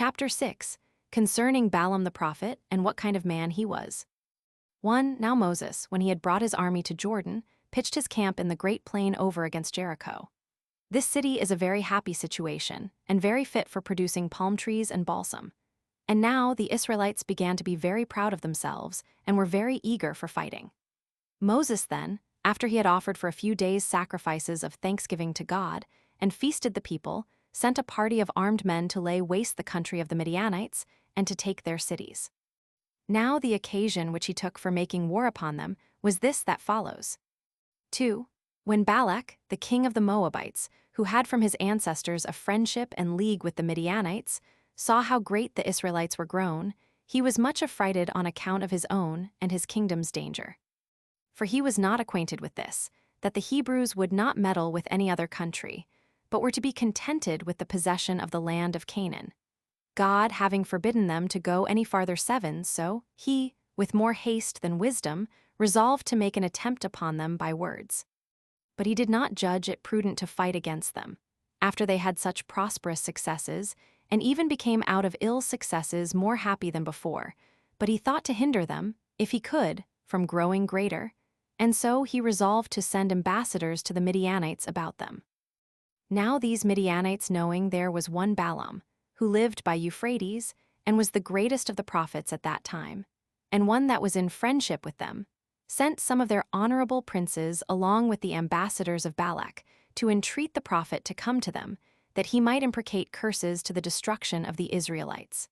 Chapter 6. Concerning Balaam the prophet and what kind of man he was. 1. Now Moses, when he had brought his army to Jordan, pitched his camp in the great plain over against Jericho. This city is a very happy situation, and very fit for producing palm trees and balsam. And now the Israelites began to be very proud of themselves, and were very eager for fighting. Moses then, after he had offered for a few days sacrifices of thanksgiving to God, and feasted the people, sent a party of armed men to lay waste the country of the Midianites, and to take their cities. Now the occasion which he took for making war upon them was this that follows. 2. When Balak, the king of the Moabites, who had from his ancestors a friendship and league with the Midianites, saw how great the Israelites were grown, he was much affrighted on account of his own and his kingdom's danger. For he was not acquainted with this, that the Hebrews would not meddle with any other country, but were to be contented with the possession of the land of Canaan. God having forbidden them to go any farther 7, so he, with more haste than wisdom, resolved to make an attempt upon them by words. But he did not judge it prudent to fight against them, after they had such prosperous successes, and even became out of ill successes more happy than before, but he thought to hinder them, if he could, from growing greater, and so he resolved to send ambassadors to the Midianites about them. Now these Midianites, knowing there was one Balaam, who lived by Euphrates, and was the greatest of the prophets at that time, and one that was in friendship with them, sent some of their honorable princes along with the ambassadors of Balak to entreat the prophet to come to them, that he might imprecate curses to the destruction of the Israelites.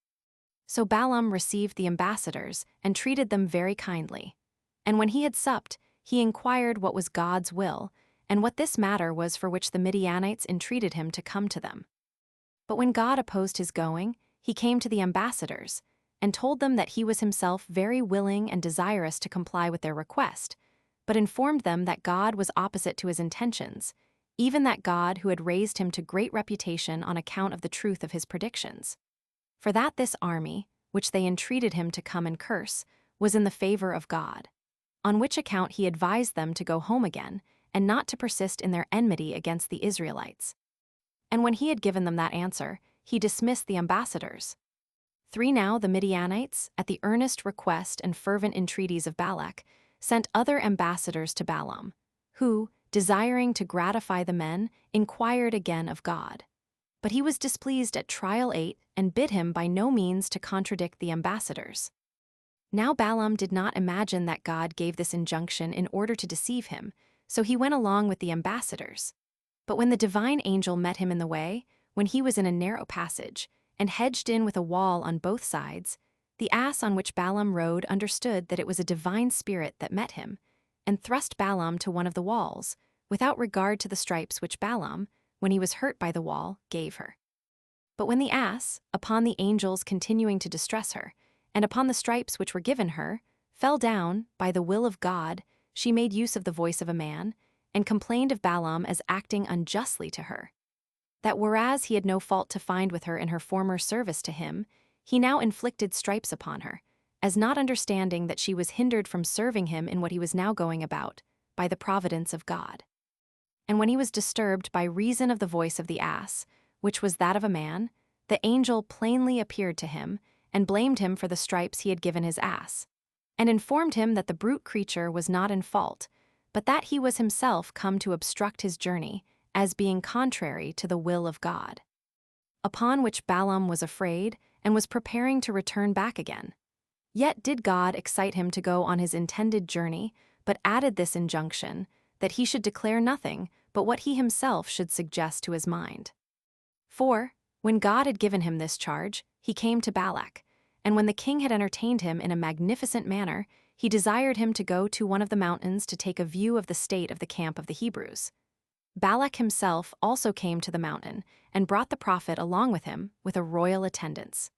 So Balaam received the ambassadors and treated them very kindly. And when he had supped, he inquired what was God's will, and what this matter was for which the Midianites entreated him to come to them. But when God opposed his going, he came to the ambassadors, and told them that he was himself very willing and desirous to comply with their request, but informed them that God was opposite to his intentions, even that God who had raised him to great reputation on account of the truth of his predictions. For that this army, which they entreated him to come and curse, was in the favor of God, on which account he advised them to go home again, and not to persist in their enmity against the Israelites. And when he had given them that answer, he dismissed the ambassadors. 3. Now the Midianites, at the earnest request and fervent entreaties of Balak, sent other ambassadors to Balaam, who, desiring to gratify the men, inquired again of God. But he was displeased at trial 8 and bid him by no means to contradict the ambassadors. Now Balaam did not imagine that God gave this injunction in order to deceive him, so he went along with the ambassadors. But when the divine angel met him in the way, when he was in a narrow passage, and hedged in with a wall on both sides, the ass on which Balaam rode understood that it was a divine spirit that met him, and thrust Balaam to one of the walls, without regard to the stripes which Balaam, when he was hurt by the wall, gave her. But when the ass, upon the angels continuing to distress her, and upon the stripes which were given her, fell down, by the will of God, she made use of the voice of a man, and complained of Balaam as acting unjustly to her. That whereas he had no fault to find with her in her former service to him, he now inflicted stripes upon her, as not understanding that she was hindered from serving him in what he was now going about, by the providence of God. And when he was disturbed by reason of the voice of the ass, which was that of a man, the angel plainly appeared to him, and blamed him for the stripes he had given his ass, and informed him that the brute creature was not in fault, but that he was himself come to obstruct his journey, as being contrary to the will of God. Upon which Balaam was afraid, and was preparing to return back again. Yet did God excite him to go on his intended journey, but added this injunction, that he should declare nothing but what he himself should suggest to his mind. 4. When God had given him this charge, he came to Balak, and when the king had entertained him in a magnificent manner, he desired him to go to one of the mountains to take a view of the state of the camp of the Hebrews. Balak himself also came to the mountain, and brought the prophet along with him, with a royal attendance.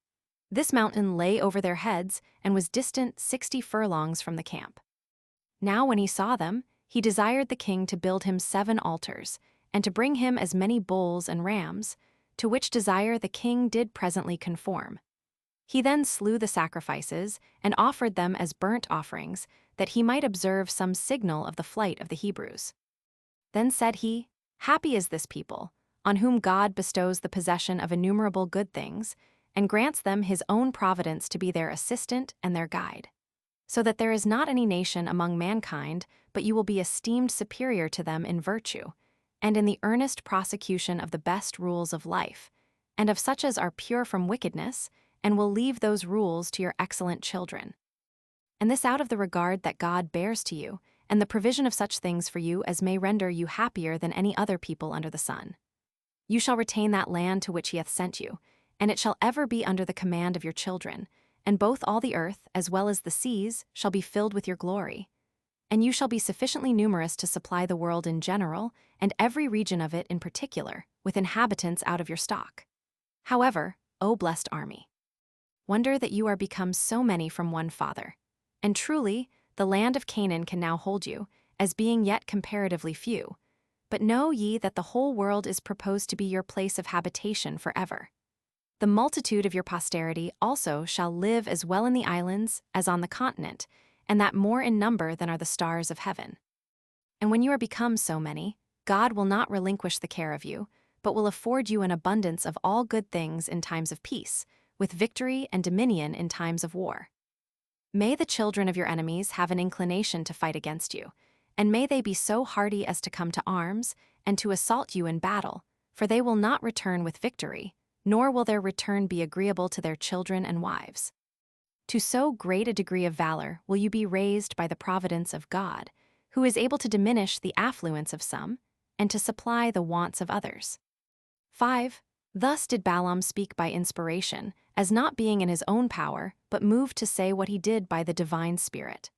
This mountain lay over their heads, and was distant 60 furlongs from the camp. Now when he saw them, he desired the king to build him 7 altars, and to bring him as many bulls and rams, to which desire the king did presently conform. He then slew the sacrifices, and offered them as burnt offerings, that he might observe some signal of the flight of the Hebrews. Then said he, Happy is this people, on whom God bestows the possession of innumerable good things, and grants them his own providence to be their assistant and their guide. So that there is not any nation among mankind, but you will be esteemed superior to them in virtue, and in the earnest prosecution of the best rules of life, and of such as are pure from wickedness, and will leave those rules to your excellent children. And this out of the regard that God bears to you, and the provision of such things for you as may render you happier than any other people under the sun. You shall retain that land to which he hath sent you, and it shall ever be under the command of your children, and both all the earth, as well as the seas, shall be filled with your glory. And you shall be sufficiently numerous to supply the world in general, and every region of it in particular, with inhabitants out of your stock. However, O blessed army, wonder that you are become so many from one father. And truly, the land of Canaan can now hold you, as being yet comparatively few. But know ye that the whole world is proposed to be your place of habitation forever. The multitude of your posterity also shall live as well in the islands as on the continent, and that more in number than are the stars of heaven. And when you are become so many, God will not relinquish the care of you, but will afford you an abundance of all good things in times of peace, with victory and dominion in times of war. May the children of your enemies have an inclination to fight against you, and may they be so hardy as to come to arms, and to assault you in battle, for they will not return with victory, nor will their return be agreeable to their children and wives. To so great a degree of valor will you be raised by the providence of God, who is able to diminish the affluence of some, and to supply the wants of others. 5. Thus did Balaam speak by inspiration, as not being in his own power, but moved to say what he did by the divine Spirit.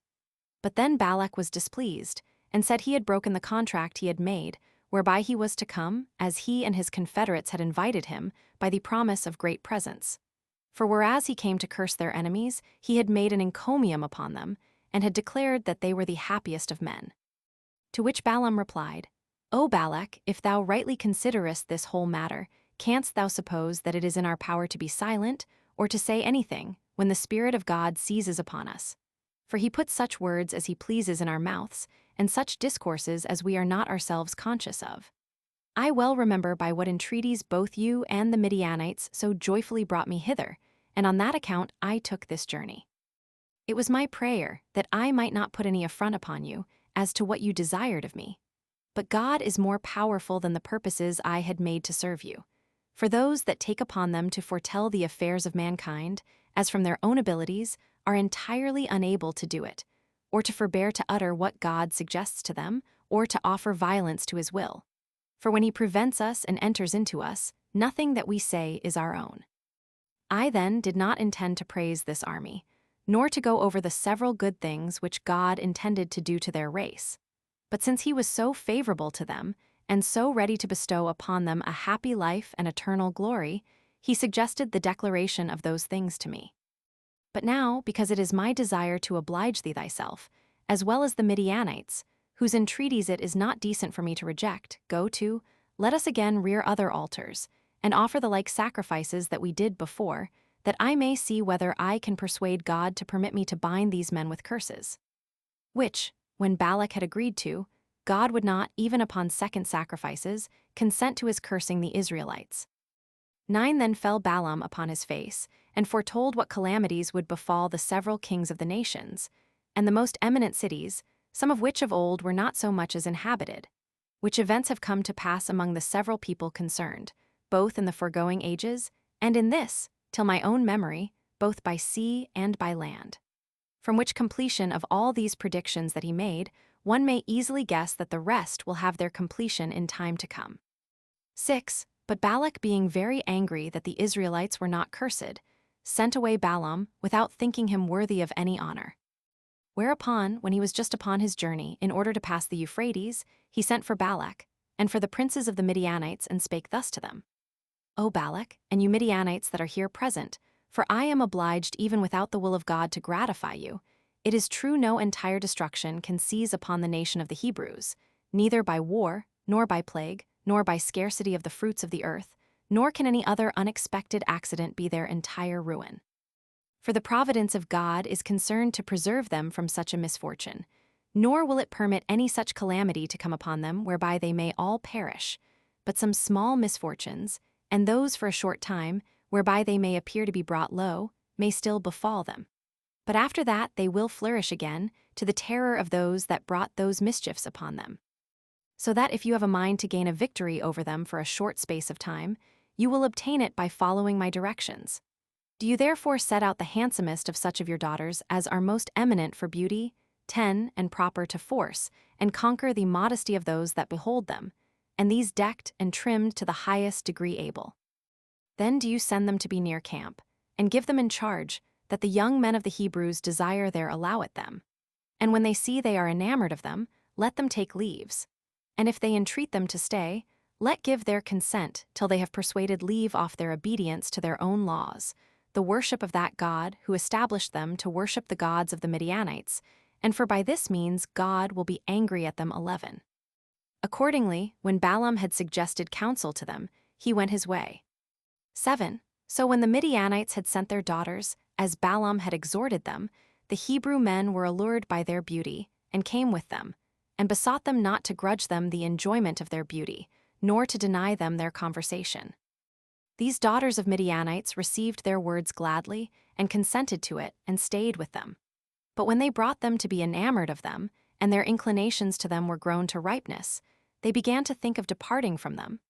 But then Balak was displeased, and said he had broken the contract he had made, whereby he was to come, as he and his confederates had invited him, by the promise of great presents. For whereas he came to curse their enemies, he had made an encomium upon them, and had declared that they were the happiest of men. To which Balaam replied, O Balak, if thou rightly considerest this whole matter, canst thou suppose that it is in our power to be silent, or to say anything, when the Spirit of God seizes upon us? For he puts such words as he pleases in our mouths, and such discourses as we are not ourselves conscious of. I well remember by what entreaties both you and the Midianites so joyfully brought me hither, and on that account I took this journey. It was my prayer that I might not put any affront upon you, as to what you desired of me. But God is more powerful than the purposes I had made to serve you. For those that take upon them to foretell the affairs of mankind, as from their own abilities, are entirely unable to do it, or to forbear to utter what God suggests to them, or to offer violence to his will. For when he prevents us and enters into us, nothing that we say is our own. I then did not intend to praise this army, nor to go over the several good things which God intended to do to their race. But since he was so favorable to them, and so ready to bestow upon them a happy life and eternal glory, he suggested the declaration of those things to me. But now, because it is my desire to oblige thee thyself, as well as the Midianites, whose entreaties it is not decent for me to reject, go to, let us again rear other altars, and offer the like sacrifices that we did before, that I may see whether I can persuade God to permit me to bind these men with curses. Which, when Balak had agreed to, God would not, even upon second sacrifices, consent to his cursing the Israelites. 9 Then fell Balaam upon his face, and foretold what calamities would befall the several kings of the nations, and the most eminent cities, some of which of old were not so much as inhabited, which events have come to pass among the several people concerned, both in the foregoing ages, and in this, till my own memory, both by sea and by land. From which completion of all these predictions that he made, one may easily guess that the rest will have their completion in time to come. 6 But Balak, being very angry that the Israelites were not cursed, sent away Balaam without thinking him worthy of any honor. Whereupon, when he was just upon his journey, in order to pass the Euphrates, he sent for Balak, and for the princes of the Midianites, and spake thus to them. O Balak, and you Midianites that are here present, for I am obliged even without the will of God to gratify you, it is true no entire destruction can seize upon the nation of the Hebrews, neither by war, nor by plague, nor by scarcity of the fruits of the earth, nor can any other unexpected accident be their entire ruin. For the providence of God is concerned to preserve them from such a misfortune, nor will it permit any such calamity to come upon them whereby they may all perish, but some small misfortunes, and those for a short time, whereby they may appear to be brought low, may still befall them. But after that they will flourish again, to the terror of those that brought those mischiefs upon them. So that if you have a mind to gain a victory over them for a short space of time, you will obtain it by following my directions. Do you therefore set out the handsomest of such of your daughters as are most eminent for beauty, 10, and proper to force, and conquer the modesty of those that behold them, and these decked and trimmed to the highest degree able. Then do you send them to be near camp, and give them in charge, that the young men of the Hebrews desire there allow it them. And when they see they are enamored of them, let them take leaves. And if they entreat them to stay, let give their consent till they have persuaded leave off their obedience to their own laws, the worship of that God who established them to worship the gods of the Midianites, and for by this means God will be angry at them. 11. Accordingly, when Balaam had suggested counsel to them, he went his way. 7. So when the Midianites had sent their daughters, as Balaam had exhorted them, the Hebrew men were allured by their beauty, and came with them, and besought them not to grudge them the enjoyment of their beauty, nor to deny them their conversation. These daughters of Midianites received their words gladly, and consented to it, and stayed with them. But when they brought them to be enamored of them, and their inclinations to them were grown to ripeness, they began to think of departing from them.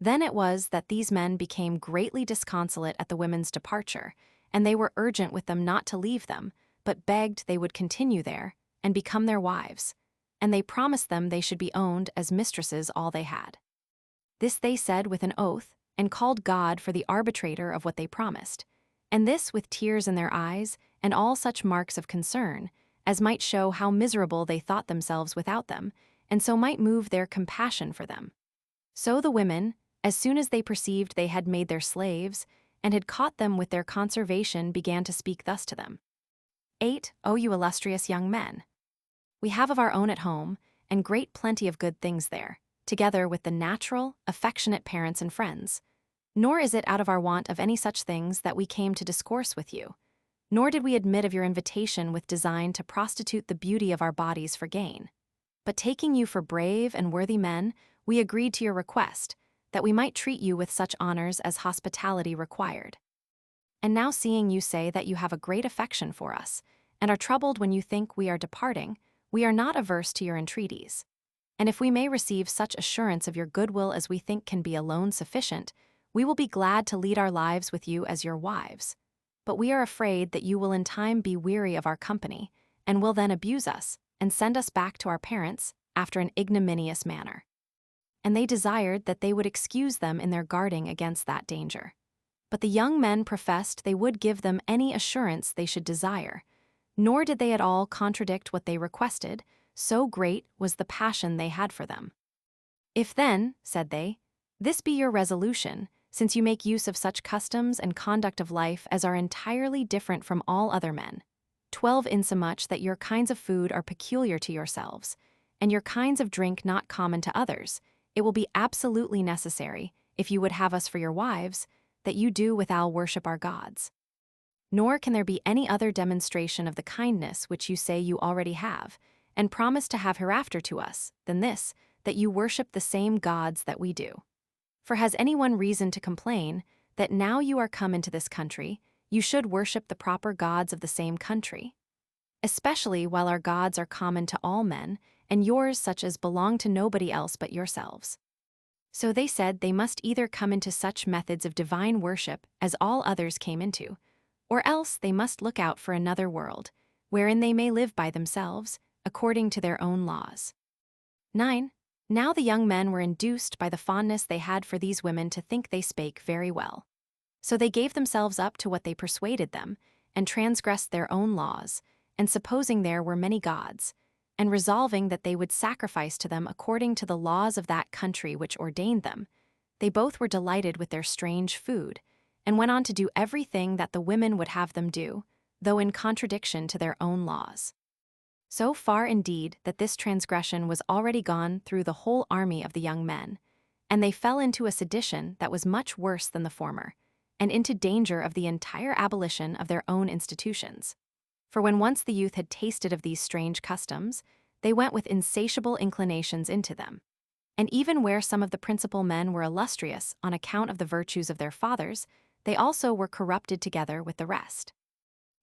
Then it was that these men became greatly disconsolate at the women's departure, and they were urgent with them not to leave them, but begged they would continue there, and become their wives. And they promised them they should be owned as mistresses all they had. This they said with an oath, and called God for the arbitrator of what they promised, and this with tears in their eyes, and all such marks of concern, as might show how miserable they thought themselves without them, and so might move their compassion for them. So the women, as soon as they perceived they had made their slaves, and had caught them with their conservation, began to speak thus to them. 8. O you illustrious young men! We have of our own at home, and great plenty of good things there, together with the natural, affectionate parents and friends. Nor is it out of our want of any such things that we came to discourse with you, nor did we admit of your invitation with design to prostitute the beauty of our bodies for gain. But taking you for brave and worthy men, we agreed to your request, that we might treat you with such honors as hospitality required. And now seeing you say that you have a great affection for us, and are troubled when you think we are departing, we are not averse to your entreaties. And if we may receive such assurance of your goodwill as we think can be alone sufficient, we will be glad to lead our lives with you as your wives. But we are afraid that you will in time be weary of our company, and will then abuse us, and send us back to our parents after an ignominious manner. And they desired that they would excuse them in their guarding against that danger. But the young men professed they would give them any assurance they should desire, nor did they at all contradict what they requested, so great was the passion they had for them. If then, said they, this be your resolution, since you make use of such customs and conduct of life as are entirely different from all other men, 12 insomuch that your kinds of food are peculiar to yourselves, and your kinds of drink not common to others, it will be absolutely necessary, if you would have us for your wives, that you do withal worship our gods. Nor can there be any other demonstration of the kindness which you say you already have, and promise to have hereafter to us, than this, that you worship the same gods that we do. For has anyone reason to complain, that now you are come into this country, you should worship the proper gods of the same country? Especially while our gods are common to all men, and yours such as belong to nobody else but yourselves. So they said they must either come into such methods of divine worship as all others came into, or else they must look out for another world, wherein they may live by themselves, according to their own laws. 9. Now the young men were induced by the fondness they had for these women to think they spake very well. So they gave themselves up to what they persuaded them, and transgressed their own laws, and supposing there were many gods, and resolving that they would sacrifice to them according to the laws of that country which ordained them, they both were delighted with their strange food, and went on to do everything that the women would have them do, though in contradiction to their own laws. So far indeed that this transgression was already gone through the whole army of the young men, and they fell into a sedition that was much worse than the former, and into danger of the entire abolition of their own institutions. For when once the youth had tasted of these strange customs, they went with insatiable inclinations into them. And even where some of the principal men were illustrious on account of the virtues of their fathers, they also were corrupted together with the rest.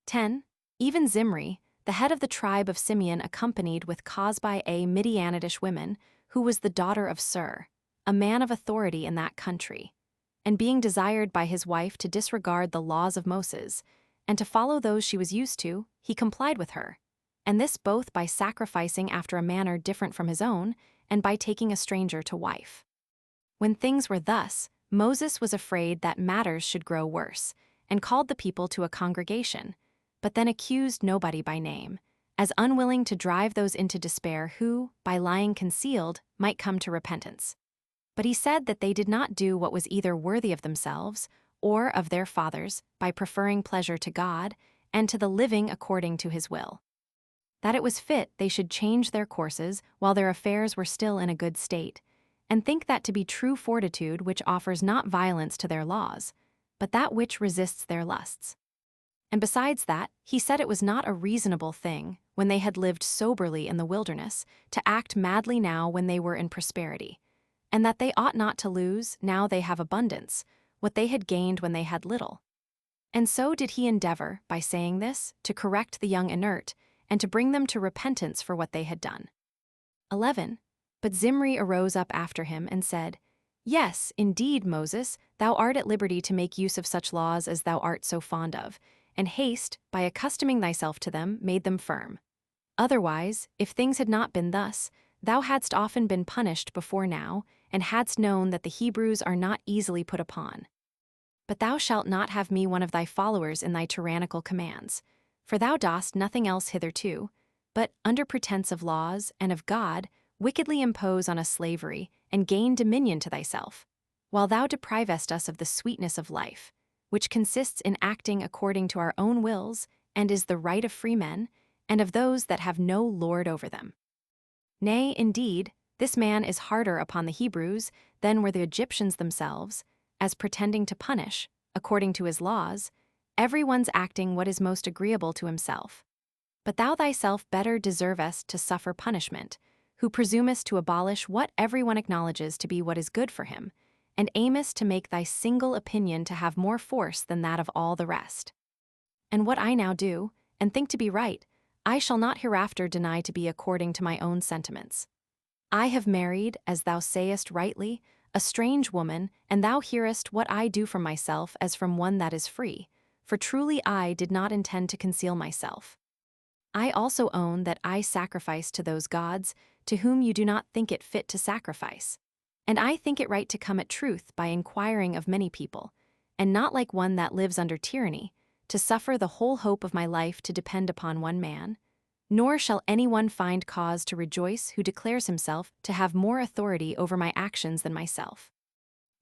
10. Even Zimri, the head of the tribe of Simeon, accompanied with Cosbi a Midianitish woman, who was the daughter of Sur, a man of authority in that country, and being desired by his wife to disregard the laws of Moses, and to follow those she was used to, he complied with her, and this both by sacrificing after a manner different from his own, and by taking a stranger to wife. When things were thus, Moses was afraid that matters should grow worse, and called the people to a congregation, but then accused nobody by name, as unwilling to drive those into despair who, by lying concealed, might come to repentance. But he said that they did not do what was either worthy of themselves or of their fathers by preferring pleasure to God and to the living according to his will. That it was fit they should change their courses while their affairs were still in a good state, and think that to be true fortitude which offers not violence to their laws, but that which resists their lusts. And besides that, he said it was not a reasonable thing, when they had lived soberly in the wilderness, to act madly now when they were in prosperity, and that they ought not to lose, now they have abundance, what they had gained when they had little. And so did he endeavor, by saying this, to correct the young inert, and to bring them to repentance for what they had done. 11. But Zimri arose up after him and said, Yes, indeed, Moses, thou art at liberty to make use of such laws as thou art so fond of, and haste, by accustoming thyself to them, made them firm. Otherwise, if things had not been thus, thou hadst often been punished before now, and hadst known that the Hebrews are not easily put upon. But thou shalt not have me one of thy followers in thy tyrannical commands, for thou dost nothing else hitherto, but, under pretense of laws and of God, wickedly impose on us slavery, and gain dominion to thyself, while thou deprivest us of the sweetness of life, which consists in acting according to our own wills, and is the right of free men, and of those that have no lord over them. Nay, indeed, this man is harder upon the Hebrews than were the Egyptians themselves, as pretending to punish, according to his laws, everyone's acting what is most agreeable to himself. But thou thyself better deservest to suffer punishment, who presumest to abolish what everyone acknowledges to be what is good for him, and aimest to make thy single opinion to have more force than that of all the rest. And what I now do, and think to be right, I shall not hereafter deny to be according to my own sentiments. I have married, as thou sayest rightly, a strange woman, and thou hearest what I do from myself as from one that is free, for truly I did not intend to conceal myself. I also own that I sacrifice to those gods to whom you do not think it fit to sacrifice, and I think it right to come at truth by inquiring of many people, and not like one that lives under tyranny, to suffer the whole hope of my life to depend upon one man, nor shall anyone find cause to rejoice who declares himself to have more authority over my actions than myself.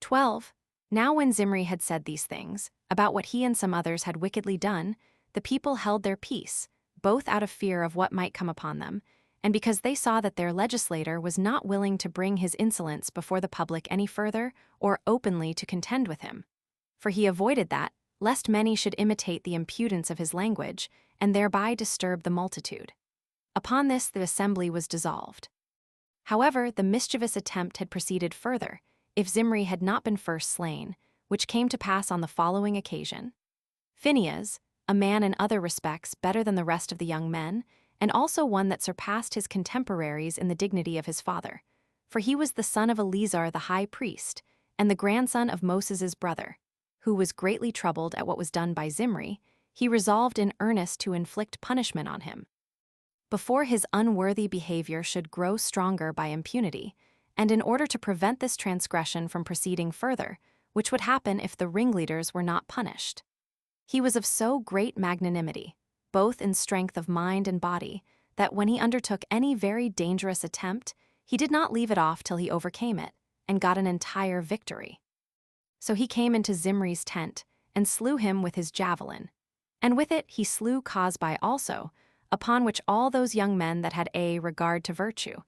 12. Now when Zimri had said these things, about what he and some others had wickedly done, the people held their peace, both out of fear of what might come upon them, and because they saw that their legislator was not willing to bring his insolence before the public any further, or openly to contend with him. For he avoided that, lest many should imitate the impudence of his language, and thereby disturb the multitude. Upon this the assembly was dissolved. However, the mischievous attempt had proceeded further, if Zimri had not been first slain, which came to pass on the following occasion. Phinehas, a man in other respects better than the rest of the young men, and also one that surpassed his contemporaries in the dignity of his father, for he was the son of Eleazar the high priest, and the grandson of Moses' brother, who was greatly troubled at what was done by Zimri, he resolved in earnest to inflict punishment on him, before his unworthy behavior should grow stronger by impunity, and in order to prevent this transgression from proceeding further, which would happen if the ringleaders were not punished. He was of so great magnanimity, both in strength of mind and body, that when he undertook any very dangerous attempt, he did not leave it off till he overcame it, and got an entire victory. So he came into Zimri's tent, and slew him with his javelin, and with it he slew Cosbi also, upon which all those young men that had a regard to virtue,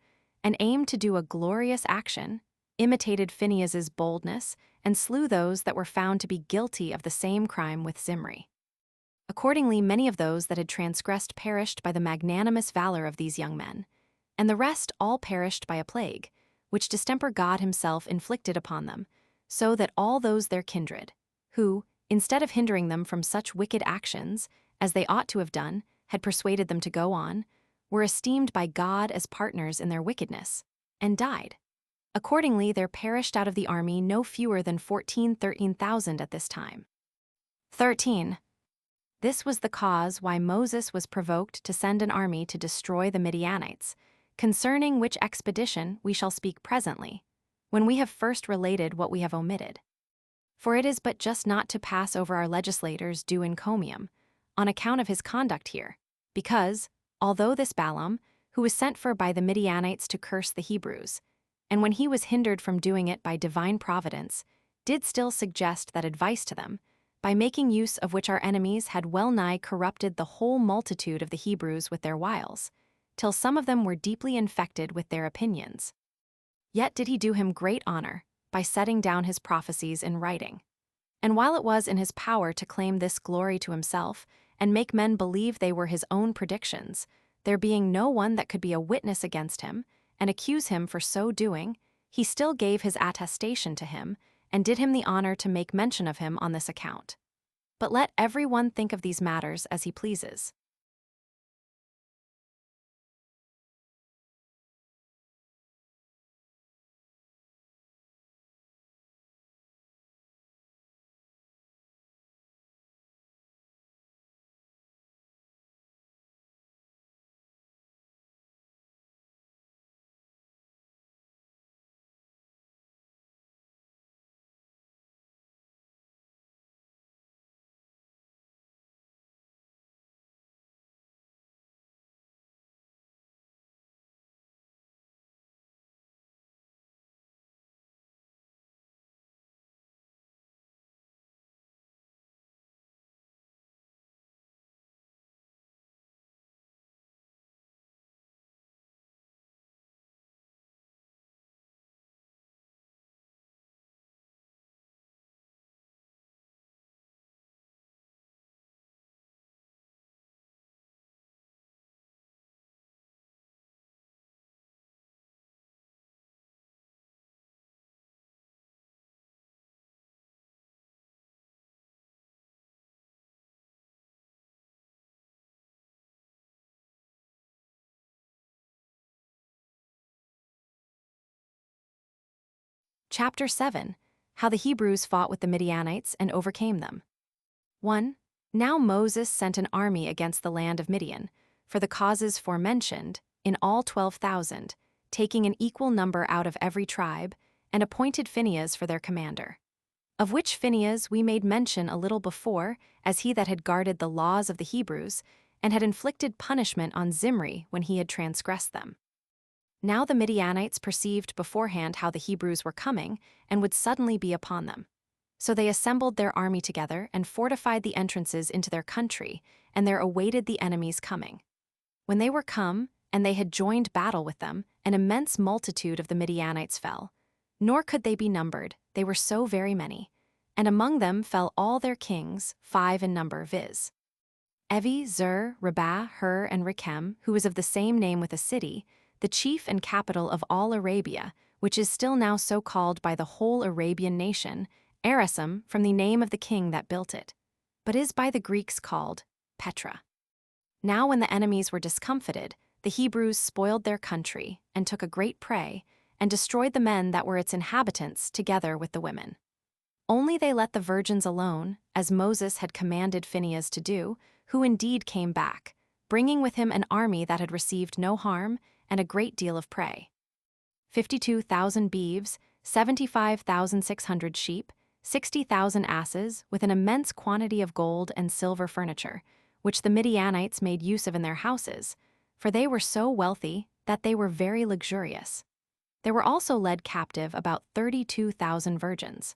and aimed to do a glorious action, imitated Phinehas's boldness, and slew those that were found to be guilty of the same crime with Zimri. Accordingly, many of those that had transgressed perished by the magnanimous valor of these young men, and the rest all perished by a plague, which distemper God himself inflicted upon them, so that all those their kindred, who, instead of hindering them from such wicked actions, as they ought to have done, had persuaded them to go on, were esteemed by God as partners in their wickedness, and died. Accordingly, there perished out of the army no fewer than 13,000 at this time. 13. This was the cause why Moses was provoked to send an army to destroy the Midianites, concerning which expedition we shall speak presently, when we have first related what we have omitted. For it is but just not to pass over our legislators due encomium, on account of his conduct here, because, although this Balaam, who was sent for by the Midianites to curse the Hebrews, and when he was hindered from doing it by divine providence, did still suggest that advice to them, by making use of which our enemies had well nigh corrupted the whole multitude of the Hebrews with their wiles, till some of them were deeply infected with their opinions. Yet did he do him great honor, by setting down his prophecies in writing. And while it was in his power to claim this glory to himself, and make men believe they were his own predictions, there being no one that could be a witness against him, and accuse him for so doing, he still gave his attestation to him, and did him the honor to make mention of him on this account. But let every one think of these matters as he pleases. Chapter 7. How the Hebrews fought with the Midianites and overcame them. 1. Now Moses sent an army against the land of Midian, for the causes forementioned, in all 12,000, taking an equal number out of every tribe, and appointed Phinehas for their commander. Of which Phinehas we made mention a little before, as he that had guarded the laws of the Hebrews, and had inflicted punishment on Zimri when he had transgressed them. Now the Midianites perceived beforehand how the Hebrews were coming, and would suddenly be upon them. So they assembled their army together and fortified the entrances into their country, and there awaited the enemy's coming. When they were come, and they had joined battle with them, an immense multitude of the Midianites fell. Nor could they be numbered, they were so very many. And among them fell all their kings, 5 in number, viz. Evi, Zur, Rabah, Hur, and Rechem, who was of the same name with a city, the chief and capital of all Arabia, which is still now so called by the whole Arabian nation, Arisum, from the name of the king that built it, but is by the Greeks called Petra. Now when the enemies were discomfited, the Hebrews spoiled their country, and took a great prey, and destroyed the men that were its inhabitants together with the women. Only they let the virgins alone, as Moses had commanded Phinehas to do, who indeed came back, bringing with him an army that had received no harm, and a great deal of prey. 52,000 beeves, 75,600 sheep, 60,000 asses, with an immense quantity of gold and silver furniture, which the Midianites made use of in their houses, for they were so wealthy that they were very luxurious. There were also led captive about 32,000 virgins.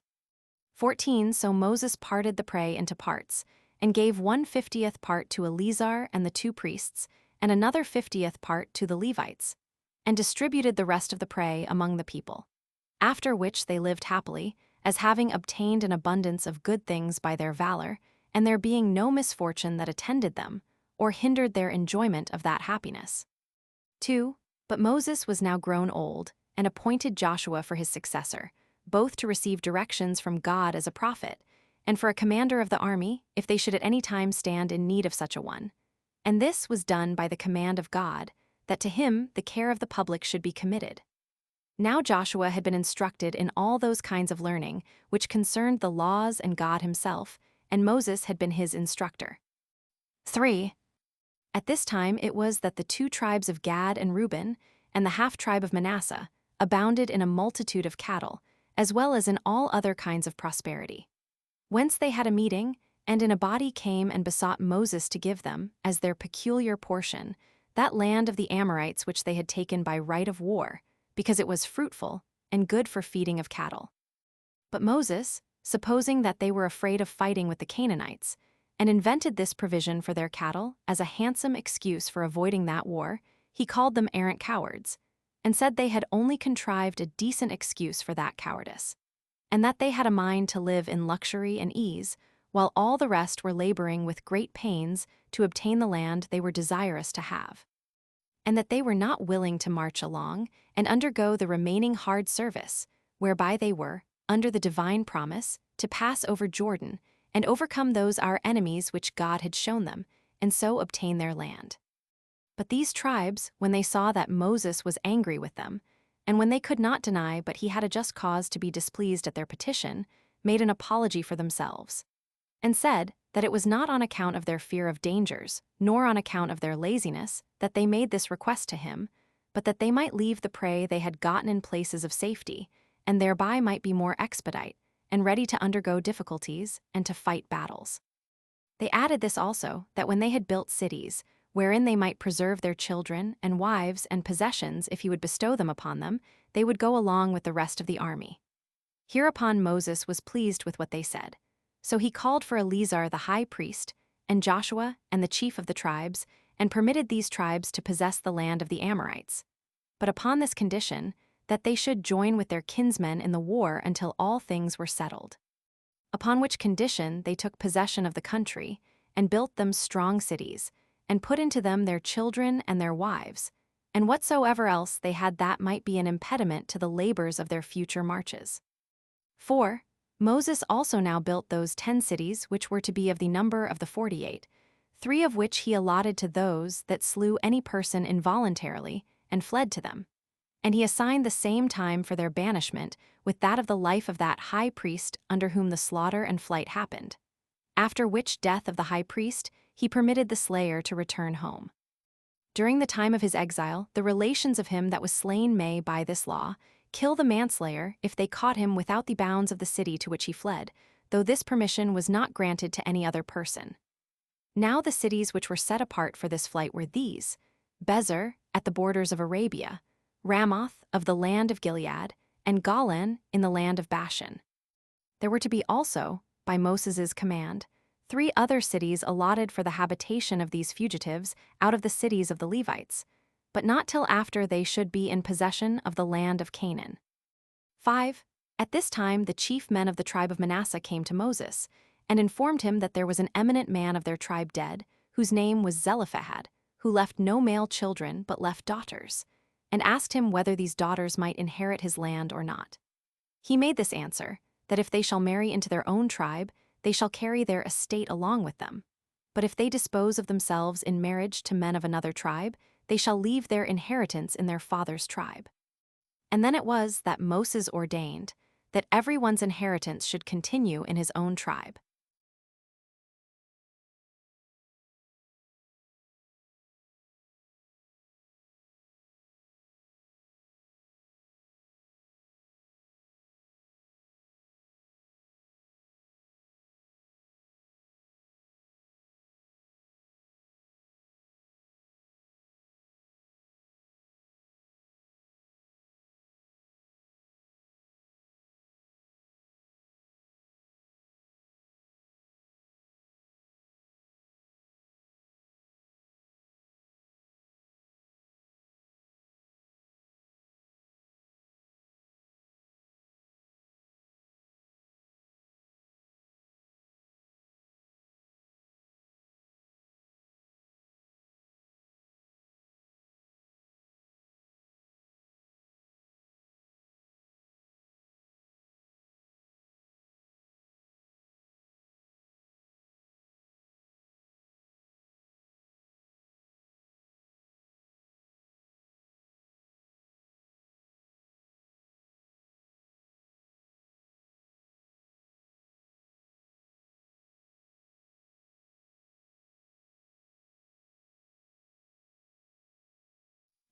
14. So Moses parted the prey into parts, and gave 1/50th part to Eleazar and the 2 priests, and another 50th part to the Levites, and distributed the rest of the prey among the people. After which they lived happily, as having obtained an abundance of good things by their valor, and there being no misfortune that attended them, or hindered their enjoyment of that happiness. 2. But Moses was now grown old, and appointed Joshua for his successor, both to receive directions from God as a prophet, and for a commander of the army, if they should at any time stand in need of such a one. And this was done by the command of God, that to him the care of the public should be committed. Now Joshua had been instructed in all those kinds of learning which concerned the laws and God himself, and Moses had been his instructor. 3. At this time it was that the 2 tribes of Gad and Reuben, and the half-tribe of Manasseh, abounded in a multitude of cattle, as well as in all other kinds of prosperity. Whence they had a meeting, and in a body came and besought Moses to give them, as their peculiar portion, that land of the Amorites which they had taken by right of war, because it was fruitful and good for feeding of cattle. But Moses, supposing that they were afraid of fighting with the Canaanites, and invented this provision for their cattle as a handsome excuse for avoiding that war, he called them arrant cowards, and said they had only contrived a decent excuse for that cowardice, and that they had a mind to live in luxury and ease, while all the rest were laboring with great pains to obtain the land they were desirous to have, and that they were not willing to march along and undergo the remaining hard service, whereby they were, under the divine promise, to pass over Jordan and overcome those our enemies which God had shown them, and so obtain their land. But these tribes, when they saw that Moses was angry with them, and when they could not deny but he had a just cause to be displeased at their petition, made an apology for themselves, and said that it was not on account of their fear of dangers, nor on account of their laziness, that they made this request to him, but that they might leave the prey they had gotten in places of safety, and thereby might be more expedite, and ready to undergo difficulties and to fight battles. They added this also, that when they had built cities, wherein they might preserve their children and wives and possessions if he would bestow them upon them, they would go along with the rest of the army. Hereupon Moses was pleased with what they said. So he called for Eleazar the high priest, and Joshua and the chief of the tribes, and permitted these tribes to possess the land of the Amorites. But upon this condition, that they should join with their kinsmen in the war until all things were settled. Upon which condition they took possession of the country, and built them strong cities, and put into them their children and their wives, and whatsoever else they had that might be an impediment to the labors of their future marches. 4. Moses also now built those 10 cities which were to be of the number of the 48, 3 of which he allotted to those that slew any person involuntarily, and fled to them. And he assigned the same time for their banishment with that of the life of that high priest under whom the slaughter and flight happened. After which death of the high priest, he permitted the slayer to return home. During the time of his exile, the relations of him that was slain may, by this law, kill the manslayer if they caught him without the bounds of the city to which he fled, though this permission was not granted to any other person. Now the cities which were set apart for this flight were these: Bezer, at the borders of Arabia, Ramoth of the land of Gilead, and Golan in the land of Bashan. There were to be also, by Moses' command, 3 other cities allotted for the habitation of these fugitives out of the cities of the Levites, but not till after they should be in possession of the land of Canaan. 5. At this time the chief men of the tribe of Manasseh came to Moses, and informed him that there was an eminent man of their tribe dead, whose name was Zelophehad, who left no male children but left daughters, and asked him whether these daughters might inherit his land or not. He made this answer, that if they shall marry into their own tribe, they shall carry their estate along with them. But if they dispose of themselves in marriage to men of another tribe, they shall leave their inheritance in their father's tribe. And then it was that Moses ordained that everyone's inheritance should continue in his own tribe.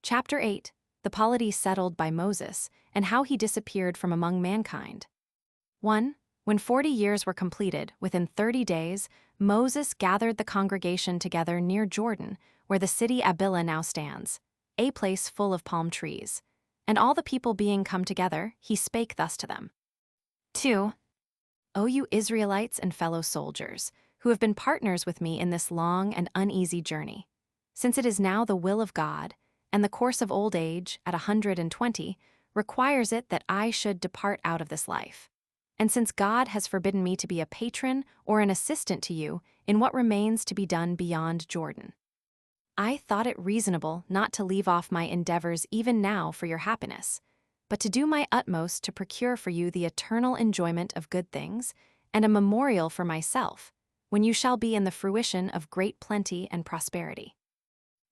Chapter 8. The polity settled by Moses, and how he disappeared from among mankind. 1. When 40 years were completed, within 30 days, Moses gathered the congregation together near Jordan, where the city Abila now stands, a place full of palm trees. And all the people being come together, he spake thus to them. 2. O you Israelites and fellow soldiers, who have been partners with me in this long and uneasy journey, since it is now the will of God, and the course of old age, at 120, requires it that I should depart out of this life. And since God has forbidden me to be a patron or an assistant to you in what remains to be done beyond Jordan, I thought it reasonable not to leave off my endeavors even now for your happiness, but to do my utmost to procure for you the eternal enjoyment of good things, and a memorial for myself, when you shall be in the fruition of great plenty and prosperity.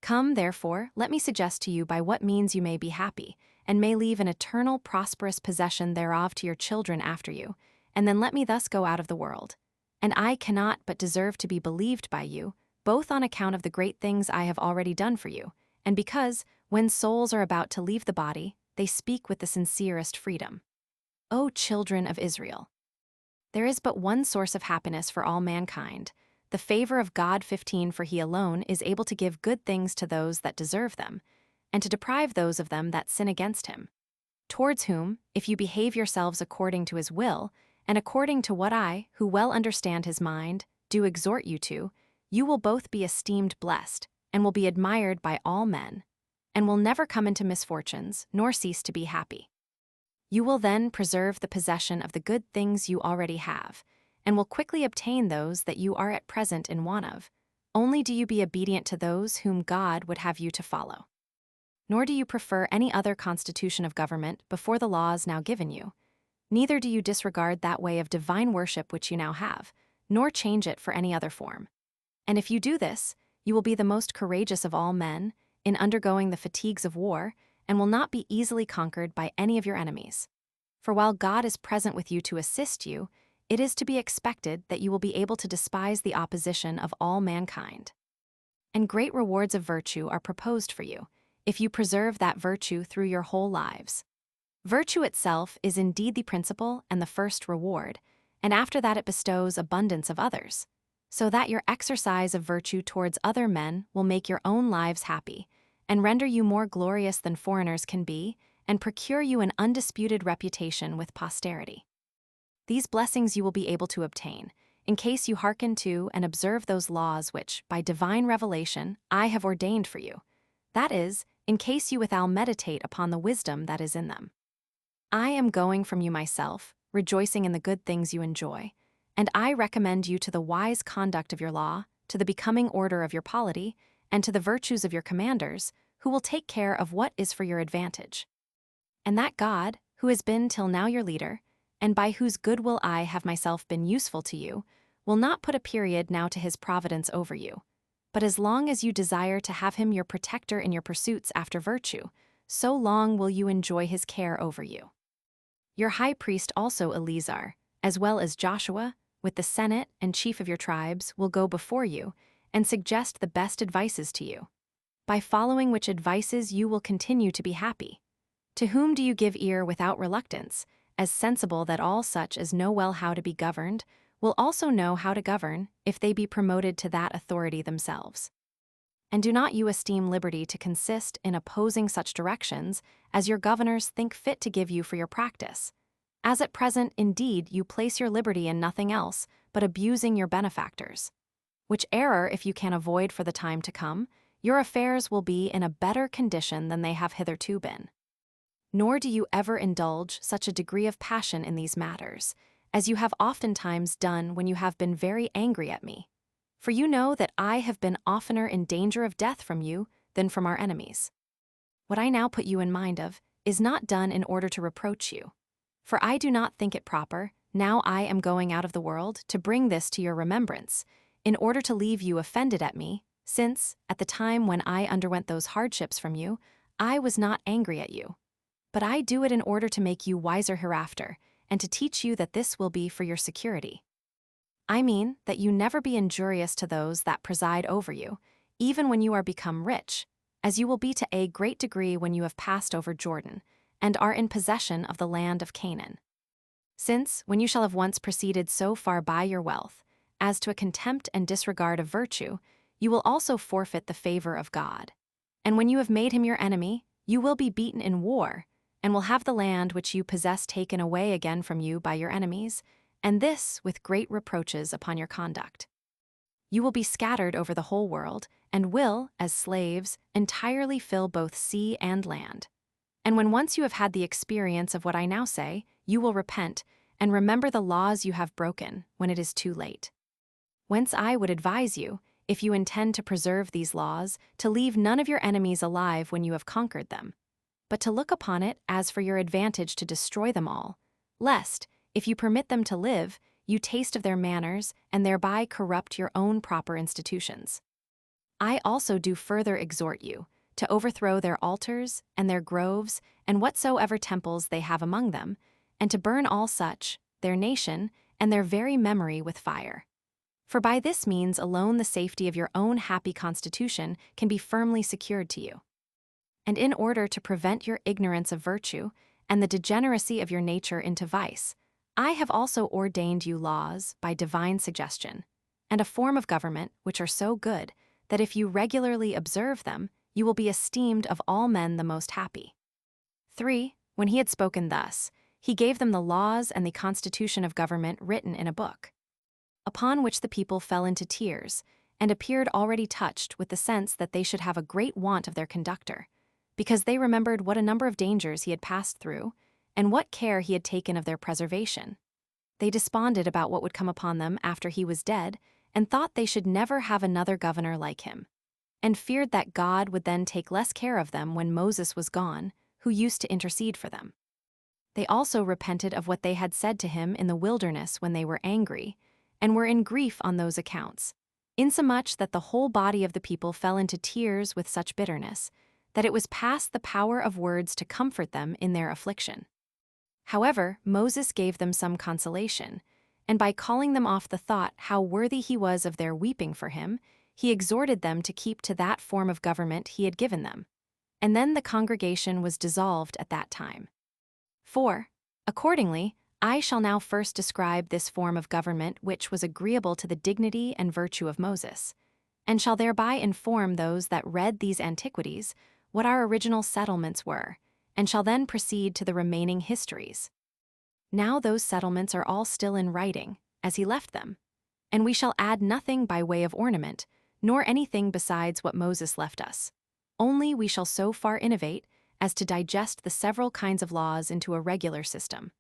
Come, therefore, let me suggest to you by what means you may be happy, and may leave an eternal prosperous possession thereof to your children after you, and then let me thus go out of the world. And I cannot but deserve to be believed by you, both on account of the great things I have already done for you, and because, when souls are about to leave the body, they speak with the sincerest freedom. O children of Israel! There is but one source of happiness for all mankind, the favor of God. 15 For he alone is able to give good things to those that deserve them, and to deprive those of them that sin against him. Towards whom, if you behave yourselves according to his will, and according to what I, who well understand his mind, do exhort you to, you will both be esteemed blessed, and will be admired by all men, and will never come into misfortunes, nor cease to be happy. You will then preserve the possession of the good things you already have, and will quickly obtain those that you are at present in want of. Only do you be obedient to those whom God would have you to follow. Nor do you prefer any other constitution of government before the laws now given you. Neither do you disregard that way of divine worship which you now have, nor change it for any other form. And if you do this, you will be the most courageous of all men, in undergoing the fatigues of war, and will not be easily conquered by any of your enemies. For while God is present with you to assist you, it is to be expected that you will be able to despise the opposition of all mankind. And great rewards of virtue are proposed for you, if you preserve that virtue through your whole lives. Virtue itself is indeed the principal and the first reward, and after that it bestows abundance of others, so that your exercise of virtue towards other men will make your own lives happy, and render you more glorious than foreigners can be, and procure you an undisputed reputation with posterity. These blessings you will be able to obtain, in case you hearken to and observe those laws which, by divine revelation, I have ordained for you. That is, in case you withal meditate upon the wisdom that is in them. I am going from you myself, rejoicing in the good things you enjoy, and I recommend you to the wise conduct of your law, to the becoming order of your polity, and to the virtues of your commanders, who will take care of what is for your advantage. And that God, who has been till now your leader, and by whose goodwill I have myself been useful to you, will not put a period now to his providence over you. But as long as you desire to have him your protector in your pursuits after virtue, so long will you enjoy his care over you. Your high priest also Eleazar, as well as Joshua, with the senate and chief of your tribes, will go before you, and suggest the best advices to you, by following which advices you will continue to be happy. To whom do you give ear without reluctance, as sensible that all such as know well how to be governed will also know how to govern if they be promoted to that authority themselves. And do not you esteem liberty to consist in opposing such directions as your governors think fit to give you for your practice, as at present indeed you place your liberty in nothing else but abusing your benefactors, which error if you can avoid for the time to come, your affairs will be in a better condition than they have hitherto been. Nor do you ever indulge such a degree of passion in these matters, as you have oftentimes done when you have been very angry at me. For you know that I have been oftener in danger of death from you than from our enemies. What I now put you in mind of is not done in order to reproach you. For I do not think it proper, now I am going out of the world, to bring this to your remembrance, in order to leave you offended at me, since, at the time when I underwent those hardships from you, I was not angry at you. But I do it in order to make you wiser hereafter, and to teach you that this will be for your security. I mean that you never be injurious to those that preside over you, even when you are become rich, as you will be to a great degree when you have passed over Jordan, and are in possession of the land of Canaan. Since, when you shall have once proceeded so far by your wealth, as to a contempt and disregard of virtue, you will also forfeit the favor of God. And when you have made him your enemy, you will be beaten in war, and will have the land which you possess taken away again from you by your enemies, and this with great reproaches upon your conduct. You will be scattered over the whole world, and will, as slaves, entirely fill both sea and land. And when once you have had the experience of what I now say, you will repent, and remember the laws you have broken when it is too late. Whence I would advise you, if you intend to preserve these laws, to leave none of your enemies alive when you have conquered them, but to look upon it as for your advantage to destroy them all, lest, if you permit them to live, you taste of their manners and thereby corrupt your own proper institutions. I also do further exhort you to overthrow their altars and their groves and whatsoever temples they have among them, and to burn all such, their nation, and their very memory with fire. For by this means alone the safety of your own happy constitution can be firmly secured to you. And in order to prevent your ignorance of virtue and the degeneracy of your nature into vice, I have also ordained you laws by divine suggestion, and a form of government which are so good that if you regularly observe them, you will be esteemed of all men the most happy. 3. When he had spoken thus, he gave them the laws and the constitution of government written in a book. Upon which the people fell into tears, and appeared already touched with the sense that they should have a great want of their conductor, because they remembered what a number of dangers he had passed through, and what care he had taken of their preservation. They desponded about what would come upon them after he was dead, and thought they should never have another governor like him, and feared that God would then take less care of them when Moses was gone, who used to intercede for them. They also repented of what they had said to him in the wilderness when they were angry, and were in grief on those accounts, insomuch that the whole body of the people fell into tears with such bitterness, that it was past the power of words to comfort them in their affliction. However, Moses gave them some consolation, and by calling them off the thought how worthy he was of their weeping for him, he exhorted them to keep to that form of government he had given them. And then the congregation was dissolved at that time. 4. Accordingly, I shall now first describe this form of government which was agreeable to the dignity and virtue of Moses, and shall thereby inform those that read these Antiquities what our original settlements were, and shall then proceed to the remaining histories. Now those settlements are all still in writing, as he left them, and we shall add nothing by way of ornament, nor anything besides what Moses left us. Only we shall so far innovate as to digest the several kinds of laws into a regular system,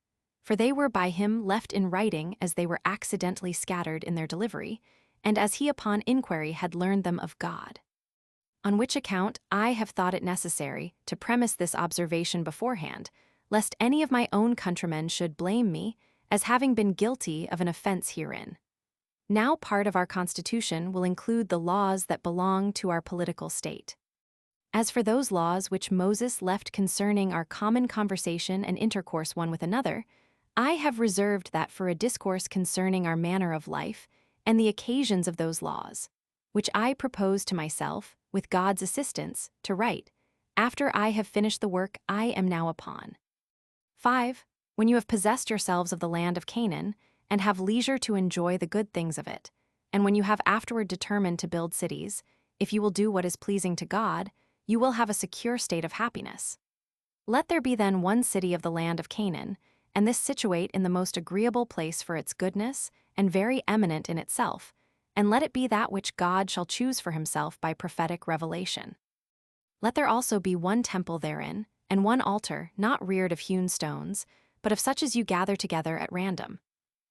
for they were by him left in writing as they were accidentally scattered in their delivery, and as he upon inquiry had learned them of God. On which account I have thought it necessary to premise this observation beforehand, lest any of my own countrymen should blame me as having been guilty of an offense herein. Now part of our constitution will include the laws that belong to our political state. As for those laws which Moses left concerning our common conversation and intercourse one with another, I have reserved that for a discourse concerning our manner of life and the occasions of those laws, which I propose to myself, with God's assistance, to write, after I have finished the work I am now upon. 5. When you have possessed yourselves of the land of Canaan, and have leisure to enjoy the good things of it, and when you have afterward determined to build cities, if you will do what is pleasing to God, you will have a secure state of happiness. Let there be then one city of the land of Canaan, and this situate in the most agreeable place for its goodness, and very eminent in itself, and let it be that which God shall choose for himself by prophetic revelation. Let there also be one temple therein, and one altar, not reared of hewn stones, but of such as you gather together at random,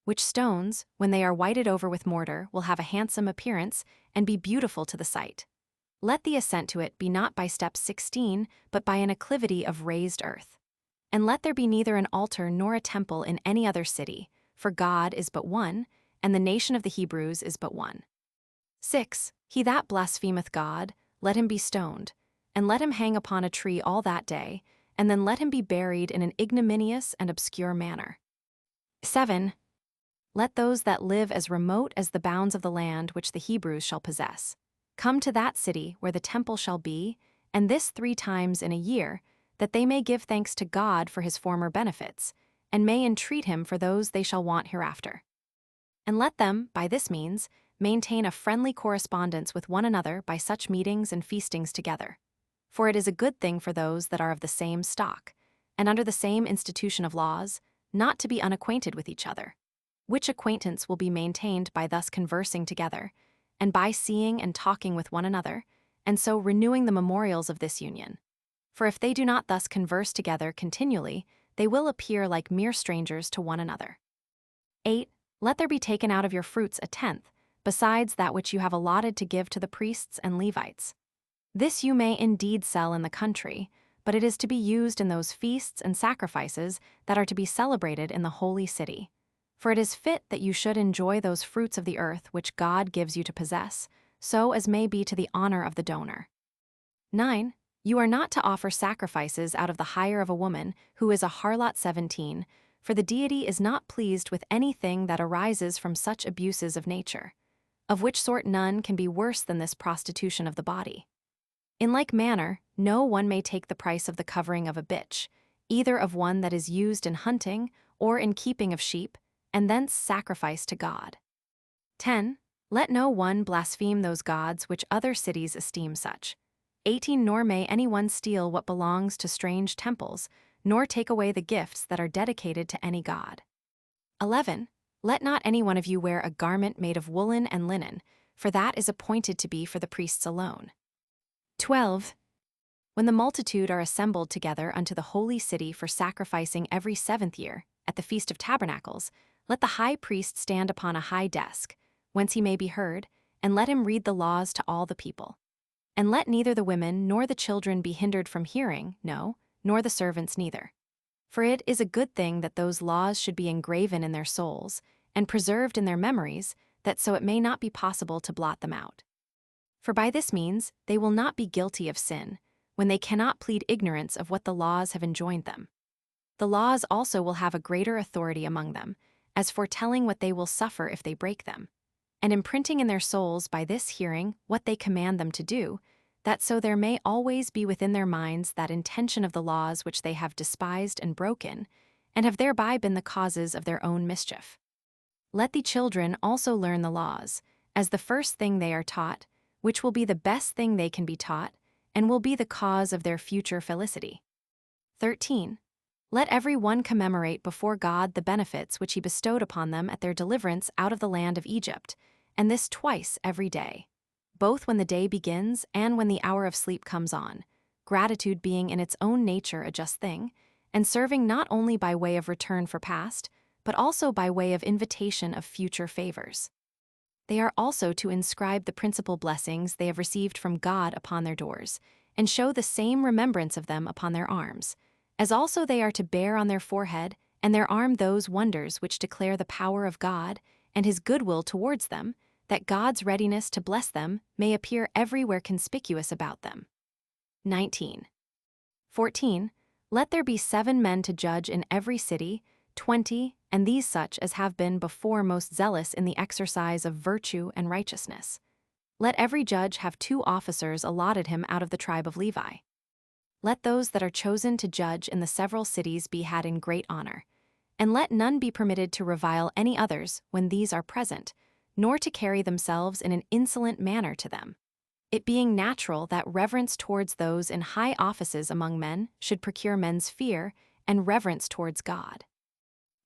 which stones, when they are whited over with mortar, will have a handsome appearance, and be beautiful to the sight. Let the ascent to it be not by steps 16, but by an acclivity of raised earth. And let there be neither an altar nor a temple in any other city, for God is but one, and the nation of the Hebrews is but one. 6. He that blasphemeth God, let him be stoned, and let him hang upon a tree all that day, and then let him be buried in an ignominious and obscure manner. 7. Let those that live as remote as the bounds of the land which the Hebrews shall possess come to that city where the temple shall be, and this 3 times in a year, that they may give thanks to God for his former benefits, and may entreat him for those they shall want hereafter. And let them, by this means, maintain a friendly correspondence with one another by such meetings and feastings together. For it is a good thing for those that are of the same stock, and under the same institution of laws, not to be unacquainted with each other, which acquaintance will be maintained by thus conversing together, and by seeing and talking with one another, and so renewing the memorials of this union. For if they do not thus converse together continually, they will appear like mere strangers to one another. 8. Let there be taken out of your fruits a tenth, besides that which you have allotted to give to the priests and Levites. This you may indeed sell in the country, but it is to be used in those feasts and sacrifices that are to be celebrated in the holy city. For it is fit that you should enjoy those fruits of the earth which God gives you to possess, so as may be to the honor of the donor. 9. You are not to offer sacrifices out of the hire of a woman who is a harlot 17, for the deity is not pleased with anything that arises from such abuses of nature, of which sort none can be worse than this prostitution of the body. In like manner, no one may take the price of the covering of a bitch, either of one that is used in hunting or in keeping of sheep, and thence sacrifice to God. 10. Let no one blaspheme those gods which other cities esteem such. 18. Nor may anyone steal what belongs to strange temples, nor take away the gifts that are dedicated to any god. 11. Let not any one of you wear a garment made of woolen and linen, for that is appointed to be for the priests alone. 12. When the multitude are assembled together unto the holy city for sacrificing every 7th year, at the Feast of Tabernacles, let the high priest stand upon a high desk, whence he may be heard, and let him read the laws to all the people. And let neither the women nor the children be hindered from hearing, no, nor the servants neither. For it is a good thing that those laws should be engraven in their souls, and preserved in their memories, that so it may not be possible to blot them out. For by this means they will not be guilty of sin, when they cannot plead ignorance of what the laws have enjoined them. The laws also will have a greater authority among them, as foretelling what they will suffer if they break them, and imprinting in their souls by this hearing what they command them to do, that so there may always be within their minds that intention of the laws which they have despised and broken, and have thereby been the causes of their own mischief. Let the children also learn the laws, as the first thing they are taught, which will be the best thing they can be taught, and will be the cause of their future felicity. 13. Let every one commemorate before God the benefits which he bestowed upon them at their deliverance out of the land of Egypt, and this twice every day, both when the day begins and when the hour of sleep comes on, gratitude being in its own nature a just thing, and serving not only by way of return for past, but also by way of invitation of future favors. They are also to inscribe the principal blessings they have received from God upon their doors, and show the same remembrance of them upon their arms, as also they are to bear on their forehead and their arm those wonders which declare the power of God and his goodwill towards them, that God's readiness to bless them may appear everywhere conspicuous about them. 19. 14. Let there be 7 men to judge in every city, 20, and these such as have been before most zealous in the exercise of virtue and righteousness. Let every judge have 2 officers allotted him out of the tribe of Levi. Let those that are chosen to judge in the several cities be had in great honor, and let none be permitted to revile any others when these are present, nor to carry themselves in an insolent manner to them, it being natural that reverence towards those in high offices among men should procure men's fear and reverence towards God.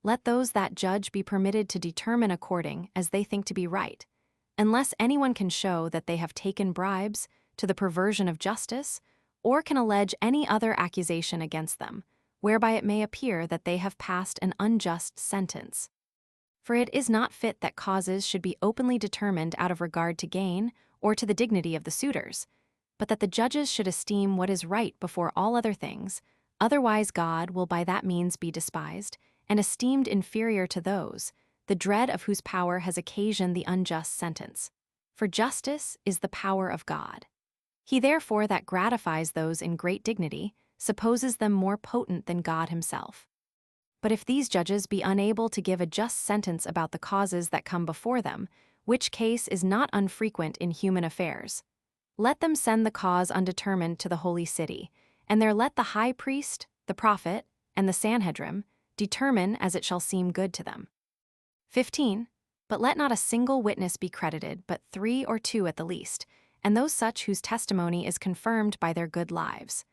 Let those that judge be permitted to determine according as they think to be right, unless anyone can show that they have taken bribes to the perversion of justice, or can allege any other accusation against them, whereby it may appear that they have passed an unjust sentence. For it is not fit that causes should be openly determined out of regard to gain or to the dignity of the suitors, but that the judges should esteem what is right before all other things, otherwise God will by that means be despised, and esteemed inferior to those, the dread of whose power has occasioned the unjust sentence. For justice is the power of God. He therefore that gratifies those in great dignity supposes them more potent than God himself. But if these judges be unable to give a just sentence about the causes that come before them, which case is not unfrequent in human affairs, Let them send the cause undetermined to the holy city, and there let the high priest, the prophet, and the Sanhedrim determine as it shall seem good to them. 15. But let not a single witness be credited, but 3 or 2 at the least, and those such whose testimony is confirmed by their good lives.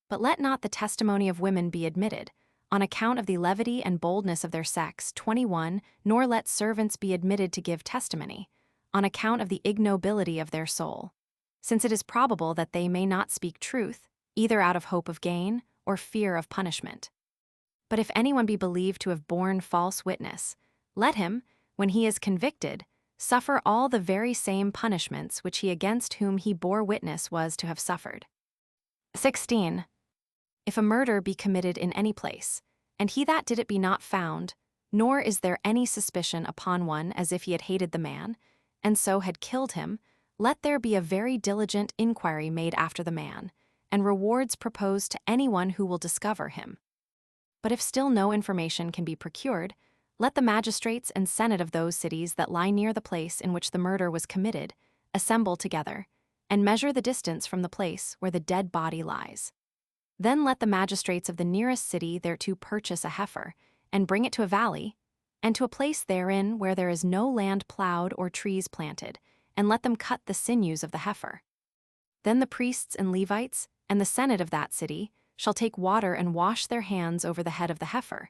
But let not the testimony of women be admitted, on account of the levity and boldness of their sex. 21. Nor let servants be admitted to give testimony, on account of the ignobility of their soul, since it is probable that they may not speak truth, either out of hope of gain or fear of punishment. But if anyone be believed to have borne false witness, let him, when he is convicted, suffer all the very same punishments which he against whom he bore witness was to have suffered. 16. If a murder be committed in any place, and he that did it be not found, nor is there any suspicion upon one as if he had hated the man, and so had killed him, let there be a very diligent inquiry made after the man, and rewards proposed to anyone who will discover him. But if still no information can be procured, let the magistrates and senate of those cities that lie near the place in which the murder was committed assemble together, and measure the distance from the place where the dead body lies. Then let the magistrates of the nearest city thereto purchase a heifer, and bring it to a valley, and to a place therein where there is no land plowed or trees planted, and let them cut the sinews of the heifer. Then the priests and Levites, and the senate of that city, shall take water and wash their hands over the head of the heifer,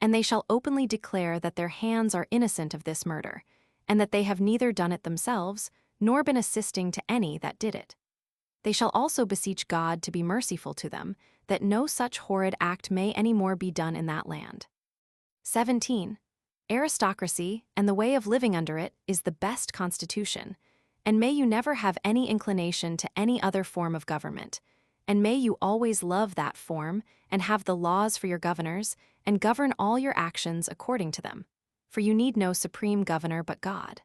and they shall openly declare that their hands are innocent of this murder, and that they have neither done it themselves, nor been assisting to any that did it. They shall also beseech God to be merciful to them, that no such horrid act may any more be done in that land. 17. Aristocracy, and the way of living under it, is the best constitution, and may you never have any inclination to any other form of government, and may you always love that form, and have the laws for your governors, and govern all your actions according to them, for you need no supreme governor but God.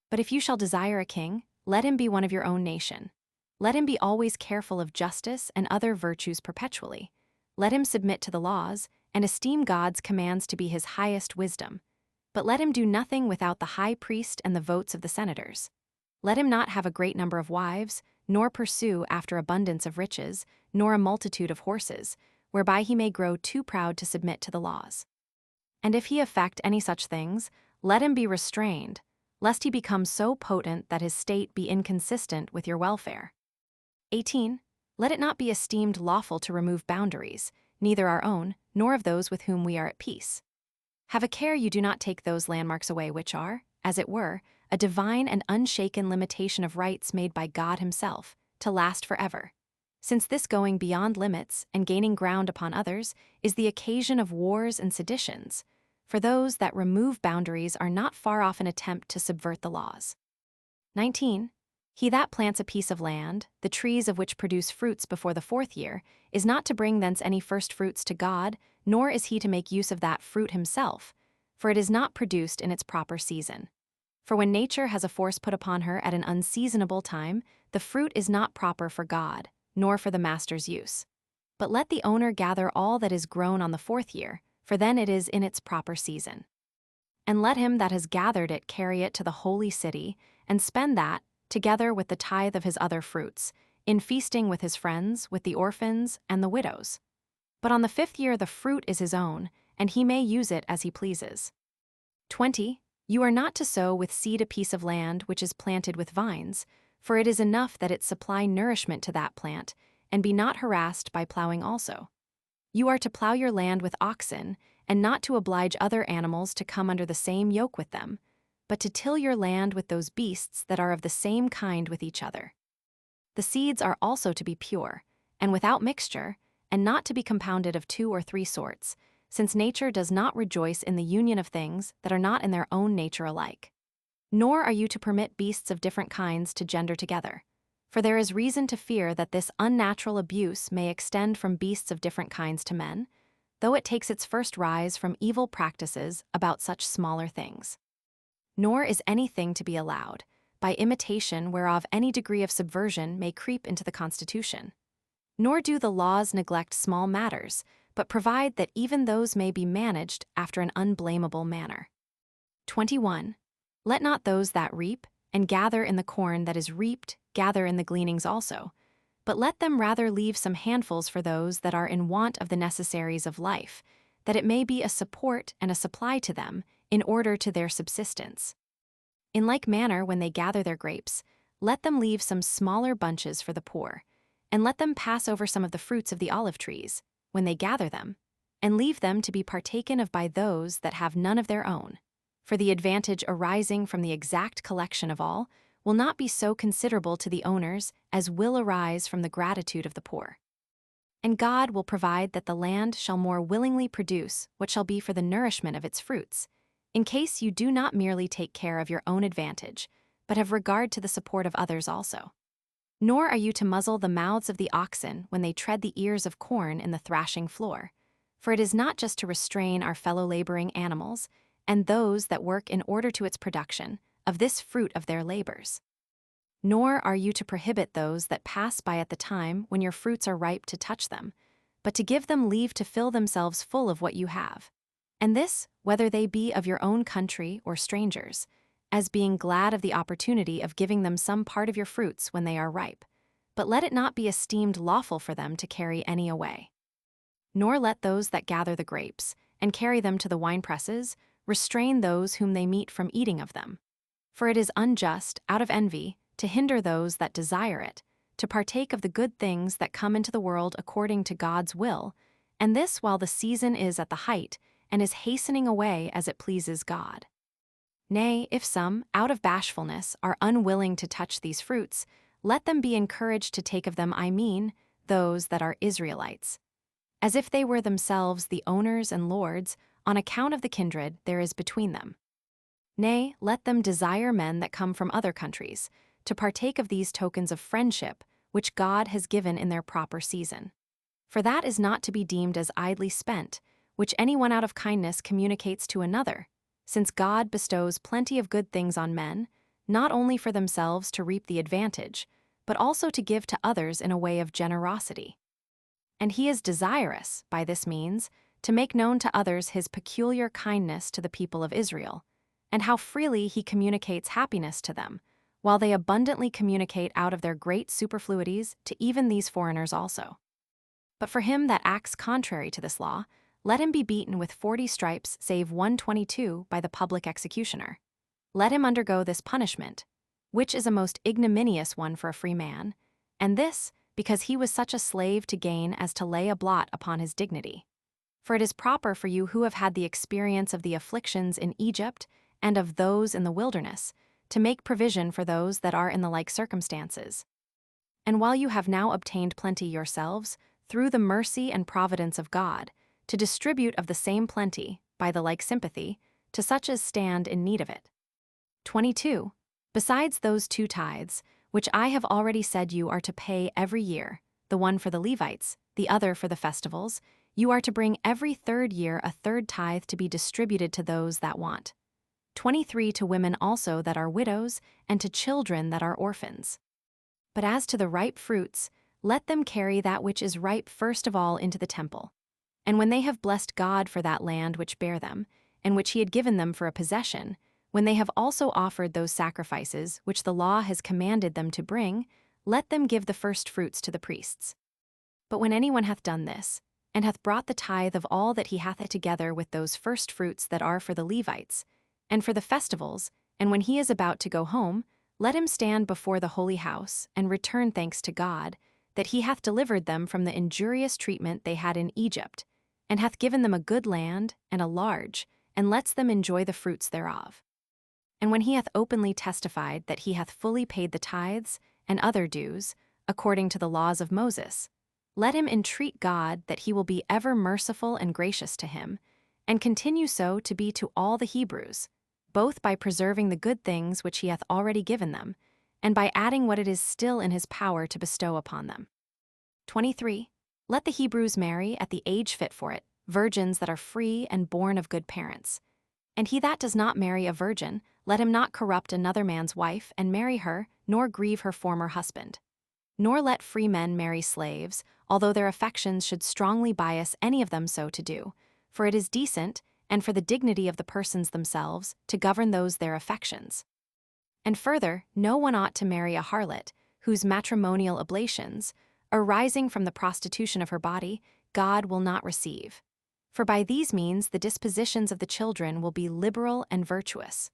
But if you shall desire a king, let him be one of your own nation. Let him be always careful of justice and other virtues perpetually. Let him submit to the laws, and esteem God's commands to be his highest wisdom. But let him do nothing without the high priest and the votes of the senators. Let him not have a great number of wives, nor pursue after abundance of riches, nor a multitude of horses, whereby he may grow too proud to submit to the laws. And if he affect any such things, let him be restrained, lest he become so potent that his state be inconsistent with your welfare. 18. Let it not be esteemed lawful to remove boundaries, neither our own, nor of those with whom we are at peace. Have a care you do not take those landmarks away which are, as it were, a divine and unshaken limitation of rights made by God himself, to last forever. Since this going beyond limits and gaining ground upon others is the occasion of wars and seditions, for those that remove boundaries are not far off an attempt to subvert the laws. 19. He that plants a piece of land, the trees of which produce fruits before the 4th year, is not to bring thence any first fruits to God, nor is he to make use of that fruit himself, for it is not produced in its proper season. For when nature has a force put upon her at an unseasonable time, the fruit is not proper for God, nor for the master's use. But let the owner gather all that is grown on the 4th year, for then it is in its proper season. And let him that has gathered it carry it to the holy city, and spend that, together with the tithe of his other fruits, in feasting with his friends, with the orphans, and the widows. But on the 5th year the fruit is his own, and he may use it as he pleases. 20. You are not to sow with seed a piece of land which is planted with vines, for it is enough that it supply nourishment to that plant, and be not harassed by plowing also. You are to plow your land with oxen, and not to oblige other animals to come under the same yoke with them, but to till your land with those beasts that are of the same kind with each other. The seeds are also to be pure, and without mixture, and not to be compounded of 2 or 3 sorts, since nature does not rejoice in the union of things that are not in their own nature alike. Nor are you to permit beasts of different kinds to gender together, for there is reason to fear that this unnatural abuse may extend from beasts of different kinds to men, though it takes its first rise from evil practices about such smaller things. Nor is anything to be allowed, by imitation whereof any degree of subversion may creep into the constitution. Nor do the laws neglect small matters, but provide that even those may be managed after an unblameable manner. 21. Let not those that reap, and gather in the corn that is reaped, gather in the gleanings also. But let them rather leave some handfuls for those that are in want of the necessaries of life, that it may be a support and a supply to them, in order to their subsistence. In like manner, when they gather their grapes, let them leave some smaller bunches for the poor, and let them pass over some of the fruits of the olive trees, when they gather them, and leave them to be partaken of by those that have none of their own. For the advantage arising from the exact collection of all will not be so considerable to the owners as will arise from the gratitude of the poor. And God will provide that the land shall more willingly produce what shall be for the nourishment of its fruits, in case you do not merely take care of your own advantage, but have regard to the support of others also. Nor are you to muzzle the mouths of the oxen when they tread the ears of corn in the thrashing floor, for it is not just to restrain our fellow laboring animals, and those that work in order to its production, of this fruit of their labors. Nor are you to prohibit those that pass by at the time when your fruits are ripe to touch them, but to give them leave to fill themselves full of what you have. And this, whether they be of your own country or strangers, as being glad of the opportunity of giving them some part of your fruits when they are ripe, but let it not be esteemed lawful for them to carry any away. Nor let those that gather the grapes, and carry them to the winepresses, restrain those whom they meet from eating of them. For it is unjust, out of envy, to hinder those that desire it, to partake of the good things that come into the world according to God's will, and this while the season is at the height, and is hastening away as it pleases God. Nay, if some, out of bashfulness, are unwilling to touch these fruits, let them be encouraged to take of them, I mean, those that are Israelites, as if they were themselves the owners and lords, on account of the kindred there is between them. Nay, let them desire men that come from other countries, to partake of these tokens of friendship which God has given in their proper season. For that is not to be deemed as idly spent, which anyone out of kindness communicates to another, since God bestows plenty of good things on men, not only for themselves to reap the advantage, but also to give to others in a way of generosity. And he is desirous, by this means, to make known to others his peculiar kindness to the people of Israel, and how freely he communicates happiness to them, while they abundantly communicate out of their great superfluities to even these foreigners also. But for him that acts contrary to this law, let him be beaten with 40 stripes save 122 by the public executioner. Let him undergo this punishment, which is a most ignominious one for a free man, and this because he was such a slave to gain as to lay a blot upon his dignity. For it is proper for you who have had the experience of the afflictions in Egypt and of those in the wilderness, to make provision for those that are in the like circumstances. And while you have now obtained plenty yourselves, through the mercy and providence of God, to distribute of the same plenty, by the like sympathy, to such as stand in need of it. 22. Besides those 2 tithes, which I have already said you are to pay every year, the one for the Levites, the other for the festivals, you are to bring every 3rd year a 3rd tithe to be distributed to those that want. 23 to women also that are widows, and to children that are orphans. But as to the ripe fruits, let them carry that which is ripe first of all into the temple. And when they have blessed God for that land which bare them, and which he had given them for a possession, when they have also offered those sacrifices which the law has commanded them to bring, let them give the first fruits to the priests. But when anyone hath done this, and hath brought the tithe of all that he hath together with those first fruits that are for the Levites, and for the festivals, and when he is about to go home, let him stand before the holy house, and return thanks to God, that he hath delivered them from the injurious treatment they had in Egypt, and hath given them a good land, and a large, and lets them enjoy the fruits thereof. And when he hath openly testified that he hath fully paid the tithes and other dues, according to the laws of Moses, let him entreat God that he will be ever merciful and gracious to him, and continue so to be to all the Hebrews, both by preserving the good things which he hath already given them, and by adding what it is still in his power to bestow upon them. 23. Let the Hebrews marry at the age fit for it, virgins that are free and born of good parents. And he that does not marry a virgin, let him not corrupt another man's wife and marry her, nor grieve her former husband. Nor let free men marry slaves, although their affections should strongly bias any of them so to do, for it is decent, and for the dignity of the persons themselves, to govern those their affections. And further, no one ought to marry a harlot, whose matrimonial oblations, arising from the prostitution of her body, God will not receive. For by these means the dispositions of the children will be liberal and virtuous.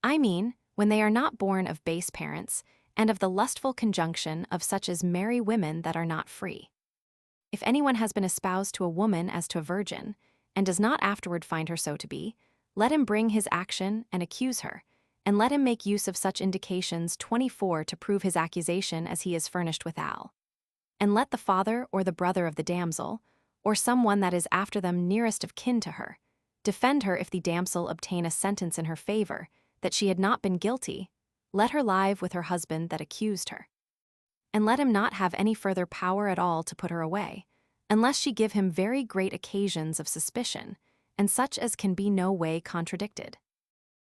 I mean, when they are not born of base parents, and of the lustful conjunction of such as marry women that are not free. If anyone has been espoused to a woman as to a virgin, and does not afterward find her so to be, let him bring his action and accuse her, and let him make use of such indications 24 to prove his accusation as he is furnished withal. And let the father or the brother of the damsel, or some one that is after them nearest of kin to her, defend her if the damsel obtain a sentence in her favor, that she had not been guilty, let her live with her husband that accused her. And let him not have any further power at all to put her away, unless she give him very great occasions of suspicion, and such as can be no way contradicted.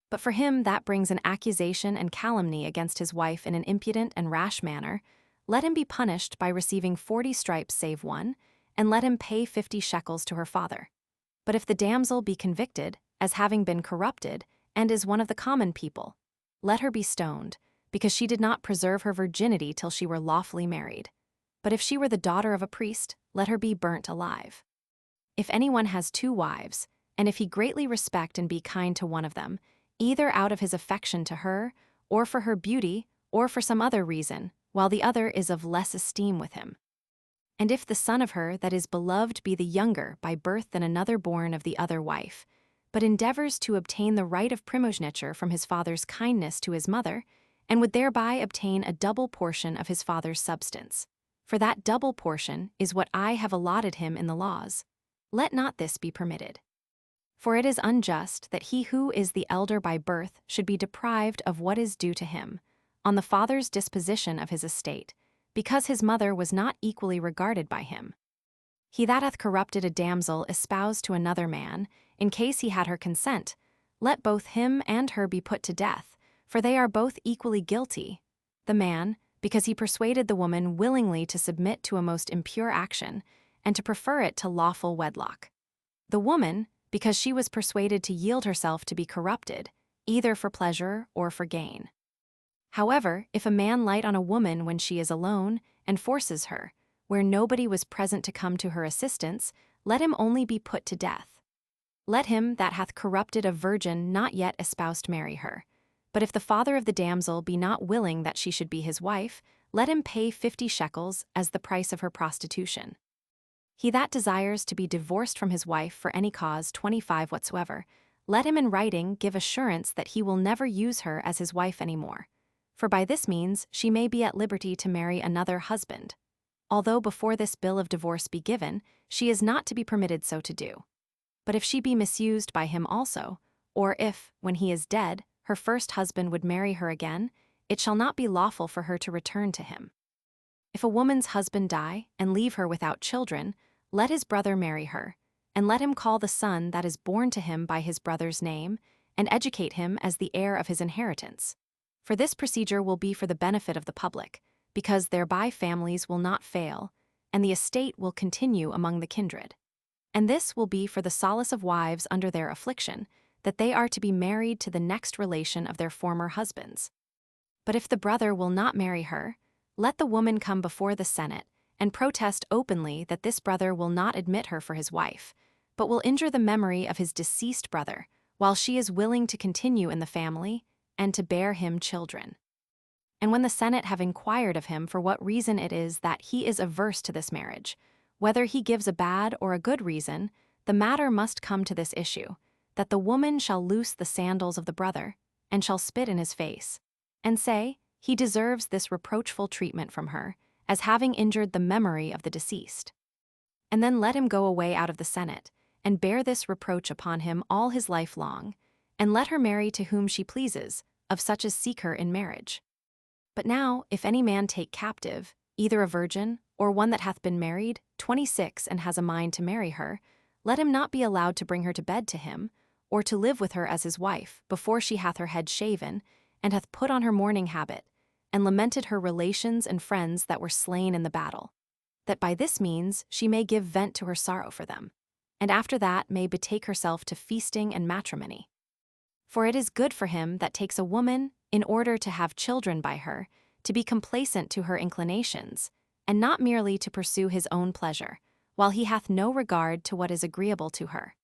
But for him that brings an accusation and calumny against his wife in an impudent and rash manner, let him be punished by receiving 40 stripes save one, and let him pay 50 shekels to her father. But if the damsel be convicted, as having been corrupted, and is one of the common people, let her be stoned, because she did not preserve her virginity till she were lawfully married. But if she were the daughter of a priest, let her be burnt alive. If anyone has 2 wives, and if he greatly respect and be kind to one of them, either out of his affection to her, or for her beauty, or for some other reason, while the other is of less esteem with him. And if the son of her that is beloved be the younger by birth than another born of the other wife, but endeavors to obtain the right of primogeniture from his father's kindness to his mother, and would thereby obtain a double portion of his father's substance. For that double portion is what I have allotted him in the laws. Let not this be permitted. For it is unjust that he who is the elder by birth should be deprived of what is due to him, on the father's disposition of his estate, because his mother was not equally regarded by him. He that hath corrupted a damsel espoused to another man, in case he had her consent, let both him and her be put to death, for they are both equally guilty. The man, because he persuaded the woman willingly to submit to a most impure action, and to prefer it to lawful wedlock. The woman, because she was persuaded to yield herself to be corrupted, either for pleasure or for gain. However, if a man light on a woman when she is alone, and forces her, where nobody was present to come to her assistance, let him only be put to death. Let him that hath corrupted a virgin not yet espoused marry her. But if the father of the damsel be not willing that she should be his wife, let him pay 50 shekels as the price of her prostitution. He that desires to be divorced from his wife for any cause 25 whatsoever, let him in writing give assurance that he will never use her as his wife any more. For by this means she may be at liberty to marry another husband. Although before this bill of divorce be given, she is not to be permitted so to do. But if she be misused by him also, or if, when he is dead, her first husband would marry her again, it shall not be lawful for her to return to him. If a woman's husband die, and leave her without children, let his brother marry her, and let him call the son that is born to him by his brother's name, and educate him as the heir of his inheritance. For this procedure will be for the benefit of the public, because thereby families will not fail, and the estate will continue among the kindred. And this will be for the solace of wives under their affliction, that they are to be married to the next relation of their former husbands. But if the brother will not marry her, let the woman come before the Senate, and protest openly that this brother will not admit her for his wife, but will injure the memory of his deceased brother, while she is willing to continue in the family, and to bear him children. And when the Senate have inquired of him for what reason it is that he is averse to this marriage, whether he gives a bad or a good reason, the matter must come to this issue, that the woman shall loose the sandals of the brother, and shall spit in his face, and say, he deserves this reproachful treatment from her, as having injured the memory of the deceased. And then let him go away out of the Senate, and bear this reproach upon him all his life long, and let her marry to whom she pleases, of such as seek her in marriage. But now, if any man take captive, either a virgin, or one that hath been married, 26, and has a mind to marry her, let him not be allowed to bring her to bed to him, or to live with her as his wife, before she hath her head shaven, and hath put on her mourning habit, and lamented her relations and friends that were slain in the battle, that by this means she may give vent to her sorrow for them, and after that may betake herself to feasting and matrimony. For it is good for him that takes a woman, in order to have children by her, to be complacent to her inclinations, and not merely to pursue his own pleasure, while he hath no regard to what is agreeable to her.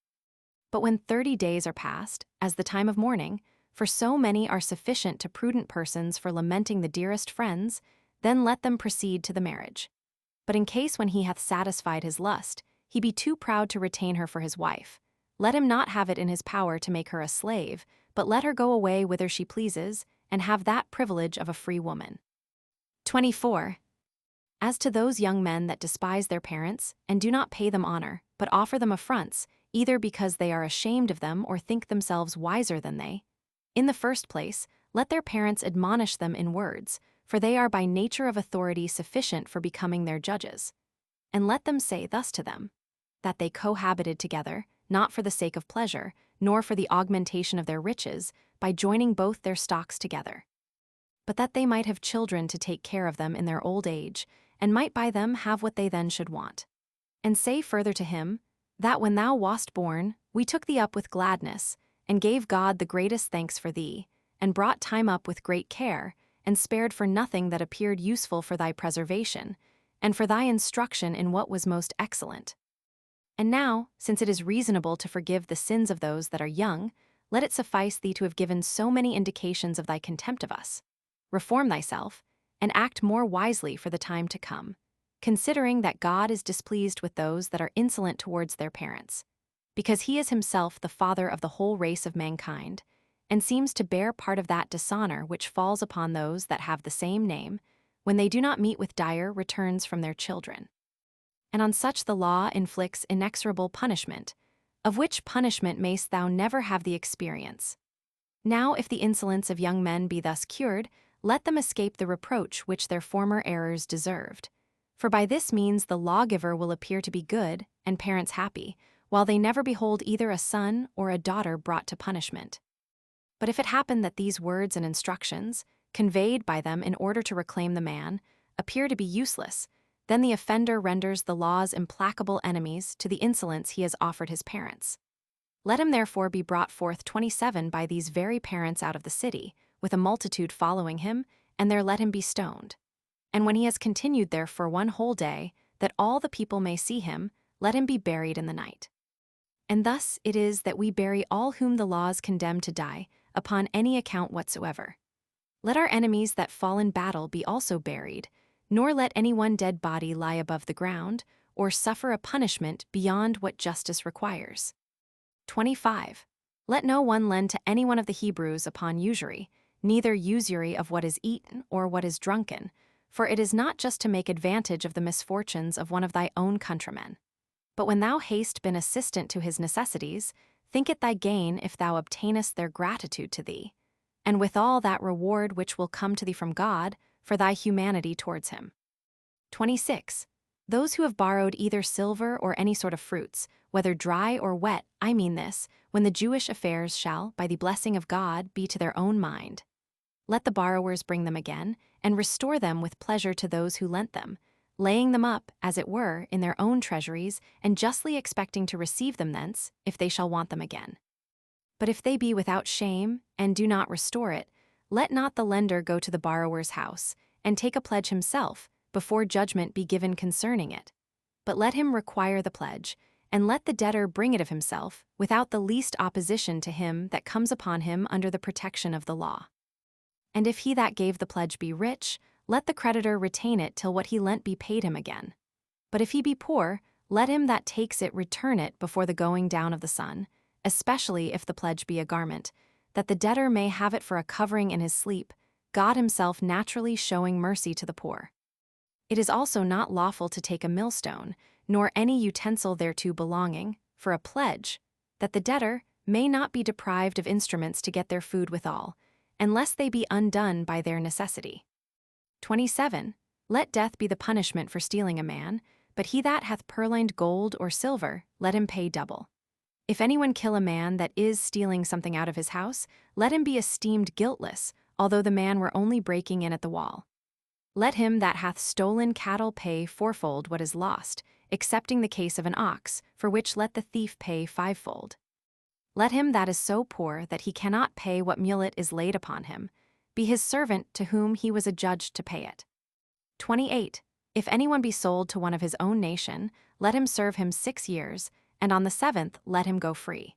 But when 30 days are past, as the time of mourning, for so many are sufficient to prudent persons for lamenting the dearest friends, then let them proceed to the marriage. But in case when he hath satisfied his lust, he be too proud to retain her for his wife, let him not have it in his power to make her a slave, but let her go away whither she pleases, and have that privilege of a free woman. 24. As to those young men that despise their parents, and do not pay them honor, but offer them affronts, either because they are ashamed of them or think themselves wiser than they, in the first place, let their parents admonish them in words, for they are by nature of authority sufficient for becoming their judges. And let them say thus to them, that they cohabited together, not for the sake of pleasure, nor for the augmentation of their riches, by joining both their stocks together, but that they might have children to take care of them in their old age, and might by them have what they then should want. And say further to him, that when thou wast born, we took thee up with gladness, and gave God the greatest thanks for thee, and brought time up with great care, and spared for nothing that appeared useful for thy preservation, and for thy instruction in what was most excellent. And now, since it is reasonable to forgive the sins of those that are young, let it suffice thee to have given so many indications of thy contempt of us. Reform thyself, and act more wisely for the time to come, considering that God is displeased with those that are insolent towards their parents, because he is himself the father of the whole race of mankind, and seems to bear part of that dishonor which falls upon those that have the same name, when they do not meet with dire returns from their children. And on such the law inflicts inexorable punishment, of which punishment mayst thou never have the experience. Now if the insolence of young men be thus cured, let them escape the reproach which their former errors deserved. For by this means the lawgiver will appear to be good, and parents happy, while they never behold either a son or a daughter brought to punishment. But if it happen that these words and instructions, conveyed by them in order to reclaim the man, appear to be useless, then the offender renders the law's implacable enemies to the insolence he has offered his parents. Let him therefore be brought forth 27 by these very parents out of the city, with a multitude following him, and there let him be stoned. And when he has continued there for one whole day, that all the people may see him, let him be buried in the night. And thus it is that we bury all whom the laws condemn to die, upon any account whatsoever. Let our enemies that fall in battle be also buried, nor let any one dead body lie above the ground, or suffer a punishment beyond what justice requires. 25. Let no one lend to any one of the Hebrews upon usury, neither usury of what is eaten or what is drunken, for it is not just to make advantage of the misfortunes of one of thy own countrymen. But when thou hast been assistant to his necessities, think it thy gain if thou obtainest their gratitude to thee, and withal that reward which will come to thee from God for thy humanity towards him. 26. Those who have borrowed either silver or any sort of fruits, whether dry or wet, I mean this, when the Jewish affairs shall, by the blessing of God, be to their own mind. Let the borrowers bring them again, and restore them with pleasure to those who lent them, laying them up, as it were, in their own treasuries, and justly expecting to receive them thence, if they shall want them again. But if they be without shame, and do not restore it, let not the lender go to the borrower's house, and take a pledge himself, before judgment be given concerning it. But let him require the pledge, and let the debtor bring it of himself, without the least opposition to him that comes upon him under the protection of the law. And if he that gave the pledge be rich, let the creditor retain it till what he lent be paid him again. But if he be poor, let him that takes it return it before the going down of the sun, especially if the pledge be a garment, that the debtor may have it for a covering in his sleep, God himself naturally showing mercy to the poor. It is also not lawful to take a millstone, nor any utensil thereto belonging, for a pledge, that the debtor may not be deprived of instruments to get their food withal, unless they be undone by their necessity. 27. Let death be the punishment for stealing a man, but he that hath purloined gold or silver, let him pay double. If anyone kill a man that is stealing something out of his house, let him be esteemed guiltless, although the man were only breaking in at the wall. Let him that hath stolen cattle pay fourfold what is lost, excepting the case of an ox, for which let the thief pay fivefold. Let him that is so poor that he cannot pay what mulet is laid upon him, be his servant to whom he was adjudged to pay it. 28. If anyone be sold to one of his own nation, let him serve him 6 years, and on the 7th let him go free.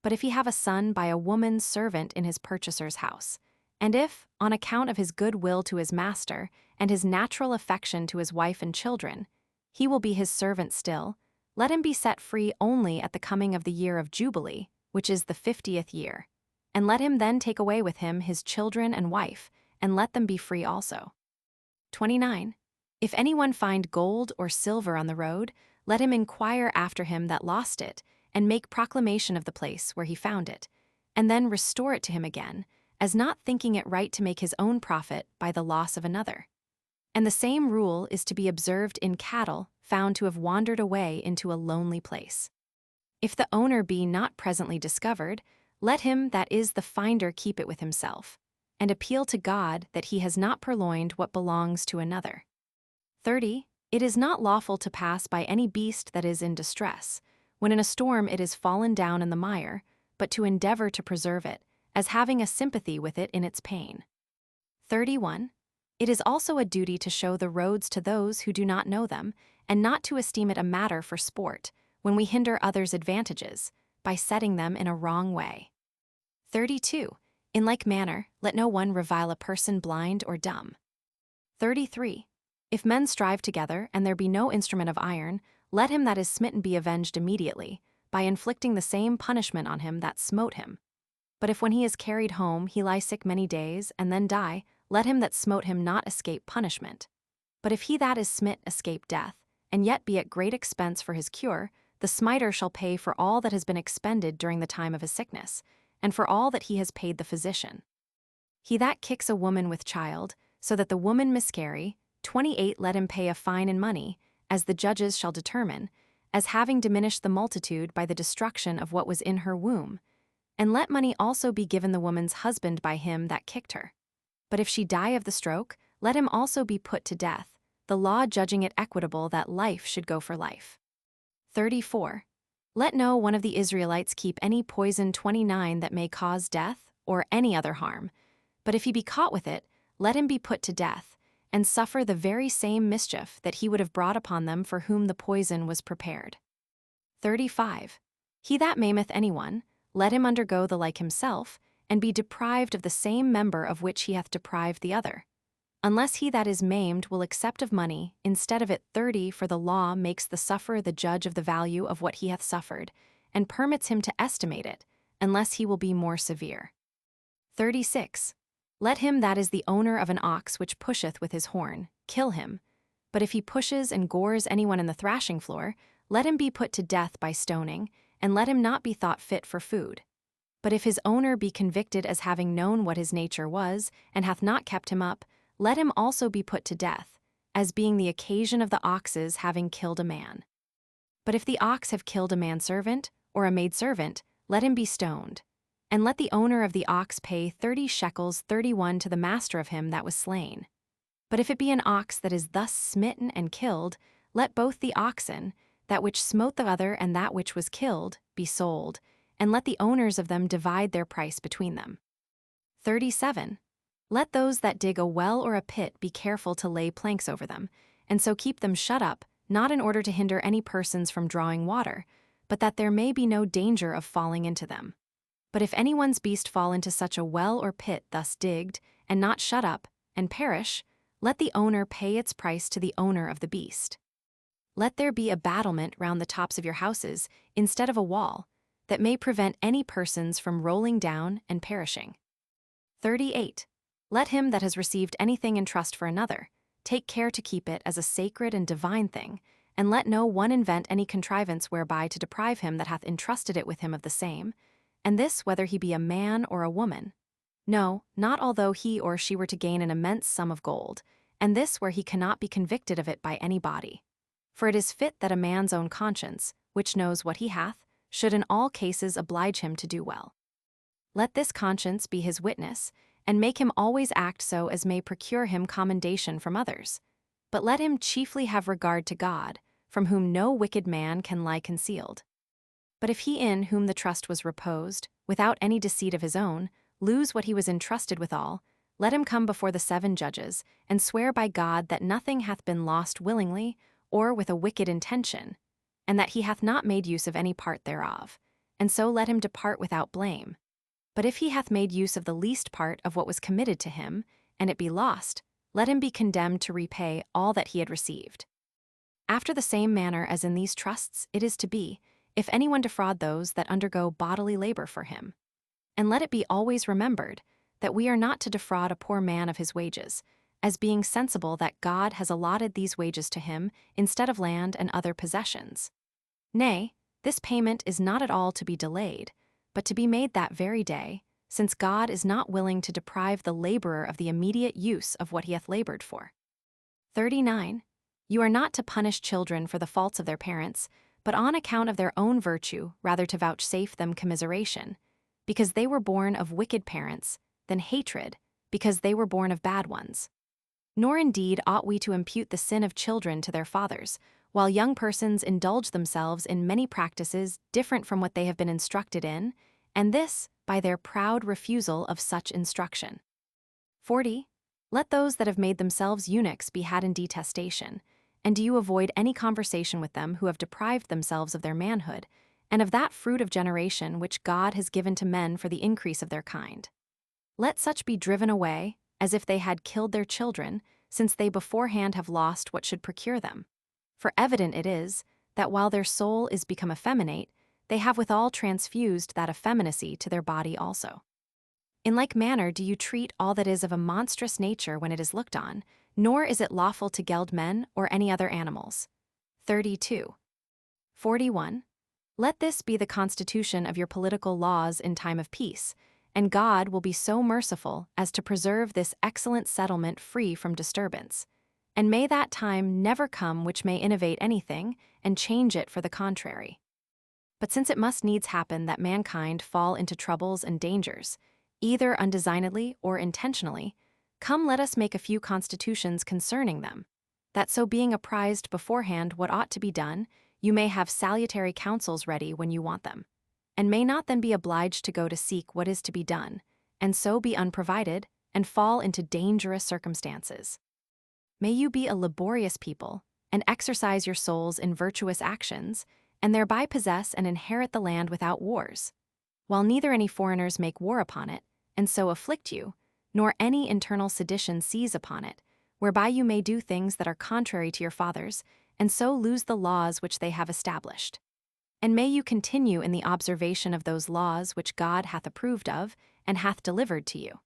But if he have a son by a woman's servant in his purchaser's house, and if, on account of his good will to his master, and his natural affection to his wife and children, he will be his servant still, let him be set free only at the coming of the year of Jubilee, which is the 50th year. And let him then take away with him his children and wife, and let them be free also. 29. If anyone find gold or silver on the road, let him inquire after him that lost it, and make proclamation of the place where he found it, and then restore it to him again, as not thinking it right to make his own profit by the loss of another. And the same rule is to be observed in cattle found to have wandered away into a lonely place. If the owner be not presently discovered, let him that is the finder keep it with himself, and appeal to God that he has not purloined what belongs to another. 30. It is not lawful to pass by any beast that is in distress, when in a storm it is fallen down in the mire, but to endeavor to preserve it, as having a sympathy with it in its pain. 31. It is also a duty to show the roads to those who do not know them, and not to esteem it a matter for sport, when we hinder others' advantages, by setting them in a wrong way. 32. In like manner, let no one revile a person blind or dumb. 33. If men strive together, and there be no instrument of iron, let him that is smitten be avenged immediately, by inflicting the same punishment on him that smote him. But if when he is carried home he lie sick many days, and then die, let him that smote him not escape punishment. But if he that is smit escape death, and yet be at great expense for his cure, the smiter shall pay for all that has been expended during the time of his sickness, and for all that he has paid the physician. He that kicks a woman with child, so that the woman miscarry, 28 let him pay a fine in money, as the judges shall determine, as having diminished the multitude by the destruction of what was in her womb. And let money also be given the woman's husband by him that kicked her. But if she die of the stroke, let him also be put to death, the law judging it equitable that life should go for life. 34. Let no one of the Israelites keep any poison 29 that may cause death, or any other harm. But if he be caught with it, let him be put to death, and suffer the very same mischief that he would have brought upon them for whom the poison was prepared. 35. He that maimeth anyone, let him undergo the like himself, and be deprived of the same member of which he hath deprived the other. Unless he that is maimed will accept of money, instead of it 30, for the law makes the sufferer the judge of the value of what he hath suffered, and permits him to estimate it, unless he will be more severe. 36. Let him that is the owner of an ox which pusheth with his horn, kill him. But if he pushes and gores anyone in the thrashing floor, let him be put to death by stoning, and let him not be thought fit for food. But if his owner be convicted as having known what his nature was, and hath not kept him up, let him also be put to death, as being the occasion of the ox's having killed a man. But if the ox have killed a manservant, or a maidservant, let him be stoned. And let the owner of the ox pay 30 shekels 31 to the master of him that was slain. But if it be an ox that is thus smitten and killed, let both the oxen, that which smote the other and that which was killed, be sold, and let the owners of them divide their price between them. 37. Let those that dig a well or a pit be careful to lay planks over them, and so keep them shut up, not in order to hinder any persons from drawing water, but that there may be no danger of falling into them. But if anyone's beast fall into such a well or pit thus digged, and not shut up, and perish, let the owner pay its price to the owner of the beast. Let there be a battlement round the tops of your houses, instead of a wall, that may prevent any persons from rolling down and perishing. 38. Let him that has received anything in trust for another take care to keep it as a sacred and divine thing, and let no one invent any contrivance whereby to deprive him that hath entrusted it with him of the same, and this whether he be a man or a woman. No, not although he or she were to gain an immense sum of gold, and this where he cannot be convicted of it by any body. For it is fit that a man's own conscience, which knows what he hath, should in all cases oblige him to do well. Let this conscience be his witness, and make him always act so as may procure him commendation from others. But let him chiefly have regard to God, from whom no wicked man can lie concealed. But if he in whom the trust was reposed, without any deceit of his own, lose what he was entrusted withal, let him come before the 7 judges, and swear by God that nothing hath been lost willingly, or with a wicked intention, and that he hath not made use of any part thereof, and so let him depart without blame. But if he hath made use of the least part of what was committed to him, and it be lost, let him be condemned to repay all that he had received. After the same manner as in these trusts it is to be, if anyone defraud those that undergo bodily labor for him. And let it be always remembered, that we are not to defraud a poor man of his wages, as being sensible that God has allotted these wages to him instead of land and other possessions. Nay, this payment is not at all to be delayed, but to be made that very day, since God is not willing to deprive the laborer of the immediate use of what he hath labored for. 39. You are not to punish children for the faults of their parents, but on account of their own virtue rather to vouchsafe them commiseration, because they were born of wicked parents, than hatred, because they were born of bad ones. Nor indeed ought we to impute the sin of children to their fathers, while young persons indulge themselves in many practices different from what they have been instructed in, and this by their proud refusal of such instruction. 40. Let those that have made themselves eunuchs be had in detestation, and do you avoid any conversation with them who have deprived themselves of their manhood, and of that fruit of generation which God has given to men for the increase of their kind. Let such be driven away, as if they had killed their children, since they beforehand have lost what should procure them. For evident it is, that while their soul is become effeminate, they have withal transfused that effeminacy to their body also. In like manner do you treat all that is of a monstrous nature when it is looked on, nor is it lawful to geld men or any other animals. 32. 41. Let this be the constitution of your political laws in time of peace, and God will be so merciful as to preserve this excellent settlement free from disturbance. And may that time never come which may innovate anything, and change it for the contrary. But since it must needs happen that mankind fall into troubles and dangers, either undesignedly or intentionally, come let us make a few constitutions concerning them, that so being apprised beforehand what ought to be done, you may have salutary counsels ready when you want them, and may not then be obliged to go to seek what is to be done, and so be unprovided, and fall into dangerous circumstances. May you be a laborious people, and exercise your souls in virtuous actions, and thereby possess and inherit the land without wars, while neither any foreigners make war upon it, and so afflict you, nor any internal sedition seize upon it, whereby you may do things that are contrary to your fathers, and so lose the laws which they have established. And may you continue in the observation of those laws which God hath approved of, and hath delivered to you.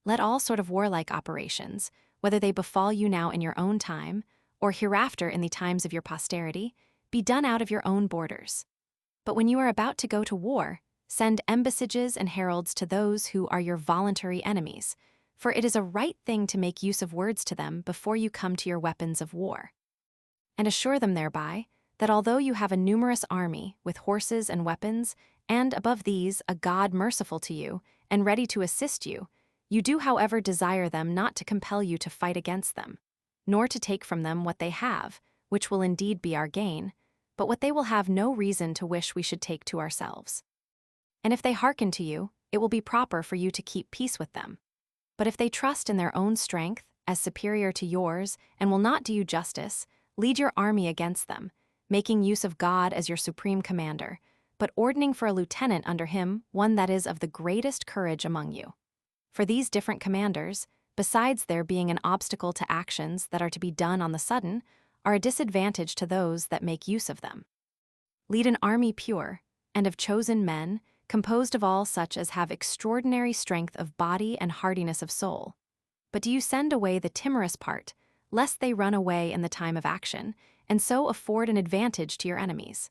Let all sort of warlike operations, whether they befall you now in your own time, or hereafter in the times of your posterity, be done out of your own borders. But when you are about to go to war, send embassages and heralds to those who are your voluntary enemies, for it is a right thing to make use of words to them before you come to your weapons of war. And assure them thereby, that although you have a numerous army with horses and weapons, and above these a God merciful to you, and ready to assist you, you do however desire them not to compel you to fight against them, nor to take from them what they have, which will indeed be our gain, but what they will have no reason to wish we should take to ourselves. And if they hearken to you, it will be proper for you to keep peace with them. But if they trust in their own strength, as superior to yours, and will not do you justice, lead your army against them, making use of God as your supreme commander, but ordaining for a lieutenant under him one that is of the greatest courage among you. For these different commanders, besides their being an obstacle to actions that are to be done on the sudden, are a disadvantage to those that make use of them. Lead an army pure, and of chosen men, composed of all such as have extraordinary strength of body and hardiness of soul. But do you send away the timorous part, lest they run away in the time of action, and so afford an advantage to your enemies?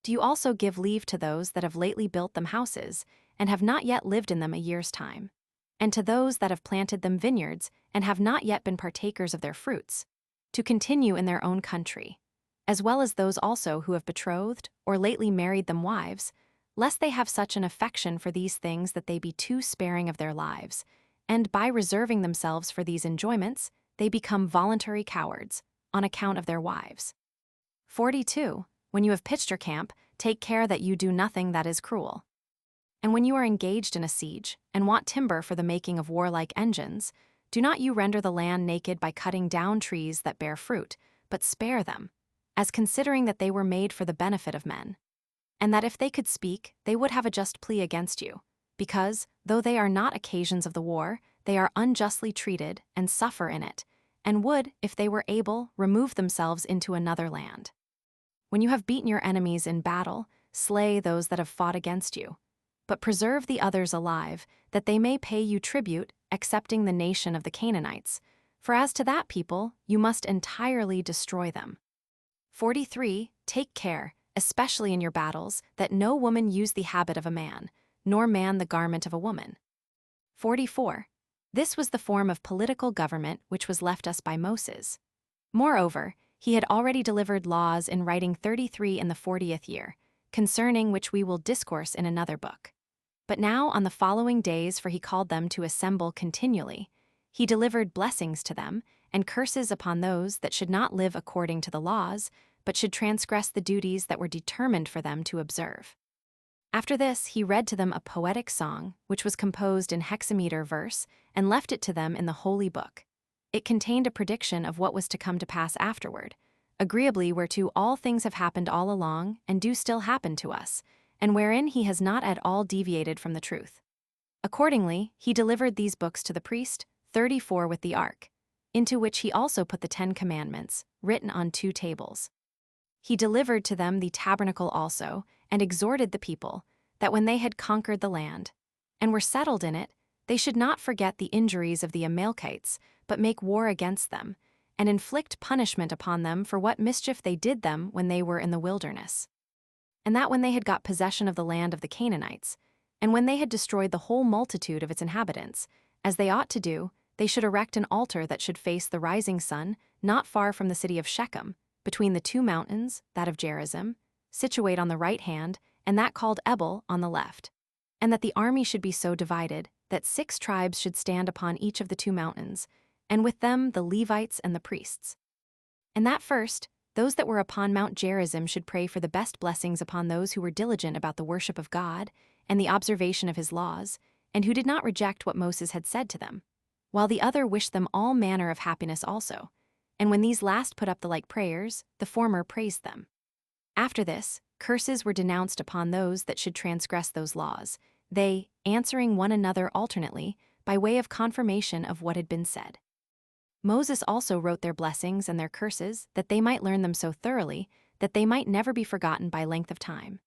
Do you also give leave to those that have lately built them houses, and have not yet lived in them a year's time, and to those that have planted them vineyards, and have not yet been partakers of their fruits, to continue in their own country, as well as those also who have betrothed or lately married them wives, lest they have such an affection for these things that they be too sparing of their lives, and by reserving themselves for these enjoyments, they become voluntary cowards, on account of their wives. 42. When you have pitched your camp, take care that you do nothing that is cruel. And when you are engaged in a siege, and want timber for the making of warlike engines, do not you render the land naked by cutting down trees that bear fruit, but spare them, as considering that they were made for the benefit of men. And that if they could speak, they would have a just plea against you, because, though they are not occasions of the war, they are unjustly treated and suffer in it, and would, if they were able, remove themselves into another land. When you have beaten your enemies in battle, slay those that have fought against you, but preserve the others alive, that they may pay you tribute, excepting the nation of the Canaanites, for as to that people, you must entirely destroy them. 43. Take care, especially in your battles, that no woman use the habit of a man, nor man the garment of a woman. 44. This was the form of political government which was left us by Moses. Moreover, he had already delivered laws in writing 33 in the 40th year, concerning which we will discourse in another book. But now on the following days, for he called them to assemble continually, he delivered blessings to them, and curses upon those that should not live according to the laws, but should transgress the duties that were determined for them to observe. After this, he read to them a poetic song, which was composed in hexameter verse, and left it to them in the holy book. It contained a prediction of what was to come to pass afterward, agreeably whereto all things have happened all along, and do still happen to us, and wherein he has not at all deviated from the truth. Accordingly, he delivered these books to the priest, 34 with the ark, into which he also put the 10 commandments, written on 2 tables. He delivered to them the tabernacle also, and exhorted the people, that when they had conquered the land, and were settled in it, they should not forget the injuries of the Amalekites, but make war against them, and inflict punishment upon them for what mischief they did them when they were in the wilderness. And that when they had got possession of the land of the Canaanites, and when they had destroyed the whole multitude of its inhabitants, as they ought to do, they should erect an altar that should face the rising sun, not far from the city of Shechem, between the 2 mountains, that of Gerizim, situate on the right hand, and that called Ebal on the left. And that the army should be so divided, that 6 tribes should stand upon each of the 2 mountains, and with them the Levites and the priests. And that first, those that were upon Mount Gerizim should pray for the best blessings upon those who were diligent about the worship of God and the observation of his laws, and who did not reject what Moses had said to them, while the other wished them all manner of happiness also. And when these last put up the like prayers, the former praised them. After this, curses were denounced upon those that should transgress those laws, they answering one another alternately by way of confirmation of what had been said. Moses also wrote their blessings and their curses, that they might learn them so thoroughly that they might never be forgotten by length of time.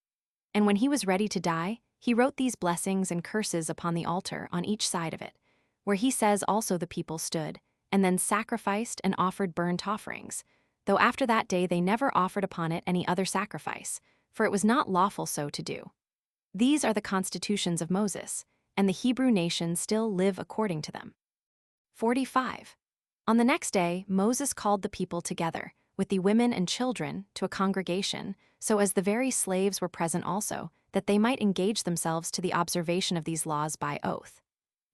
And when he was ready to die, he wrote these blessings and curses upon the altar on each side of it, where he says also the people stood, and then sacrificed and offered burnt offerings, though after that day they never offered upon it any other sacrifice, for it was not lawful so to do. These are the constitutions of Moses, and the Hebrew nation still live according to them. 45. On the next day, Moses called the people together, with the women and children, to a congregation, so as the very slaves were present also, that they might engage themselves to the observation of these laws by oath.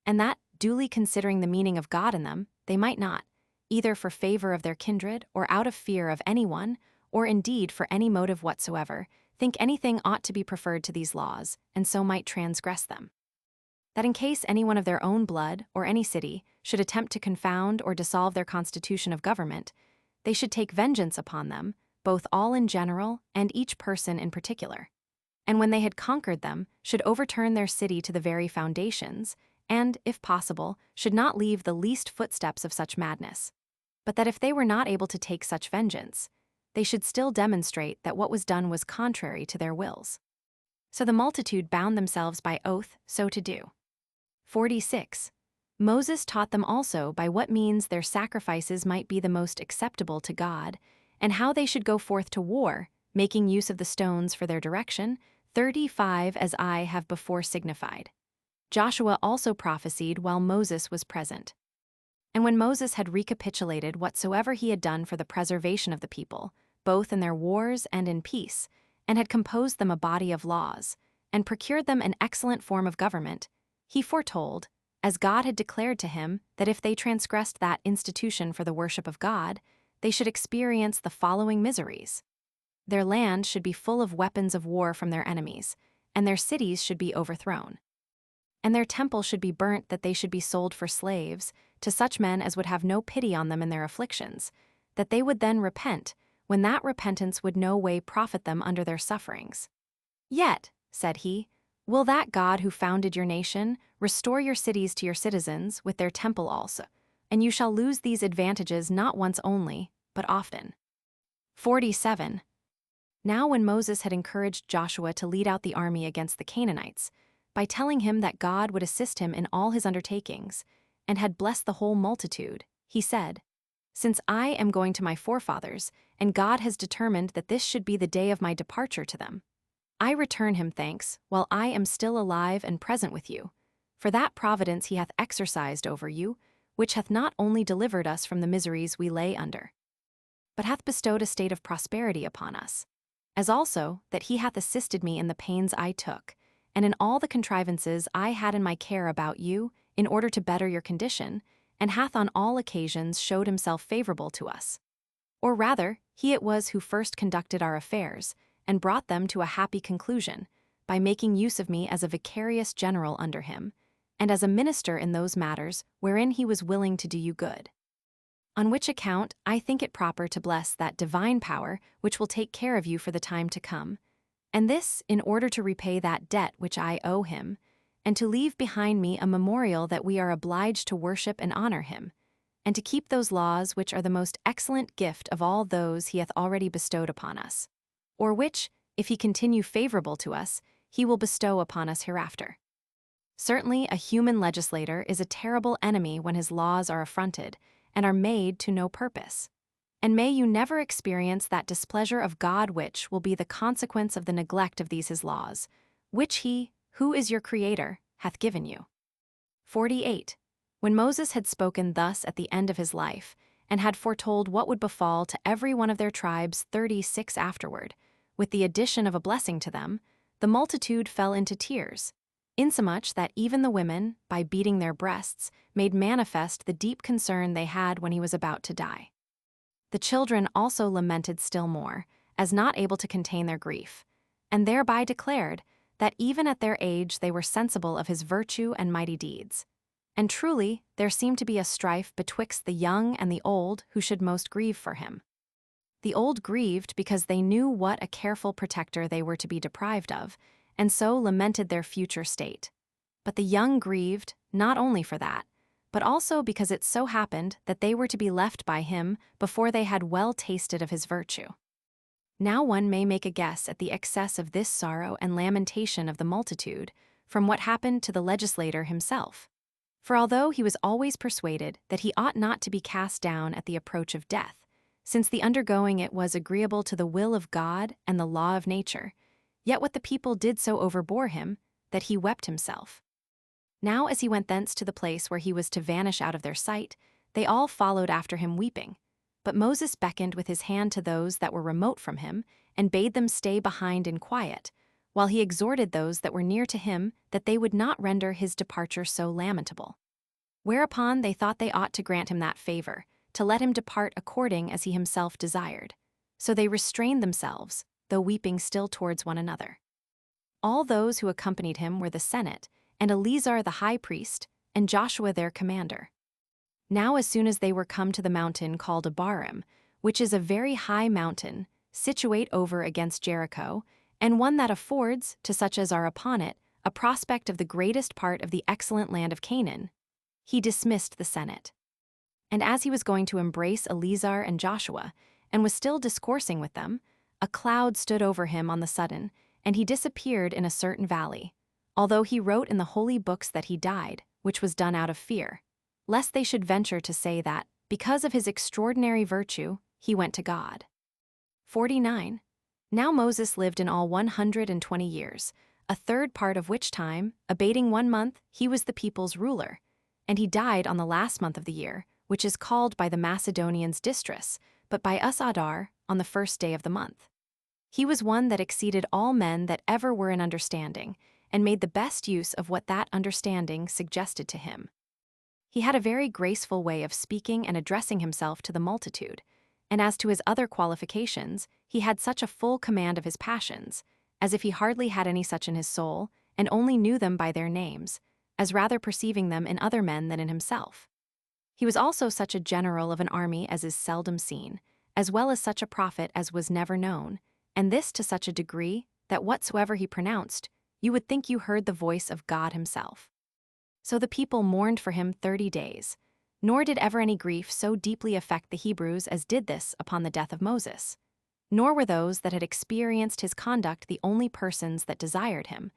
And that, duly considering the meaning of God in them, they might not, either for favor of their kindred, or out of fear of anyone, or indeed for any motive whatsoever, think anything ought to be preferred to these laws, and so might transgress them. That in case anyone of their own blood, or any city, should attempt to confound or dissolve their constitution of government, they should take vengeance upon them, both all in general and each person in particular. And when they had conquered them, should overturn their city to the very foundations, and, if possible, should not leave the least footsteps of such madness. But that if they were not able to take such vengeance, they should still demonstrate that what was done was contrary to their wills. So the multitude bound themselves by oath so to do. 46. Moses taught them also by what means their sacrifices might be the most acceptable to God, and how they should go forth to war, making use of the stones for their direction, 35 as I have before signified. Joshua also prophesied while Moses was present. And when Moses had recapitulated whatsoever he had done for the preservation of the people, both in their wars and in peace, and had composed them a body of laws, and procured them an excellent form of government, he foretold, as God had declared to him, that if they transgressed that institution for the worship of God, they should experience the following miseries. Their land should be full of weapons of war from their enemies, and their cities should be overthrown. And their temple should be burnt, that they should be sold for slaves to such men as would have no pity on them in their afflictions, that they would then repent, when that repentance would no way profit them under their sufferings. Yet, said he, will that God who founded your nation restore your cities to your citizens with their temple also, and you shall lose these advantages not once only, but often. 47. Now when Moses had encouraged Joshua to lead out the army against the Canaanites, by telling him that God would assist him in all his undertakings, and had blessed the whole multitude, he said, Since I am going to my forefathers, and God has determined that this should be the day of my departure to them, I return him thanks while I am still alive and present with you, for that providence he hath exercised over you, which hath not only delivered us from the miseries we lay under, but hath bestowed a state of prosperity upon us, as also that he hath assisted me in the pains I took, and in all the contrivances I had in my care about you, in order to better your condition, and hath on all occasions showed himself favorable to us. Or rather, he it was who first conducted our affairs, and brought them to a happy conclusion, by making use of me as a vicarious general under him, and as a minister in those matters wherein he was willing to do you good. On which account I think it proper to bless that divine power which will take care of you for the time to come, and this in order to repay that debt which I owe him, and to leave behind me a memorial that we are obliged to worship and honor him, and to keep those laws which are the most excellent gift of all those he hath already bestowed upon us, or which, if he continue favorable to us, he will bestow upon us hereafter. Certainly a human legislator is a terrible enemy when his laws are affronted, and are made to no purpose. And may you never experience that displeasure of God which will be the consequence of the neglect of these his laws, which he, who is your Creator, hath given you. 48. When Moses had spoken thus at the end of his life, and had foretold what would befall to every one of their tribes 36 afterward, with the addition of a blessing to them, the multitude fell into tears, insomuch that even the women, by beating their breasts, made manifest the deep concern they had when he was about to die. The children also lamented still more, as not able to contain their grief, and thereby declared that even at their age they were sensible of his virtue and mighty deeds. And truly there seemed to be a strife betwixt the young and the old who should most grieve for him. The old grieved because they knew what a careful protector they were to be deprived of, and so lamented their future state. But the young grieved not only for that, but also because it so happened that they were to be left by him before they had well tasted of his virtue. Now one may make a guess at the excess of this sorrow and lamentation of the multitude from what happened to the legislator himself. For although he was always persuaded that he ought not to be cast down at the approach of death, since the undergoing it was agreeable to the will of God and the law of nature, yet what the people did so overbore him, that he wept himself. Now as he went thence to the place where he was to vanish out of their sight, they all followed after him weeping. But Moses beckoned with his hand to those that were remote from him, and bade them stay behind in quiet, while he exhorted those that were near to him that they would not render his departure so lamentable. Whereupon they thought they ought to grant him that favor, to let him depart according as he himself desired. So they restrained themselves, though weeping still towards one another. All those who accompanied him were the Senate, and Eleazar the high priest, and Joshua their commander. Now as soon as they were come to the mountain called Abarim, which is a very high mountain, situate over against Jericho, and one that affords, to such as are upon it, a prospect of the greatest part of the excellent land of Canaan, he dismissed the Senate. And as he was going to embrace Eleazar and Joshua, and was still discoursing with them, a cloud stood over him on the sudden, and he disappeared in a certain valley, although he wrote in the holy books that he died, which was done out of fear, lest they should venture to say that, because of his extraordinary virtue, he went to God. 49. Now Moses lived in all 120 years, a third part of which time, abating 1 month, he was the people's ruler, and he died on the last month of the year, which is called by the Macedonians Distris, but by us Adar, on the first day of the month. He was one that exceeded all men that ever were in understanding, and made the best use of what that understanding suggested to him. He had a very graceful way of speaking and addressing himself to the multitude, and as to his other qualifications, he had such a full command of his passions, as if he hardly had any such in his soul, and only knew them by their names, as rather perceiving them in other men than in himself. He was also such a general of an army as is seldom seen, as well as such a prophet as was never known, and this to such a degree that whatsoever he pronounced, you would think you heard the voice of God himself. So the people mourned for him 30 days, nor did ever any grief so deeply affect the Hebrews as did this upon the death of Moses. Nor were those that had experienced his conduct the only persons that desired him,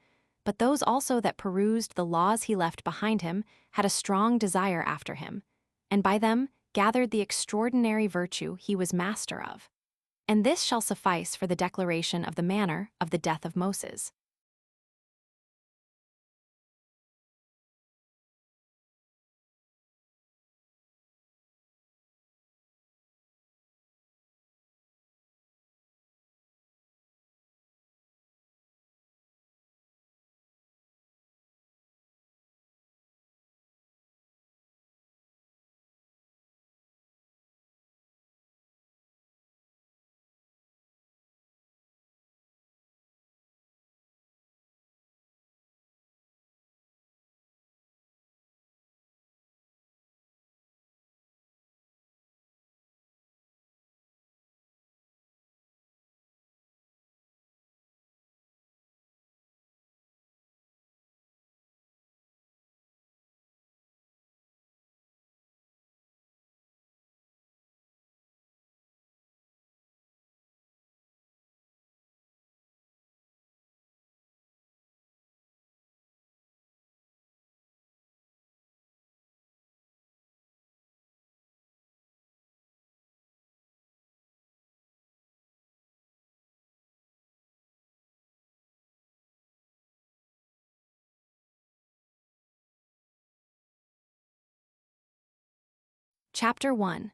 but those also that perused the laws he left behind him had a strong desire after him, and by them gathered the extraordinary virtue he was master of. And this shall suffice for the declaration of the manner of the death of Moses. Chapter 1.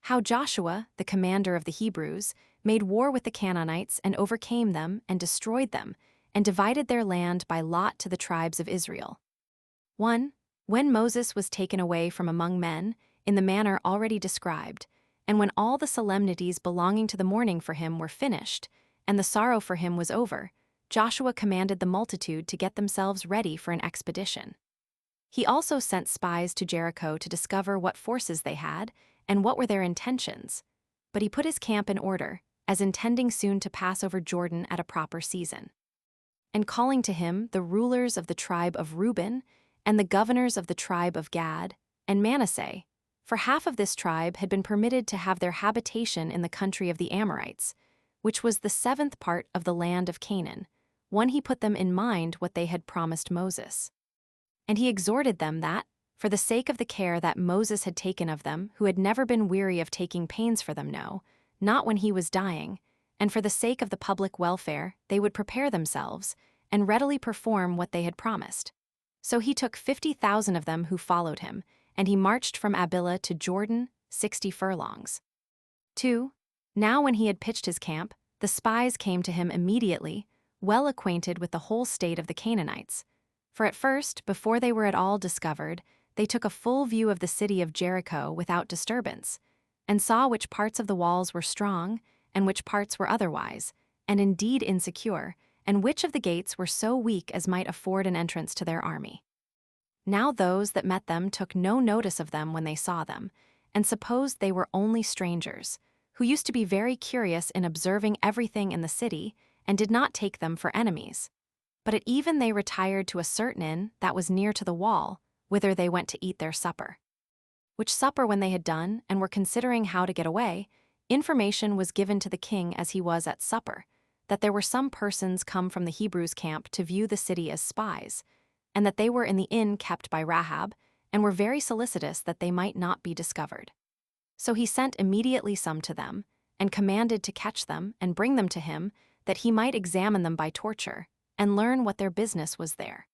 How Joshua, the commander of the Hebrews, made war with the Canaanites and overcame them and destroyed them, and divided their land by lot to the tribes of Israel. 1. When Moses was taken away from among men, in the manner already described, and when all the solemnities belonging to the mourning for him were finished, and the sorrow for him was over, Joshua commanded the multitude to get themselves ready for an expedition. He also sent spies to Jericho to discover what forces they had and what were their intentions, but he put his camp in order, as intending soon to pass over Jordan at a proper season. And calling to him the rulers of the tribe of Reuben, and the governors of the tribe of Gad, and Manasseh, for half of this tribe had been permitted to have their habitation in the country of the Amorites, which was the 7th part of the land of Canaan, when he put them in mind what they had promised Moses. And he exhorted them that, for the sake of the care that Moses had taken of them, who had never been weary of taking pains for them, no, not when he was dying, and for the sake of the public welfare, they would prepare themselves, and readily perform what they had promised. So he took 50,000 of them who followed him, and he marched from Abilah to Jordan, 60 furlongs. 2. Now when he had pitched his camp, the spies came to him immediately, well acquainted with the whole state of the Canaanites. For at first, before they were at all discovered, they took a full view of the city of Jericho without disturbance, and saw which parts of the walls were strong, and which parts were otherwise, and indeed insecure, and which of the gates were so weak as might afford an entrance to their army. Now those that met them took no notice of them when they saw them, and supposed they were only strangers, who used to be very curious in observing everything in the city, and did not take them for enemies. But at even they retired to a certain inn that was near to the wall, whither they went to eat their supper. Which supper when they had done, and were considering how to get away, information was given to the king as he was at supper, that there were some persons come from the Hebrews' camp to view the city as spies, and that they were in the inn kept by Rahab, and were very solicitous that they might not be discovered. So he sent immediately some to them, and commanded to catch them and bring them to him, that he might examine them by torture, and learn what their business was there.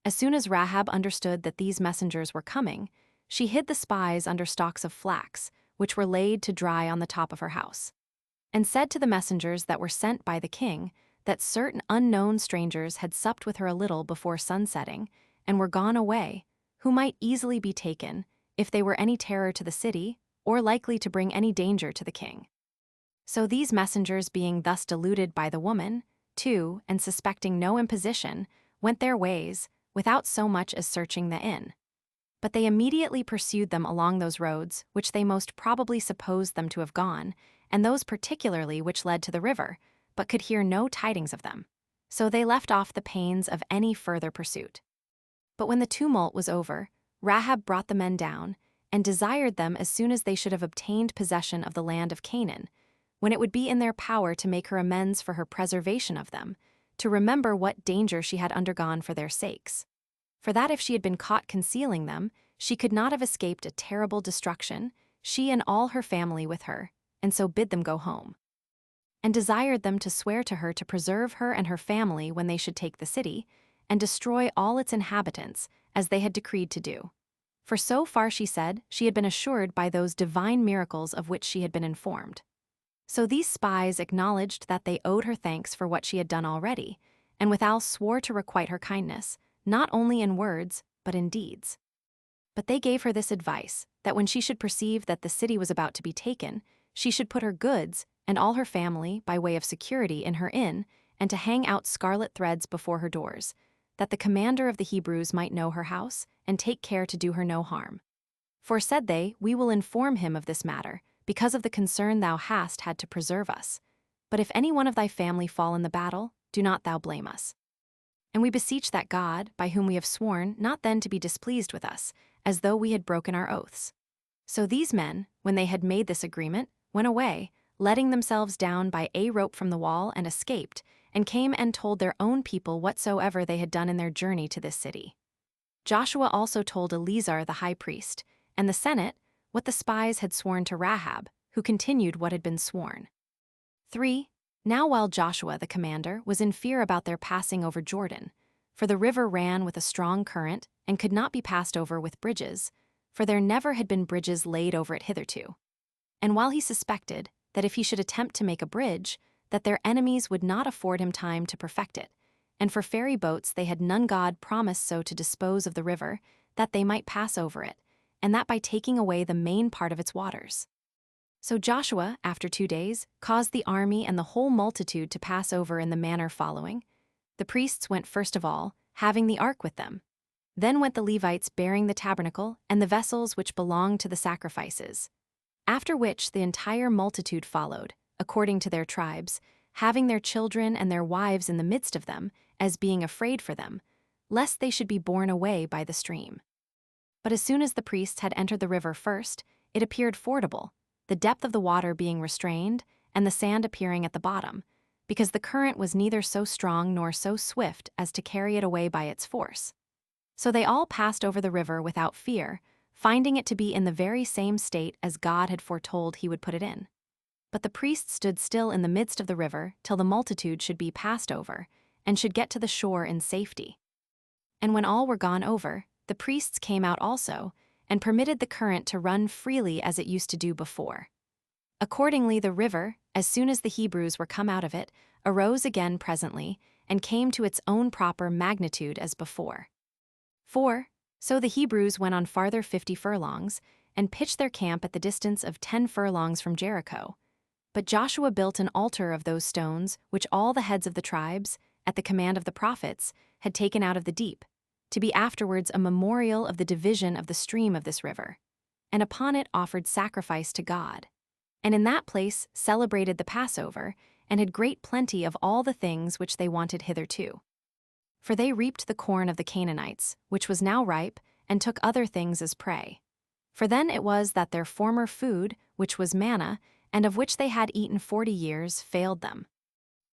As soon as Rahab understood that these messengers were coming, she hid the spies under stalks of flax, which were laid to dry on the top of her house, and said to the messengers that were sent by the king that certain unknown strangers had supped with her a little before sunsetting, and were gone away, who might easily be taken, if they were any terror to the city, or likely to bring any danger to the king. So these messengers being thus deluded by the woman, too, and suspecting no imposition, went their ways, without so much as searching the inn. But they immediately pursued them along those roads which they most probably supposed them to have gone, and those particularly which led to the river, but could hear no tidings of them. So they left off the pains of any further pursuit. But when the tumult was over, Rahab brought the men down, and desired them as soon as they should have obtained possession of the land of Canaan, when it would be in their power to make her amends for her preservation of them, to remember what danger she had undergone for their sakes. For that if she had been caught concealing them, she could not have escaped a terrible destruction, she and all her family with her, and so bid them go home. And desired them to swear to her to preserve her and her family when they should take the city, and destroy all its inhabitants, as they had decreed to do. For so far, she said, she had been assured by those divine miracles of which she had been informed. So these spies acknowledged that they owed her thanks for what she had done already, and withal swore to requite her kindness, not only in words, but in deeds. But they gave her this advice, that when she should perceive that the city was about to be taken, she should put her goods, and all her family, by way of security in her inn, and to hang out scarlet threads before her doors, that the commander of the Hebrews might know her house, and take care to do her no harm. For, said they, we will inform him of this matter, because of the concern thou hast had to preserve us. But if any one of thy family fall in the battle, do not thou blame us. And we beseech that God, by whom we have sworn, not then to be displeased with us, as though we had broken our oaths. So these men, when they had made this agreement, went away, letting themselves down by a rope from the wall, and escaped, and came and told their own people whatsoever they had done in their journey to this city. Joshua also told Eleazar the high priest, and the Senate, what the spies had sworn to Rahab, who continued what had been sworn. 3. Now while Joshua the commander was in fear about their passing over Jordan, for the river ran with a strong current, and could not be passed over with bridges, for there never had been bridges laid over it hitherto. And while he suspected that if he should attempt to make a bridge, that their enemies would not afford him time to perfect it, and for ferry boats they had none God promised so to dispose of the river, that they might pass over it, and that by taking away the main part of its waters. So Joshua, after 2 days, caused the army and the whole multitude to pass over in the manner following. The priests went first of all, having the ark with them. Then went the Levites bearing the tabernacle and the vessels which belonged to the sacrifices. After which the entire multitude followed, according to their tribes, having their children and their wives in the midst of them, as being afraid for them, lest they should be borne away by the stream. But as soon as the priests had entered the river first, it appeared fordable, the depth of the water being restrained, and the sand appearing at the bottom, because the current was neither so strong nor so swift as to carry it away by its force. So they all passed over the river without fear, finding it to be in the very same state as God had foretold he would put it in. But the priests stood still in the midst of the river till the multitude should be passed over, and should get to the shore in safety. And when all were gone over, the priests came out also, and permitted the current to run freely as it used to do before. Accordingly the river, as soon as the Hebrews were come out of it, arose again presently, and came to its own proper magnitude as before. 4. So the Hebrews went on farther 50 furlongs, and pitched their camp at the distance of 10 furlongs from Jericho. But Joshua built an altar of those stones which all the heads of the tribes, at the command of the prophets, had taken out of the deep, to be afterwards a memorial of the division of the stream of this river, and upon it offered sacrifice to God. And in that place celebrated the Passover, and had great plenty of all the things which they wanted hitherto. For they reaped the corn of the Canaanites, which was now ripe, and took other things as prey. For then it was that their former food, which was manna, and of which they had eaten 40 years, failed them.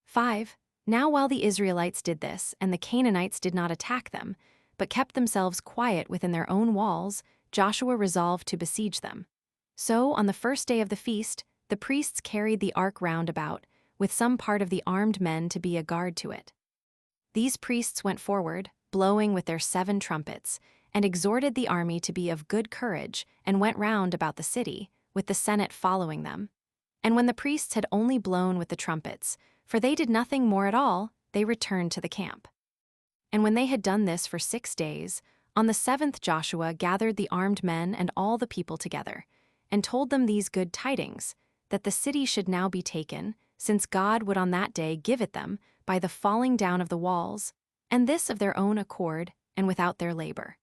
5. Now while the Israelites did this, and the Canaanites did not attack them, but kept themselves quiet within their own walls, Joshua resolved to besiege them. So, on the first day of the feast, the priests carried the ark round about, with some part of the armed men to be a guard to it. These priests went forward, blowing with their 7 trumpets, and exhorted the army to be of good courage, and went round about the city, with the Senate following them. And when the priests had only blown with the trumpets, for they did nothing more at all, they returned to the camp. And when they had done this for 6 days, on the 7th Joshua gathered the armed men and all the people together, and told them these good tidings, that the city should now be taken, since God would on that day give it them, by the falling down of the walls, and this of their own accord and without their labor.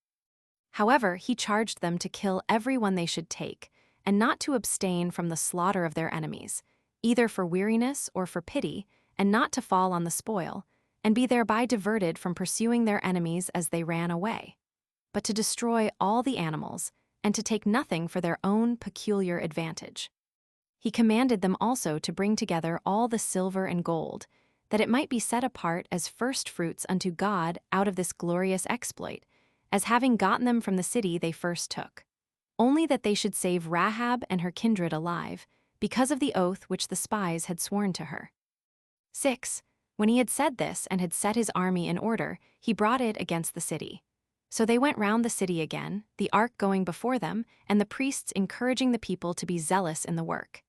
However, he charged them to kill everyone they should take, and not to abstain from the slaughter of their enemies, either for weariness or for pity, and not to fall on the spoil, and be thereby diverted from pursuing their enemies as they ran away, but to destroy all the animals, and to take nothing for their own peculiar advantage. He commanded them also to bring together all the silver and gold, that it might be set apart as firstfruits unto God out of this glorious exploit, as having gotten them from the city they first took, only that they should save Rahab and her kindred alive, because of the oath which the spies had sworn to her. 6. When he had said this and had set his army in order, he brought it against the city. So they went round the city again, the ark going before them, and the priests encouraging the people to be zealous in the work.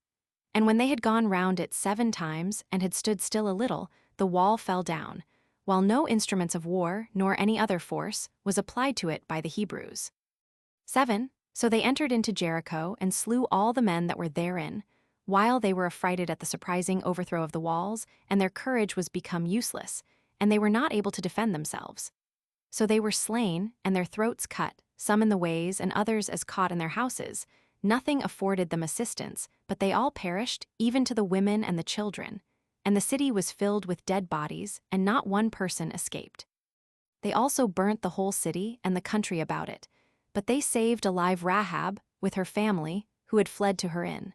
And when they had gone round it 7 times and had stood still a little, the wall fell down, while no instruments of war nor any other force was applied to it by the Hebrews. 7. So they entered into Jericho and slew all the men that were therein, while they were affrighted at the surprising overthrow of the walls, and their courage was become useless, and they were not able to defend themselves. So they were slain, and their throats cut, some in the ways and others as caught in their houses. Nothing afforded them assistance, but they all perished, even to the women and the children. And the city was filled with dead bodies, and not one person escaped. They also burnt the whole city and the country about it, but they saved alive Rahab, with her family, who had fled to her inn.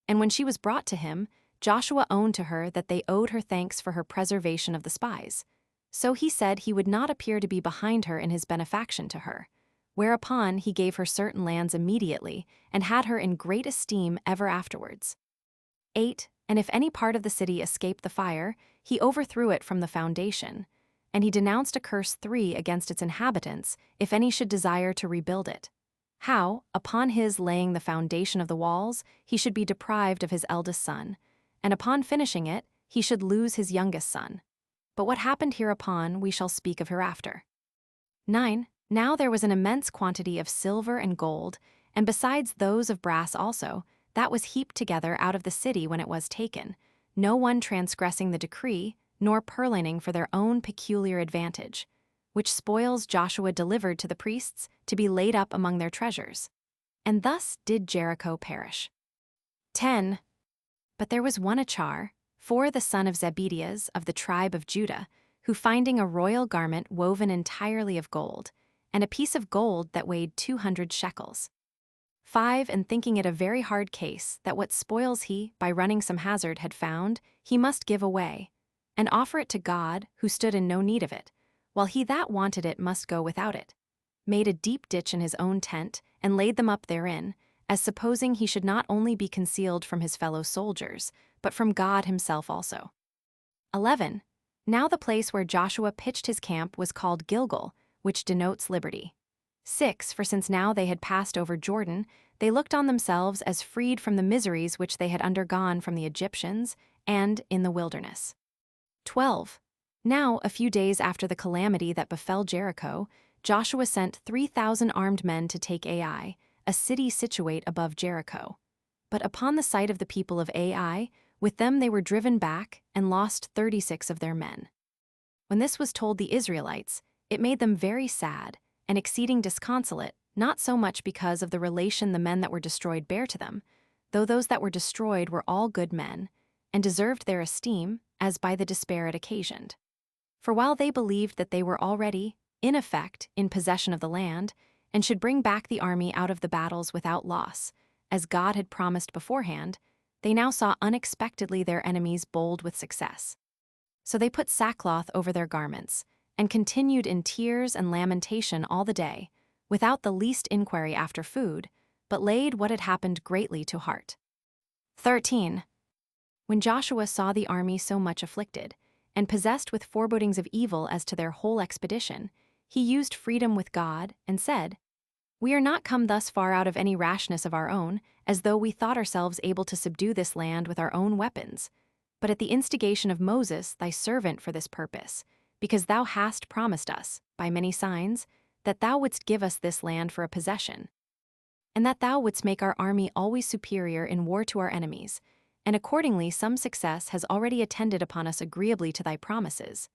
And when she was brought to him, Joshua owned to her that they owed her thanks for her preservation of the spies. So he said he would not appear to be behind her in his benefaction to her. Whereupon he gave her certain lands immediately, and had her in great esteem ever afterwards. 8. And if any part of the city escaped the fire, he overthrew it from the foundation. And he denounced a curse 3 against its inhabitants, if any should desire to rebuild it. How, upon his laying the foundation of the walls, he should be deprived of his eldest son, and upon finishing it, he should lose his youngest son. But what happened hereupon we shall speak of hereafter. 9. Now there was an immense quantity of silver and gold, and besides those of brass also, that was heaped together out of the city when it was taken, no one transgressing the decree, nor purloining for their own peculiar advantage, which spoils Joshua delivered to the priests to be laid up among their treasures. And thus did Jericho perish. 10. But there was one Achar, the son of Zebedias of the tribe of Judah, who finding a royal garment woven entirely of gold, and a piece of gold that weighed 200 shekels. 5. And thinking it a very hard case that what spoils he, by running some hazard, had found, he must give away, and offer it to God, who stood in no need of it, while he that wanted it must go without it, made a deep ditch in his own tent, and laid them up therein, as supposing he should not only be concealed from his fellow soldiers, but from God himself also. 11. Now the place where Joshua pitched his camp was called Gilgal, which denotes liberty. 6. For since now they had passed over Jordan, they looked on themselves as freed from the miseries which they had undergone from the Egyptians, and in the wilderness. 12. Now, a few days after the calamity that befell Jericho, Joshua sent 3,000 armed men to take Ai, a city situate above Jericho. But upon the sight of the people of Ai, with them they were driven back and lost 36 of their men. When this was told the Israelites, it made them very sad and exceeding disconsolate, not so much because of the relation the men that were destroyed bare to them, though those that were destroyed were all good men, and deserved their esteem, as by the despair it occasioned. For while they believed that they were already, in effect, in possession of the land, and should bring back the army out of the battles without loss, as God had promised beforehand, they now saw unexpectedly their enemies bold with success. So they put sackcloth over their garments, and continued in tears and lamentation all the day, without the least inquiry after food, but laid what had happened greatly to heart. 13. When Joshua saw the army so much afflicted, and possessed with forebodings of evil as to their whole expedition, he used freedom with God, and said, We are not come thus far out of any rashness of our own, as though we thought ourselves able to subdue this land with our own weapons, but at the instigation of Moses, thy servant, for this purpose, because thou hast promised us, by many signs, that thou wouldst give us this land for a possession, and that thou wouldst make our army always superior in war to our enemies, and accordingly some success has already attended upon us agreeably to thy promises.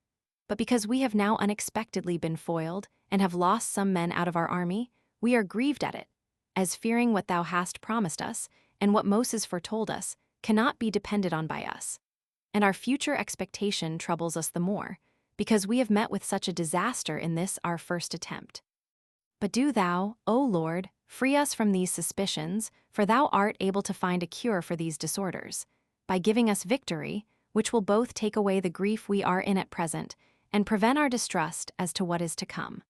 But because we have now unexpectedly been foiled, and have lost some men out of our army, we are grieved at it, as fearing what thou hast promised us, and what Moses foretold us, cannot be depended on by us. And our future expectation troubles us the more, because we have met with such a disaster in this our first attempt. But do thou, O Lord, free us from these suspicions, for thou art able to find a cure for these disorders, by giving us victory, which will both take away the grief we are in at present, and prevent our distrust as to what is to come.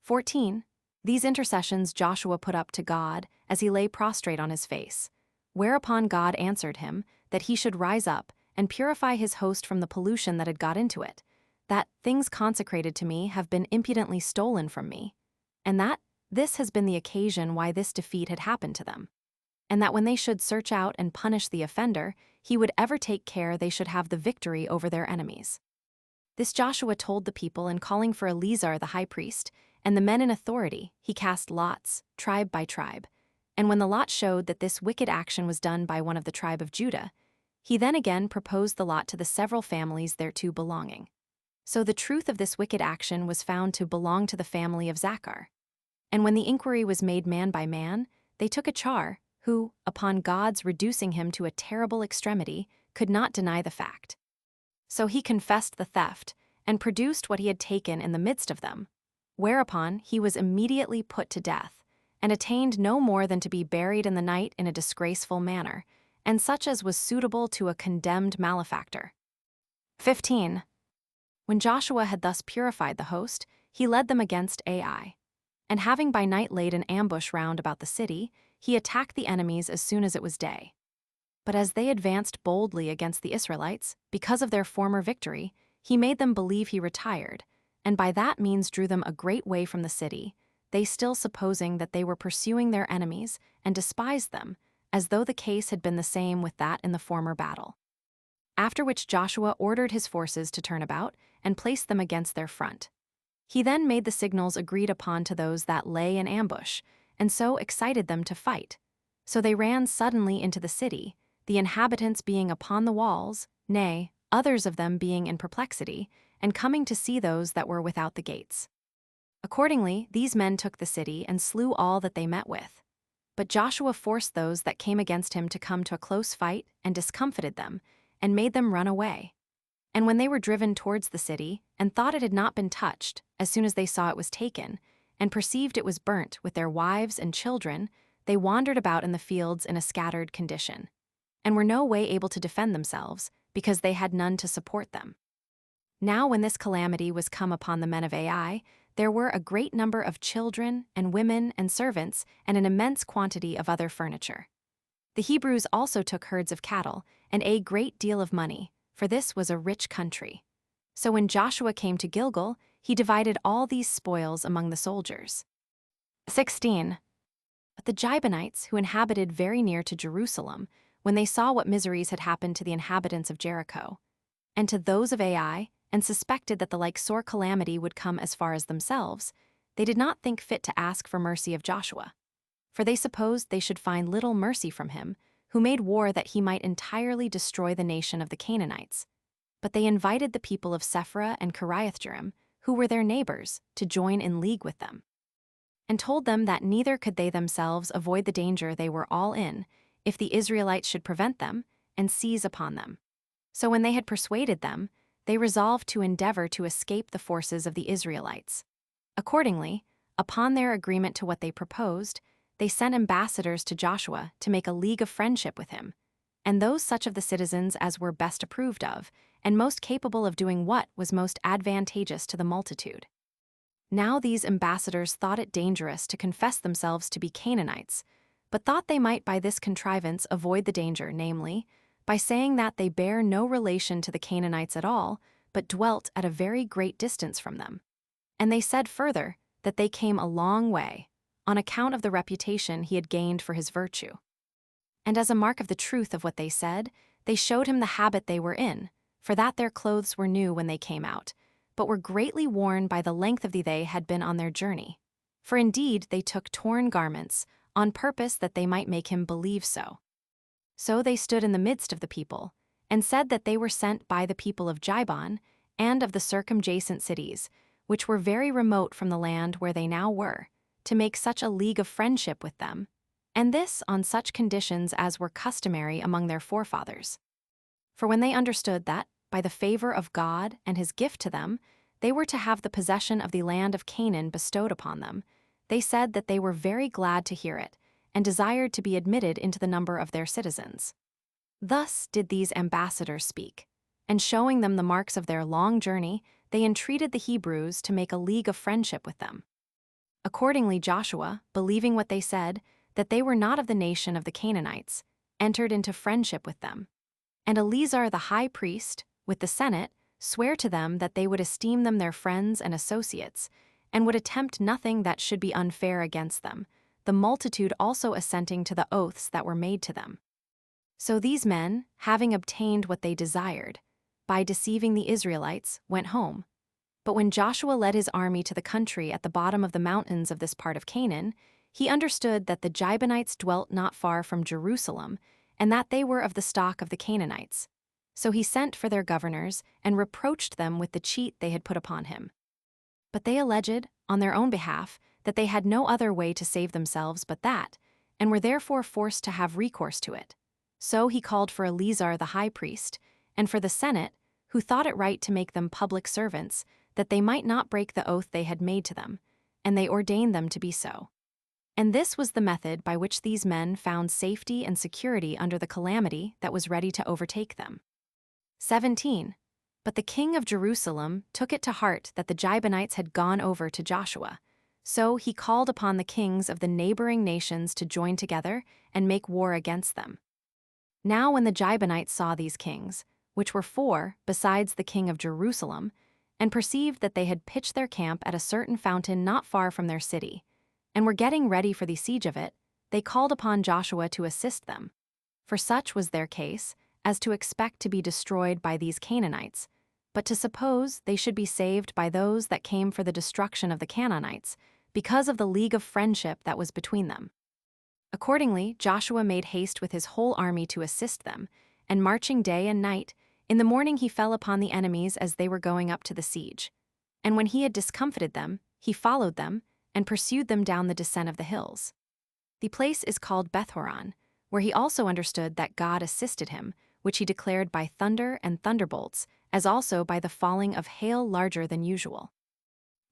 14. These intercessions Joshua put up to God as he lay prostrate on his face, whereupon God answered him that he should rise up and purify his host from the pollution that had got into it, that things consecrated to me have been impudently stolen from me, and that this has been the occasion why this defeat had happened to them, and that when they should search out and punish the offender, he would ever take care they should have the victory over their enemies. This Joshua told the people, and calling for Eleazar the high priest, and the men in authority, he cast lots, tribe by tribe. And when the lot showed that this wicked action was done by one of the tribe of Judah, he then again proposed the lot to the several families thereto belonging. So the truth of this wicked action was found to belong to the family of Zachar. And when the inquiry was made man by man, they took Achar, who, upon God's reducing him to a terrible extremity, could not deny the fact. So he confessed the theft, and produced what he had taken in the midst of them, whereupon he was immediately put to death, and attained no more than to be buried in the night in a disgraceful manner, and such as was suitable to a condemned malefactor. 15. When Joshua had thus purified the host, he led them against Ai. And having by night laid an ambush round about the city, he attacked the enemies as soon as it was day. But as they advanced boldly against the Israelites, because of their former victory, he made them believe he retired, and by that means drew them a great way from the city, they still supposing that they were pursuing their enemies, and despised them, as though the case had been the same with that in the former battle. After which Joshua ordered his forces to turn about, and placed them against their front. He then made the signals agreed upon to those that lay in ambush, and so excited them to fight. So they ran suddenly into the city, the inhabitants being upon the walls, nay, others of them being in perplexity, and coming to see those that were without the gates. Accordingly, these men took the city and slew all that they met with. But Joshua forced those that came against him to come to a close fight, and discomfited them, and made them run away. And when they were driven towards the city, and thought it had not been touched, as soon as they saw it was taken, and perceived it was burnt with their wives and children, they wandered about in the fields in a scattered condition, and were no way able to defend themselves, because they had none to support them. Now when this calamity was come upon the men of Ai, there were a great number of children, and women, and servants, and an immense quantity of other furniture. The Hebrews also took herds of cattle, and a great deal of money, for this was a rich country. So when Joshua came to Gilgal, he divided all these spoils among the soldiers. 16. But the Gibeonites, who inhabited very near to Jerusalem, when they saw what miseries had happened to the inhabitants of Jericho, and to those of Ai, and suspected that the like sore calamity would come as far as themselves, they did not think fit to ask for mercy of Joshua. For they supposed they should find little mercy from him, who made war that he might entirely destroy the nation of the Canaanites. But they invited the people of Sephra and Kiriath-jearim, who were their neighbors, to join in league with them, and told them that neither could they themselves avoid the danger they were all in, if the Israelites should prevent them, and seize upon them. So when they had persuaded them, they resolved to endeavor to escape the forces of the Israelites. Accordingly, upon their agreement to what they proposed, they sent ambassadors to Joshua to make a league of friendship with him, and those such of the citizens as were best approved of, and most capable of doing what was most advantageous to the multitude. Now these ambassadors thought it dangerous to confess themselves to be Canaanites, but thought they might by this contrivance avoid the danger, namely, by saying that they bear no relation to the Canaanites at all, but dwelt at a very great distance from them. And they said further that they came a long way, on account of the reputation he had gained for his virtue. And as a mark of the truth of what they said, they showed him the habit they were in, for that their clothes were new when they came out, but were greatly worn by the length of the they had been on their journey. For indeed they took torn garments, on purpose that they might make him believe so. So they stood in the midst of the people, and said that they were sent by the people of Gibon and of the circumjacent cities, which were very remote from the land where they now were, to make such a league of friendship with them, and this on such conditions as were customary among their forefathers. For when they understood that, by the favor of God and his gift to them, they were to have the possession of the land of Canaan bestowed upon them, they said that they were very glad to hear it, and desired to be admitted into the number of their citizens. Thus did these ambassadors speak, and showing them the marks of their long journey, they entreated the Hebrews to make a league of friendship with them. Accordingly Joshua, believing what they said, that they were not of the nation of the Canaanites, entered into friendship with them. And Eleazar the high priest, with the Senate, sware to them that they would esteem them their friends and associates, and would attempt nothing that should be unfair against them, the multitude also assenting to the oaths that were made to them. So these men, having obtained what they desired, by deceiving the Israelites, went home. But when Joshua led his army to the country at the bottom of the mountains of this part of Canaan, he understood that the Gibeonites dwelt not far from Jerusalem, and that they were of the stock of the Canaanites. So he sent for their governors, and reproached them with the cheat they had put upon him. But they alleged, on their own behalf, that they had no other way to save themselves but that, and were therefore forced to have recourse to it. So he called for Eleazar the high priest, and for the Senate, who thought it right to make them public servants, that they might not break the oath they had made to them, and they ordained them to be so. And this was the method by which these men found safety and security under the calamity that was ready to overtake them. 17. But the king of Jerusalem took it to heart that the Gibeonites had gone over to Joshua. So he called upon the kings of the neighboring nations to join together and make war against them. Now when the Gibeonites saw these kings, which were four besides the king of Jerusalem, and perceived that they had pitched their camp at a certain fountain not far from their city, and were getting ready for the siege of it, they called upon Joshua to assist them. For such was their case, as to expect to be destroyed by these Canaanites, but to suppose they should be saved by those that came for the destruction of the Canaanites, because of the league of friendship that was between them. Accordingly, Joshua made haste with his whole army to assist them, and marching day and night, in the morning he fell upon the enemies as they were going up to the siege. And when he had discomfited them, he followed them, and pursued them down the descent of the hills. The place is called Bethhoron, where he also understood that God assisted him, which he declared by thunder and thunderbolts, as also by the falling of hail larger than usual.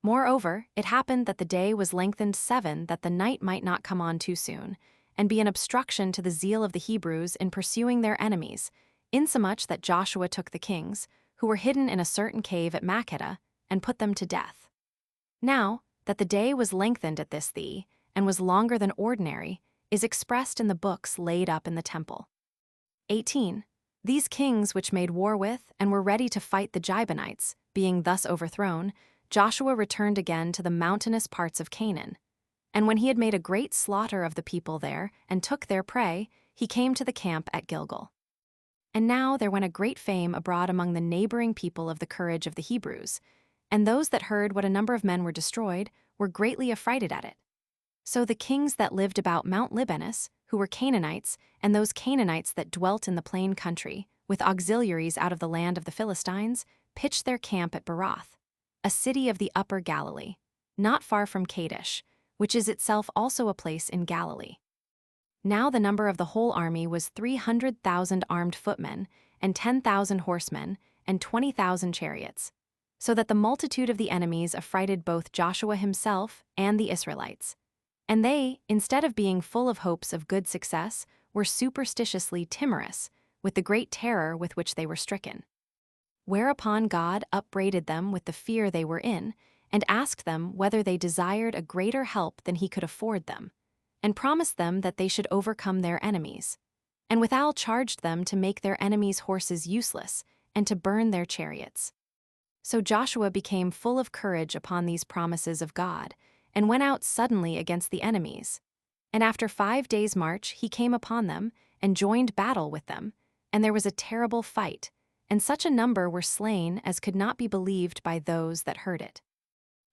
Moreover, it happened that the day was lengthened 7, that the night might not come on too soon, and be an obstruction to the zeal of the Hebrews in pursuing their enemies, insomuch that Joshua took the kings, who were hidden in a certain cave at Makkedah, and put them to death. Now, that the day was lengthened at this thee, and was longer than ordinary, is expressed in the books laid up in the temple. 18. These kings which made war with, and were ready to fight the Gibeonites, being thus overthrown, Joshua returned again to the mountainous parts of Canaan. And when he had made a great slaughter of the people there, and took their prey, he came to the camp at Gilgal. And now there went a great fame abroad among the neighboring people of the courage of the Hebrews, and those that heard what a number of men were destroyed were greatly affrighted at it. So the kings that lived about Mount Libanus, who were Canaanites, and those Canaanites that dwelt in the plain country, with auxiliaries out of the land of the Philistines, pitched their camp at Beroth, a city of the upper Galilee, not far from Kadesh, which is itself also a place in Galilee. Now the number of the whole army was 300,000 armed footmen, and 10,000 horsemen, and 20,000 chariots, so that the multitude of the enemies affrighted both Joshua himself and the Israelites. And they, instead of being full of hopes of good success, were superstitiously timorous, with the great terror with which they were stricken. Whereupon God upbraided them with the fear they were in, and asked them whether they desired a greater help than he could afford them, and promised them that they should overcome their enemies. And withal charged them to make their enemies' horses useless, and to burn their chariots. So Joshua became full of courage upon these promises of God, and went out suddenly against the enemies. And after 5 days' march he came upon them, and joined battle with them, and there was a terrible fight, and such a number were slain as could not be believed by those that heard it.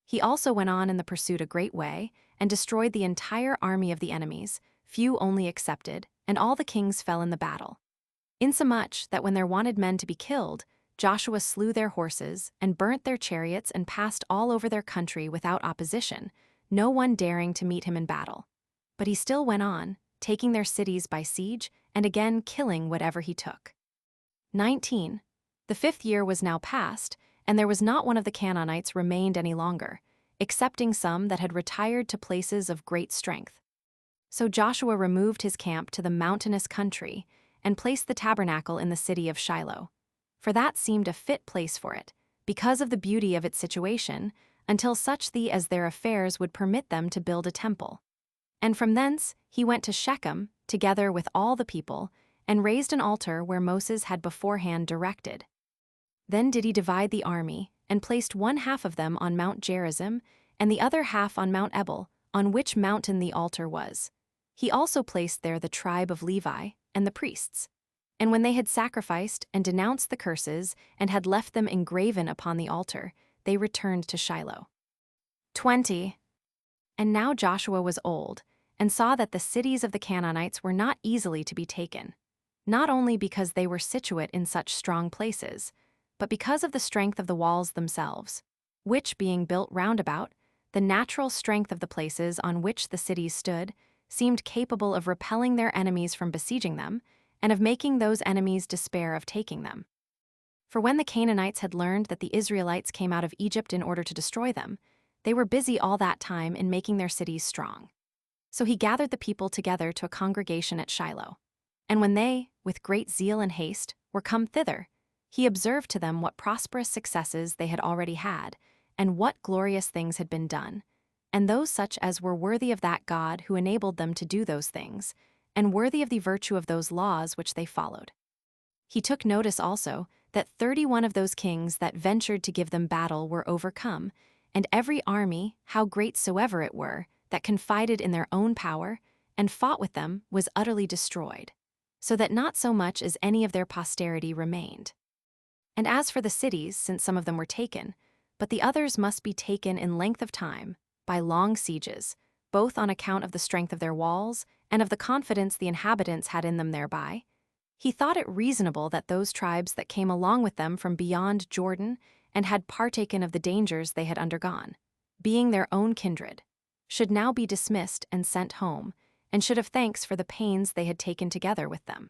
He also went on in the pursuit a great way, and destroyed the entire army of the enemies, few only excepted, and all the kings fell in the battle. Insomuch that when there wanted men to be killed, Joshua slew their horses and burnt their chariots and passed all over their country without opposition, no one daring to meet him in battle. But he still went on, taking their cities by siege and again killing whatever he took. 19. The 5th year was now past, and there was not one of the Canaanites remained any longer, excepting some that had retired to places of great strength. So Joshua removed his camp to the mountainous country and placed the tabernacle in the city of Shiloh, for that seemed a fit place for it, because of the beauty of its situation, until such as their affairs would permit them to build a temple. And from thence he went to Shechem, together with all the people, and raised an altar where Moses had beforehand directed. Then did he divide the army, and placed one half of them on Mount Gerizim, and the other half on Mount Ebal, on which mountain the altar was. He also placed there the tribe of Levi and the priests. And when they had sacrificed and denounced the curses and had left them engraven upon the altar, they returned to Shiloh. 20. And now Joshua was old, and saw that the cities of the Canaanites were not easily to be taken, not only because they were situate in such strong places, but because of the strength of the walls themselves, which, being built round about, the natural strength of the places on which the cities stood seemed capable of repelling their enemies from besieging them, and of making those enemies despair of taking them. For when the Canaanites had learned that the Israelites came out of Egypt in order to destroy them, they were busy all that time in making their cities strong. So he gathered the people together to a congregation at Shiloh. And when they, with great zeal and haste, were come thither, he observed to them what prosperous successes they had already had, and what glorious things had been done, and those such as were worthy of that God who enabled them to do those things, and worthy of the virtue of those laws which they followed. He took notice also that 31 of those kings that ventured to give them battle were overcome, and every army, how great soever it were, that confided in their own power, and fought with them, was utterly destroyed, so that not so much as any of their posterity remained. And as for the cities, since some of them were taken, but the others must be taken in length of time, by long sieges, both on account of the strength of their walls and of the confidence the inhabitants had in them thereby, he thought it reasonable that those tribes that came along with them from beyond Jordan and had partaken of the dangers they had undergone, being their own kindred, should now be dismissed and sent home, and should have thanks for the pains they had taken together with them.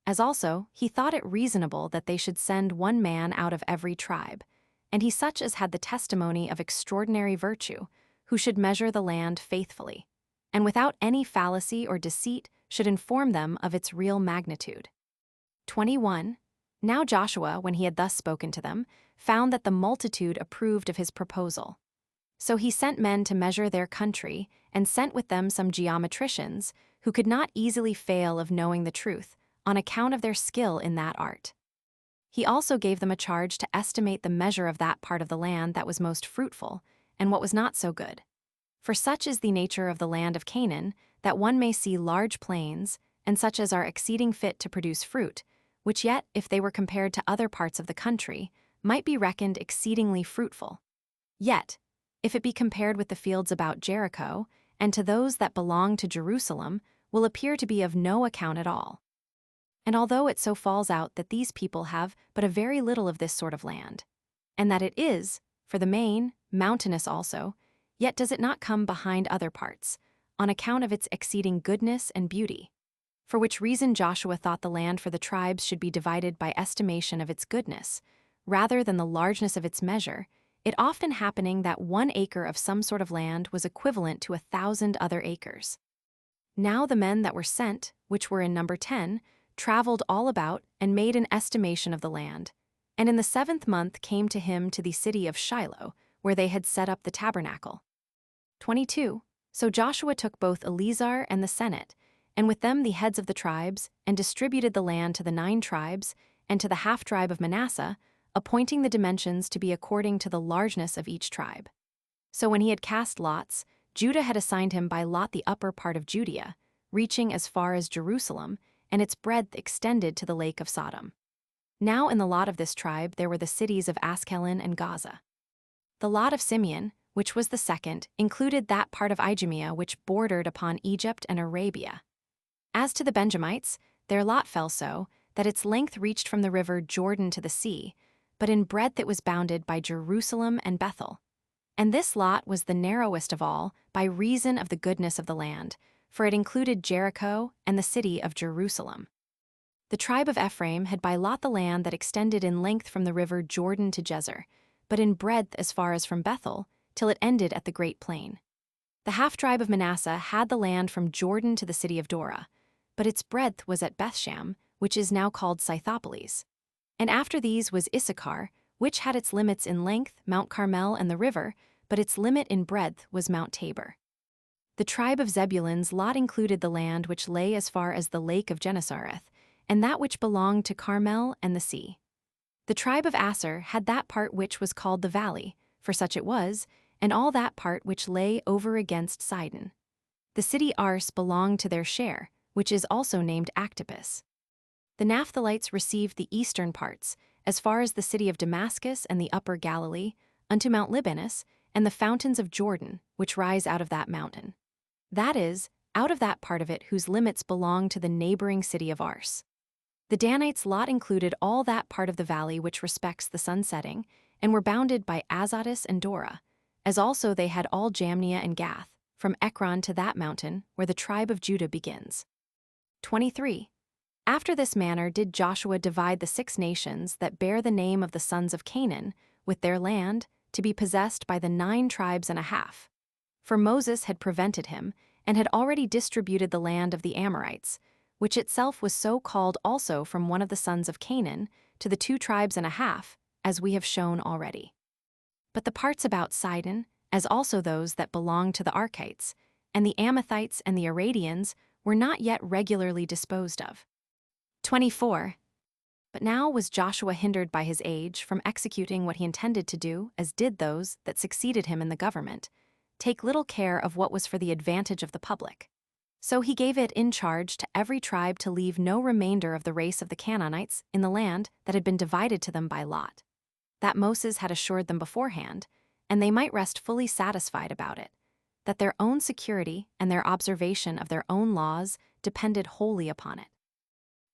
As also, he thought it reasonable that they should send one man out of every tribe, and he such as had the testimony of extraordinary virtue, who should measure the land faithfully, and without any fallacy or deceit should inform them of its real magnitude. 21. Now Joshua, when he had thus spoken to them, found that the multitude approved of his proposal. So he sent men to measure their country, and sent with them some geometricians, who could not easily fail of knowing the truth, on account of their skill in that art. He also gave them a charge to estimate the measure of that part of the land that was most fruitful, and what was not so good. For such is the nature of the land of Canaan, that one may see large plains, and such as are exceeding fit to produce fruit, which yet, if they were compared to other parts of the country, might be reckoned exceedingly fruitful. Yet, if it be compared with the fields about Jericho, and to those that belong to Jerusalem, will appear to be of no account at all. And although it so falls out that these people have but a very little of this sort of land, and that it is, for the main, mountainous also, yet does it not come behind other parts, on account of its exceeding goodness and beauty. For which reason Joshua thought the land for the tribes should be divided by estimation of its goodness, rather than the largeness of its measure, it often happening that 1 acre of some sort of land was equivalent to 1,000 other acres. Now the men that were sent, which were in number 10, traveled all about and made an estimation of the land, and in the 7th month came to him to the city of Shiloh, where they had set up the tabernacle. 22. So Joshua took both Eleazar and the Senate, and with them the heads of the tribes, and distributed the land to the 9 tribes, and to the half-tribe of Manasseh, appointing the dimensions to be according to the largeness of each tribe. So when he had cast lots, Judah had assigned him by lot the upper part of Judea, reaching as far as Jerusalem, and its breadth extended to the lake of Sodom. Now in the lot of this tribe there were the cities of Askelon and Gaza. The lot of Simeon, which was the second, included that part of Idumea which bordered upon Egypt and Arabia. As to the Benjamites, their lot fell so that its length reached from the river Jordan to the sea, but in breadth it was bounded by Jerusalem and Bethel. And this lot was the narrowest of all by reason of the goodness of the land, for it included Jericho and the city of Jerusalem. The tribe of Ephraim had by lot the land that extended in length from the river Jordan to Jezer, but in breadth as far as from Bethel, till it ended at the great plain. The half-tribe of Manasseh had the land from Jordan to the city of Dora, but its breadth was at Bethsham, which is now called Scythopolis. And after these was Issachar, which had its limits in length, Mount Carmel and the river, but its limit in breadth was Mount Tabor. The tribe of Zebulun's lot included the land which lay as far as the lake of Gennesareth, and that which belonged to Carmel and the sea. The tribe of Aser had that part which was called the valley, for such it was, and all that part which lay over against Sidon. The city Ars belonged to their share, which is also named Actipus. The Naphtalites received the eastern parts, as far as the city of Damascus and the upper Galilee, unto Mount Libanus, and the fountains of Jordan, which rise out of that mountain. That is, out of that part of it whose limits belong to the neighboring city of Ars. The Danites' lot included all that part of the valley which respects the sun setting, and were bounded by Azotus and Dora, as also they had all Jamnia and Gath, from Ekron to that mountain where the tribe of Judah begins. 23. After this manner did Joshua divide the 6 nations that bear the name of the sons of Canaan, with their land, to be possessed by the 9 tribes and a half. For Moses had prevented him, and had already distributed the land of the Amorites, which itself was so called also from one of the sons of Canaan, to the 2 tribes and a half, as we have shown already. But the parts about Sidon, as also those that belonged to the Archites, and the Amathites and the Aradians, were not yet regularly disposed of. 24. But now was Joshua hindered by his age from executing what he intended to do, as did those that succeeded him in the government, take little care of what was for the advantage of the public. So he gave it in charge to every tribe to leave no remainder of the race of the Canaanites in the land that had been divided to them by lot. That Moses had assured them beforehand, and they might rest fully satisfied about it, that their own security and their observation of their own laws depended wholly upon it.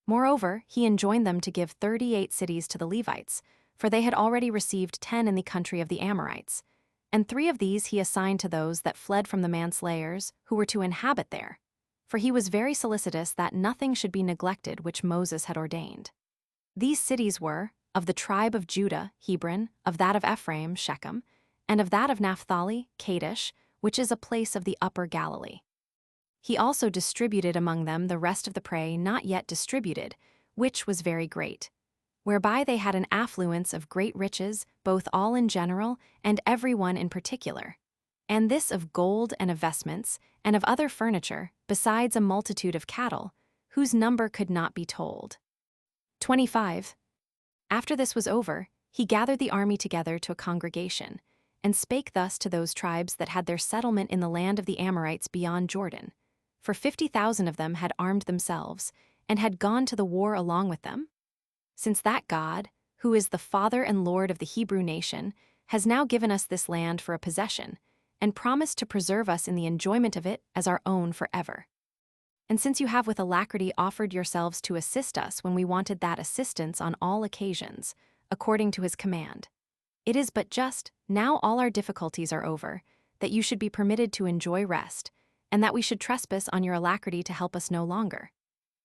Moreover, he enjoined them to give 38 cities to the Levites, for they had already received 10 in the country of the Amorites, and 3 of these he assigned to those that fled from the manslayers who were to inhabit there, for he was very solicitous that nothing should be neglected which Moses had ordained. These cities were, of the tribe of Judah, Hebron, of that of Ephraim, Shechem, and of that of Naphtali, Kadesh, which is a place of the upper Galilee. He also distributed among them the rest of the prey not yet distributed, which was very great, whereby they had an affluence of great riches, both all in general and every one in particular, and this of gold and of vestments, and of other furniture, besides a multitude of cattle, whose number could not be told. 25. After this was over, he gathered the army together to a congregation, and spake thus to those tribes that had their settlement in the land of the Amorites beyond Jordan, for 50,000 of them had armed themselves, and had gone to the war along with them. Since that God, who is the Father and Lord of the Hebrew nation, has now given us this land for a possession, and promised to preserve us in the enjoyment of it as our own forever. And since you have with alacrity offered yourselves to assist us when we wanted that assistance on all occasions, according to his command, it is but just, now all our difficulties are over, that you should be permitted to enjoy rest, and that we should trespass on your alacrity to help us no longer.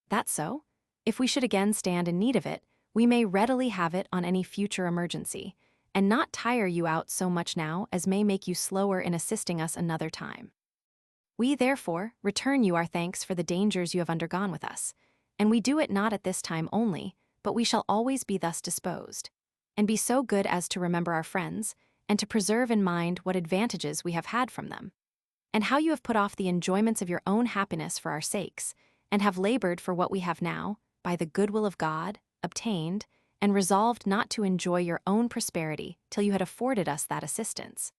That so? If we should again stand in need of it, we may readily have it on any future emergency, and not tire you out so much now as may make you slower in assisting us another time. We, therefore, return you our thanks for the dangers you have undergone with us, and we do it not at this time only, but we shall always be thus disposed, and be so good as to remember our friends, and to preserve in mind what advantages we have had from them, and how you have put off the enjoyments of your own happiness for our sakes, and have labored for what we have now, by the goodwill of God, obtained, and resolved not to enjoy your own prosperity till you had afforded us that assistance.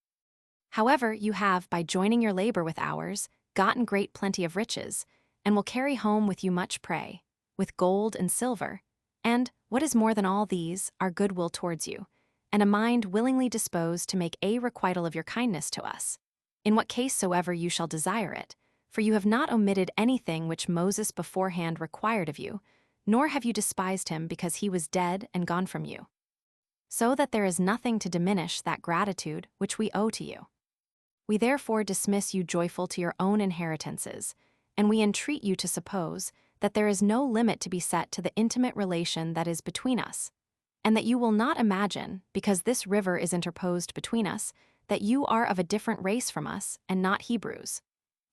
However, you have, by joining your labor with ours, gotten great plenty of riches, and will carry home with you much prey, with gold and silver, and, what is more than all these, our goodwill towards you, and a mind willingly disposed to make a requital of your kindness to us, in what case soever you shall desire it, For you have not omitted anything which Moses beforehand required of you, nor have you despised him because he was dead and gone from you. So that there is nothing to diminish that gratitude which we owe to you. We therefore dismiss you joyful to your own inheritances, and we entreat you to suppose that there is no limit to be set to the intimate relation that is between us, and that you will not imagine, because this river is interposed between us, that you are of a different race from us and not Hebrews.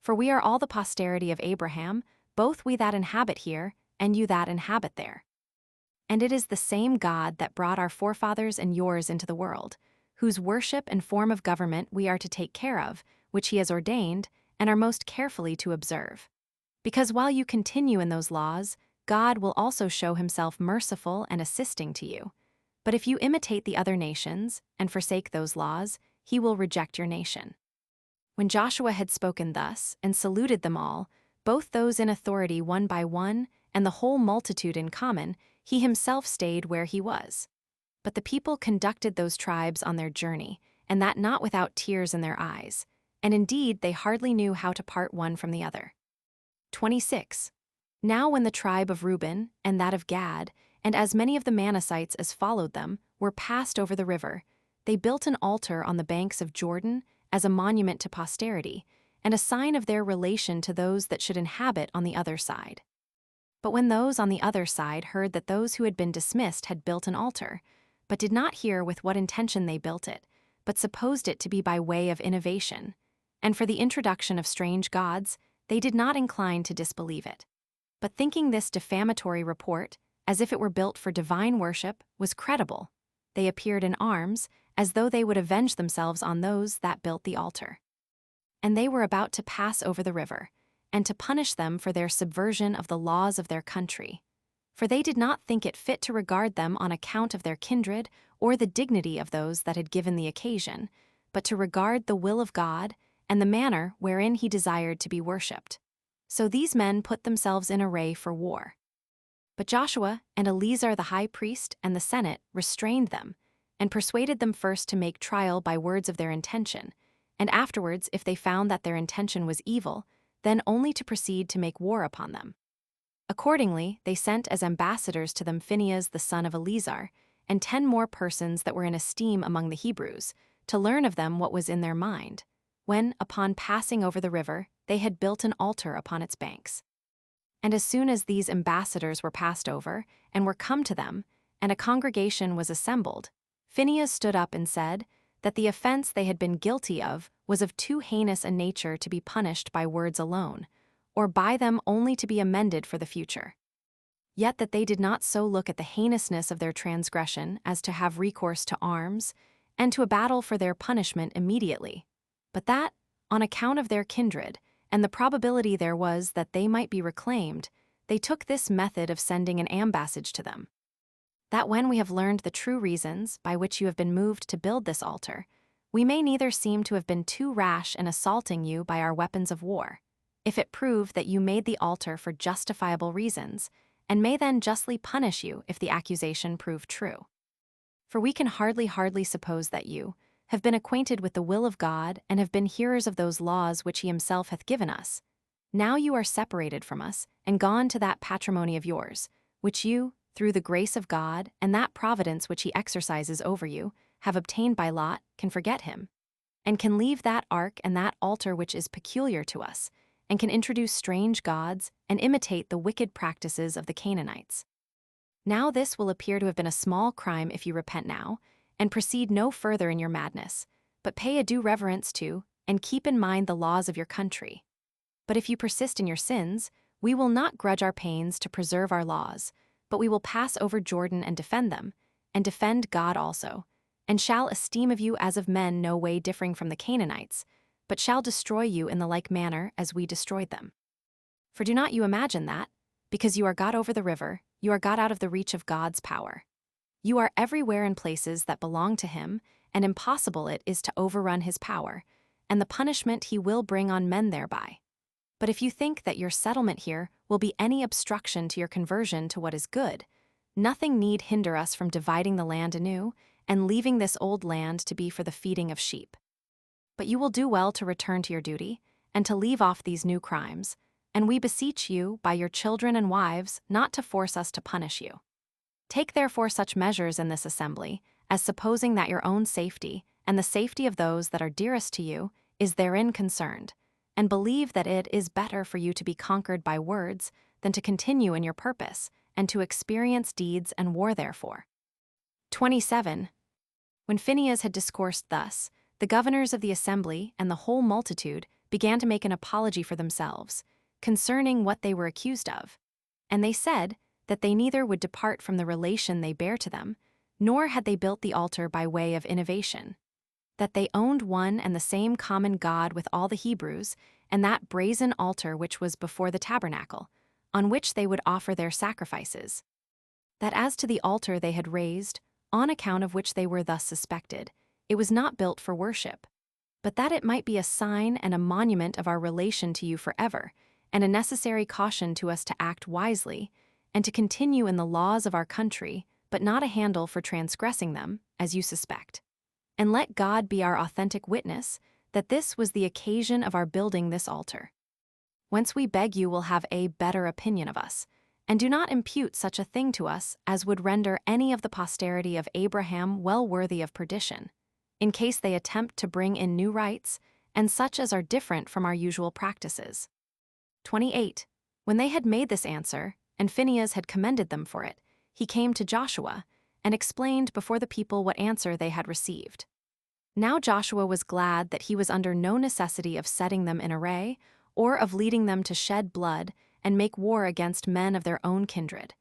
For we are all the posterity of Abraham, both we that inhabit here and you that inhabit there. And it is the same God that brought our forefathers and yours into the world, whose worship and form of government we are to take care of, which he has ordained, and are most carefully to observe. Because while you continue in those laws, God will also show himself merciful and assisting to you. But if you imitate the other nations and forsake those laws, he will reject your nation. When Joshua had spoken thus and saluted them all, both those in authority one by one and the whole multitude in common, he himself stayed where he was. But the people conducted those tribes on their journey, and that not without tears in their eyes, and indeed they hardly knew how to part one from the other. 26. Now when the tribe of Reuben and that of Gad, and as many of the Manassites as followed them, were passed over the river, they built an altar on the banks of Jordan as a monument to posterity, and a sign of their relation to those that should inhabit on the other side. But when those on the other side heard that those who had been dismissed had built an altar, but did not hear with what intention they built it, but supposed it to be by way of innovation, and for the introduction of strange gods, they did not incline to disbelieve it. But thinking this defamatory report, as if it were built for divine worship, was credible, they appeared in arms, as though they would avenge themselves on those that built the altar. And they were about to pass over the river, and to punish them for their subversion of the laws of their country. For they did not think it fit to regard them on account of their kindred or the dignity of those that had given the occasion, but to regard the will of God and the manner wherein he desired to be worshipped. So these men put themselves in array for war. But Joshua and Eleazar the high priest and the senate restrained them, and persuaded them first to make trial by words of their intention, and afterwards, if they found that their intention was evil, then only to proceed to make war upon them. Accordingly, they sent as ambassadors to them Phinehas the son of Eleazar, and 10 more persons that were in esteem among the Hebrews, to learn of them what was in their mind, when, upon passing over the river, they had built an altar upon its banks. And as soon as these ambassadors were passed over, and were come to them, and a congregation was assembled, Phinehas stood up and said that the offense they had been guilty of was of too heinous a nature to be punished by words alone, or by them only to be amended for the future. Yet that they did not so look at the heinousness of their transgression as to have recourse to arms, and to a battle for their punishment immediately, but that, on account of their kindred, and the probability there was that they might be reclaimed, they took this method of sending an ambassage to them. That when we have learned the true reasons by which you have been moved to build this altar, we may neither seem to have been too rash in assaulting you by our weapons of war, if it prove that you made the altar for justifiable reasons, and may then justly punish you if the accusation prove true. For we can hardly suppose that you have been acquainted with the will of God and have been hearers of those laws which he himself hath given us. Now you are separated from us, and gone to that patrimony of yours, which you, through the grace of God and that providence which he exercises over you, have obtained by lot, can forget him, and can leave that ark and that altar which is peculiar to us, and can introduce strange gods and imitate the wicked practices of the Canaanites. Now this will appear to have been a small crime if you repent now, and proceed no further in your madness, but pay a due reverence to, and keep in mind the laws of your country. But if you persist in your sins, we will not grudge our pains to preserve our laws, but we will pass over Jordan and defend them, and defend God also, and shall esteem of you as of men no way differing from the Canaanites, but shall destroy you in the like manner as we destroyed them. For do not you imagine that, because you are got over the river, you are got out of the reach of God's power. You are everywhere in places that belong to him, and impossible it is to overrun his power, and the punishment he will bring on men thereby. But if you think that your settlement here will be any obstruction to your conversion to what is good, nothing need hinder us from dividing the land anew, and leaving this old land to be for the feeding of sheep. But you will do well to return to your duty, and to leave off these new crimes, and we beseech you, by your children and wives, not to force us to punish you. Take therefore such measures in this assembly, as supposing that your own safety, and the safety of those that are dearest to you, is therein concerned, and believe that it is better for you to be conquered by words than to continue in your purpose, and to experience deeds and war therefore. 27. When Phinehas had discoursed thus, the governors of the assembly and the whole multitude began to make an apology for themselves, concerning what they were accused of. And they said that they neither would depart from the relation they bare to them, nor had they built the altar by way of innovation. That they owned one and the same common God with all the Hebrews, and that brazen altar which was before the tabernacle, on which they would offer their sacrifices. That as to the altar they had raised, on account of which they were thus suspected, it was not built for worship, but that it might be a sign and a monument of our relation to you forever, and a necessary caution to us to act wisely, and to continue in the laws of our country, but not a handle for transgressing them, as you suspect. And let God be our authentic witness, that this was the occasion of our building this altar. Whence we beg you will have a better opinion of us, and do not impute such a thing to us as would render any of the posterity of Abraham well worthy of perdition, in case they attempt to bring in new rites, and such as are different from our usual practices. 28. When they had made this answer, and Phinehas had commended them for it, he came to Joshua, and explained before the people what answer they had received. Now Joshua was glad that he was under no necessity of setting them in array, or of leading them to shed blood and make war against men of their own kindred,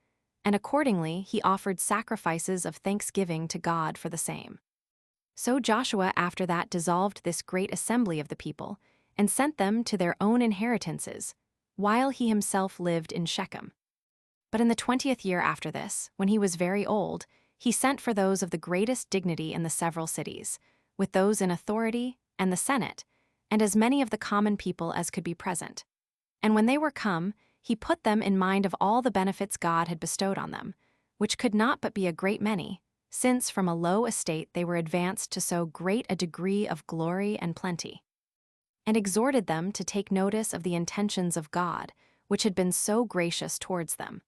and accordingly he offered sacrifices of thanksgiving to God for the same. So Joshua after that dissolved this great assembly of the people, and sent them to their own inheritances, while he himself lived in Shechem. But in the 20th year after this, when he was very old, he sent for those of the greatest dignity in the several cities, with those in authority, and the Senate, and as many of the common people as could be present. And when they were come, he put them in mind of all the benefits God had bestowed on them, which could not but be a great many, since from a low estate they were advanced to so great a degree of glory and plenty. And exhorted them to take notice of the intentions of God, which had been so gracious towards them,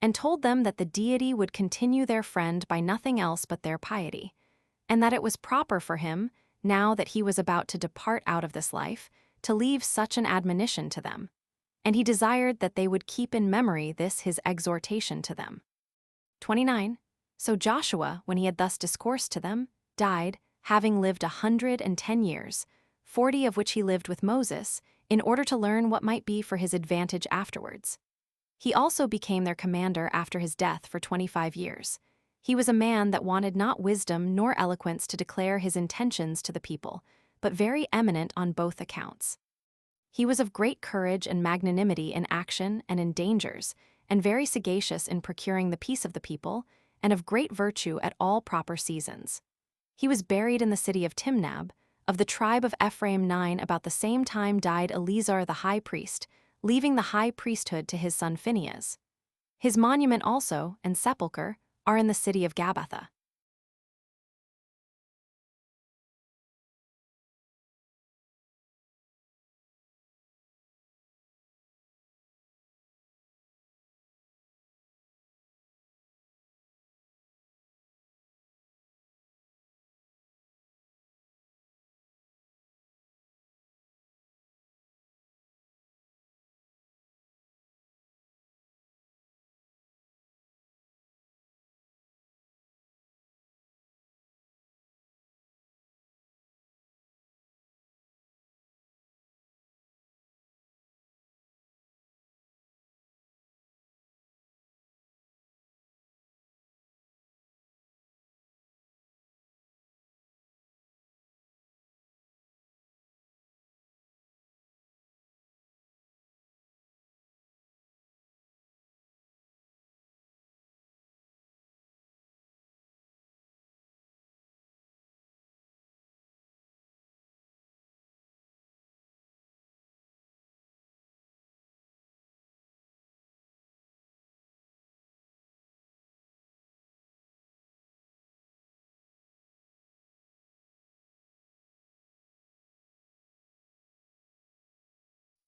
and told them that the deity would continue their friend by nothing else but their piety, and that it was proper for him, now that he was about to depart out of this life, to leave such an admonition to them. And he desired that they would keep in memory this his exhortation to them. 29. So Joshua, when he had thus discoursed to them, died, having lived 110 years, 40 of which he lived with Moses, in order to learn what might be for his advantage afterwards. He also became their commander after his death for 25 years. He was a man that wanted not wisdom nor eloquence to declare his intentions to the people, but very eminent on both accounts. He was of great courage and magnanimity in action and in dangers, and very sagacious in procuring the peace of the people, and of great virtue at all proper seasons. He was buried in the city of Timnab, of the tribe of Ephraim. 9. About the same time died Eleazar the high priest, leaving the high priesthood to his son Phinehas. His monument also, and sepulchre, are in the city of Gabbatha.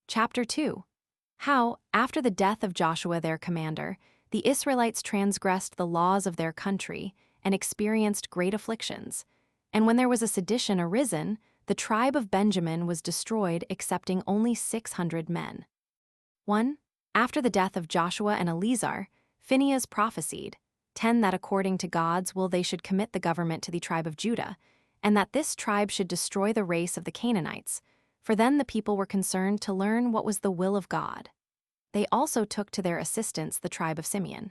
Chapter 2. How, after the death of Joshua their commander, the Israelites transgressed the laws of their country and experienced great afflictions. And when there was a sedition arisen, the tribe of Benjamin was destroyed, excepting only 600 men. 1. After the death of Joshua and Eleazar, Phinehas prophesied, 10 that according to God's will they should commit the government to the tribe of Judah, and that this tribe should destroy the race of the Canaanites, for then the people were concerned to learn what was the will of God. They also took to their assistance the tribe of Simeon.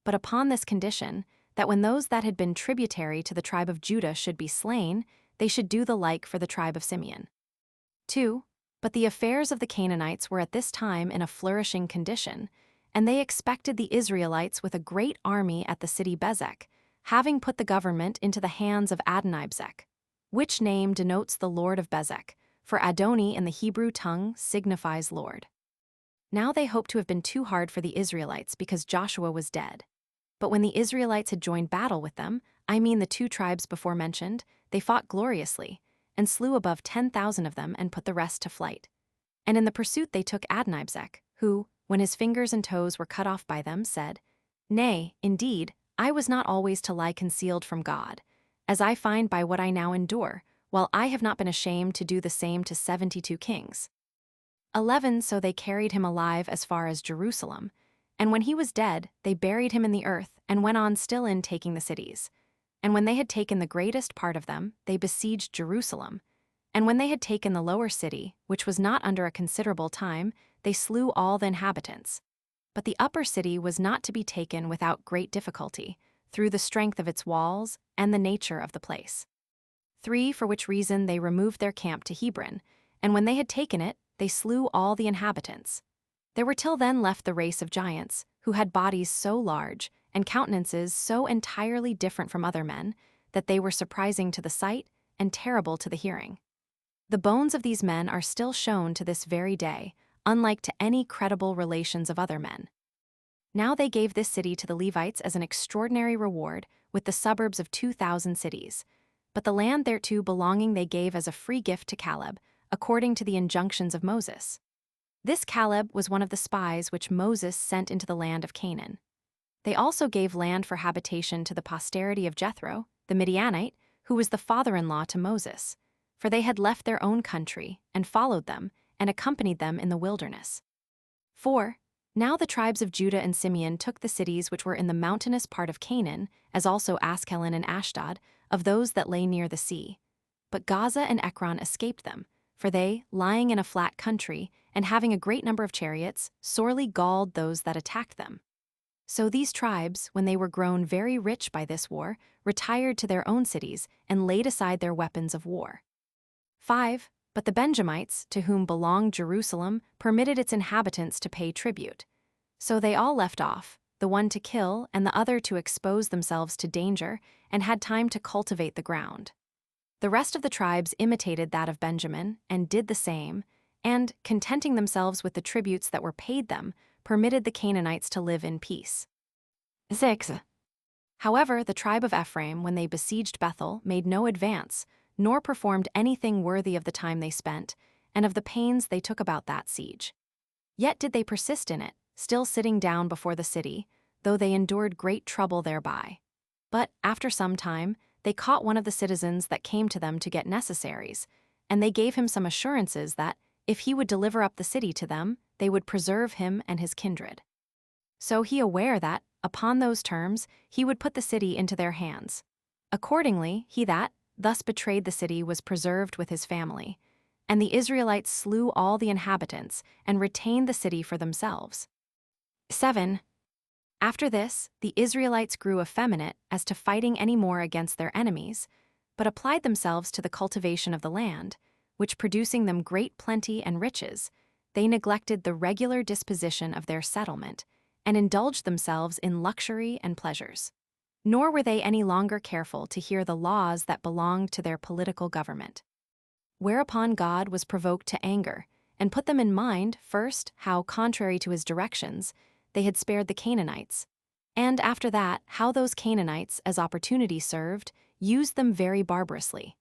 But upon this condition, that when those that had been tributary to the tribe of Judah should be slain, they should do the like for the tribe of Simeon. 2. But the affairs of the Canaanites were at this time in a flourishing condition, and they expected the Israelites with a great army at the city Bezek, having put the government into the hands of Adonibezek, which name denotes the Lord of Bezek, for Adoni in the Hebrew tongue signifies Lord. Now they hoped to have been too hard for the Israelites because Joshua was dead. But when the Israelites had joined battle with them, I mean the 2 tribes before mentioned, they fought gloriously, and slew above 10,000 of them and put the rest to flight. And in the pursuit they took Adonibezek, who, when his fingers and toes were cut off by them, said, Nay, indeed, I was not always to lie concealed from God, as I find by what I now endure, while I have not been ashamed to do the same to 72 kings. 11. So they carried him alive as far as Jerusalem, and when he was dead, they buried him in the earth, and went on still in taking the cities. And when they had taken the greatest part of them, they besieged Jerusalem. And when they had taken the lower city, which was not under a considerable time, they slew all the inhabitants. But the upper city was not to be taken without great difficulty, through the strength of its walls and the nature of the place. 3. For which reason they removed their camp to Hebron, and when they had taken it, they slew all the inhabitants. There were till then left the race of giants, who had bodies so large and countenances so entirely different from other men, that they were surprising to the sight and terrible to the hearing. The bones of these men are still shown to this very day, unlike to any credible relations of other men. Now they gave this city to the Levites as an extraordinary reward, with the suburbs of 2,000 cities. But the land thereto belonging they gave as a free gift to Caleb, according to the injunctions of Moses. This Caleb was one of the spies which Moses sent into the land of Canaan. They also gave land for habitation to the posterity of Jethro, the Midianite, who was the father-in-law to Moses, for they had left their own country, and followed them, and accompanied them in the wilderness. 4. Now the tribes of Judah and Simeon took the cities which were in the mountainous part of Canaan, as also Askelon and Ashdod, of those that lay near the sea. But Gaza and Ekron escaped them, for they, lying in a flat country, and having a great number of chariots, sorely galled those that attacked them. So these tribes, when they were grown very rich by this war, retired to their own cities, and laid aside their weapons of war. 5. But the Benjamites, to whom belonged Jerusalem, permitted its inhabitants to pay tribute. So they all left off, the one to kill and the other to expose themselves to danger, and had time to cultivate the ground. The rest of the tribes imitated that of Benjamin, and did the same, and, contenting themselves with the tributes that were paid them, permitted the Canaanites to live in peace. 6. However, the tribe of Ephraim, when they besieged Bethel, made no advance, nor performed anything worthy of the time they spent, and of the pains they took about that siege. Yet did they persist in it, still sitting down before the city, though they endured great trouble thereby. But, after some time, they caught one of the citizens that came to them to get necessaries, and they gave him some assurances that, if he would deliver up the city to them, they would preserve him and his kindred. So he aware that, upon those terms, he would put the city into their hands. Accordingly, he that thus betrayed the city was preserved with his family, and the Israelites slew all the inhabitants, and retained the city for themselves. 7. After this, the Israelites grew effeminate as to fighting any more against their enemies, but applied themselves to the cultivation of the land, which producing them great plenty and riches, they neglected the regular disposition of their settlement, and indulged themselves in luxury and pleasures. Nor were they any longer careful to hear the laws that belonged to their political government. Whereupon God was provoked to anger, and put them in mind, first, how, contrary to his directions, they had spared the Canaanites, and after that, how those Canaanites, as opportunity served, used them very barbarously.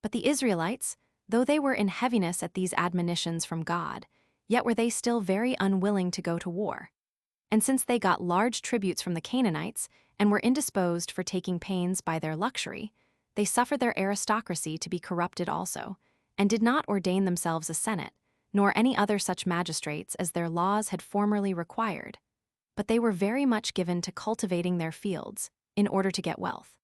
But the Israelites, though they were in heaviness at these admonitions from God, Yet were they still very unwilling to go to war. And since they got large tributes from the Canaanites and were indisposed for taking pains by their luxury, they suffered their aristocracy to be corrupted also, and did not ordain themselves a senate, nor any other such magistrates as their laws had formerly required, but they were very much given to cultivating their fields in order to get wealth.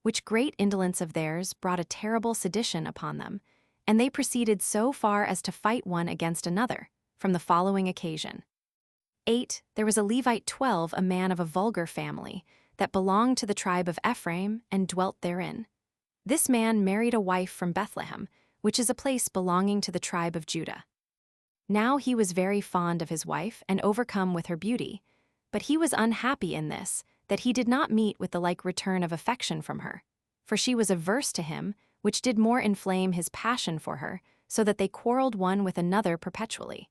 Which great indolence of theirs brought a terrible sedition upon them, and they proceeded so far as to fight one against another, from the following occasion. 8. There was a Levite 12, a man of a vulgar family, that belonged to the tribe of Ephraim and dwelt therein. This man married a wife from Bethlehem, which is a place belonging to the tribe of Judah. Now he was very fond of his wife and overcome with her beauty, but he was unhappy in this, that he did not meet with the like return of affection from her, for she was averse to him, which did more inflame his passion for her, so that they quarreled one with another perpetually.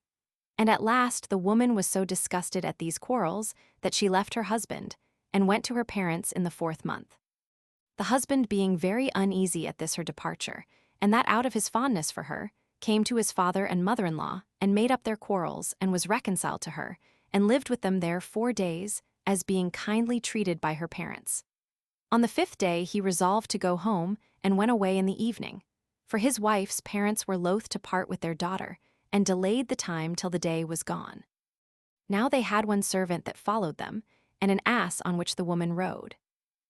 And at last the woman was so disgusted at these quarrels that she left her husband, and went to her parents in the 4th month. The husband being very uneasy at this her departure, and that out of his fondness for her, came to his father and mother-in-law, and made up their quarrels, and was reconciled to her, and lived with them there 4 days, as being kindly treated by her parents. On the 5th day he resolved to go home, and went away in the evening, for his wife's parents were loath to part with their daughter, and delayed the time till the day was gone. Now they had one servant that followed them, and an ass on which the woman rode.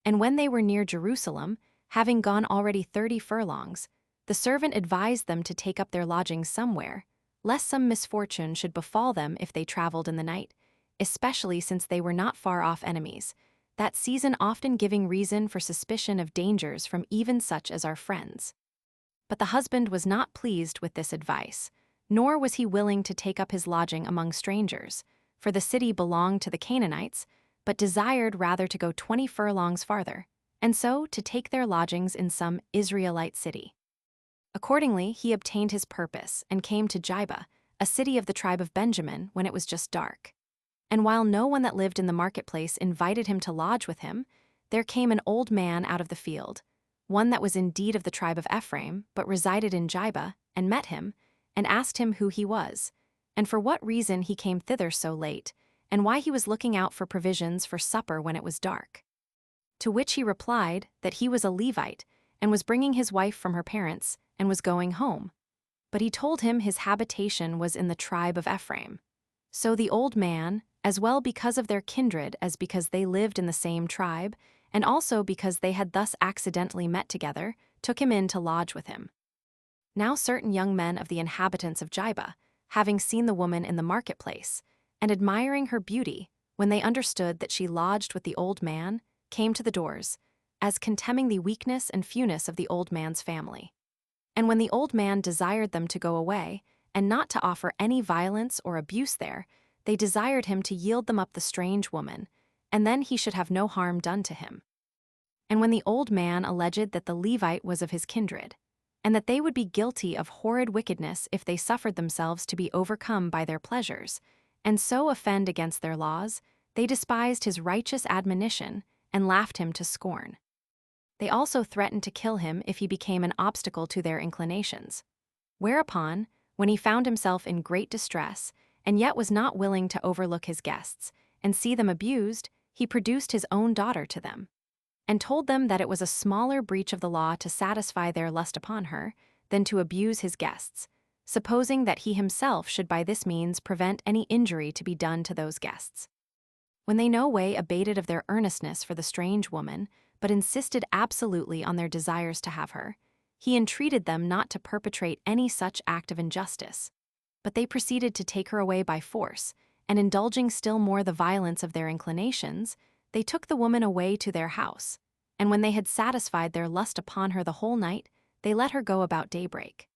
And when they were near Jerusalem, having gone already 30 furlongs, the servant advised them to take up their lodgings somewhere, lest some misfortune should befall them if they traveled in the night, especially since they were not far off enemies, that season often giving reason for suspicion of dangers from even such as our friends. But the husband was not pleased with this advice, nor was he willing to take up his lodging among strangers, for the city belonged to the Canaanites, but desired rather to go 20 furlongs farther, and so to take their lodgings in some Israelite city. Accordingly, he obtained his purpose, and came to Jibah, a city of the tribe of Benjamin, when it was just dark. And while no one that lived in the marketplace invited him to lodge with him, there came an old man out of the field, one that was indeed of the tribe of Ephraim, but resided in Jibah, and met him, and asked him who he was, and for what reason he came thither so late, and why he was looking out for provisions for supper when it was dark. To which he replied that he was a Levite, and was bringing his wife from her parents, and was going home. But he told him his habitation was in the tribe of Ephraim. So the old man, as well because of their kindred as because they lived in the same tribe, and also because they had thus accidentally met together, took him in to lodge with him. Now certain young men of the inhabitants of Jibah, having seen the woman in the marketplace, and admiring her beauty, when they understood that she lodged with the old man, came to the doors, as contemning the weakness and fewness of the old man's family. And when the old man desired them to go away, and not to offer any violence or abuse there, they desired him to yield them up the strange woman, and then he should have no harm done to him. And when the old man alleged that the Levite was of his kindred, and that they would be guilty of horrid wickedness if they suffered themselves to be overcome by their pleasures, and so offend against their laws, they despised his righteous admonition, and laughed him to scorn. They also threatened to kill him if he became an obstacle to their inclinations. Whereupon, when he found himself in great distress, and yet was not willing to overlook his guests, and see them abused, he produced his own daughter to them, and told them that it was a smaller breach of the law to satisfy their lust upon her, than to abuse his guests, supposing that he himself should by this means prevent any injury to be done to those guests. When they no way abated of their earnestness for the strange woman, but insisted absolutely on their desires to have her, he entreated them not to perpetrate any such act of injustice. But they proceeded to take her away by force, and indulging still more the violence of their inclinations, they took the woman away to their house, and when they had satisfied their lust upon her the whole night, they let her go about daybreak.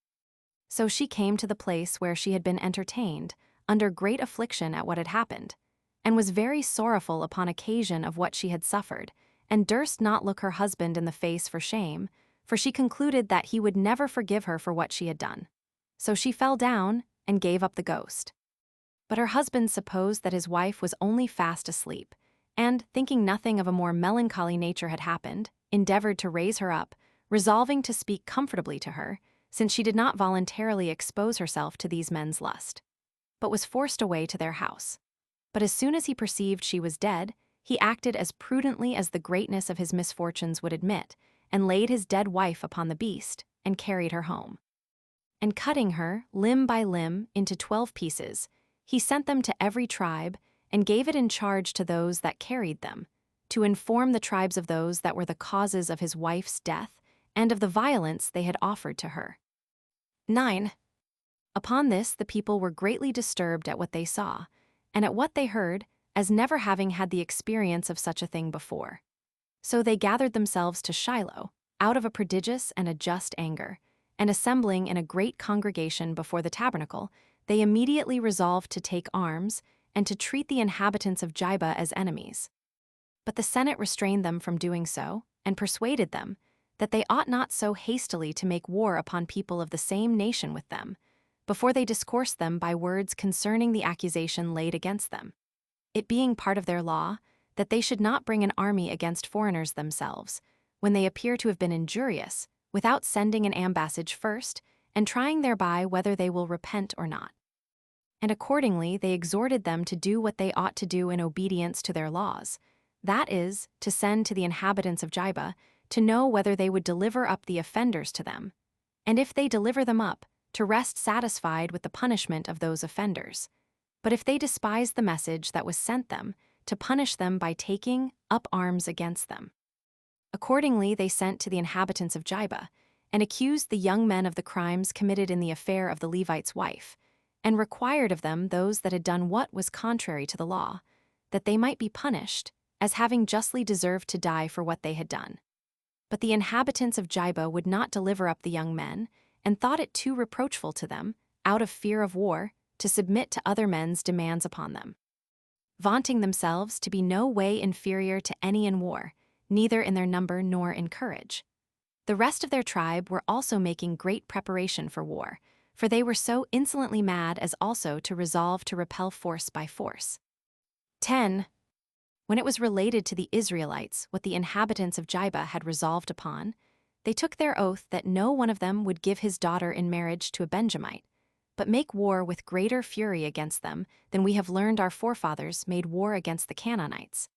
So she came to the place where she had been entertained, under great affliction at what had happened, and was very sorrowful upon occasion of what she had suffered, and durst not look her husband in the face for shame, for she concluded that he would never forgive her for what she had done. So she fell down, and gave up the ghost. But her husband supposed that his wife was only fast asleep, and, thinking nothing of a more melancholy nature had happened, endeavored to raise her up, resolving to speak comfortably to her, since she did not voluntarily expose herself to these men's lust. but was forced away to their house. But as soon as he perceived she was dead, he acted as prudently as the greatness of his misfortunes would admit, and laid his dead wife upon the beast, and carried her home. And cutting her, limb by limb, into 12 pieces, he sent them to every tribe, and gave it in charge to those that carried them, to inform the tribes of those that were the causes of his wife's death, and of the violence they had offered to her. 9. Upon this the people were greatly disturbed at what they saw, and at what they heard, as never having had the experience of such a thing before. So they gathered themselves to Shiloh, out of a prodigious and a just anger, and assembling in a great congregation before the tabernacle, they immediately resolved to take arms, and to treat the inhabitants of Jibah as enemies. But the Senate restrained them from doing so, and persuaded them that they ought not so hastily to make war upon people of the same nation with them, before they discoursed them by words concerning the accusation laid against them. It being part of their law, that they should not bring an army against foreigners themselves, when they appear to have been injurious, without sending an ambassage first, and trying thereby whether they will repent or not. And accordingly they exhorted them to do what they ought to do in obedience to their laws, that is, to send to the inhabitants of Jibah, to know whether they would deliver up the offenders to them, and if they deliver them up, to rest satisfied with the punishment of those offenders. But if they despise the message that was sent them, to punish them by taking up arms against them. Accordingly they sent to the inhabitants of Jibah, and accused the young men of the crimes committed in the affair of the Levite's wife, and required of them those that had done what was contrary to the law, that they might be punished, as having justly deserved to die for what they had done. But the inhabitants of Jibah would not deliver up the young men, and thought it too reproachful to them, out of fear of war, to submit to other men's demands upon them. Vaunting themselves to be no way inferior to any in war, neither in their number nor in courage. The rest of their tribe were also making great preparation for war, for they were so insolently mad as also to resolve to repel force by force. 10. When it was related to the Israelites what the inhabitants of Jibah had resolved upon, they took their oath that no one of them would give his daughter in marriage to a Benjamite, but make war with greater fury against them than we have learned our forefathers made war against the Canaanites,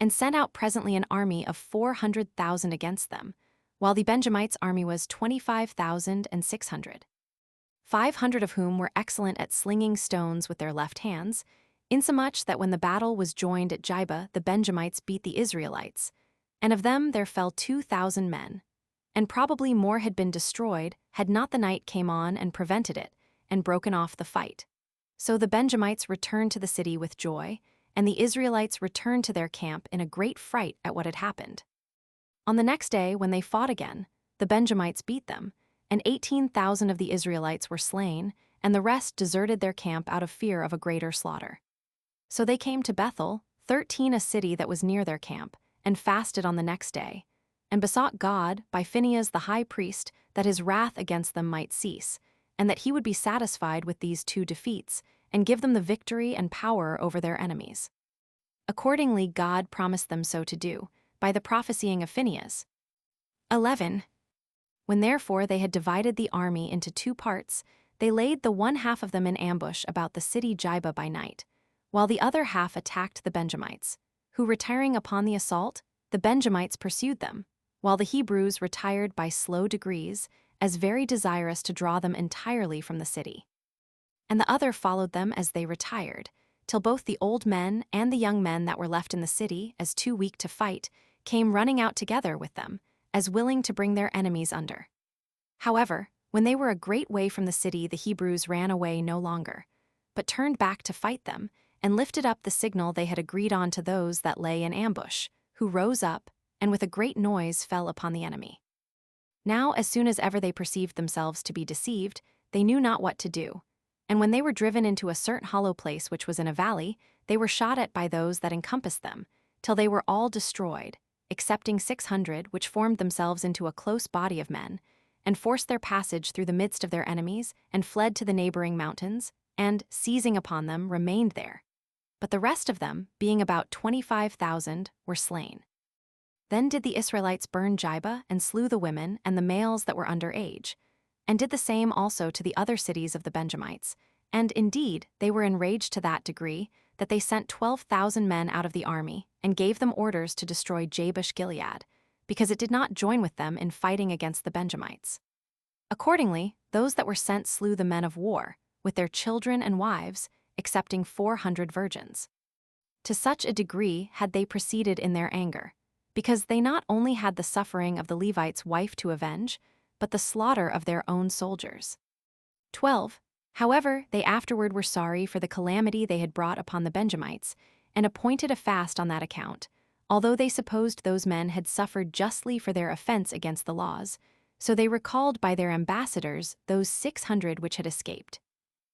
and sent out presently an army of 400,000 against them, while the Benjamites' army was 25,600. 500 of whom were excellent at slinging stones with their left hands, insomuch that when the battle was joined at Jibah the Benjamites beat the Israelites, and of them there fell 2,000 men, and probably more had been destroyed had not the night came on and prevented it, and broken off the fight. So the Benjamites returned to the city with joy, and the Israelites returned to their camp in a great fright at what had happened. On the next day, when they fought again, the Benjamites beat them, and 18,000 of the Israelites were slain, and the rest deserted their camp out of fear of a greater slaughter. So they came to Bethel, 13 a city that was near their camp, and fasted on the next day, and besought God, by Phinehas the high priest, that his wrath against them might cease, and that he would be satisfied with these 2 defeats, and give them the victory and power over their enemies. Accordingly God promised them so to do, by the prophesying of Phinehas. 11. When therefore they had divided the army into 2 parts, they laid the one half of them in ambush about the city Jibah by night, while the other half attacked the Benjamites, who retiring upon the assault, the Benjamites pursued them, while the Hebrews retired by slow degrees, as very desirous to draw them entirely from the city. And the other followed them as they retired, till both the old men and the young men that were left in the city, as too weak to fight, came running out together with them, as willing to bring their enemies under. However, when they were a great way from the city, the Hebrews ran away no longer, but turned back to fight them, and lifted up the signal they had agreed on to those that lay in ambush, who rose up, and with a great noise fell upon the enemy. Now as soon as ever they perceived themselves to be deceived, they knew not what to do, and when they were driven into a certain hollow place which was in a valley, they were shot at by those that encompassed them, till they were all destroyed, excepting 600 which formed themselves into a close body of men, and forced their passage through the midst of their enemies, and fled to the neighboring mountains, and, seizing upon them, remained there. But the rest of them, being about 25,000, were slain. Then did the Israelites burn Jibah, and slew the women and the males that were under age, and did the same also to the other cities of the Benjamites, And indeed, they were enraged to that degree that they sent 12,000 men out of the army and gave them orders to destroy Jabesh-Gilead, because it did not join with them in fighting against the Benjamites. Accordingly, those that were sent slew the men of war, with their children and wives, excepting 400 virgins. To such a degree had they proceeded in their anger, because they not only had the suffering of the Levite's wife to avenge, but the slaughter of their own soldiers. 12. However, they afterward were sorry for the calamity they had brought upon the Benjamites, and appointed a fast on that account, although they supposed those men had suffered justly for their offense against the laws, so they recalled by their ambassadors those 600 which had escaped.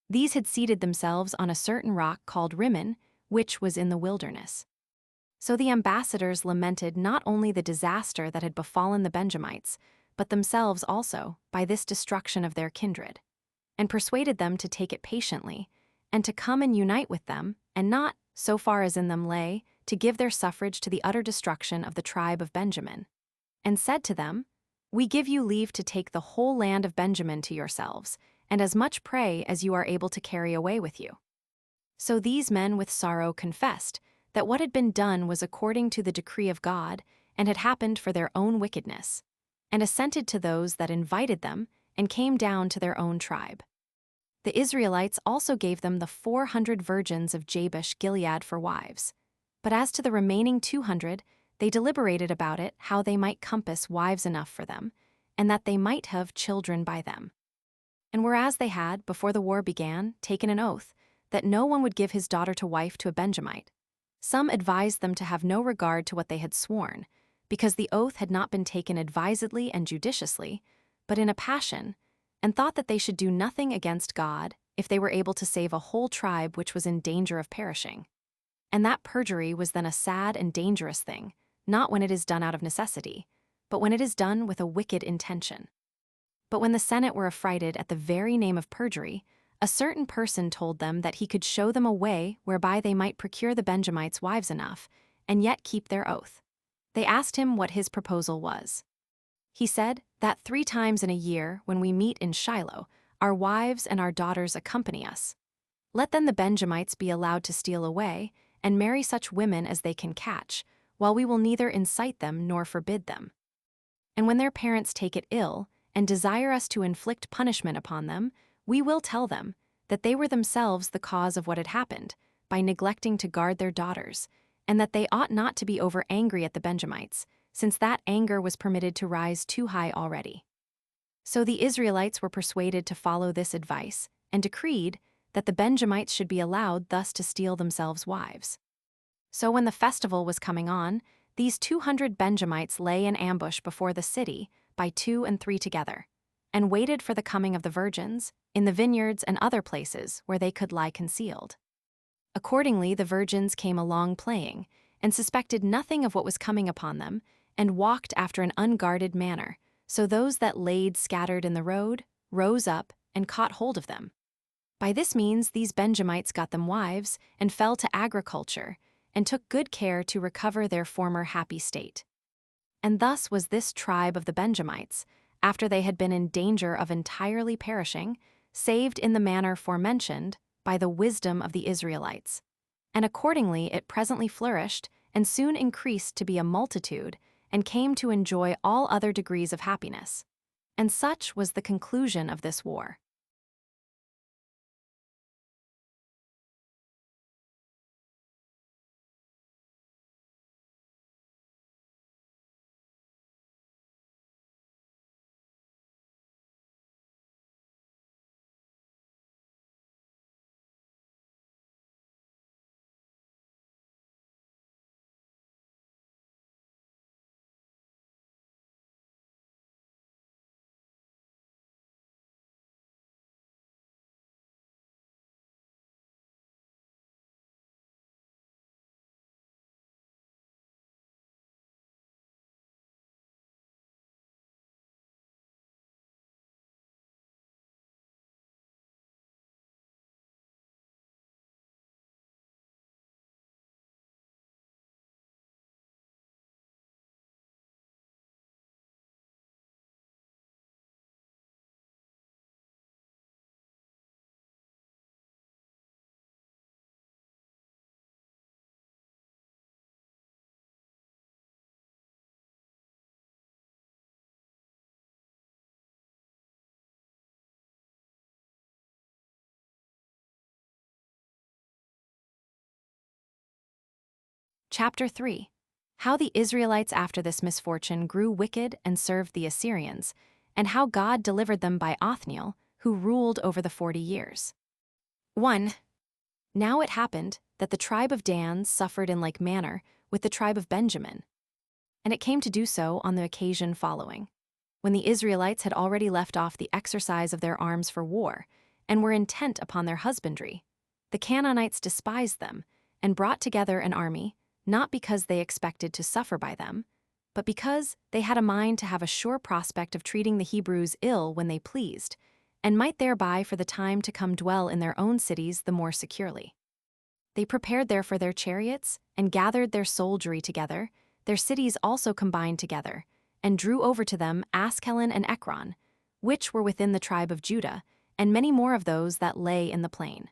These had seated themselves on a certain rock called Rimmon, which was in the wilderness. So the ambassadors lamented not only the disaster that had befallen the Benjamites, but themselves also, by this destruction of their kindred, and persuaded them to take it patiently, and to come and unite with them, and not, so far as in them lay, to give their suffrage to the utter destruction of the tribe of Benjamin. And said to them, We give you leave to take the whole land of Benjamin to yourselves, and as much prey as you are able to carry away with you. So these men with sorrow confessed that what had been done was according to the decree of God, and had happened for their own wickedness, and assented to those that invited them, and came down to their own tribe. The Israelites also gave them the 400 virgins of Jabesh-Gilead for wives. But as to the remaining 200, they deliberated about it how they might compass wives enough for them, and that they might have children by them. And whereas they had, before the war began, taken an oath that no one would give his daughter to wife to a Benjamite, some advised them to have no regard to what they had sworn, because the oath had not been taken advisedly and judiciously, but in a passion, and thought that they should do nothing against God if they were able to save a whole tribe which was in danger of perishing. And that perjury was then a sad and dangerous thing, not when it is done out of necessity, but when it is done with a wicked intention. But when the Senate were affrighted at the very name of perjury, a certain person told them that he could show them a way whereby they might procure the Benjamites wives enough, and yet keep their oath. They asked him what his proposal was. He said that 3 times in a year, when we meet in Shiloh, our wives and our daughters accompany us. Let then the Benjamites be allowed to steal away, and marry such women as they can catch, while we will neither incite them nor forbid them. And when their parents take it ill, and desire us to inflict punishment upon them, we will tell them that they were themselves the cause of what had happened, by neglecting to guard their daughters, and that they ought not to be over angry at the Benjamites, since that anger was permitted to rise too high already. So the Israelites were persuaded to follow this advice, and decreed that the Benjamites should be allowed thus to steal themselves wives. So when the festival was coming on, these 200 Benjamites lay in ambush before the city, by 2 and 3 together, and waited for the coming of the virgins, in the vineyards and other places where they could lie concealed. Accordingly the virgins came along playing, and suspected nothing of what was coming upon them, and walked after an unguarded manner, so those that laid scattered in the road rose up and caught hold of them. By this means these Benjamites got them wives, and fell to agriculture, and took good care to recover their former happy state. And thus was this tribe of the Benjamites, after they had been in danger of entirely perishing, saved in the manner forementioned by the wisdom of the Israelites. And accordingly it presently flourished, and soon increased to be a multitude, and came to enjoy all other degrees of happiness. And such was the conclusion of this war. Chapter 3. How the Israelites after this misfortune grew wicked and served the Assyrians, and how God delivered them by Othniel, who ruled over the 40 years. 1. Now it happened that the tribe of Dan suffered in like manner with the tribe of Benjamin. And it came to do so on the occasion following, when the Israelites had already left off the exercise of their arms for war, and were intent upon their husbandry. The Canaanites despised them, and brought together an army, not because they expected to suffer by them, but because they had a mind to have a sure prospect of treating the Hebrews ill when they pleased, and might thereby for the time to come dwell in their own cities the more securely. They prepared therefore their chariots, and gathered their soldiery together, their cities also combined together, and drew over to them Askelon and Ekron, which were within the tribe of Judah, and many more of those that lay in the plain.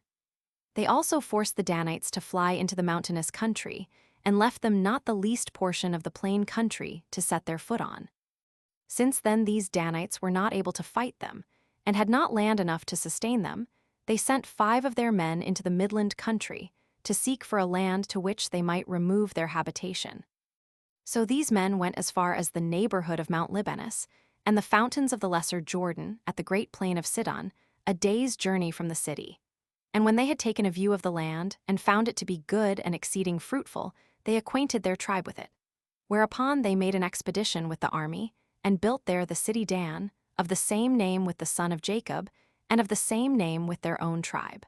They also forced the Danites to fly into the mountainous country, and left them not the least portion of the plain country to set their foot on. Since then these Danites were not able to fight them, and had not land enough to sustain them, they sent 5 of their men into the midland country, to seek for a land to which they might remove their habitation. So these men went as far as the neighborhood of Mount Libanus, and the fountains of the lesser Jordan at the great plain of Sidon, a day's journey from the city. And when they had taken a view of the land, and found it to be good and exceeding fruitful, they acquainted their tribe with it. Whereupon they made an expedition with the army, and built there the city Dan, of the same name with the son of Jacob, and of the same name with their own tribe.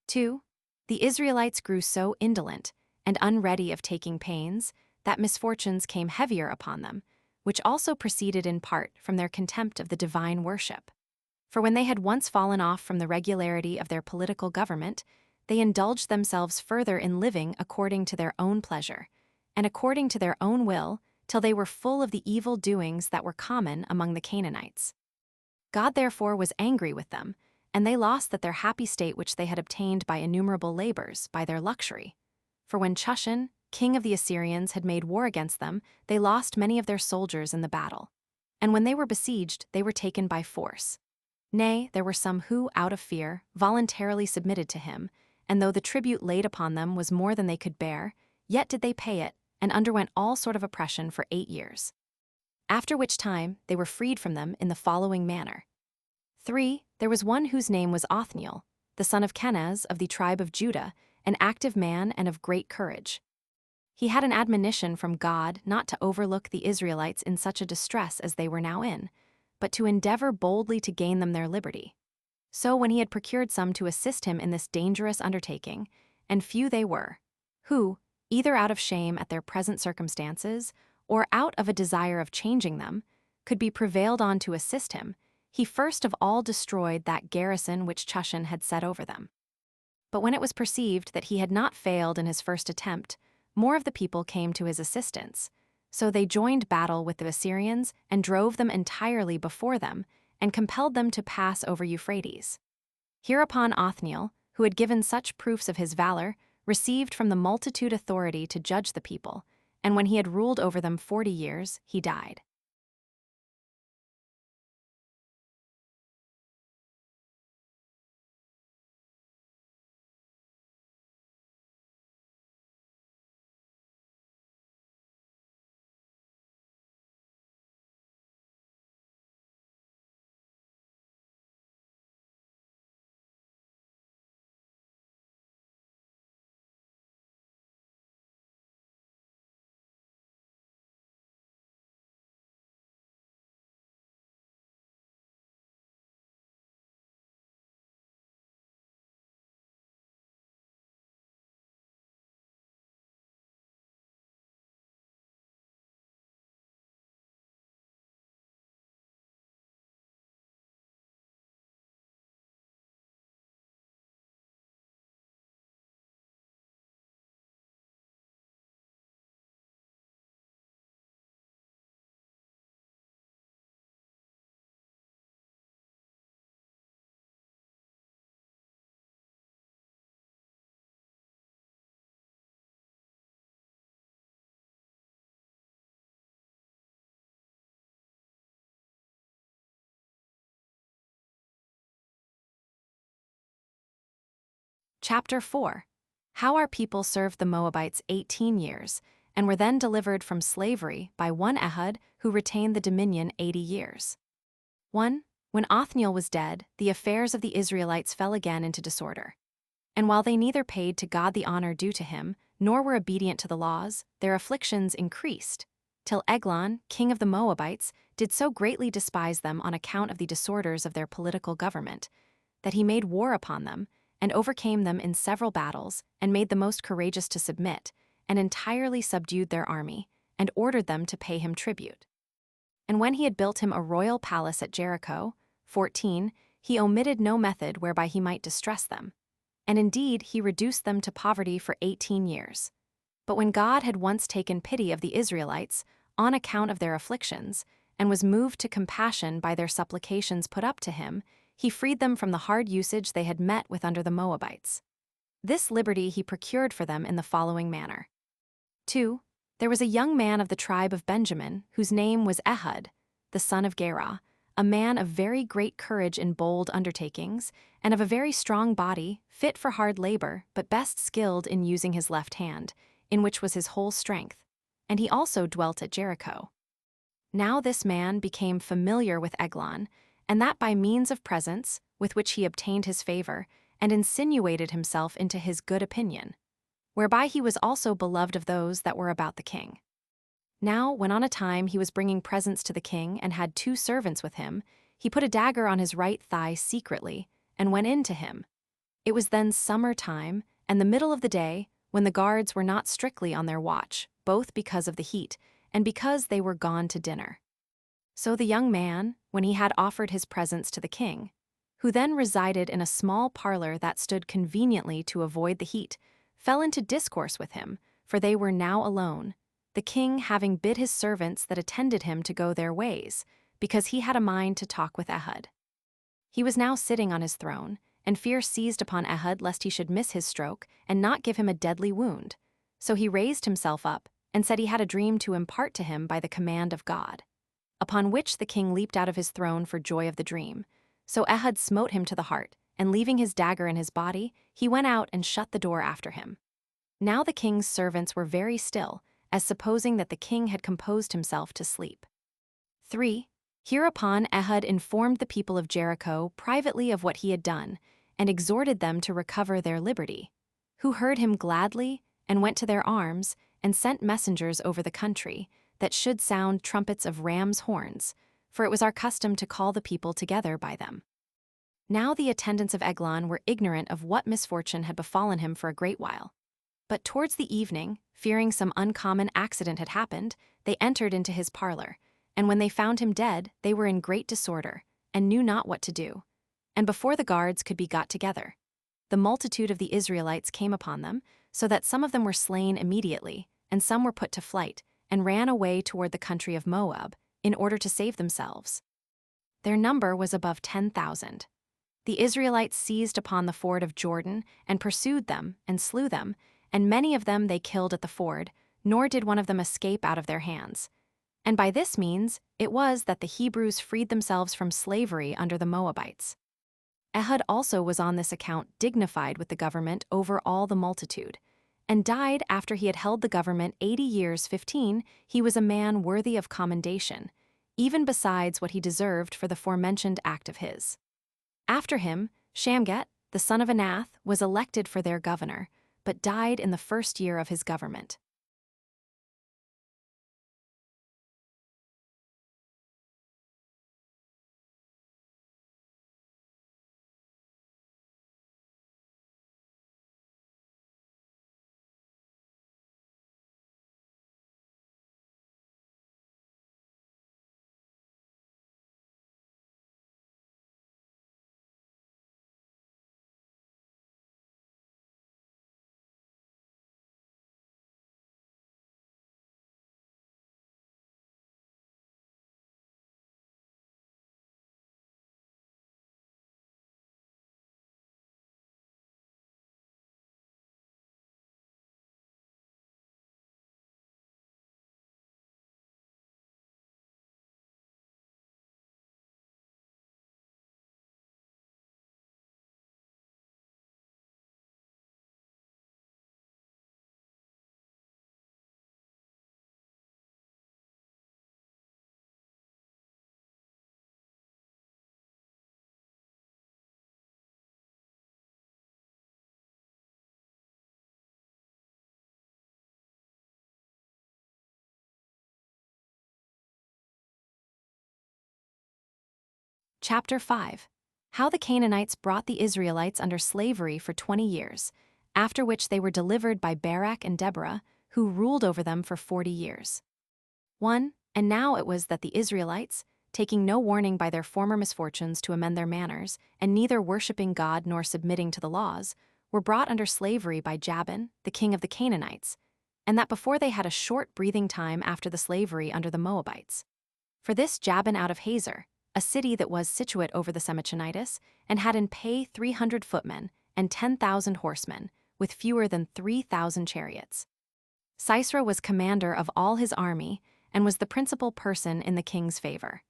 2. The Israelites grew so indolent, and unready of taking pains, that misfortunes came heavier upon them, which also proceeded in part from their contempt of the divine worship. For when they had once fallen off from the regularity of their political government, they indulged themselves further in living according to their own pleasure, and according to their own will, till they were full of the evil doings that were common among the Canaanites. God therefore was angry with them, and they lost that their happy state which they had obtained by innumerable labors, by their luxury. For when Chushan, king of the Assyrians, had made war against them, they lost many of their soldiers in the battle. And when they were besieged, they were taken by force. Nay, there were some who, out of fear, voluntarily submitted to him, and though the tribute laid upon them was more than they could bear, yet did they pay it, and underwent all sort of oppression for 8 years. After which time they were freed from them in the following manner. 3. There was one whose name was Othniel, the son of Kenaz of the tribe of Judah, an active man and of great courage. He had an admonition from God not to overlook the Israelites in such a distress as they were now in, but to endeavor boldly to gain them their liberty. So when he had procured some to assist him in this dangerous undertaking, and few they were, who, either out of shame at their present circumstances, or out of a desire of changing them, could be prevailed on to assist him, he first of all destroyed that garrison which Chushan had set over them. But when it was perceived that he had not failed in his first attempt, more of the people came to his assistance. So they joined battle with the Assyrians and drove them entirely before them, and compelled them to pass over Euphrates. Hereupon Othniel, who had given such proofs of his valor, received from the multitude authority to judge the people, and when he had ruled over them 40 years, he died. Chapter 4. How our people served the Moabites 18 years, and were then delivered from slavery by one Ehud who retained the dominion 80 years. 1. When Othniel was dead, the affairs of the Israelites fell again into disorder. And while they neither paid to God the honor due to him, nor were obedient to the laws, their afflictions increased, till Eglon, king of the Moabites, did so greatly despise them on account of the disorders of their political government, that he made war upon them, and overcame them in several battles, and made the most courageous to submit, and entirely subdued their army, and ordered them to pay him tribute. And when he had built him a royal palace at Jericho, 14, he omitted no method whereby he might distress them. And indeed he reduced them to poverty for 18 years. But when God had once taken pity of the Israelites, on account of their afflictions, and was moved to compassion by their supplications put up to him, he freed them from the hard usage they had met with under the Moabites. This liberty he procured for them in the following manner. 2. There was a young man of the tribe of Benjamin, whose name was Ehud, the son of Gera, a man of very great courage in bold undertakings, and of a very strong body, fit for hard labor, but best skilled in using his left hand, in which was his whole strength. And he also dwelt at Jericho. Now this man became familiar with Eglon, and that by means of presents, with which he obtained his favor, and insinuated himself into his good opinion, whereby he was also beloved of those that were about the king. Now, when on a time he was bringing presents to the king and had 2 servants with him, he put a dagger on his right thigh secretly, and went in to him. It was then summer time, and the middle of the day, when the guards were not strictly on their watch, both because of the heat, and because they were gone to dinner. So the young man, when he had offered his presents to the king, who then resided in a small parlor that stood conveniently to avoid the heat, fell into discourse with him, for they were now alone, the king having bid his servants that attended him to go their ways, because he had a mind to talk with Ehud. He was now sitting on his throne, and fear seized upon Ehud lest he should miss his stroke and not give him a deadly wound. So he raised himself up, and said he had a dream to impart to him by the command of God. Upon which the king leaped out of his throne for joy of the dream. So Ehud smote him to the heart, and leaving his dagger in his body, he went out and shut the door after him. Now the king's servants were very still, as supposing that the king had composed himself to sleep. 3. Hereupon Ehud informed the people of Jericho privately of what he had done, and exhorted them to recover their liberty, who heard him gladly, and went to their arms, and sent messengers over the country, that should sound trumpets of ram's horns, for it was our custom to call the people together by them. Now the attendants of Eglon were ignorant of what misfortune had befallen him for a great while. But towards the evening, fearing some uncommon accident had happened, they entered into his parlor, and when they found him dead, they were in great disorder, and knew not what to do. And before the guards could be got together, the multitude of the Israelites came upon them, so that some of them were slain immediately, and some were put to flight, and ran away toward the country of Moab, in order to save themselves. Their number was above 10,000. The Israelites seized upon the ford of Jordan, and pursued them, and slew them, and many of them they killed at the ford, nor did one of them escape out of their hands. And by this means it was that the Hebrews freed themselves from slavery under the Moabites. Ehud also was on this account dignified with the government over all the multitude, and died after he had held the government 80 years 15. He was a man worthy of commendation, even besides what he deserved for the forementioned act of his. After him, Shamgat, the son of Anath, was elected for their governor, but died in the first year of his government. Chapter 5. How the Canaanites brought the Israelites under slavery for 20 years, after which they were delivered by Barak and Deborah, who ruled over them for 40 years. 1. And now it was that the Israelites, taking no warning by their former misfortunes to amend their manners, and neither worshipping God nor submitting to the laws, were brought under slavery by Jabin, the king of the Canaanites, and that before they had a short breathing time after the slavery under the Moabites. For this Jabin out of Hazor, a city that was situate over the Semechonitis, and had in pay 300 footmen and 10,000 horsemen, with fewer than 3,000 chariots. Sisera was commander of all his army, and was the principal person in the king's favor.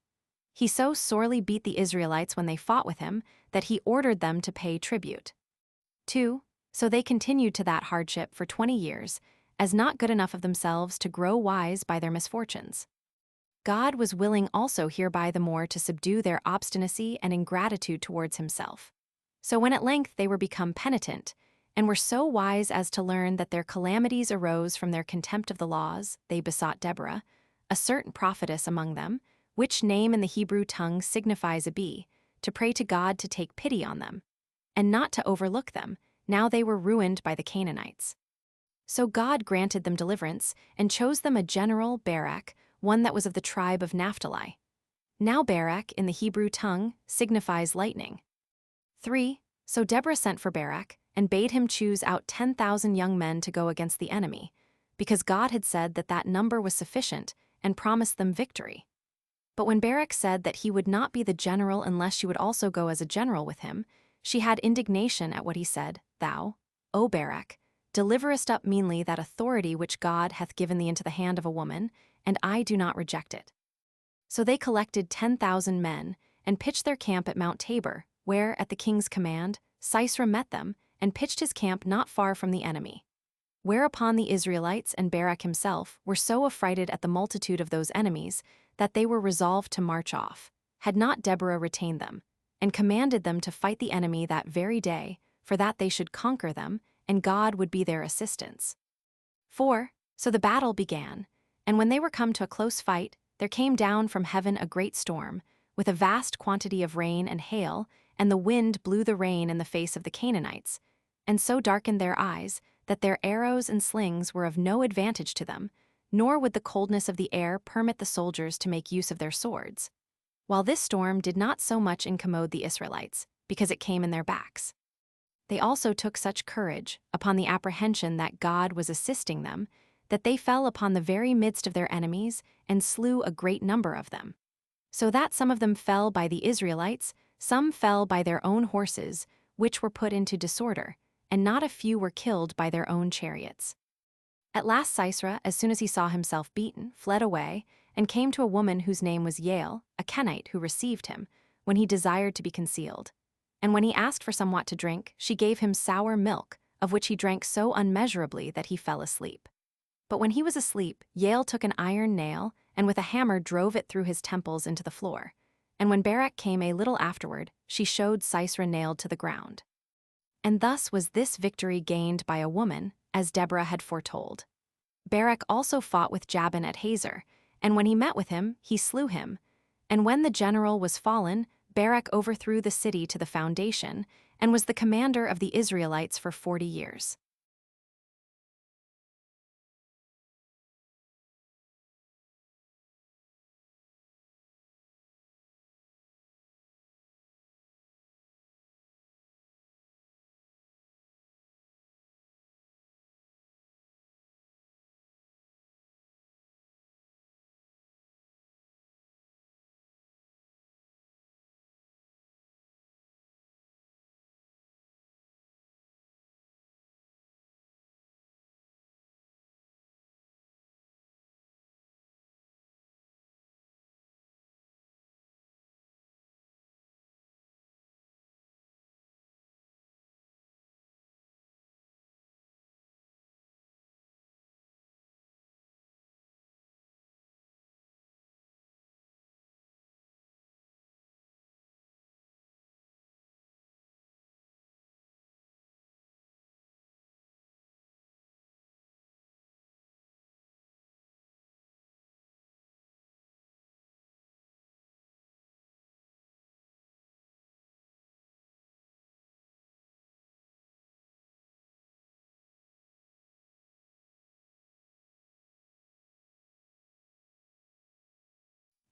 He so sorely beat the Israelites when they fought with him that he ordered them to pay tribute. 2. So they continued to that hardship for 20 years, as not good enough of themselves to grow wise by their misfortunes. God was willing also hereby the more to subdue their obstinacy and ingratitude towards himself. So when at length they were become penitent, and were so wise as to learn that their calamities arose from their contempt of the laws, they besought Deborah, a certain prophetess among them, which name in the Hebrew tongue signifies a bee, to pray to God to take pity on them, and not to overlook them, now they were ruined by the Canaanites. So God granted them deliverance, and chose them a general, Barak, one that was of the tribe of Naphtali. Now Barak, in the Hebrew tongue, signifies lightning. 3. So Deborah sent for Barak, and bade him choose out 10,000 young men to go against the enemy, because God had said that that number was sufficient, and promised them victory. But when Barak said that he would not be the general unless she would also go as a general with him, she had indignation at what he said. Thou, O Barak, deliverest up meanly that authority which God hath given thee into the hand of a woman, and I do not reject it. So they collected 10,000 men, and pitched their camp at Mount Tabor, where, at the king's command, Sisera met them, and pitched his camp not far from the enemy. Whereupon the Israelites and Barak himself were so affrighted at the multitude of those enemies that they were resolved to march off, had not Deborah retained them, and commanded them to fight the enemy that very day, for that they should conquer them, and God would be their assistance. 4. So the battle began, and when they were come to a close fight, there came down from heaven a great storm, with a vast quantity of rain and hail, and the wind blew the rain in the face of the Canaanites, and so darkened their eyes, that their arrows and slings were of no advantage to them, nor would the coldness of the air permit the soldiers to make use of their swords. While this storm did not so much incommode the Israelites, because it came in their backs. They also took such courage, upon the apprehension that God was assisting them, that they fell upon the very midst of their enemies, and slew a great number of them. So that some of them fell by the Israelites, some fell by their own horses, which were put into disorder, and not a few were killed by their own chariots. At last Sisera, as soon as he saw himself beaten, fled away, and came to a woman whose name was Jael, a Kenite, who received him, when he desired to be concealed. And when he asked for somewhat to drink, she gave him sour milk, of which he drank so unmeasurably that he fell asleep. But when he was asleep, Jael took an iron nail, and with a hammer drove it through his temples into the floor. And when Barak came a little afterward, she showed Sisera nailed to the ground. And thus was this victory gained by a woman, as Deborah had foretold. Barak also fought with Jabin at Hazor, and when he met with him, he slew him. And when the general was fallen, Barak overthrew the city to the foundation, and was the commander of the Israelites for 40 years.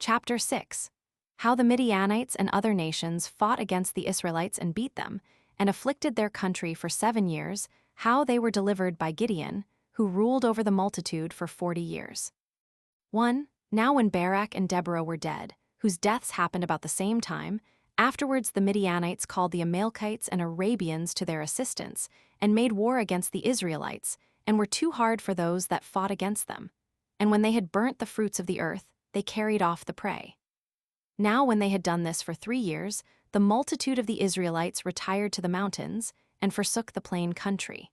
Chapter 6. How the Midianites and other nations fought against the Israelites and beat them, and afflicted their country for 7 years, how they were delivered by Gideon, who ruled over the multitude for 40 years. 1. Now when Barak and Deborah were dead, whose deaths happened about the same time, afterwards the Midianites called the Amalekites and Arabians to their assistance, and made war against the Israelites, and were too hard for those that fought against them. And when they had burnt the fruits of the earth, they carried off the prey. Now when they had done this for 3 years, the multitude of the Israelites retired to the mountains, and forsook the plain country.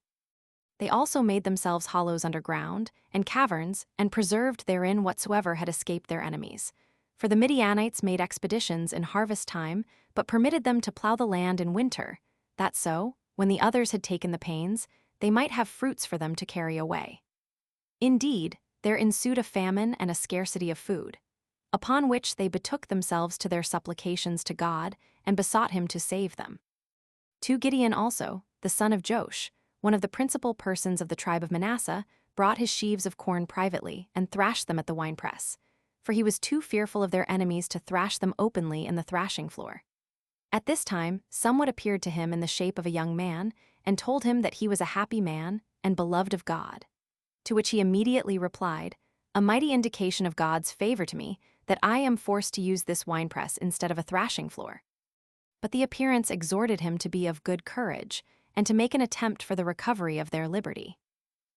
They also made themselves hollows underground, and caverns, and preserved therein whatsoever had escaped their enemies. For the Midianites made expeditions in harvest time, but permitted them to plow the land in winter, that so, when the others had taken the pains, they might have fruits for them to carry away. Indeed, there ensued a famine and a scarcity of food, upon which they betook themselves to their supplications to God, and besought him to save them. To Gideon also, the son of Joash, one of the principal persons of the tribe of Manasseh, brought his sheaves of corn privately, and thrashed them at the winepress, for he was too fearful of their enemies to thrash them openly in the thrashing floor. At this time, somewhat appeared to him in the shape of a young man, and told him that he was a happy man, and beloved of God. To which he immediately replied, "A mighty indication of God's favor to me, that I am forced to use this winepress instead of a thrashing floor." But the appearance exhorted him to be of good courage, and to make an attempt for the recovery of their liberty.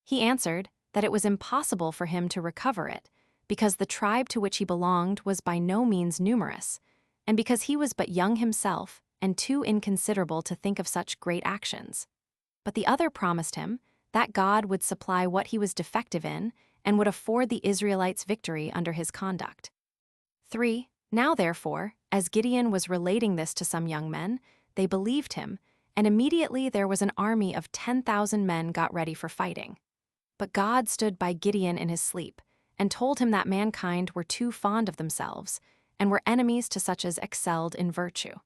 He answered that it was impossible for him to recover it, because the tribe to which he belonged was by no means numerous, and because he was but young himself, and too inconsiderable to think of such great actions. But the other promised him that God would supply what he was defective in, and would afford the Israelites victory under his conduct. 3. Now therefore, as Gideon was relating this to some young men, they believed him, and immediately there was an army of 10,000 men got ready for fighting. But God stood by Gideon in his sleep, and told him that mankind were too fond of themselves, and were enemies to such as excelled in virtue.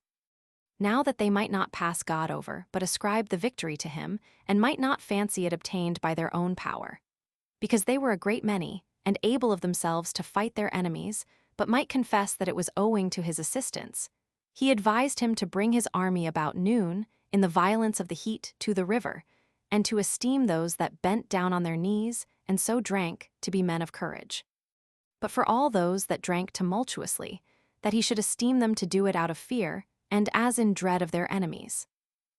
Now that they might not pass God over, but ascribe the victory to him, and might not fancy it obtained by their own power. Because they were a great many, and able of themselves to fight their enemies, but might confess that it was owing to his assistance, he advised him to bring his army about noon, in the violence of the heat, to the river, and to esteem those that bent down on their knees, and so drank, to be men of courage. But for all those that drank tumultuously, that he should esteem them to do it out of fear, and as in dread of their enemies.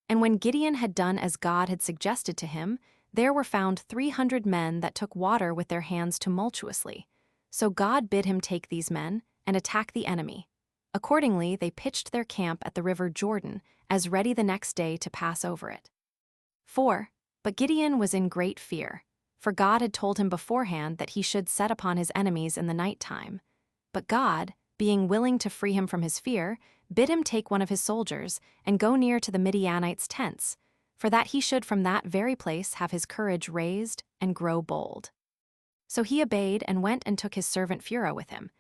And when Gideon had done as God had suggested to him, there were found 300 men that took water with their hands tumultuously. So God bid him take these men, and attack the enemy. Accordingly they pitched their camp at the river Jordan, as ready the next day to pass over it. 4. But Gideon was in great fear, for God had told him beforehand that he should set upon his enemies in the night time. But God, being willing to free him from his fear, bid him take one of his soldiers, and go near to the Midianites' tents, for that he should from that very place have his courage raised, and grow bold. So he obeyed, and went and took his servant Phurah with him.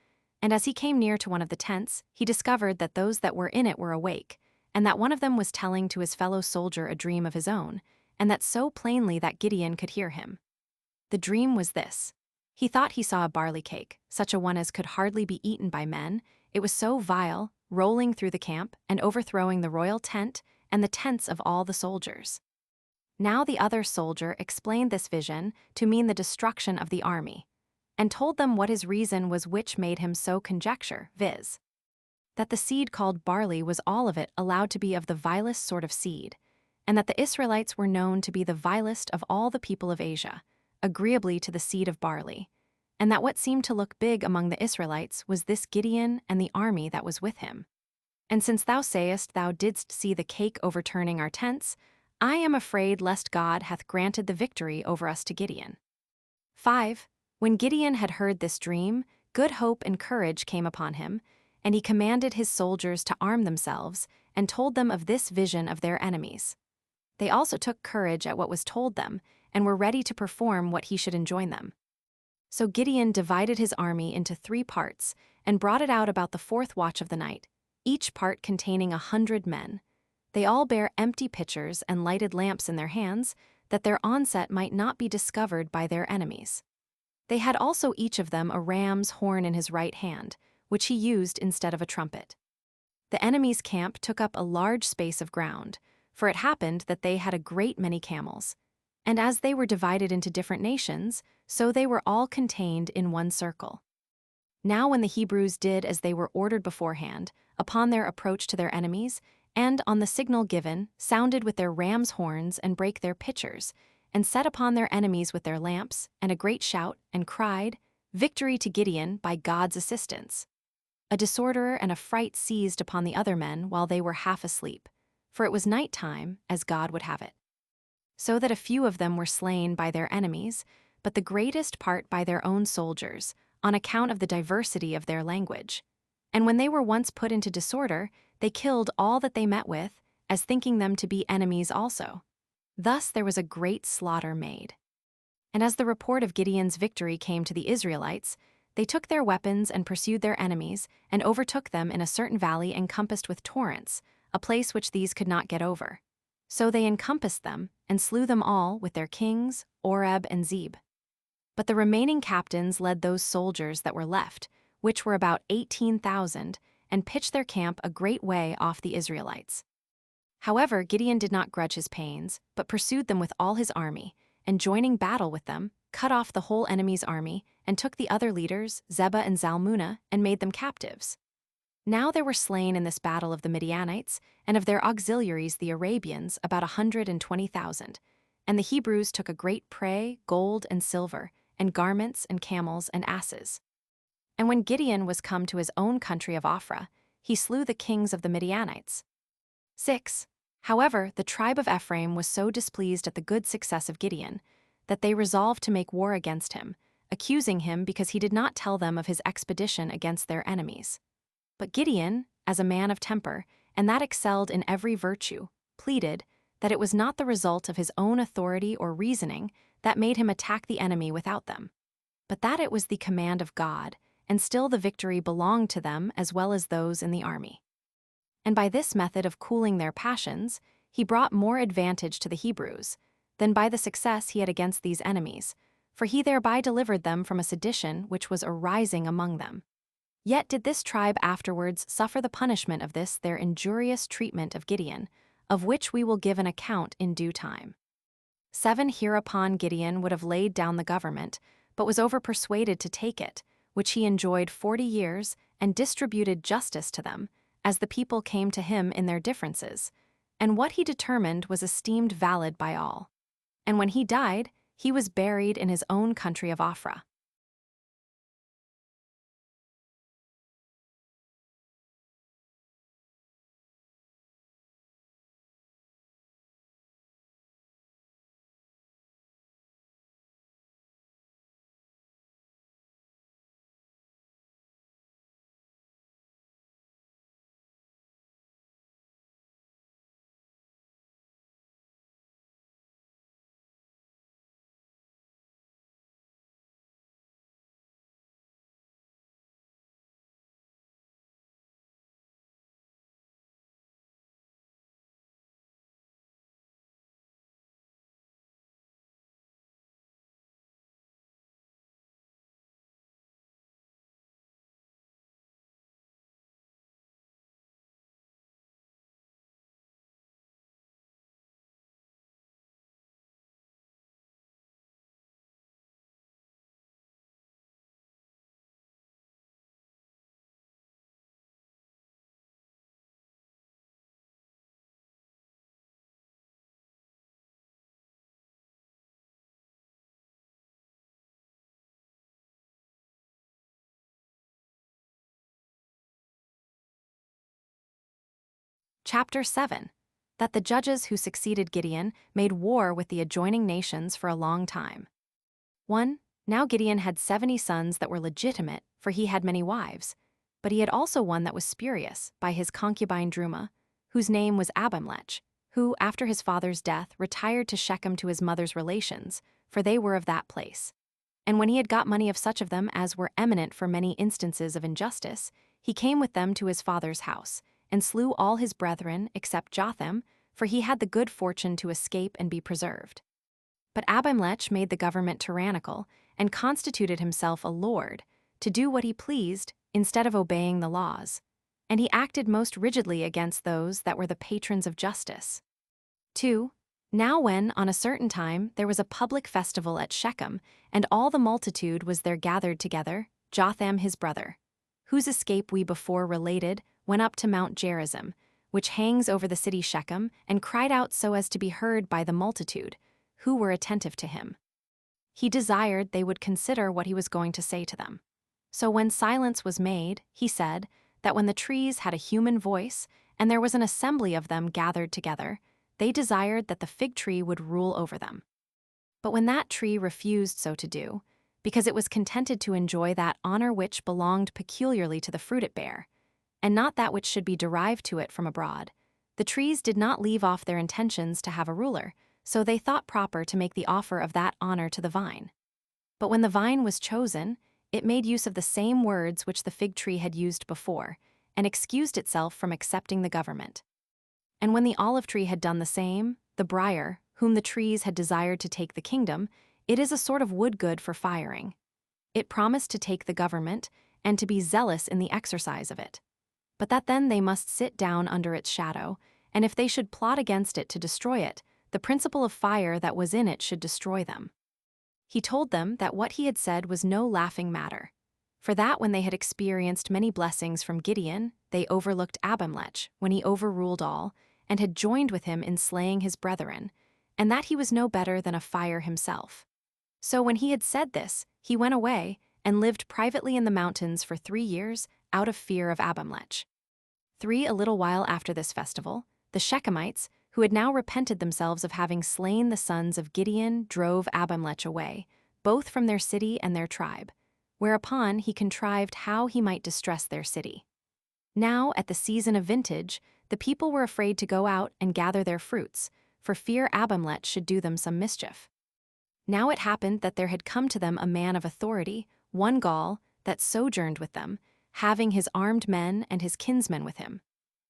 And as he came near to one of the tents, he discovered that those that were in it were awake, and that one of them was telling to his fellow soldier a dream of his own, and that so plainly that Gideon could hear him. The dream was this. He thought he saw a barley cake, such a one as could hardly be eaten by men. It was so vile, rolling through the camp, and overthrowing the royal tent, and the tents of all the soldiers. Now the other soldier explained this vision to mean the destruction of the army, and told them what his reason was which made him so conjecture, viz. That the seed called barley was all of it allowed to be of the vilest sort of seed, and that the Israelites were known to be the vilest of all the people of Asia, agreeably to the seed of barley, and that what seemed to look big among the Israelites was this Gideon and the army that was with him. And since thou sayest thou didst see the cake overturning our tents, I am afraid lest God hath granted the victory over us to Gideon. 5. When Gideon had heard this dream, good hope and courage came upon him, and he commanded his soldiers to arm themselves, and told them of this vision of their enemies. They also took courage at what was told them, and were ready to perform what he should enjoin them. So Gideon divided his army into 3 parts, and brought it out about the 4th watch of the night, each part containing 100 men. They all bare empty pitchers and lighted lamps in their hands, that their onset might not be discovered by their enemies. They had also each of them a ram's horn in his right hand, which he used instead of a trumpet. The enemy's camp took up a large space of ground, for it happened that they had a great many camels. And as they were divided into different nations, so they were all contained in one circle. Now when the Hebrews did as they were ordered beforehand, upon their approach to their enemies, and on the signal given, sounded with their rams' horns and brake their pitchers, and set upon their enemies with their lamps, and a great shout, and cried, "Victory to Gideon by God's assistance!" A disorder and a fright seized upon the other men while they were half asleep, for it was night time, as God would have it. So that a few of them were slain by their enemies, but the greatest part by their own soldiers, on account of the diversity of their language. And when they were once put into disorder, they killed all that they met with, as thinking them to be enemies also. Thus there was a great slaughter made. And as the report of Gideon's victory came to the Israelites, they took their weapons and pursued their enemies, and overtook them in a certain valley encompassed with torrents, a place which these could not get over. So they encompassed them, and slew them all with their kings, Oreb and Zeb. But the remaining captains led those soldiers that were left, which were about 18,000, and pitched their camp a great way off the Israelites. However, Gideon did not grudge his pains, but pursued them with all his army, and joining battle with them, cut off the whole enemy's army, and took the other leaders, Zebah and Zalmunna, and made them captives. Now there were slain in this battle of the Midianites, and of their auxiliaries the Arabians, about 120,000. And the Hebrews took a great prey, gold and silver, and garments and camels and asses. And when Gideon was come to his own country of Ophrah, he slew the kings of the Midianites. 6. However, the tribe of Ephraim was so displeased at the good success of Gideon, that they resolved to make war against him, accusing him because he did not tell them of his expedition against their enemies. But Gideon, as a man of temper, and that excelled in every virtue, pleaded that it was not the result of his own authority or reasoning that made him attack the enemy without them, but that it was the command of God, and still the victory belonged to them as well as those in the army. And by this method of cooling their passions, he brought more advantage to the Hebrews than by the success he had against these enemies, for he thereby delivered them from a sedition which was arising among them. Yet did this tribe afterwards suffer the punishment of this their injurious treatment of Gideon, of which we will give an account in due time. 7. Hereupon Gideon would have laid down the government, but was overpersuaded to take it, which he enjoyed 40 years, and distributed justice to them, as the people came to him in their differences, and what he determined was esteemed valid by all. And when he died, he was buried in his own country of Ophrah. Chapter 7. That the judges who succeeded Gideon made war with the adjoining nations for a long time. 1. Now Gideon had 70 sons that were legitimate, for he had many wives. But he had also one that was spurious, by his concubine Druma, whose name was Abimelech, who, after his father's death, retired to Shechem to his mother's relations, for they were of that place. And when he had got money of such of them as were eminent for many instances of injustice, he came with them to his father's house, and slew all his brethren except Jotham, for he had the good fortune to escape and be preserved. But Abimelech made the government tyrannical, and constituted himself a lord, to do what he pleased, instead of obeying the laws, and he acted most rigidly against those that were the patrons of justice. 2. Now when, on a certain time, there was a public festival at Shechem, and all the multitude was there gathered together, Jotham his brother, whose escape we before related, went up to Mount Gerizim, which hangs over the city Shechem, and cried out so as to be heard by the multitude, who were attentive to him. He desired they would consider what he was going to say to them. So when silence was made, he said that when the trees had a human voice, and there was an assembly of them gathered together, they desired that the fig tree would rule over them. But when that tree refused so to do, because it was contented to enjoy that honor which belonged peculiarly to the fruit it bare, and not that which should be derived to it from abroad, the trees did not leave off their intentions to have a ruler, so they thought proper to make the offer of that honor to the vine. But when the vine was chosen, it made use of the same words which the fig tree had used before, and excused itself from accepting the government. And when the olive tree had done the same, the briar, whom the trees had desired to take the kingdom, it is a sort of wood good for firing. It promised to take the government, and to be zealous in the exercise of it. But that then they must sit down under its shadow, and if they should plot against it to destroy it, the principle of fire that was in it should destroy them. He told them that what he had said was no laughing matter, for that when they had experienced many blessings from Gideon, they overlooked Abimelech when he overruled all, and had joined with him in slaying his brethren, and that he was no better than a fire himself. So when he had said this, he went away, and lived privately in the mountains for 3 years, out of fear of Abimelech. A little while after this festival, the Shechemites, who had now repented themselves of having slain the sons of Gideon, drove Abimelech away, both from their city and their tribe, whereupon he contrived how he might distress their city. Now, at the season of vintage, the people were afraid to go out and gather their fruits, for fear Abimelech should do them some mischief. Now it happened that there had come to them a man of authority, one Gaul, that sojourned with them, having his armed men and his kinsmen with him.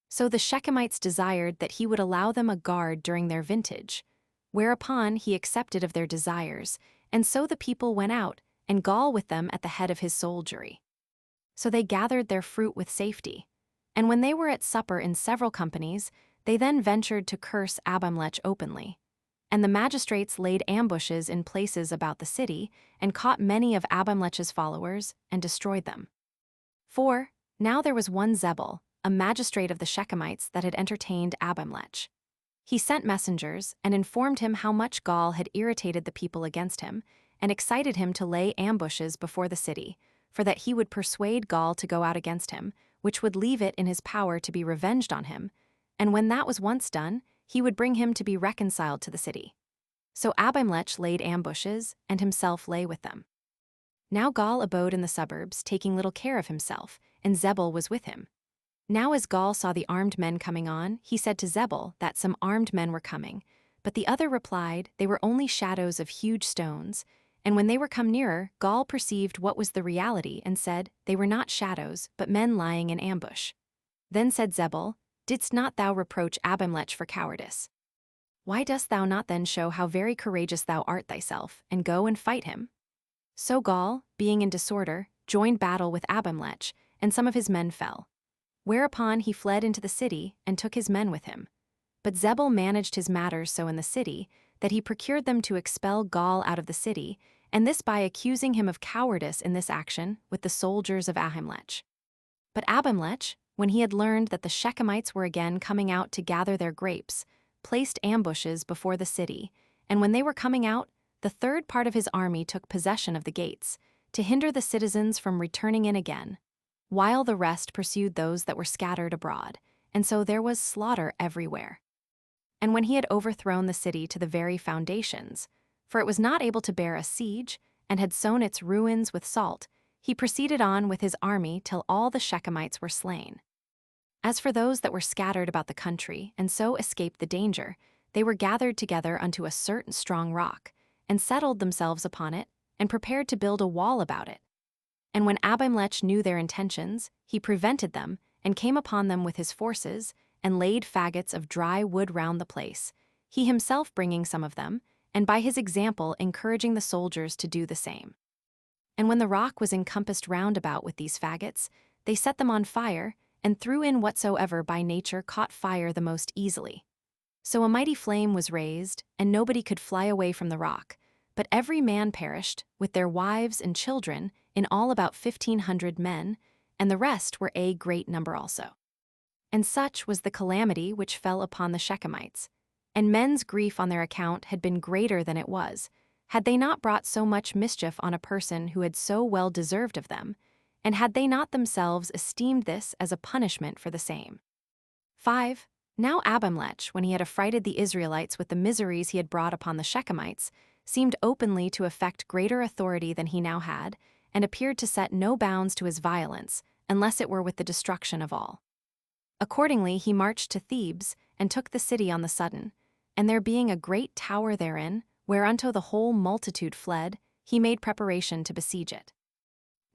So the Shechemites desired that he would allow them a guard during their vintage, whereupon he accepted of their desires, and so the people went out, and Gaul with them at the head of his soldiery. So they gathered their fruit with safety, and when they were at supper in several companies, they then ventured to curse Abimelech openly. And the magistrates laid ambushes in places about the city, and caught many of Abimelech's followers, and destroyed them. 4. Now there was one Zebul, a magistrate of the Shechemites that had entertained Abimelech. He sent messengers, and informed him how much Gaul had irritated the people against him, and excited him to lay ambushes before the city, for that he would persuade Gaul to go out against him, which would leave it in his power to be revenged on him, and when that was once done, he would bring him to be reconciled to the city. So Abimelech laid ambushes, and himself lay with them. Now Gaul abode in the suburbs, taking little care of himself, and Zebul was with him. Now as Gaul saw the armed men coming on, he said to Zebul that some armed men were coming, but the other replied they were only shadows of huge stones, and when they were come nearer, Gaul perceived what was the reality, and said they were not shadows, but men lying in ambush. Then said Zebul, Didst not thou reproach Abimelech for cowardice? Why dost thou not then show how very courageous thou art thyself, and go and fight him? So Gaul, being in disorder, joined battle with Abimelech, and some of his men fell. Whereupon he fled into the city, and took his men with him. But Zebul managed his matters so in the city, that he procured them to expel Gaul out of the city, and this by accusing him of cowardice in this action with the soldiers of Ahimelech. But Abimelech, when he had learned that the Shechemites were again coming out to gather their grapes, placed ambushes before the city, and when they were coming out, the third part of his army took possession of the gates, to hinder the citizens from returning in again, while the rest pursued those that were scattered abroad, and so there was slaughter everywhere. And when he had overthrown the city to the very foundations, for it was not able to bear a siege, and had sown its ruins with salt, he proceeded on with his army till all the Shechemites were slain. As for those that were scattered about the country, and so escaped the danger, they were gathered together unto a certain strong rock, and settled themselves upon it, and prepared to build a wall about it. And when Abimelech knew their intentions, he prevented them, and came upon them with his forces, and laid faggots of dry wood round the place, he himself bringing some of them, and by his example encouraging the soldiers to do the same. And when the rock was encompassed round about with these faggots, They set them on fire, and threw in whatsoever by nature caught fire the most easily. So a mighty flame was raised, and nobody could fly away from the rock, but every man perished, with their wives and children, in all about 1,500 men, and the rest were a great number also. And such was the calamity which fell upon the Shechemites. And men's grief on their account had been greater than it was, had they not brought so much mischief on a person who had so well deserved of them, and had they not themselves esteemed this as a punishment for the same. 5. Now Abimelech, when he had affrighted the Israelites with the miseries he had brought upon the Shechemites, seemed openly to affect greater authority than he now had, and appeared to set no bounds to his violence, unless it were with the destruction of all. Accordingly he marched to Thebes, and took the city on the sudden, and there being a great tower therein, whereunto the whole multitude fled, he made preparation to besiege it.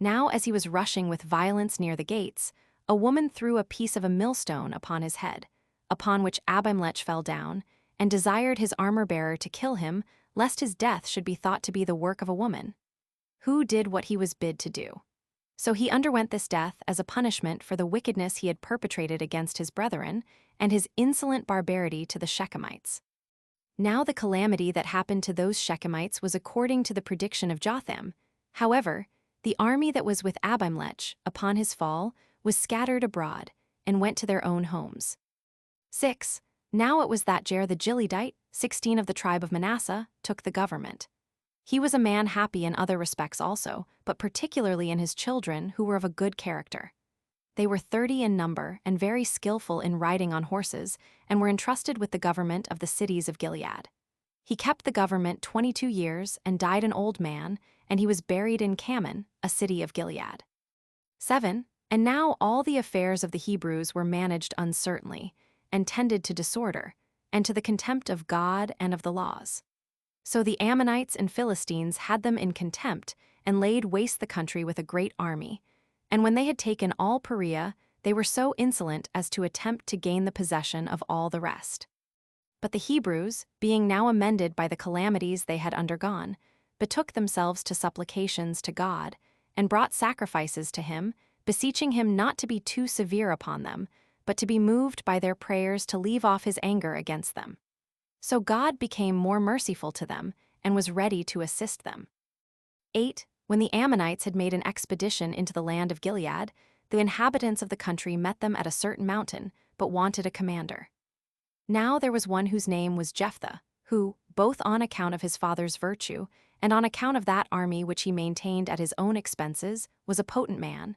Now as he was rushing with violence near the gates, a woman threw a piece of a millstone upon his head, upon which Abimelech fell down, and desired his armor-bearer to kill him, lest his death should be thought to be the work of a woman, who did what he was bid to do. So he underwent this death as a punishment for the wickedness he had perpetrated against his brethren, and his insolent barbarity to the Shechemites. Now the calamity that happened to those Shechemites was according to the prediction of Jotham. However, the army that was with Abimelech, upon his fall, was scattered abroad, and went to their own homes. 6. Now it was that Jair the Gileadite, 16 of the tribe of Manasseh, took the government. He was a man happy in other respects also, but particularly in his children, who were of a good character. They were 30 in number, and very skillful in riding on horses, and were entrusted with the government of the cities of Gilead. He kept the government 22 years, and died an old man, and he was buried in Cammon, a city of Gilead. 7. And now all the affairs of the Hebrews were managed uncertainly, and tended to disorder, and to the contempt of God and of the laws. So the Ammonites and Philistines had them in contempt, and laid waste the country with a great army. And when they had taken all Perea, they were so insolent as to attempt to gain the possession of all the rest. But the Hebrews, being now amended by the calamities they had undergone, betook themselves to supplications to God, and brought sacrifices to him, beseeching him not to be too severe upon them, but to be moved by their prayers to leave off his anger against them. So God became more merciful to them, and was ready to assist them. 8. When the Ammonites had made an expedition into the land of Gilead, the inhabitants of the country met them at a certain mountain, but wanted a commander. Now there was one whose name was Jephthah, who, both on account of his father's virtue, and on account of that army which he maintained at his own expenses, was a potent man.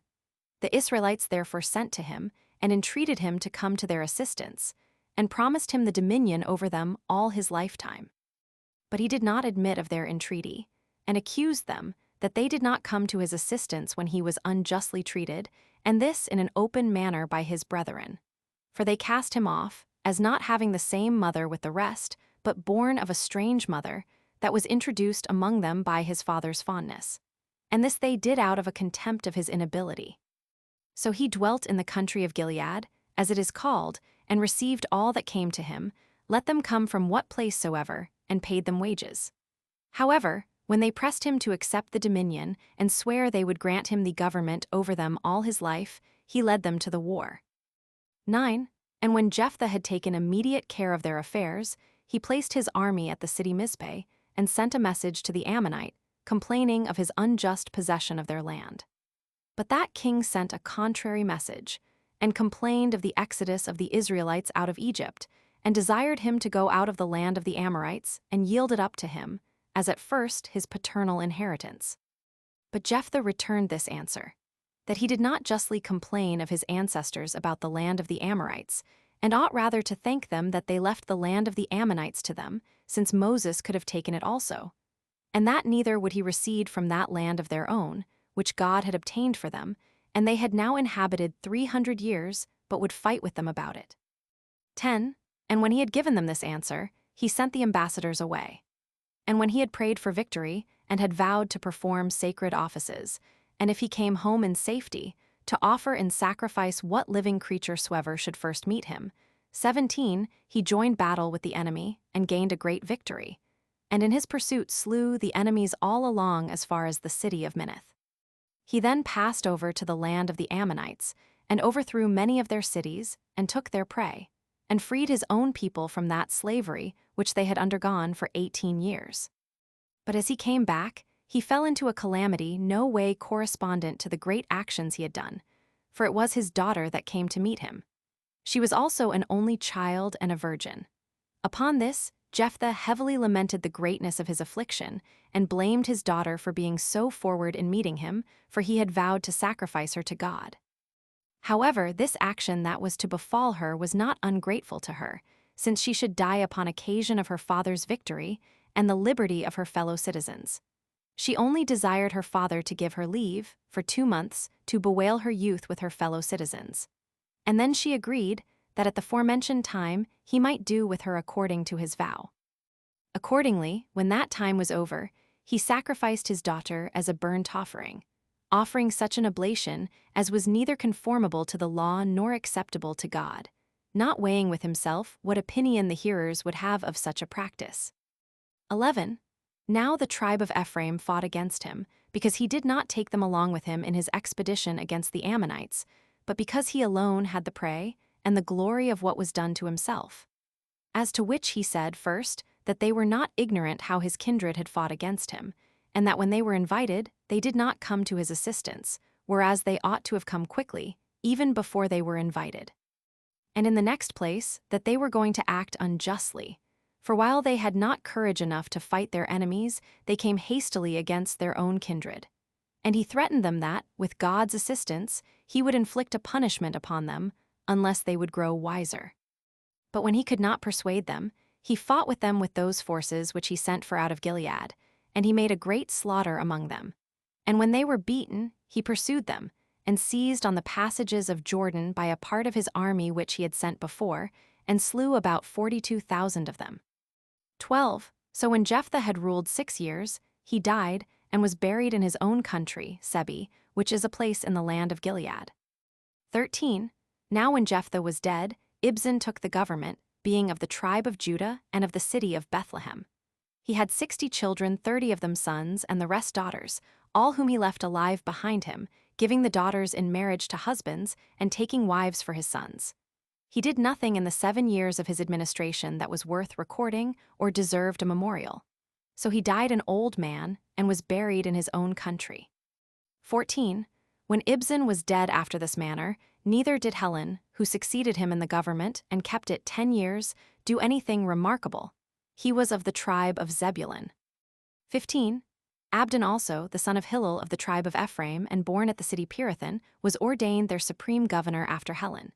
The Israelites therefore sent to him, and entreated him to come to their assistance, and promised him the dominion over them all his lifetime. But he did not admit of their entreaty, and accused them that they did not come to his assistance when he was unjustly treated, and this in an open manner by his brethren. For they cast him off, as not having the same mother with the rest, but born of a strange mother, that was introduced among them by his father's fondness. And this they did out of a contempt of his inability. So he dwelt in the country of Gilead, as it is called, and received all that came to him, let them come from what place soever, and paid them wages. However, when they pressed him to accept the dominion, and swear they would grant him the government over them all his life, he led them to the war. 9. And when Jephthah had taken immediate care of their affairs, he placed his army at the city Mizpeh, and sent a message to the Ammonite, complaining of his unjust possession of their land. But that king sent a contrary message, and complained of the exodus of the Israelites out of Egypt, and desired him to go out of the land of the Amorites, and yield it up to him, as at first his paternal inheritance. But Jephthah returned this answer, that he did not justly complain of his ancestors about the land of the Amorites, and ought rather to thank them that they left the land of the Ammonites to them, since Moses could have taken it also, and that neither would he recede from that land of their own, which God had obtained for them, and they had now inhabited 300 years, but would fight with them about it. 10. And when he had given them this answer, he sent the ambassadors away. And when he had prayed for victory, and had vowed to perform sacred offices, and if he came home in safety, to offer in sacrifice what living creature soever should first meet him. 17. He joined battle with the enemy, and gained a great victory, and in his pursuit slew the enemies all along as far as the city of Minnith. He then passed over to the land of the Ammonites, and overthrew many of their cities, and took their prey, and freed his own people from that slavery which they had undergone for 18 years. But as he came back, he fell into a calamity no way correspondent to the great actions he had done, for it was his daughter that came to meet him. She was also an only child and a virgin. Upon this, Jephthah heavily lamented the greatness of his affliction, and blamed his daughter for being so forward in meeting him, for he had vowed to sacrifice her to God. However, this action that was to befall her was not ungrateful to her, since she should die upon occasion of her father's victory and the liberty of her fellow citizens. She only desired her father to give her leave, for 2 months, to bewail her youth with her fellow citizens. And then she agreed that at the forementioned time he might do with her according to his vow. Accordingly, when that time was over, he sacrificed his daughter as a burnt offering, offering such an oblation as was neither conformable to the law nor acceptable to God, not weighing with himself what opinion the hearers would have of such a practice. 11. Now the tribe of Ephraim fought against him, because he did not take them along with him in his expedition against the Ammonites, but because he alone had the prey and the glory of what was done to himself. As to which he said, first, that they were not ignorant how his kindred had fought against him, and that when they were invited, they did not come to his assistance, whereas they ought to have come quickly, even before they were invited. And in the next place, that they were going to act unjustly, for while they had not courage enough to fight their enemies, they came hastily against their own kindred. And he threatened them that, with God's assistance, he would inflict a punishment upon them, unless they would grow wiser. But when he could not persuade them, he fought with them with those forces which he sent for out of Gilead, and he made a great slaughter among them. And when they were beaten, he pursued them, and seized on the passages of Jordan by a part of his army which he had sent before, and slew about 42,000 of them. 12. So when Jephthah had ruled 6 years, he died, and was buried in his own country, Sebi, which is a place in the land of Gilead. 13. Now when Jephthah was dead, Ibzan took the government, being of the tribe of Judah and of the city of Bethlehem. He had 60 children, 30 of them sons, and the rest daughters, all whom he left alive behind him, giving the daughters in marriage to husbands, and taking wives for his sons. He did nothing in the 7 years of his administration that was worth recording or deserved a memorial. So he died an old man, and was buried in his own country. 14. When Ibzan was dead after this manner, neither did Helen, who succeeded him in the government and kept it 10 years, do anything remarkable. He was of the tribe of Zebulun. 15. Abdon also, the son of Hillel of the tribe of Ephraim and born at the city Pirathon, was ordained their supreme governor after Helen.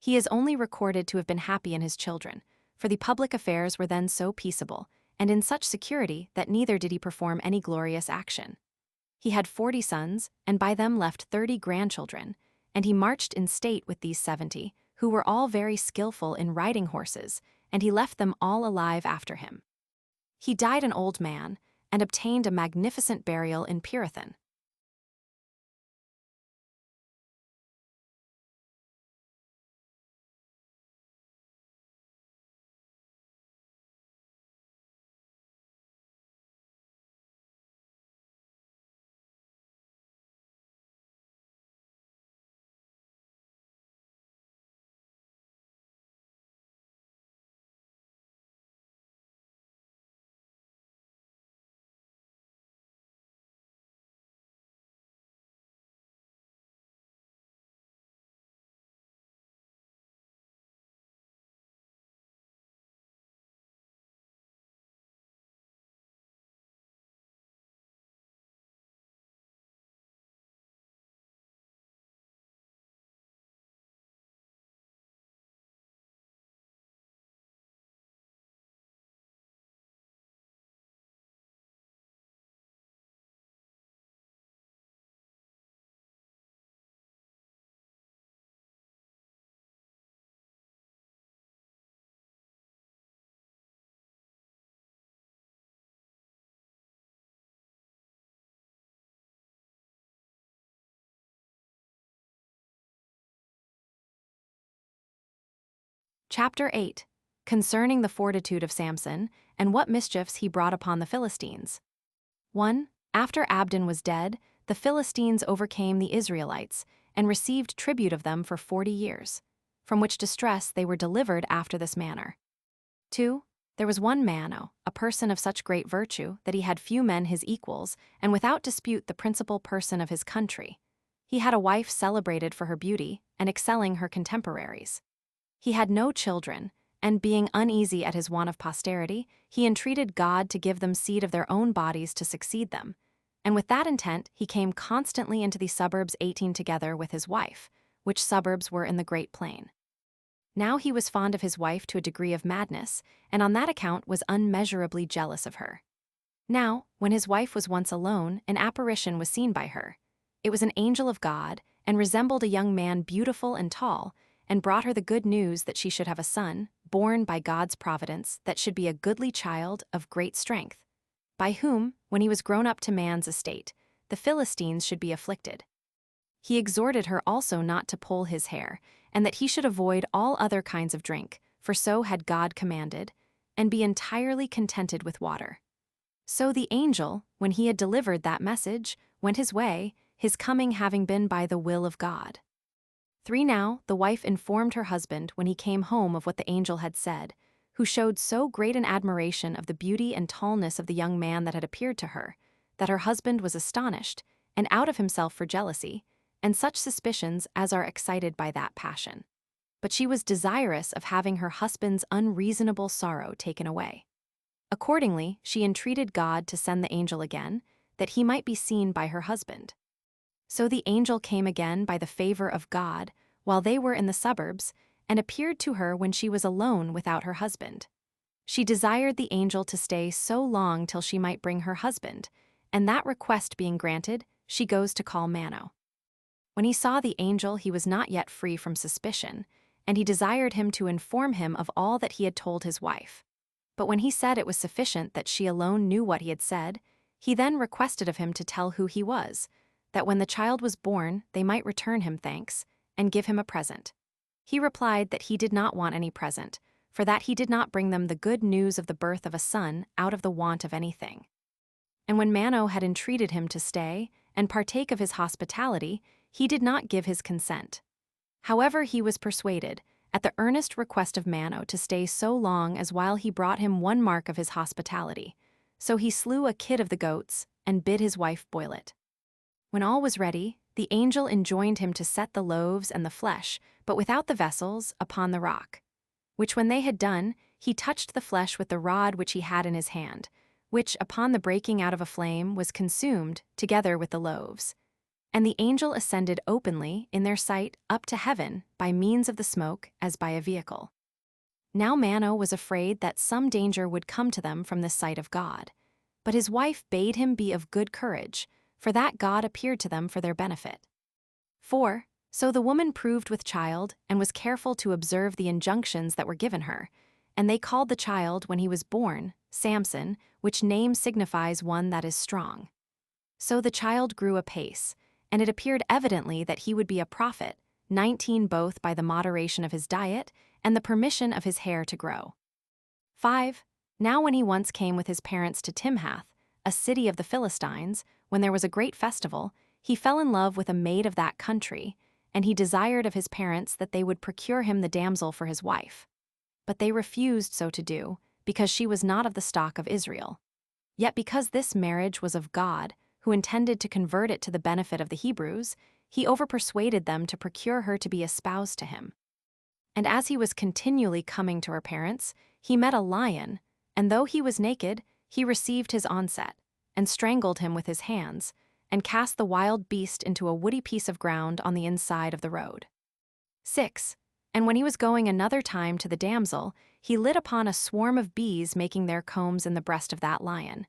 He is only recorded to have been happy in his children, for the public affairs were then so peaceable, and in such security that neither did he perform any glorious action. He had 40 sons, and by them left 30 grandchildren, and he marched in state with these 70, who were all very skillful in riding horses, and he left them all alive after him. He died an old man, and obtained a magnificent burial in Pirathon. Chapter 8. Concerning the fortitude of Samson, and what mischiefs he brought upon the Philistines. 1. After Abdon was dead, the Philistines overcame the Israelites and received tribute of them for 40 years, from which distress they were delivered after this manner. 2. There was one Mano, a person of such great virtue that he had few men his equals, and without dispute the principal person of his country. He had a wife celebrated for her beauty and excelling her contemporaries. He had no children, and being uneasy at his want of posterity, he entreated God to give them seed of their own bodies to succeed them. And with that intent he came constantly into the suburbs 18 together with his wife, which suburbs were in the great plain. Now he was fond of his wife to a degree of madness, and on that account was unmeasurably jealous of her. Now, when his wife was once alone, an apparition was seen by her. It was an angel of God, and resembled a young man beautiful and tall, and brought her the good news that she should have a son, born by God's providence, that should be a goodly child of great strength, by whom, when he was grown up to man's estate, the Philistines should be afflicted. He exhorted her also not to pull his hair, and that he should avoid all other kinds of drink, for so had God commanded, and be entirely contented with water. So the angel, when he had delivered that message, went his way, his coming having been by the will of God. 3. Now the wife informed her husband when he came home of what the angel had said, who showed so great an admiration of the beauty and tallness of the young man that had appeared to her, that her husband was astonished, and out of himself for jealousy, and such suspicions as are excited by that passion. But she was desirous of having her husband's unreasonable sorrow taken away. Accordingly, she entreated God to send the angel again, that he might be seen by her husband. So the angel came again by the favor of God, while they were in the suburbs, and appeared to her when she was alone without her husband. She desired the angel to stay so long till she might bring her husband, and that request being granted, she goes to call Mano. When he saw the angel, he was not yet free from suspicion, and he desired him to inform him of all that he had told his wife. But when he said it was sufficient that she alone knew what he had said, he then requested of him to tell who he was, that when the child was born they might return him thanks, and give him a present. He replied that he did not want any present, for that he did not bring them the good news of the birth of a son out of the want of anything. And when Mano had entreated him to stay and partake of his hospitality, he did not give his consent. However, he was persuaded, at the earnest request of Mano, to stay so long as while he brought him one mark of his hospitality. So he slew a kid of the goats, and bid his wife boil it. When all was ready, the angel enjoined him to set the loaves and the flesh, but without the vessels, upon the rock. Which when they had done, he touched the flesh with the rod which he had in his hand, which, upon the breaking out of a flame, was consumed, together with the loaves. And the angel ascended openly, in their sight, up to heaven, by means of the smoke, as by a vehicle. Now Mano was afraid that some danger would come to them from the sight of God. But his wife bade him be of good courage, for that God appeared to them for their benefit. 4. So the woman proved with child, and was careful to observe the injunctions that were given her. And they called the child, when he was born, Samson, which name signifies one that is strong. So the child grew apace, and it appeared evidently that he would be a prophet, 19 both by the moderation of his diet and the permission of his hair to grow. 5. Now when he once came with his parents to Timhath, a city of the Philistines, when there was a great festival, he fell in love with a maid of that country, and he desired of his parents that they would procure him the damsel for his wife. But they refused so to do, because she was not of the stock of Israel. Yet because this marriage was of God, who intended to convert it to the benefit of the Hebrews, he overpersuaded them to procure her to be espoused to him. And as he was continually coming to her parents, he met a lion, and though he was naked, he received his onset, and strangled him with his hands, and cast the wild beast into a woody piece of ground on the inside of the road. 6. And when he was going another time to the damsel, he lit upon a swarm of bees making their combs in the breast of that lion,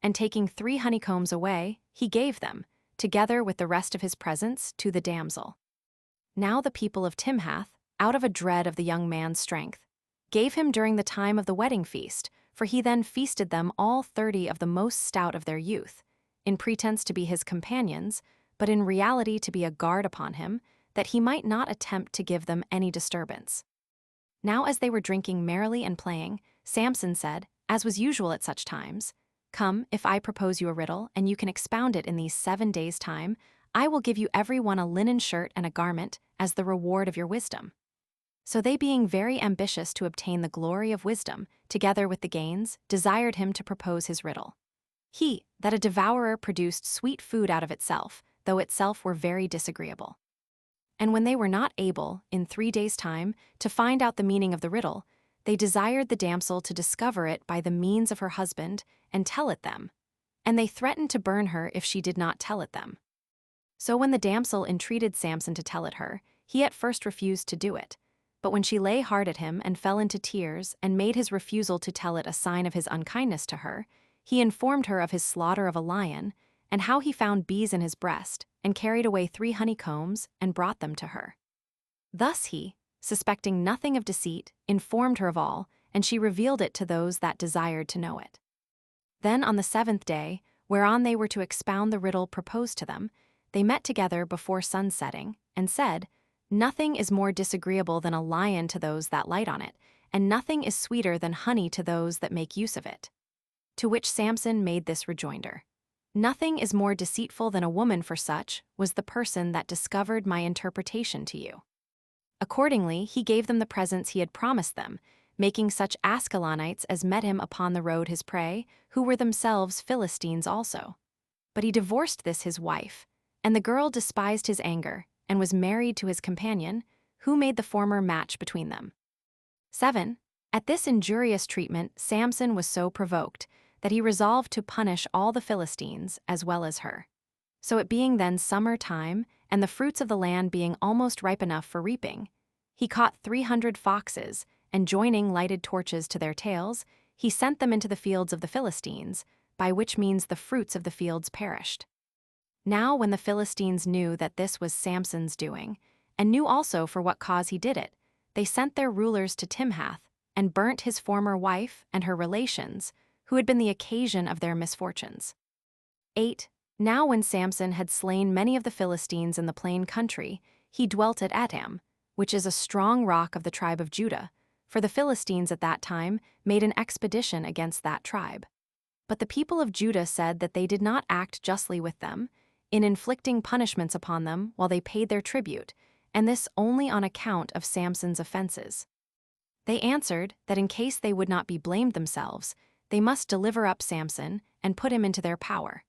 and taking 3 honeycombs away, he gave them, together with the rest of his presents, to the damsel. Now the people of Timhath, out of a dread of the young man's strength, gave him during the time of the wedding feast, for he then feasted them all 30 of the most stout of their youth, in pretense to be his companions, but in reality to be a guard upon him, that he might not attempt to give them any disturbance. Now as they were drinking merrily and playing, Samson said, as was usual at such times, Come, if I propose you a riddle, and you can expound it in these 7 days' time, I will give you every one a linen shirt and a garment as the reward of your wisdom. So they, being very ambitious to obtain the glory of wisdom, together with the gains, desired him to propose his riddle. He, that a devourer produced sweet food out of itself, though itself were very disagreeable. And when they were not able, in 3 days' time, to find out the meaning of the riddle, they desired the damsel to discover it by the means of her husband, and tell it them. And they threatened to burn her if she did not tell it them. So when the damsel entreated Samson to tell it her, he at first refused to do it. But when she lay hard at him and fell into tears, and made his refusal to tell it a sign of his unkindness to her, he informed her of his slaughter of a lion, and how he found bees in his breast, and carried away 3 honeycombs, and brought them to her. Thus he, suspecting nothing of deceit, informed her of all, and she revealed it to those that desired to know it. Then on the 7th day, whereon they were to expound the riddle proposed to them, they met together before sunsetting, and said, Nothing is more disagreeable than a lion to those that light on it, and nothing is sweeter than honey to those that make use of it. To which Samson made this rejoinder, Nothing is more deceitful than a woman, for such was the person that discovered my interpretation to you. Accordingly, he gave them the presents he had promised them, making such Ascalonites as met him upon the road his prey, who were themselves Philistines also. But he divorced this his wife, and the girl despised his anger, and was married to his companion, who made the former match between them. 7. At this injurious treatment Samson was so provoked that he resolved to punish all the Philistines as well as her. So it being then summer time, and the fruits of the land being almost ripe enough for reaping, he caught 300 foxes, and joining lighted torches to their tails, he sent them into the fields of the Philistines, by which means the fruits of the fields perished. Now when the Philistines knew that this was Samson's doing, and knew also for what cause he did it, they sent their rulers to Timhath, and burnt his former wife and her relations, who had been the occasion of their misfortunes. 8. Now when Samson had slain many of the Philistines in the plain country, he dwelt at Etam, which is a strong rock of the tribe of Judah, for the Philistines at that time made an expedition against that tribe. But the people of Judah said that they did not act justly with them, in inflicting punishments upon them while they paid their tribute, and this only on account of Samson's offenses. They answered that in case they would not be blamed themselves, they must deliver up Samson and put him into their power.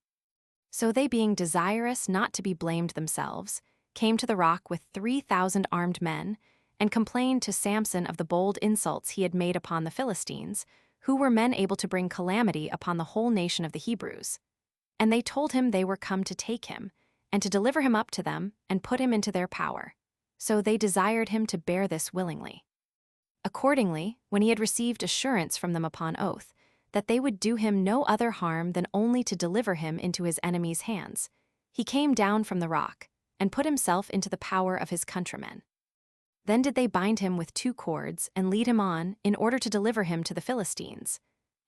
So they, being desirous not to be blamed themselves, came to the rock with 3,000 armed men, and complained to Samson of the bold insults he had made upon the Philistines, who were men able to bring calamity upon the whole nation of the Hebrews. And they told him they were come to take him, and to deliver him up to them, and put him into their power. So they desired him to bear this willingly. Accordingly, when he had received assurance from them upon oath, that they would do him no other harm than only to deliver him into his enemies' hands, he came down from the rock, and put himself into the power of his countrymen. Then did they bind him with 2 cords, and lead him on, in order to deliver him to the Philistines.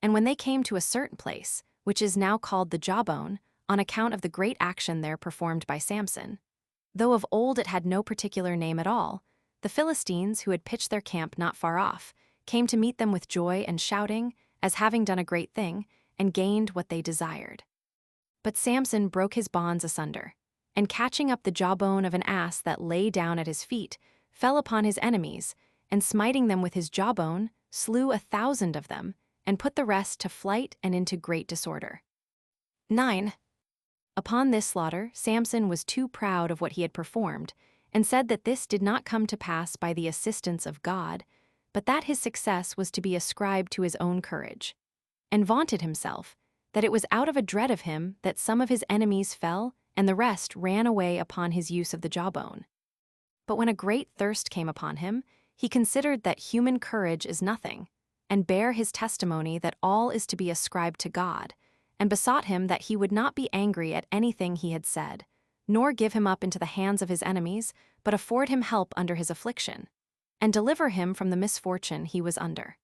And when they came to a certain place, which is now called the Jawbone, on account of the great action there performed by Samson, though of old it had no particular name at all, the Philistines, who had pitched their camp not far off, came to meet them with joy and shouting, as having done a great thing, and gained what they desired. But Samson broke his bonds asunder, and catching up the jawbone of an ass that lay down at his feet, fell upon his enemies, and smiting them with his jawbone, slew 1,000 of them, and put the rest to flight and into great disorder. 9. Upon this slaughter, Samson was too proud of what he had performed, and said that this did not come to pass by the assistance of God, but that his success was to be ascribed to his own courage, and vaunted himself that it was out of a dread of him that some of his enemies fell, and the rest ran away upon his use of the jawbone. But when a great thirst came upon him, he considered that human courage is nothing, and bare his testimony that all is to be ascribed to God, and besought him that he would not be angry at anything he had said, nor give him up into the hands of his enemies, but afford him help under his affliction, and deliver him from the misfortune he was under.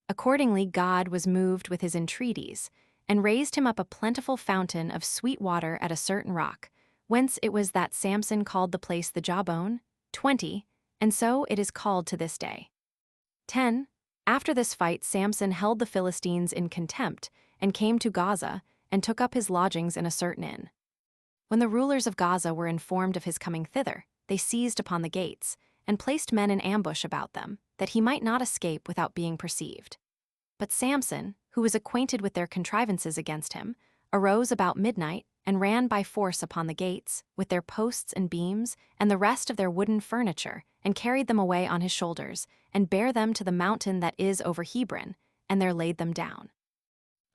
Accordingly God was moved with his entreaties, and raised him up a plentiful fountain of sweet water at a certain rock, whence it was that Samson called the place the Jawbone. 20, and so it is called to this day. 10. After this fight Samson held the Philistines in contempt, and came to Gaza, and took up his lodgings in a certain inn. When the rulers of Gaza were informed of his coming thither, they seized upon the gates, and placed men in ambush about them, that he might not escape without being perceived. But Samson, who was acquainted with their contrivances against him, arose about midnight, and ran by force upon the gates, with their posts and beams, and the rest of their wooden furniture, and carried them away on his shoulders, and bare them to the mountain that is over Hebron, and there laid them down.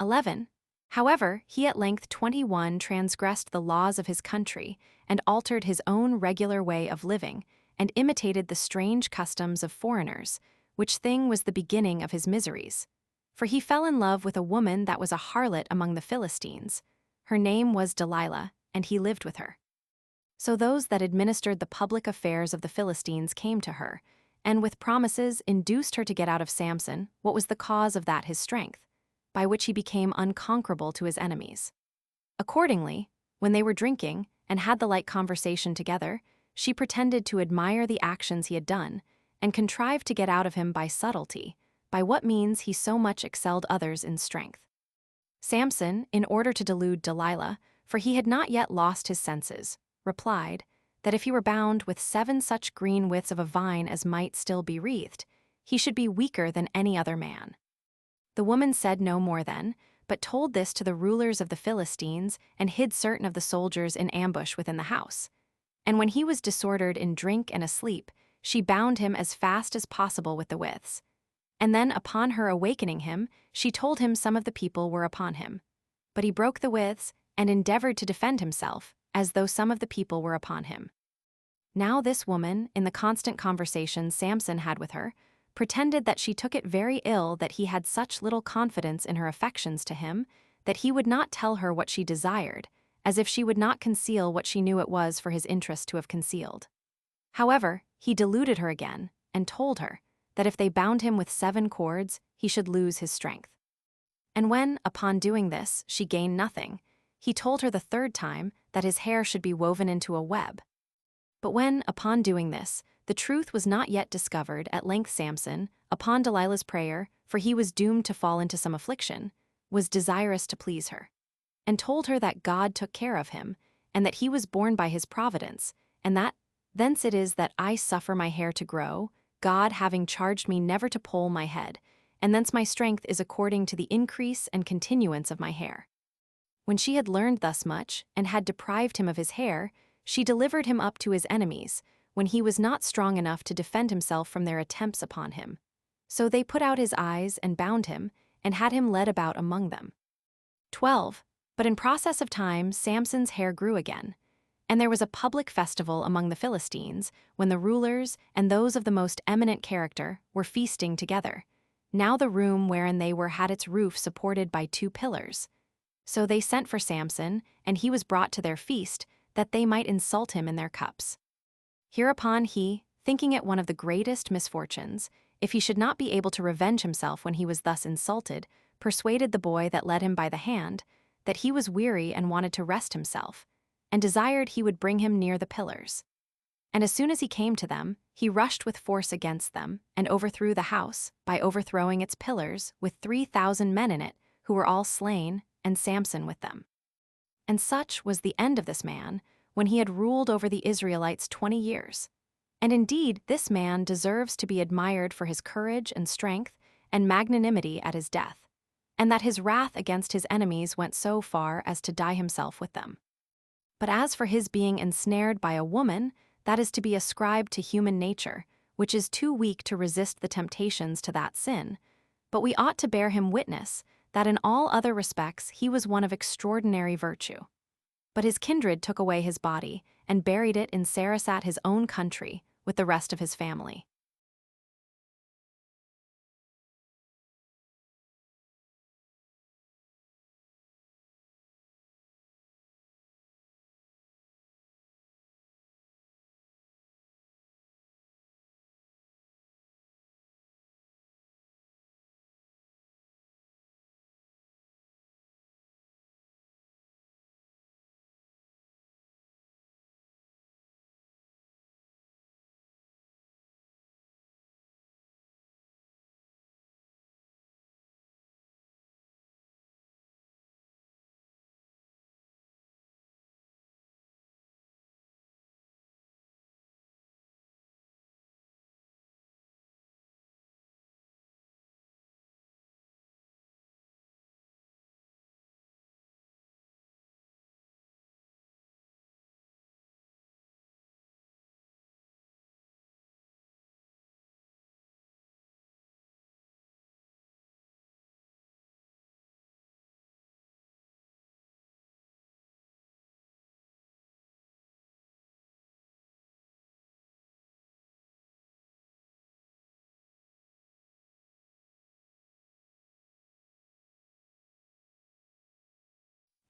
11. However, he at length 21 transgressed the laws of his country, and altered his own regular way of living, and imitated the strange customs of foreigners, which thing was the beginning of his miseries. For he fell in love with a woman that was a harlot among the Philistines. Her name was Delilah, and he lived with her. So those that administered the public affairs of the Philistines came to her, and with promises induced her to get out of Samson what was the cause of that his strength, by which he became unconquerable to his enemies. Accordingly, when they were drinking, and had the like conversation together, she pretended to admire the actions he had done, and contrived to get out of him by subtlety, by what means he so much excelled others in strength. Samson, in order to delude Delilah, for he had not yet lost his senses, replied, that if he were bound with 7 such green withs of a vine as might still be wreathed, he should be weaker than any other man. The woman said no more then, but told this to the rulers of the Philistines, and hid certain of the soldiers in ambush within the house. And when he was disordered in drink and asleep, she bound him as fast as possible with the withs. And then upon her awakening him, she told him some of the people were upon him. But he broke the withs, and endeavored to defend himself, as though some of the people were upon him. Now this woman, in the constant conversation Samson had with her, pretended that she took it very ill that he had such little confidence in her affections to him, that he would not tell her what she desired, as if she would not conceal what she knew it was for his interest to have concealed. However, he deluded her again, and told her that if they bound him with 7 cords, he should lose his strength. And when, upon doing this, she gained nothing, he told her the 3rd time that his hair should be woven into a web. But when, upon doing this, the truth was not yet discovered, at length Samson, upon Delilah's prayer, for he was doomed to fall into some affliction, was desirous to please her, and told her that God took care of him, and that he was born by his providence, and that thence it is that I suffer my hair to grow, God having charged me never to poll my head, and thence my strength is according to the increase and continuance of my hair. When she had learned thus much, and had deprived him of his hair, she delivered him up to his enemies, when he was not strong enough to defend himself from their attempts upon him. So they put out his eyes and bound him, and had him led about among them. 12. But in process of time Samson's hair grew again, and there was a public festival among the Philistines, when the rulers and those of the most eminent character were feasting together. Now the room wherein they were had its roof supported by 2 pillars. So they sent for Samson, and he was brought to their feast, that they might insult him in their cups. Hereupon he, thinking it one of the greatest misfortunes, if he should not be able to revenge himself when he was thus insulted, persuaded the boy that led him by the hand, that he was weary and wanted to rest himself, and desired he would bring him near the pillars. And as soon as he came to them, he rushed with force against them, and overthrew the house, by overthrowing its pillars, with 3,000 men in it, who were all slain, and Samson with them. And such was the end of this man, when he had ruled over the Israelites 20 years. And indeed this man deserves to be admired for his courage and strength, and magnanimity at his death, and that his wrath against his enemies went so far as to die himself with them. But as for his being ensnared by a woman, that is to be ascribed to human nature, which is too weak to resist the temptations to that sin. But we ought to bear him witness that in all other respects he was one of extraordinary virtue. But his kindred took away his body, and buried it in Sarasat his own country, with the rest of his family.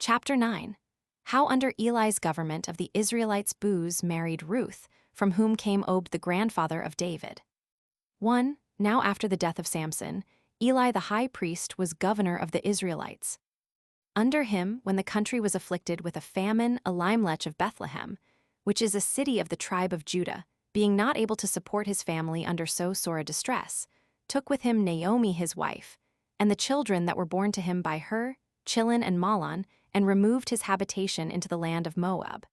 Chapter 9. How under Eli's government of the Israelites Booz married Ruth, from whom came Obed the grandfather of David. 1. Now after the death of Samson, Eli the high priest was governor of the Israelites. Under him, when the country was afflicted with a famine, Elimelech of Bethlehem, which is a city of the tribe of Judah, being not able to support his family under so sore a distress, took with him Naomi his wife, and the children that were born to him by her, Chilon and Mahlon, and removed his habitation into the land of Moab.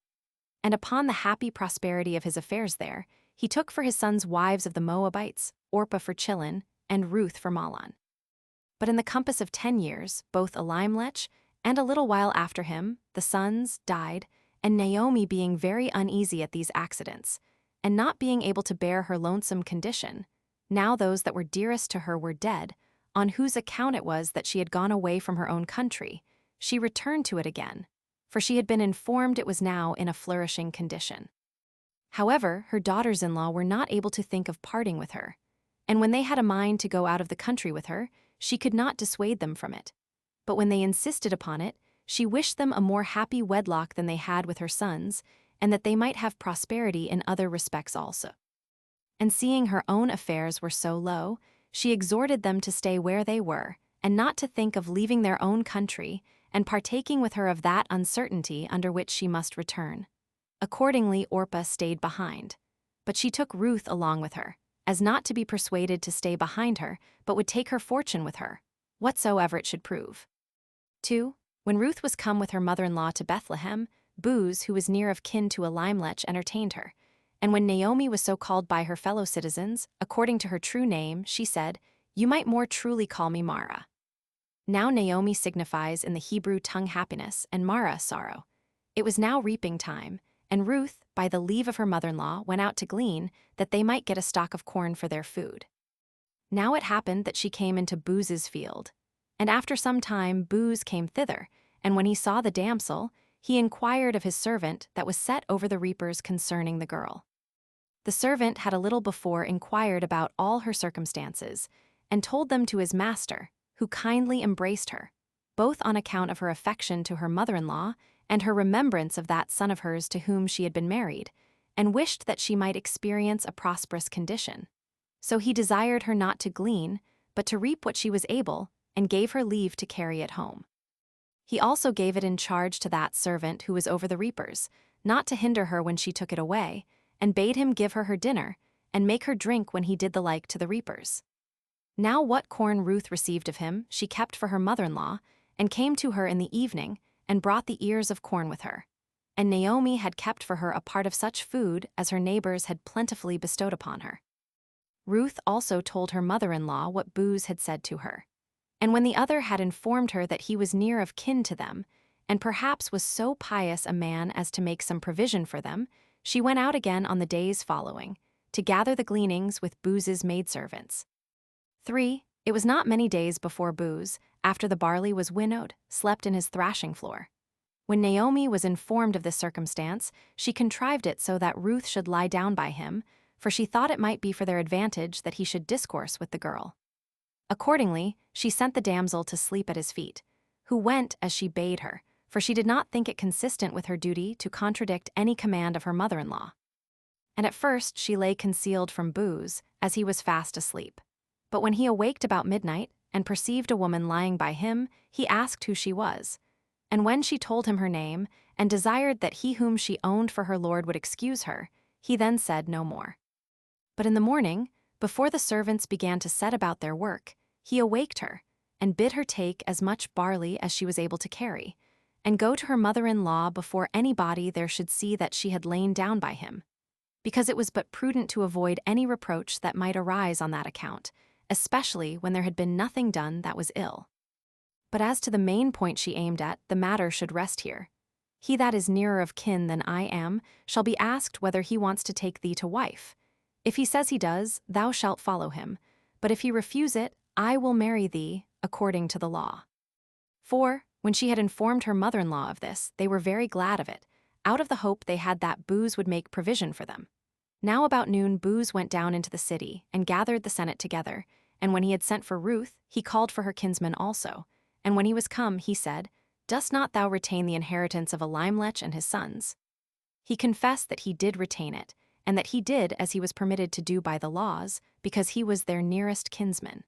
And upon the happy prosperity of his affairs there, he took for his sons wives of the Moabites, Orpah for Chilon, and Ruth for Mahlon. But in the compass of 10 years, both Elimelech and a little while after him, the sons died, and Naomi being very uneasy at these accidents, and not being able to bear her lonesome condition, now those that were dearest to her were dead, on whose account it was that she had gone away from her own country, she returned to it again, for she had been informed it was now in a flourishing condition. However, her daughters-in-law were not able to think of parting with her, and when they had a mind to go out of the country with her, she could not dissuade them from it. But when they insisted upon it, she wished them a more happy wedlock than they had with her sons, and that they might have prosperity in other respects also. And seeing her own affairs were so low, she exhorted them to stay where they were, and not to think of leaving their own country, and partaking with her of that uncertainty under which she must return. Accordingly, Orpah stayed behind. But she took Ruth along with her, as not to be persuaded to stay behind her, but would take her fortune with her, whatsoever it should prove. 2. When Ruth was come with her mother-in-law to Bethlehem, Booz, who was near of kin to Elimelech, entertained her. And when Naomi was so called by her fellow citizens, according to her true name, she said, "You might more truly call me Mara." Now Naomi signifies in the Hebrew tongue happiness, and Mara sorrow. It was now reaping time, and Ruth, by the leave of her mother-in-law, went out to glean, that they might get a stock of corn for their food. Now it happened that she came into Booz's field. And after some time Booz came thither, and when he saw the damsel, he inquired of his servant that was set over the reapers concerning the girl. The servant had a little before inquired about all her circumstances, and told them to his master, who kindly embraced her, both on account of her affection to her mother-in-law and her remembrance of that son of hers to whom she had been married, and wished that she might experience a prosperous condition. So he desired her not to glean, but to reap what she was able, and gave her leave to carry it home. He also gave it in charge to that servant who was over the reapers, not to hinder her when she took it away, and bade him give her dinner, and make her drink when he did the like to the reapers. Now what corn Ruth received of him she kept for her mother-in-law, and came to her in the evening, and brought the ears of corn with her. And Naomi had kept for her a part of such food as her neighbors had plentifully bestowed upon her. Ruth also told her mother-in-law what Booz had said to her. And when the other had informed her that he was near of kin to them, and perhaps was so pious a man as to make some provision for them, she went out again on the days following, to gather the gleanings with Booz's maidservants. 3. It was not many days before Booz, after the barley was winnowed, slept in his thrashing floor. When Naomi was informed of this circumstance, she contrived it so that Ruth should lie down by him, for she thought it might be for their advantage that he should discourse with the girl. Accordingly, she sent the damsel to sleep at his feet, who went as she bade her, for she did not think it consistent with her duty to contradict any command of her mother-in-law. And at first she lay concealed from Booz, as he was fast asleep. But when he awaked about midnight, and perceived a woman lying by him, he asked who she was. And when she told him her name, and desired that he whom she owned for her lord would excuse her, he then said no more. But in the morning, before the servants began to set about their work, he awaked her, and bid her take as much barley as she was able to carry, and go to her mother-in-law before anybody there should see that she had lain down by him, because it was but prudent to avoid any reproach that might arise on that account, especially when there had been nothing done that was ill. But as to the main point she aimed at, the matter should rest here. He that is nearer of kin than I am shall be asked whether he wants to take thee to wife. If he says he does, thou shalt follow him, but if he refuse it, I will marry thee according to the law. 4. When she had informed her mother-in-law of this, they were very glad of it, out of the hope they had that Booz would make provision for them. Now about noon Booz went down into the city, and gathered the senate together, and when he had sent for Ruth, he called for her kinsman also. And when he was come, he said, dost not thou retain the inheritance of Elimelech and his sons?" He confessed that he did retain it, and that he did as he was permitted to do by the laws, because he was their nearest kinsman.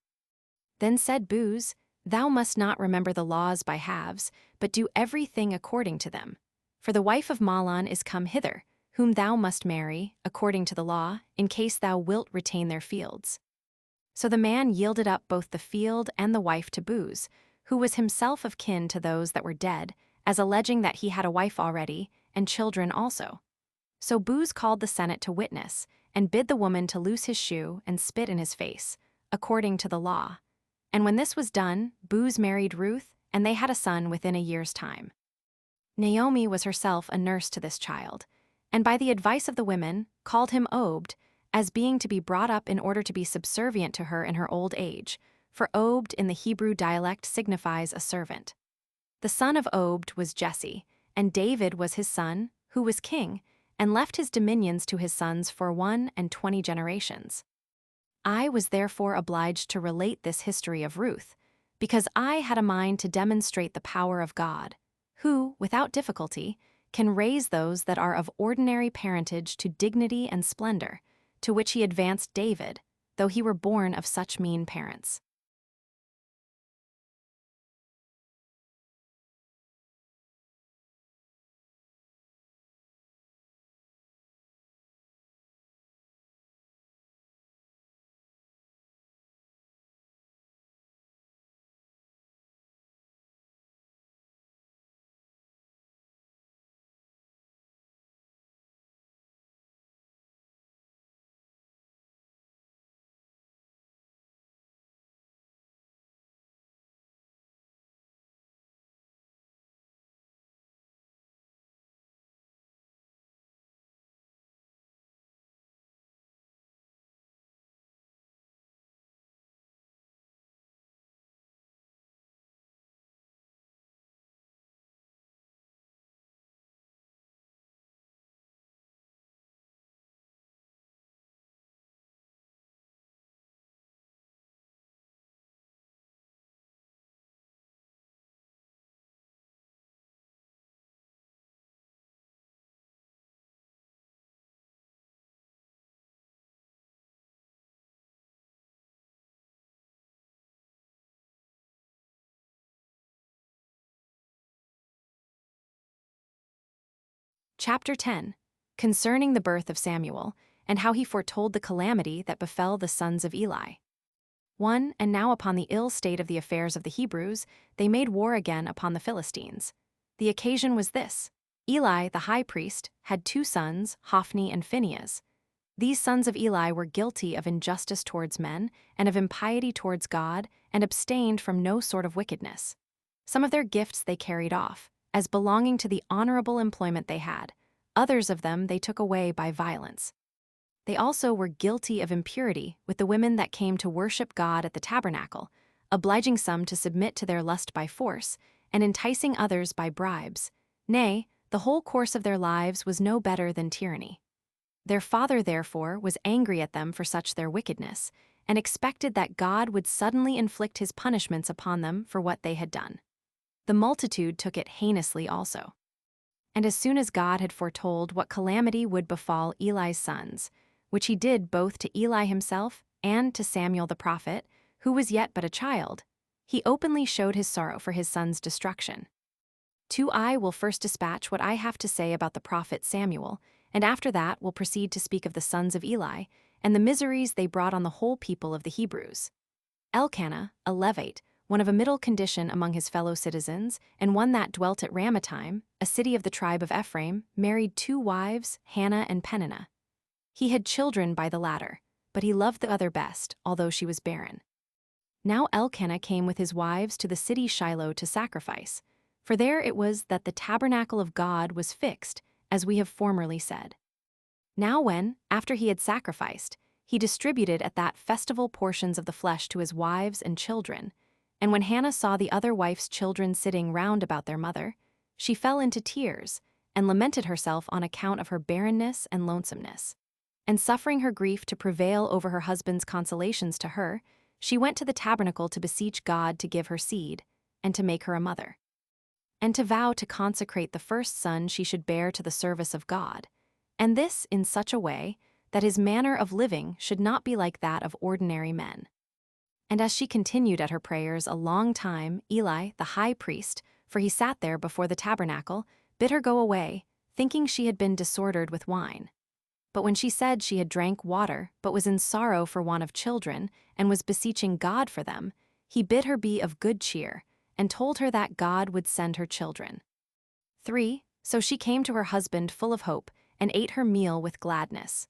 Then said Booz, "Thou must not remember the laws by halves, but do everything according to them. For the wife of Mahlon is come hither, whom thou must marry, according to the law, in case thou wilt retain their fields." So the man yielded up both the field and the wife to Booz, who was himself of kin to those that were dead, as alleging that he had a wife already, and children also. So Booz called the Senate to witness, and bid the woman to loose his shoe and spit in his face, according to the law. And when this was done, Booz married Ruth, and they had a son within a year's time. Naomi was herself a nurse to this child, and by the advice of the women, called him Obed, as being to be brought up in order to be subservient to her in her old age, for Obed in the Hebrew dialect signifies a servant. The son of Obed was Jesse, and David was his son, who was king, and left his dominions to his sons for 120 generations. I was therefore obliged to relate this history of Ruth, because I had a mind to demonstrate the power of God, who, without difficulty, can raise those that are of ordinary parentage to dignity and splendor, to which he advanced David, though he were born of such mean parents. Chapter 10. Concerning the birth of Samuel, and how he foretold the calamity that befell the sons of Eli. 1. And now upon the ill state of the affairs of the Hebrews, they made war again upon the Philistines. The occasion was this: Eli, the high priest, had 2 sons, Hophni and Phinehas. These sons of Eli were guilty of injustice towards men, and of impiety towards God, and abstained from no sort of wickedness. Some of their gifts they carried off, as belonging to the honorable employment they had. Others of them they took away by violence. They also were guilty of impurity with the women that came to worship God at the tabernacle, obliging some to submit to their lust by force, and enticing others by bribes. Nay, the whole course of their lives was no better than tyranny. Their father, therefore, was angry at them for such their wickedness, and expected that God would suddenly inflict his punishments upon them for what they had done. The multitude took it heinously also. And as soon as God had foretold what calamity would befall Eli's sons, which he did both to Eli himself and to Samuel the prophet, who was yet but a child, he openly showed his sorrow for his son's destruction. I will first dispatch what I have to say about the prophet Samuel, and after that will proceed to speak of the sons of Eli, and the miseries they brought on the whole people of the Hebrews. Elkanah, a Levite, one of a middle condition among his fellow citizens, and one that dwelt at Ramathaim, a city of the tribe of Ephraim, married 2 wives, Hannah and Peninnah. He had children by the latter, but he loved the other best, although she was barren. Now Elkanah came with his wives to the city Shiloh to sacrifice, for there it was that the tabernacle of God was fixed, as we have formerly said. Now when, after he had sacrificed, he distributed at that festival portions of the flesh to his wives and children, and when Hannah saw the other wife's children sitting round about their mother, she fell into tears, and lamented herself on account of her barrenness and lonesomeness. And suffering her grief to prevail over her husband's consolations to her, she went to the tabernacle to beseech God to give her seed, and to make her a mother. and to vow to consecrate the first son she should bear to the service of God, and this in such a way that his manner of living should not be like that of ordinary men. And as she continued at her prayers a long time, Eli, the high priest, for he sat there before the tabernacle, bid her go away, thinking she had been disordered with wine. But when she said she had drank water, but was in sorrow for want of children, and was beseeching God for them, he bid her be of good cheer, and told her that God would send her children. 3. So she came to her husband full of hope, and ate her meal with gladness.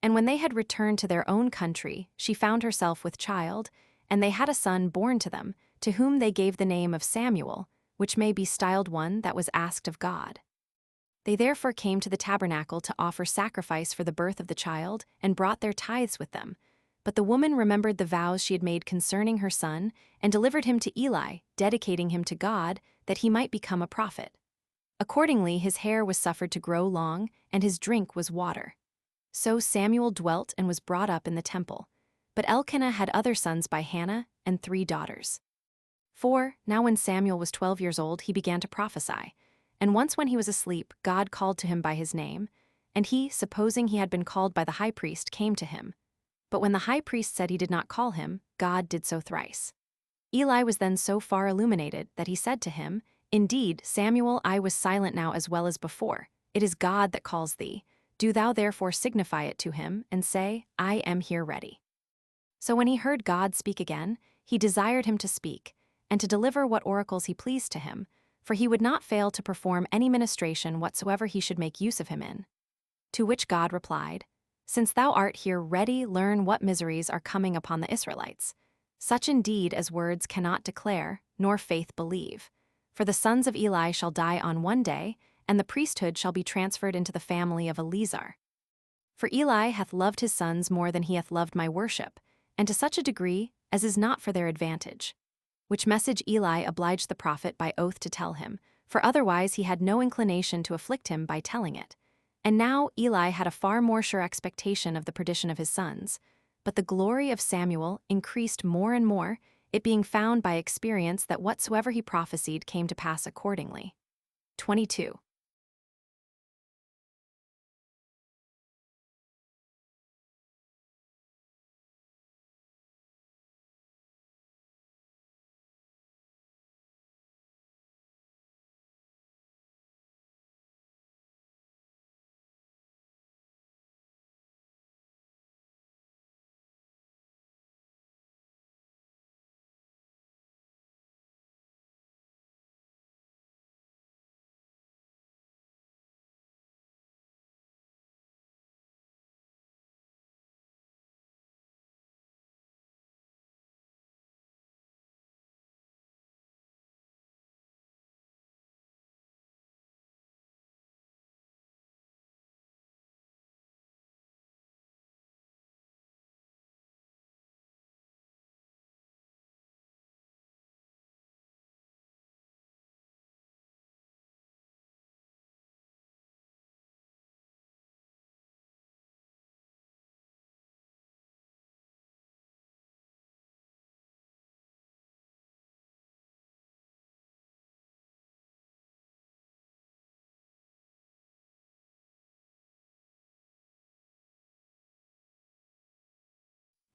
And when they had returned to their own country, she found herself with child, and they had a son born to them, to whom they gave the name of Samuel, which may be styled one that was asked of God. They therefore came to the tabernacle to offer sacrifice for the birth of the child, and brought their tithes with them. But the woman remembered the vows she had made concerning her son, and delivered him to Eli, dedicating him to God, that he might become a prophet. Accordingly his hair was suffered to grow long, and his drink was water. So Samuel dwelt and was brought up in the temple. But Elkanah had other sons by Hannah, and 3 daughters. 4. Now when Samuel was 12 years old, he began to prophesy. And once when he was asleep, God called to him by his name, and he, supposing he had been called by the high priest, came to him. But when the high priest said he did not call him, God did so thrice. Eli was then so far illuminated that he said to him, Indeed, Samuel, I was silent now as well as before. It is God that calls thee. Do thou therefore signify it to him, and say, I am here ready. So when he heard God speak again, he desired him to speak, and to deliver what oracles he pleased to him, for he would not fail to perform any ministration whatsoever he should make use of him in. To which God replied, Since thou art here ready, learn what miseries are coming upon the Israelites. Such indeed as words cannot declare, nor faith believe. For the sons of Eli shall die on one day, and the priesthood shall be transferred into the family of Eleazar. For Eli hath loved his sons more than he hath loved my worship, and to such a degree as is not for their advantage. Which message Eli obliged the prophet by oath to tell him, for otherwise he had no inclination to afflict him by telling it. And now Eli had a far more sure expectation of the perdition of his sons. But the glory of Samuel increased more and more, it being found by experience that whatsoever he prophesied came to pass accordingly. 22.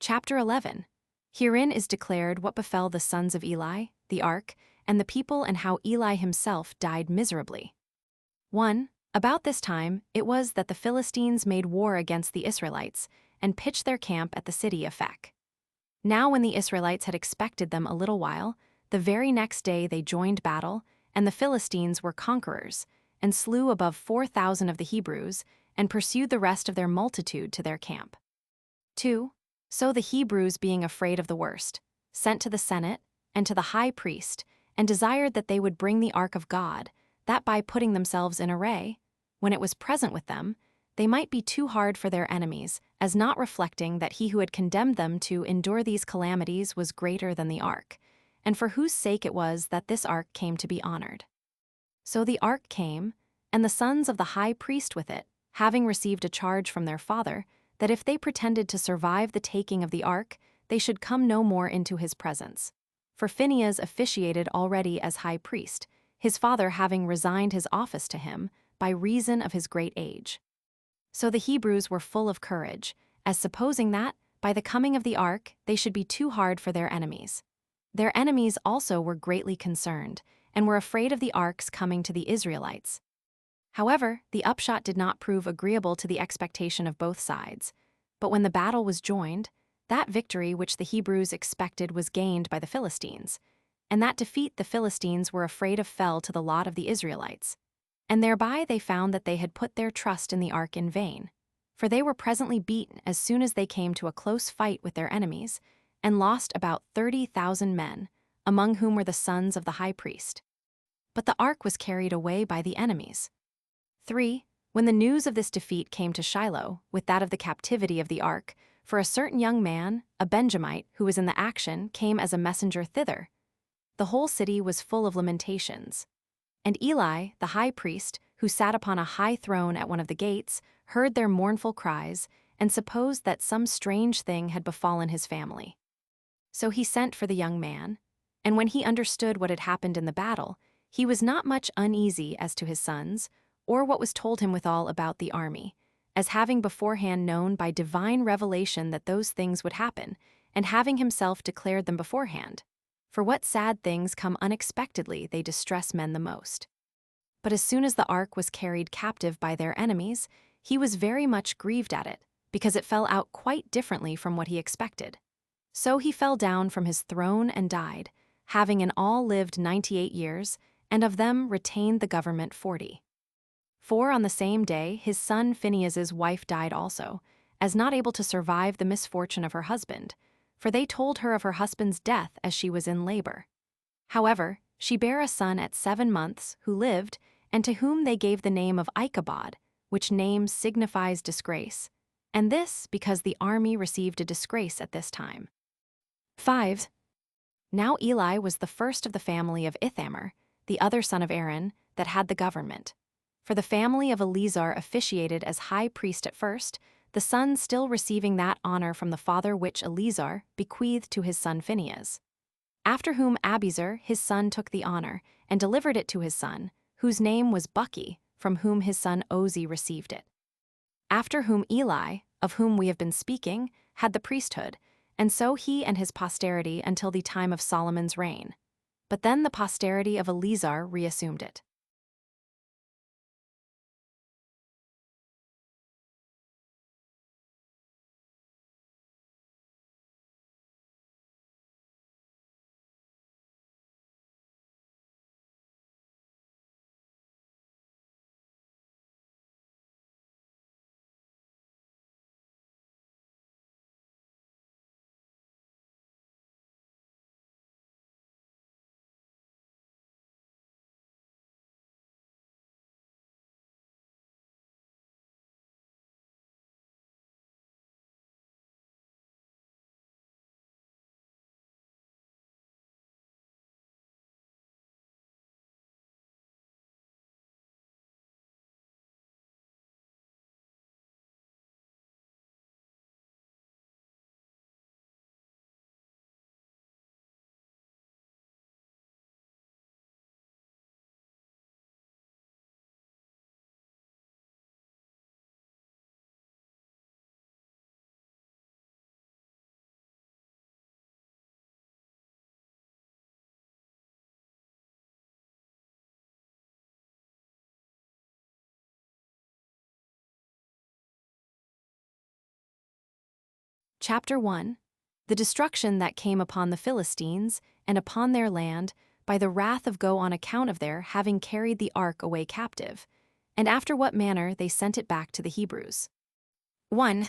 Chapter 11. Herein is declared what befell the sons of Eli, the ark, and the people, and how Eli himself died miserably. 1. About this time it was that the Philistines made war against the Israelites, and pitched their camp at the city of Phek. Now when the Israelites had expected them a little while, the very next day they joined battle, and the Philistines were conquerors, and slew above 4,000 of the Hebrews, and pursued the rest of their multitude to their camp. 2. So the Hebrews, being afraid of the worst, sent to the Senate and to the high priest, and desired that they would bring the ark of God, that by putting themselves in array, when it was present with them, they might be too hard for their enemies, as not reflecting that he who had condemned them to endure these calamities was greater than the ark, and for whose sake it was that this ark came to be honored. So the ark came, and the sons of the high priest with it, having received a charge from their father, that if they pretended to survive the taking of the ark, they should come no more into his presence. For Phinehas officiated already as high priest, his father having resigned his office to him by reason of his great age. So the Hebrews were full of courage, as supposing that, by the coming of the ark, they should be too hard for their enemies. Their enemies also were greatly concerned, and were afraid of the ark's coming to the Israelites. However, the upshot did not prove agreeable to the expectation of both sides. But when the battle was joined, that victory which the Hebrews expected was gained by the Philistines, and that defeat the Philistines were afraid of fell to the lot of the Israelites. And thereby they found that they had put their trust in the ark in vain. For they were presently beaten as soon as they came to a close fight with their enemies, and lost about 30,000 men, among whom were the sons of the high priest. But the ark was carried away by the enemies. 3. When the news of this defeat came to Shiloh, with that of the captivity of the ark, for a certain young man, a Benjamite, who was in the action, came as a messenger thither, the whole city was full of lamentations. And Eli, the high priest, who sat upon a high throne at one of the gates, heard their mournful cries, and supposed that some strange thing had befallen his family. So he sent for the young man, and when he understood what had happened in the battle, he was not much uneasy as to his sons, or what was told him withal about the army, as having beforehand known by divine revelation that those things would happen, and having himself declared them beforehand. For what sad things come unexpectedly, they distress men the most. But as soon as the ark was carried captive by their enemies, he was very much grieved at it, because it fell out quite differently from what he expected. So he fell down from his throne and died, having in all lived 98 years, and of them retained the government 40. For on the same day his son Phinehas's wife died also, as not able to survive the misfortune of her husband, for they told her of her husband's death as she was in labor. However, she bare a son at 7 months, who lived, and to whom they gave the name of Ichabod, which name signifies disgrace, and this because the army received a disgrace at this time. 5. Now Eli was the first of the family of Ithamar, the other son of Aaron, that had the government. For the family of Eleazar officiated as high priest at first, the son still receiving that honor from the father which Eleazar bequeathed to his son Phinehas. After whom Abiezer his son took the honor, and delivered it to his son, whose name was Bucky, from whom his son Ozi received it. After whom Eli, of whom we have been speaking, had the priesthood, and so he and his posterity until the time of Solomon's reign. But then the posterity of Eleazar reassumed it. Chapter 1. The destruction that came upon the Philistines and upon their land by the wrath of God on account of their having carried the ark away captive, and after what manner they sent it back to the Hebrews. 1.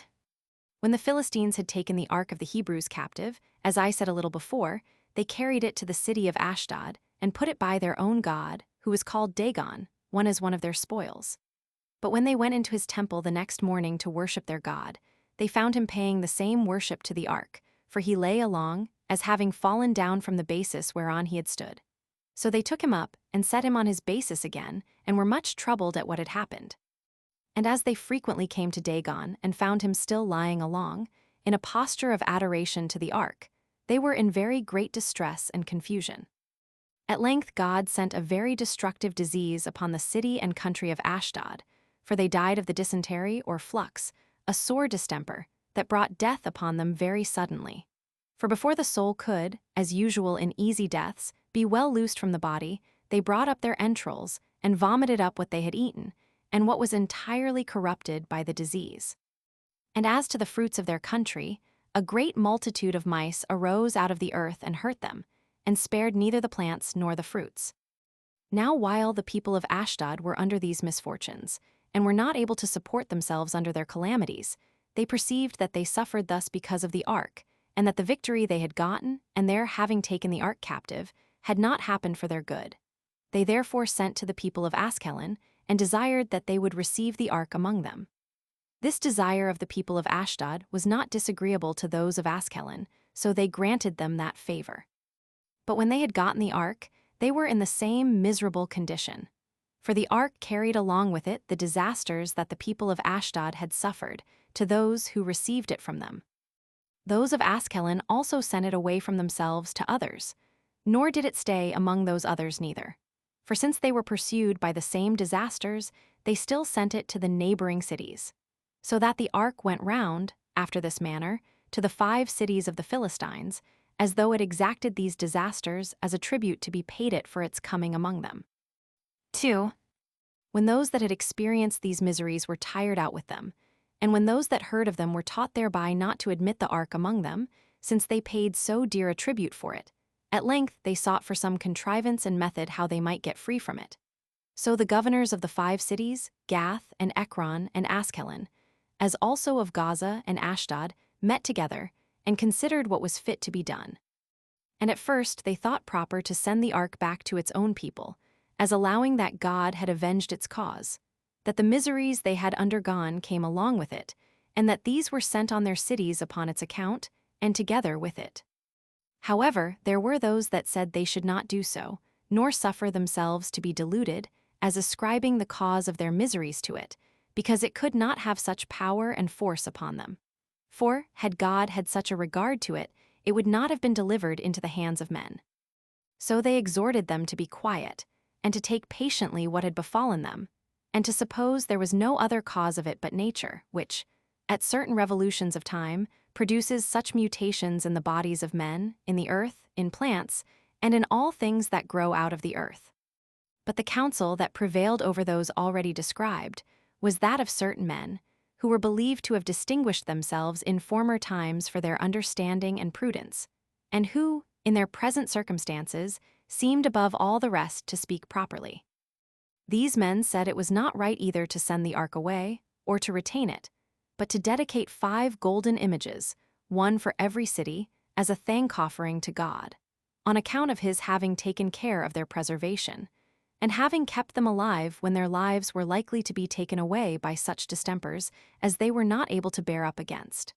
When the Philistines had taken the ark of the Hebrews captive, as I said a little before, they carried it to the city of Ashdod, and put it by their own god, who was called Dagon, one as one of their spoils. But when they went into his temple the next morning to worship their god, they found him paying the same worship to the ark, for he lay along, as having fallen down from the basis whereon he had stood. So they took him up, and set him on his basis again, and were much troubled at what had happened. And as they frequently came to Dagon, and found him still lying along, in a posture of adoration to the ark, they were in very great distress and confusion. At length God sent a very destructive disease upon the city and country of Ashdod, for they died of the dysentery or flux, a sore distemper, that brought death upon them very suddenly. For before the soul could, as usual in easy deaths, be well loosed from the body, they brought up their entrails, and vomited up what they had eaten, and what was entirely corrupted by the disease. And as to the fruits of their country, a great multitude of mice arose out of the earth and hurt them, and spared neither the plants nor the fruits. Now while the people of Ashdod were under these misfortunes, and were not able to support themselves under their calamities, they perceived that they suffered thus because of the ark, and that the victory they had gotten, and their having taken the ark captive, had not happened for their good. They therefore sent to the people of Askelon, and desired that they would receive the ark among them. This desire of the people of Ashdod was not disagreeable to those of Askelon, so they granted them that favor. But when they had gotten the ark, they were in the same miserable condition. For the ark carried along with it the disasters that the people of Ashdod had suffered to those who received it from them. Those of Askelon also sent it away from themselves to others, nor did it stay among those others neither. For since they were pursued by the same disasters, they still sent it to the neighboring cities. So that the ark went round, after this manner, to the 5 cities of the Philistines, as though it exacted these disasters as a tribute to be paid it for its coming among them. 2. When those that had experienced these miseries were tired out with them, and when those that heard of them were taught thereby not to admit the ark among them, since they paid so dear a tribute for it, at length they sought for some contrivance and method how they might get free from it. So the governors of the 5 cities, Gath and Ekron and Askelon, as also of Gaza and Ashdod, met together, and considered what was fit to be done. And at first they thought proper to send the ark back to its own people, as allowing that God had avenged its cause, that the miseries they had undergone came along with it, and that these were sent on their cities upon its account, and together with it. However, there were those that said they should not do so, nor suffer themselves to be deluded, as ascribing the cause of their miseries to it, because it could not have such power and force upon them. For, had God had such a regard to it, it would not have been delivered into the hands of men. So they exhorted them to be quiet, and to take patiently what had befallen them, and to suppose there was no other cause of it but nature, which, at certain revolutions of time, produces such mutations in the bodies of men, in the earth, in plants, and in all things that grow out of the earth. But the counsel that prevailed over those already described was that of certain men, who were believed to have distinguished themselves in former times for their understanding and prudence, and who, in their present circumstances, seemed above all the rest to speak properly. These men said it was not right either to send the ark away, or to retain it, but to dedicate 5 golden images, one for every city, as a thank-offering to God, on account of his having taken care of their preservation, and having kept them alive when their lives were likely to be taken away by such distempers as they were not able to bear up against.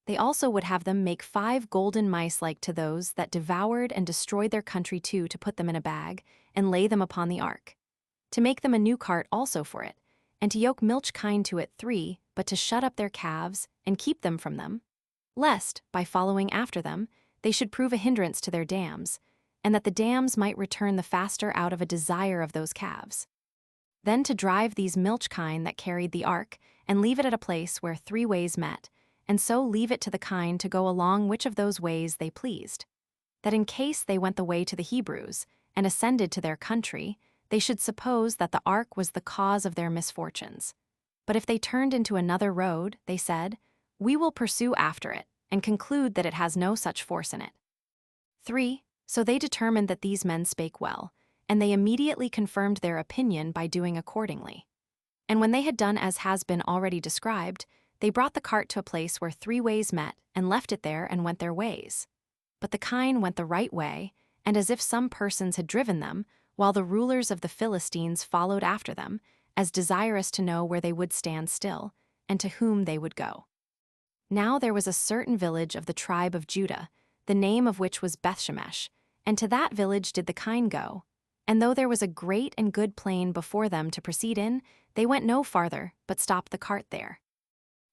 They also would have them make 5 golden mice like to those that devoured and destroyed their country too, to put them in a bag, and lay them upon the ark. To make them a new cart also for it, and to yoke milch kine to it 3, but to shut up their calves, and keep them from them, lest, by following after them, they should prove a hindrance to their dams, and that the dams might return the faster out of a desire of those calves. Then to drive these milch kine that carried the ark, and leave it at a place where 3 ways met, and so leave it to the kine to go along which of those ways they pleased, that in case they went the way to the Hebrews, and ascended to their country, they should suppose that the ark was the cause of their misfortunes. But if they turned into another road, they said, we will pursue after it, and conclude that it has no such force in it. 3. So they determined that these men spake well, and they immediately confirmed their opinion by doing accordingly. And when they had done as has been already described, they brought the cart to a place where 3 ways met, and left it there and went their ways. But the kine went the right way, and as if some persons had driven them, while the rulers of the Philistines followed after them, as desirous to know where they would stand still, and to whom they would go. Now there was a certain village of the tribe of Judah, the name of which was Bethshemesh, and to that village did the kine go. And though there was a great and good plain before them to proceed in, they went no farther, but stopped the cart there.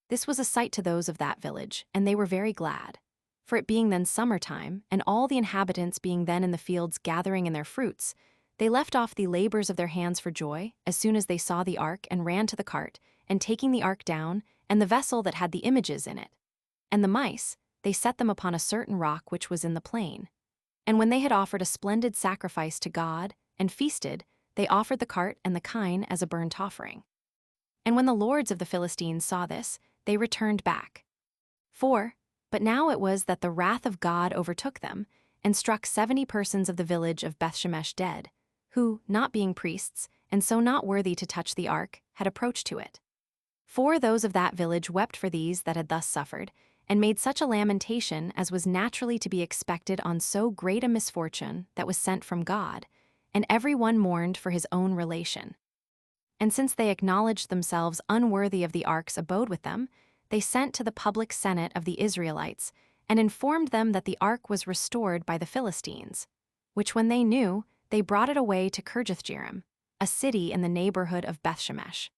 This was a sight to those of that village, and they were very glad. For it being then summertime, and all the inhabitants being then in the fields gathering in their fruits, they left off the labors of their hands for joy, as soon as they saw the ark, and ran to the cart, and taking the ark down, and the vessel that had the images in it, and the mice, they set them upon a certain rock which was in the plain. And when they had offered a splendid sacrifice to God, and feasted, they offered the cart and the kine as a burnt offering. And when the lords of the Philistines saw this, they returned back. But now it was that the wrath of God overtook them, and struck 70 persons of the village of Bethshemesh dead, who, not being priests, and so not worthy to touch the ark, had approached to it. For those of that village wept for these that had thus suffered, and made such a lamentation as was naturally to be expected on so great a misfortune that was sent from God, and every one mourned for his own relation. And since they acknowledged themselves unworthy of the ark's abode with them, they sent to the public senate of the Israelites, and informed them that the ark was restored by the Philistines, which when they knew, they brought it away to Kirjathjearim, a city in the neighborhood of Bethshemesh.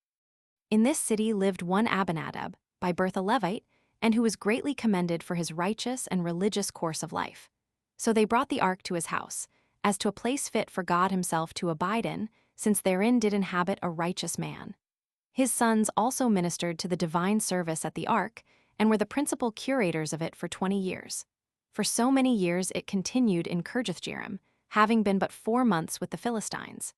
In this city lived one Abinadab, by birth a Levite, and who was greatly commended for his righteous and religious course of life. So they brought the ark to his house, as to a place fit for God himself to abide in, since therein did inhabit a righteous man. His sons also ministered to the divine service at the ark, and were the principal curators of it for 20 years. For so many years it continued in Kirjathjearim, having been but 4 months with the Philistines.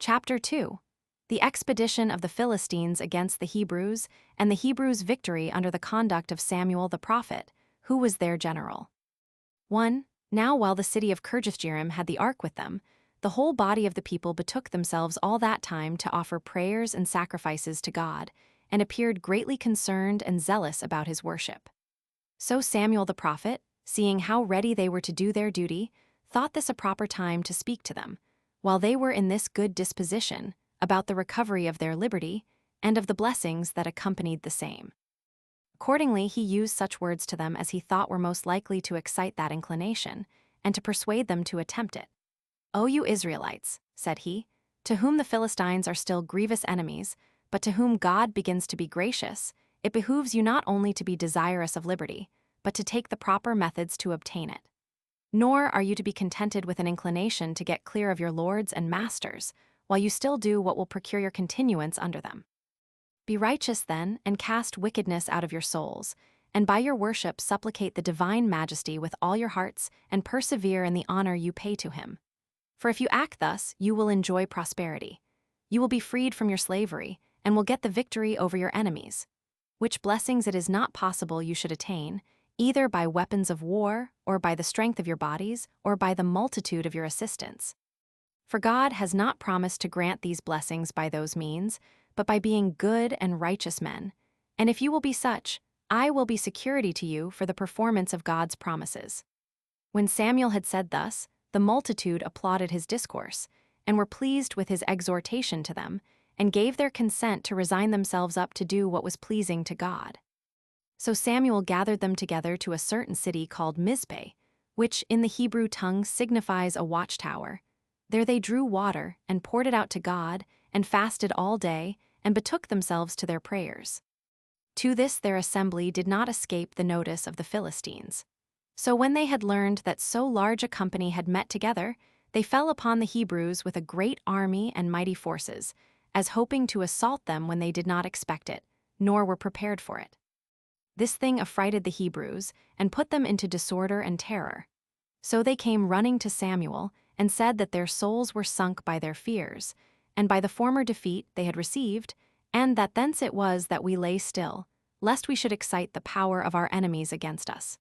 Chapter 2. The expedition of the Philistines against the Hebrews, and the Hebrews' victory under the conduct of Samuel the prophet, who was their general. 1. Now while the city of Kirjathjearim had the ark with them, the whole body of the people betook themselves all that time to offer prayers and sacrifices to God, and appeared greatly concerned and zealous about his worship. So Samuel the prophet, seeing how ready they were to do their duty, thought this a proper time to speak to them, while they were in this good disposition, about the recovery of their liberty, and of the blessings that accompanied the same. Accordingly he used such words to them as he thought were most likely to excite that inclination, and to persuade them to attempt it. O you Israelites, said he, to whom the Philistines are still grievous enemies, but to whom God begins to be gracious, it behooves you not only to be desirous of liberty, but to take the proper methods to obtain it. Nor are you to be contented with an inclination to get clear of your lords and masters, while you still do what will procure your continuance under them. Be righteous then, and cast wickedness out of your souls, and by your worship supplicate the divine majesty with all your hearts, and persevere in the honor you pay to him. For if you act thus, you will enjoy prosperity. You will be freed from your slavery, and will get the victory over your enemies, which blessings it is not possible you should attain, either by weapons of war, or by the strength of your bodies, or by the multitude of your assistants. For God has not promised to grant these blessings by those means, but by being good and righteous men. And if you will be such, I will be security to you for the performance of God's promises. When Samuel had said thus, the multitude applauded his discourse, and were pleased with his exhortation to them, and gave their consent to resign themselves up to do what was pleasing to God. So Samuel gathered them together to a certain city called Mizpeh, which in the Hebrew tongue signifies a watchtower. There they drew water, and poured it out to God, and fasted all day, and betook themselves to their prayers. To this their assembly did not escape the notice of the Philistines. So when they had learned that so large a company had met together, they fell upon the Hebrews with a great army and mighty forces, as hoping to assault them when they did not expect it, nor were prepared for it. This thing affrighted the Hebrews, and put them into disorder and terror. So they came running to Samuel, and said that their souls were sunk by their fears, and by the former defeat they had received, and that thence it was that we lay still, lest we should excite the power of our enemies against us.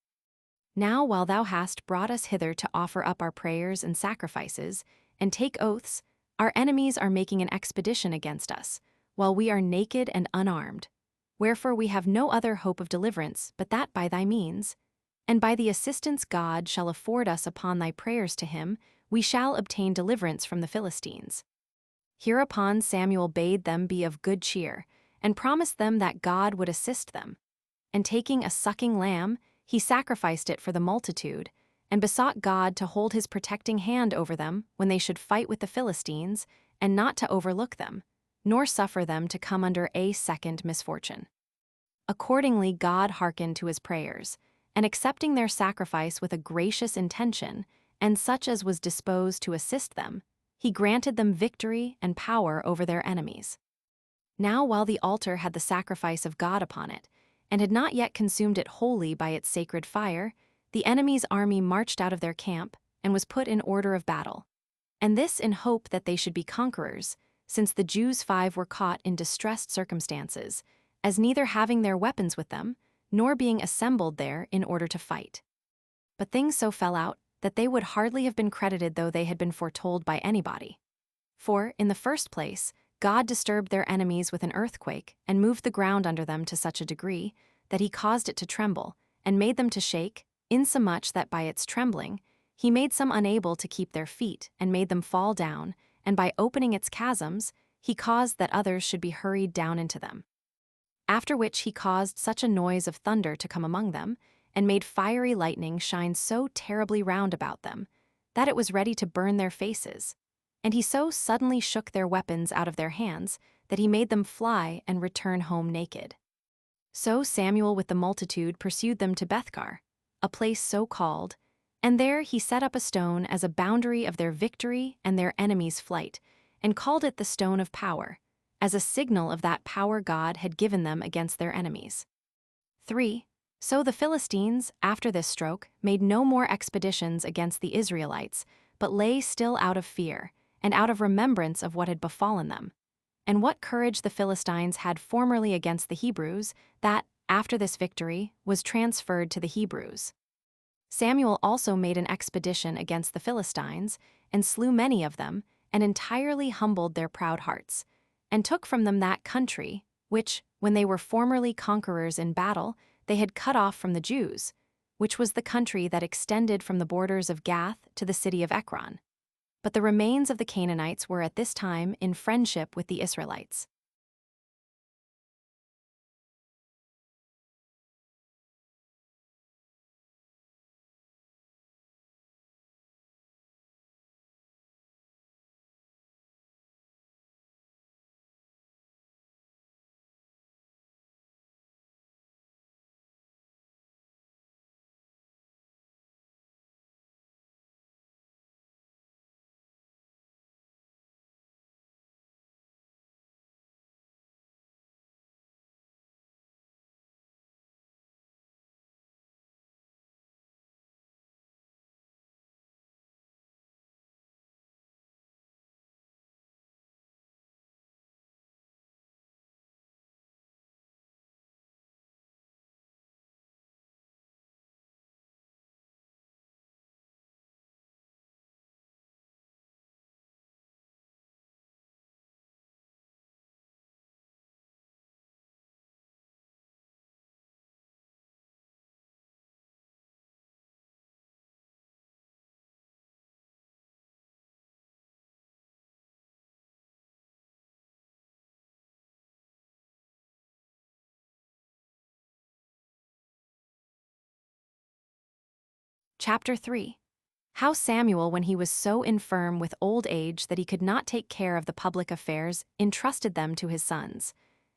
Now while thou hast brought us hither to offer up our prayers and sacrifices, and take oaths, our enemies are making an expedition against us, while we are naked and unarmed. Wherefore we have no other hope of deliverance but that by thy means, and by the assistance God shall afford us upon thy prayers to him, we shall obtain deliverance from the Philistines. Hereupon Samuel bade them be of good cheer, and promised them that God would assist them. And taking a sucking lamb, he sacrificed it for the multitude, and besought God to hold his protecting hand over them when they should fight with the Philistines, and not to overlook them, nor suffer them to come under a second misfortune. Accordingly God hearkened to his prayers, and accepting their sacrifice with a gracious intention, and such as was disposed to assist them, he granted them victory and power over their enemies. Now while the altar had the sacrifice of God upon it, and had not yet consumed it wholly by its sacred fire, the enemy's army marched out of their camp, and was put in order of battle. And this in hope that they should be conquerors, since the Jews 5 were caught in distressed circumstances, as neither having their weapons with them, nor being assembled there in order to fight. But things so fell out that they would hardly have been credited though they had been foretold by anybody. For, in the first place, God disturbed their enemies with an earthquake, and moved the ground under them to such a degree, that he caused it to tremble, and made them to shake, insomuch that by its trembling, he made some unable to keep their feet, and made them fall down, and by opening its chasms, he caused that others should be hurried down into them. After which he caused such a noise of thunder to come among them, and made fiery lightning shine so terribly round about them, that it was ready to burn their faces. And he so suddenly shook their weapons out of their hands, that he made them fly and return home naked. So Samuel with the multitude pursued them to Bethcar, a place so called, and there he set up a stone as a boundary of their victory and their enemies' flight, and called it the Stone of Power, as a signal of that power God had given them against their enemies. 3. So the Philistines, after this stroke, made no more expeditions against the Israelites, but lay still out of fear, and out of remembrance of what had befallen them, and what courage the Philistines had formerly against the Hebrews, that, after this victory, was transferred to the Hebrews. Samuel also made an expedition against the Philistines, and slew many of them, and entirely humbled their proud hearts, and took from them that country, which, when they were formerly conquerors in battle, they had cut off from the Jews, which was the country that extended from the borders of Gath to the city of Ekron. But the remains of the Canaanites were at this time in friendship with the Israelites. Chapter 3. How Samuel, when he was so infirm with old age that he could not take care of the public affairs, entrusted them to his sons.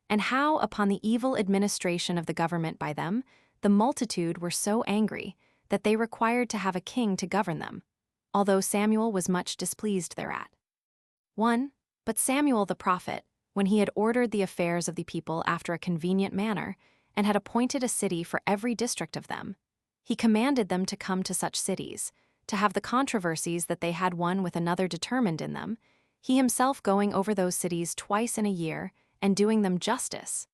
And how, upon the evil administration of the government by them, the multitude were so angry that they required to have a king to govern them, although Samuel was much displeased thereat. 1. But Samuel the prophet, when he had ordered the affairs of the people after a convenient manner, and had appointed a city for every district of them, he commanded them to come to such cities, to have the controversies that they had one with another determined in them, he himself going over those cities twice in a year, and doing them justice.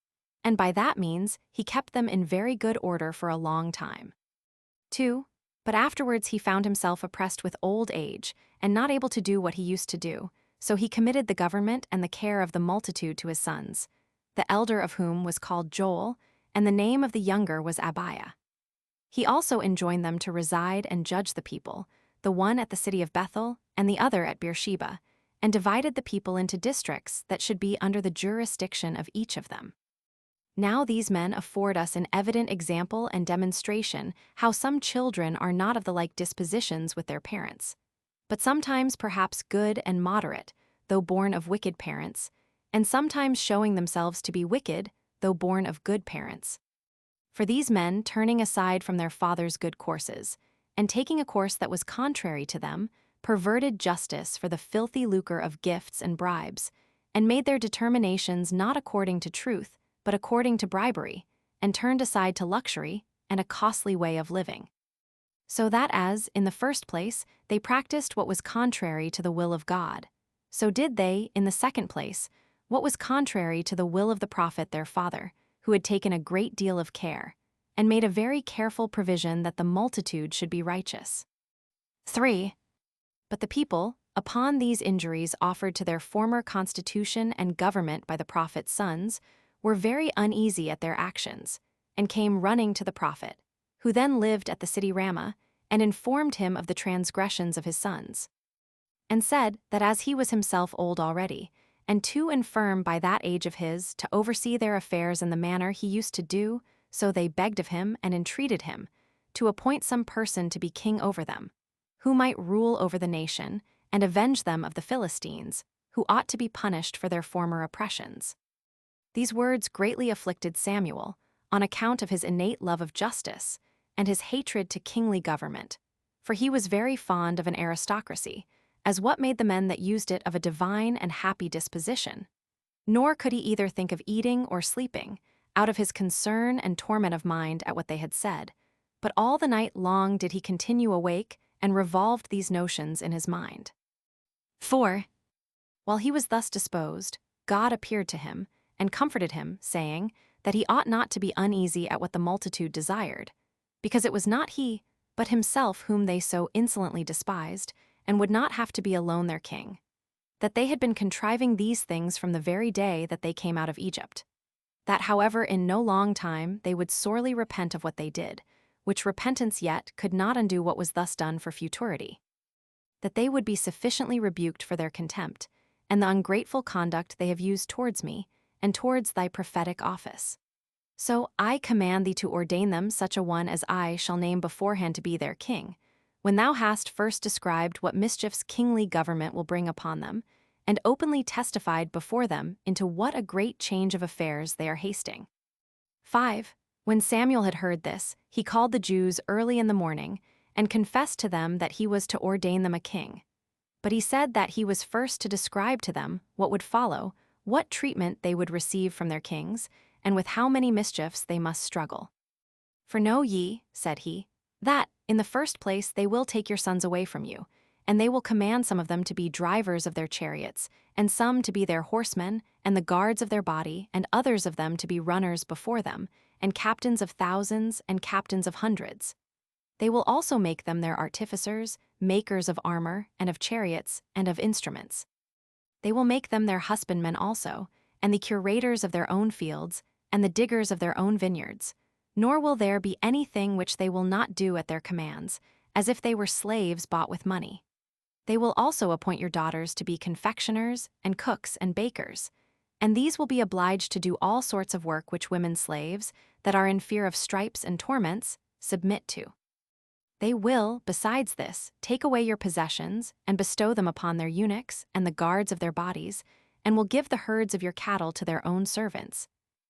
And by that means he kept them in very good order for a long time. 2. But afterwards he found himself oppressed with old age, and not able to do what he used to do, so he committed the government and the care of the multitude to his sons, the elder of whom was called Joel, and the name of the younger was Abiah. He also enjoined them to reside and judge the people, the one at the city of Bethel and the other at Beersheba, and divided the people into districts that should be under the jurisdiction of each of them. Now these men afford us an evident example and demonstration how some children are not of the like dispositions with their parents, but sometimes perhaps good and moderate, though born of wicked parents, and sometimes showing themselves to be wicked, though born of good parents. For these men, turning aside from their father's good courses, and taking a course that was contrary to them, perverted justice for the filthy lucre of gifts and bribes, and made their determinations not according to truth, but according to bribery, and turned aside to luxury and a costly way of living. So that as, in the first place, they practiced what was contrary to the will of God, so did they, in the second place, what was contrary to the will of the prophet their father, who had taken a great deal of care, and made a very careful provision that the multitude should be righteous. 3. But the people, upon these injuries offered to their former constitution and government by the prophet's sons, were very uneasy at their actions, and came running to the prophet, who then lived at the city Ramah, and informed him of the transgressions of his sons, and said that as he was himself old already, and too infirm by that age of his to oversee their affairs in the manner he used to do, so they begged of him and entreated him to appoint some person to be king over them, who might rule over the nation and avenge them of the Philistines, who ought to be punished for their former oppressions. These words greatly afflicted Samuel, on account of his innate love of justice and his hatred to kingly government, for he was very fond of an aristocracy, as what made the men that used it of a divine and happy disposition. Nor could he either think of eating or sleeping, out of his concern and torment of mind at what they had said, but all the night long did he continue awake and revolved these notions in his mind. 4. While he was thus disposed, God appeared to him, and comforted him, saying that he ought not to be uneasy at what the multitude desired, because it was not he, but himself whom they so insolently despised, and would not have to be alone their king, that they had been contriving these things from the very day that they came out of Egypt, that however in no long time they would sorely repent of what they did, which repentance yet could not undo what was thus done for futurity, that they would be sufficiently rebuked for their contempt, and the ungrateful conduct they have used towards me, and towards thy prophetic office. So I command thee to ordain them such a one as I shall name beforehand to be their king, when thou hast first described what mischiefs kingly government will bring upon them, and openly testified before them into what a great change of affairs they are hasting. 5. When Samuel had heard this, he called the Jews early in the morning, and confessed to them that he was to ordain them a king. But he said that he was first to describe to them what would follow, what treatment they would receive from their kings, and with how many mischiefs they must struggle. For know ye, said he, that, in the first place, they will take your sons away from you, and they will command some of them to be drivers of their chariots, and some to be their horsemen, and the guards of their body, and others of them to be runners before them, and captains of thousands, and captains of hundreds. They will also make them their artificers, makers of armor, and of chariots, and of instruments. They will make them their husbandmen also, and the curators of their own fields, and the diggers of their own vineyards. Nor will there be anything which they will not do at their commands, as if they were slaves bought with money. They will also appoint your daughters to be confectioners, and cooks, and bakers, and these will be obliged to do all sorts of work which women slaves, that are in fear of stripes and torments, submit to. They will, besides this, take away your possessions and bestow them upon their eunuchs and the guards of their bodies, and will give the herds of your cattle to their own servants.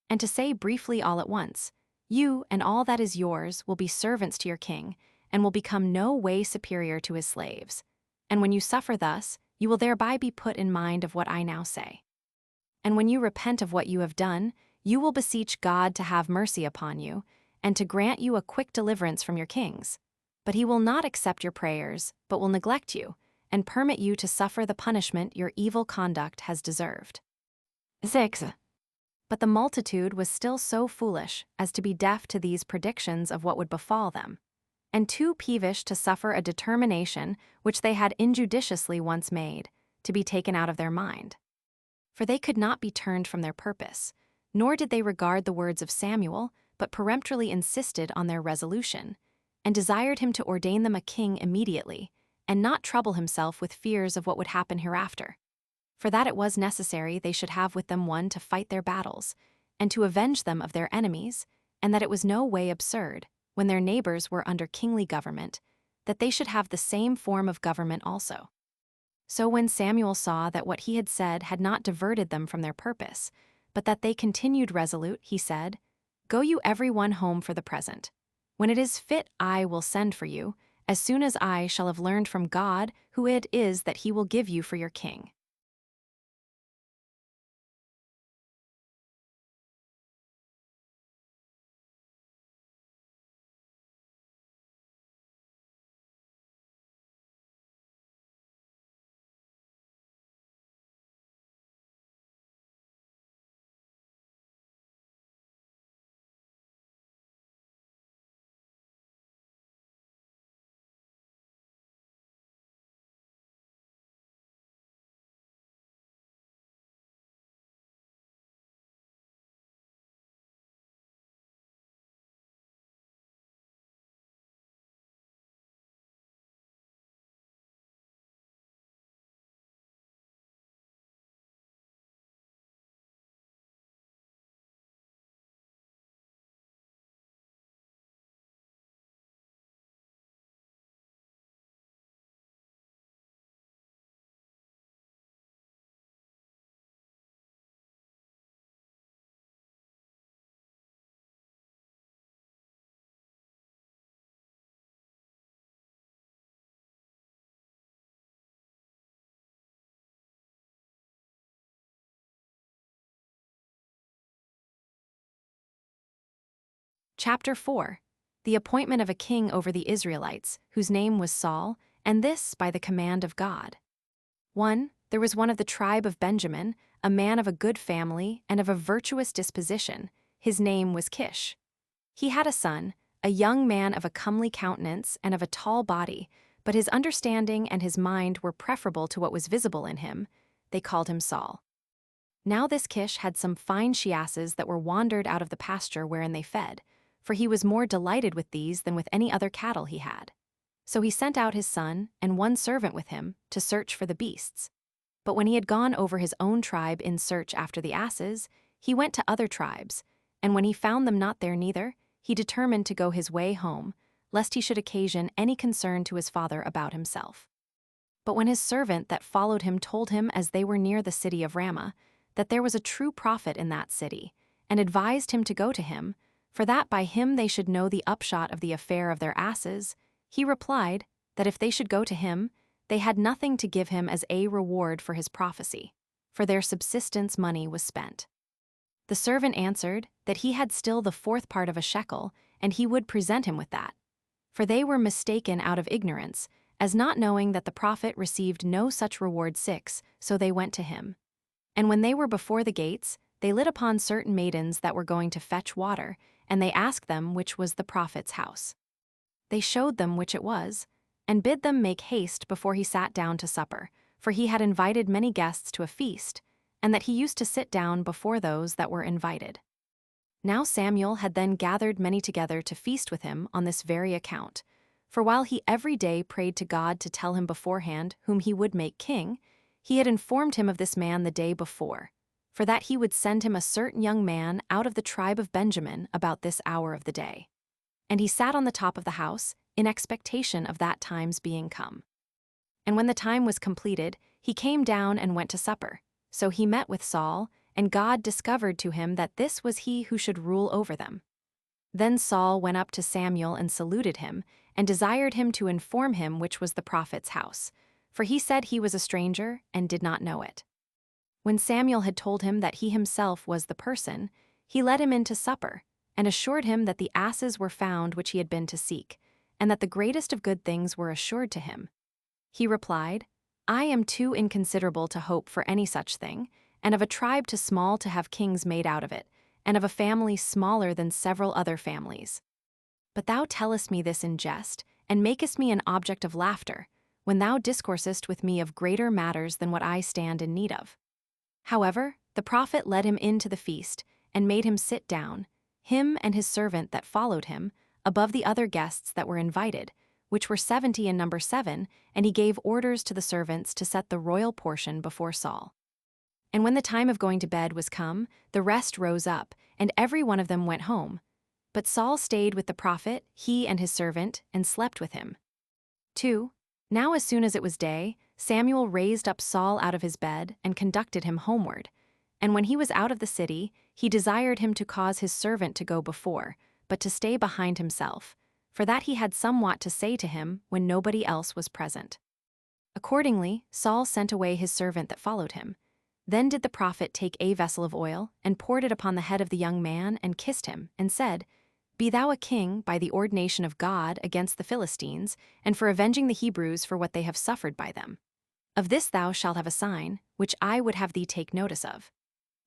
And to say briefly all at once, you and all that is yours will be servants to your king, and will become no way superior to his slaves. And when you suffer thus, you will thereby be put in mind of what I now say. And when you repent of what you have done, you will beseech God to have mercy upon you, and to grant you a quick deliverance from your kings. But he will not accept your prayers, but will neglect you, and permit you to suffer the punishment your evil conduct has deserved. 6. But the multitude was still so foolish as to be deaf to these predictions of what would befall them, and too peevish to suffer a determination which they had injudiciously once made, to be taken out of their mind. For they could not be turned from their purpose, nor did they regard the words of Samuel, but peremptorily insisted on their resolution, and desired him to ordain them a king immediately, and not trouble himself with fears of what would happen hereafter. For that it was necessary they should have with them one to fight their battles, and to avenge them of their enemies, and that it was no way absurd, when their neighbors were under kingly government, that they should have the same form of government also. So when Samuel saw that what he had said had not diverted them from their purpose, but that they continued resolute, he said, "Go you every one home for the present. When it is fit, I will send for you, as soon as I shall have learned from God who it is that he will give you for your king." Chapter 4. The appointment of a king over the Israelites, whose name was Saul, and this by the command of God. 1. There was one of the tribe of Benjamin, a man of a good family and of a virtuous disposition. His name was Kish. He had a son, a young man of a comely countenance and of a tall body, but his understanding and his mind were preferable to what was visible in him. They called him Saul. Now this Kish had some fine she-asses that were wandered out of the pasture wherein they fed, for he was more delighted with these than with any other cattle he had. So he sent out his son and one servant with him to search for the beasts. But when he had gone over his own tribe in search after the asses, he went to other tribes, and when he found them not there neither, he determined to go his way home, lest he should occasion any concern to his father about himself. But when his servant that followed him told him as they were near the city of Ramah, that there was a true prophet in that city, and advised him to go to him, for that by him they should know the upshot of the affair of their asses, he replied that if they should go to him, they had nothing to give him as a reward for his prophecy, for their subsistence money was spent. The servant answered that he had still the fourth part of a shekel, and he would present him with that. For they were mistaken out of ignorance, as not knowing that the prophet received no such reward. 6, so they went to him. And when they were before the gates, they lit upon certain maidens that were going to fetch water, and they asked them which was the prophet's house. They showed them which it was, and bid them make haste before he sat down to supper, for he had invited many guests to a feast, and that he used to sit down before those that were invited. Now Samuel had then gathered many together to feast with him on this very account, for while he every day prayed to God to tell him beforehand whom he would make king, he had informed him of this man the day before, for that he would send him a certain young man out of the tribe of Benjamin about this hour of the day. And he sat on the top of the house, in expectation of that time's being come. And when the time was completed, he came down and went to supper. So he met with Saul, and God discovered to him that this was he who should rule over them. Then Saul went up to Samuel and saluted him, and desired him to inform him which was the prophet's house, for he said he was a stranger and did not know it. When Samuel had told him that he himself was the person, he led him in to supper, and assured him that the asses were found which he had been to seek, and that the greatest of good things were assured to him. He replied, I am too inconsiderable to hope for any such thing, and of a tribe too small to have kings made out of it, and of a family smaller than several other families. But thou tellest me this in jest, and makest me an object of laughter, when thou discoursest with me of greater matters than what I stand in need of. However, the prophet led him in to the feast, and made him sit down, him and his servant that followed him, above the other guests that were invited, which were 70 in number 7, and he gave orders to the servants to set the royal portion before Saul. And when the time of going to bed was come, the rest rose up, and every one of them went home. But Saul stayed with the prophet, he and his servant, and slept with him. 2. Now as soon as it was day, Samuel raised up Saul out of his bed, and conducted him homeward. And when he was out of the city, he desired him to cause his servant to go before, but to stay behind himself, for that he had somewhat to say to him when nobody else was present. Accordingly, Saul sent away his servant that followed him. Then did the prophet take a vessel of oil, and poured it upon the head of the young man, and kissed him, and said, Be thou a king by the ordination of God against the Philistines, and for avenging the Hebrews for what they have suffered by them. Of this thou shalt have a sign, which I would have thee take notice of.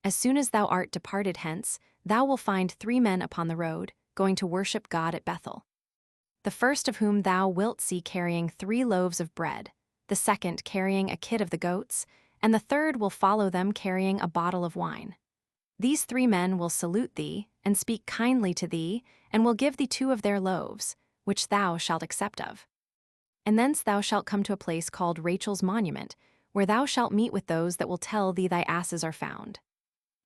As soon as thou art departed hence, thou wilt find 3 men upon the road, going to worship God at Bethel. The first of whom thou wilt see carrying 3 loaves of bread, the second carrying a kid of the goats, and the third will follow them carrying a bottle of wine. These 3 men will salute thee, and speak kindly to thee, and will give thee 2 of their loaves, which thou shalt accept of. And thence thou shalt come to a place called Rachel's monument, where thou shalt meet with those that will tell thee thy asses are found.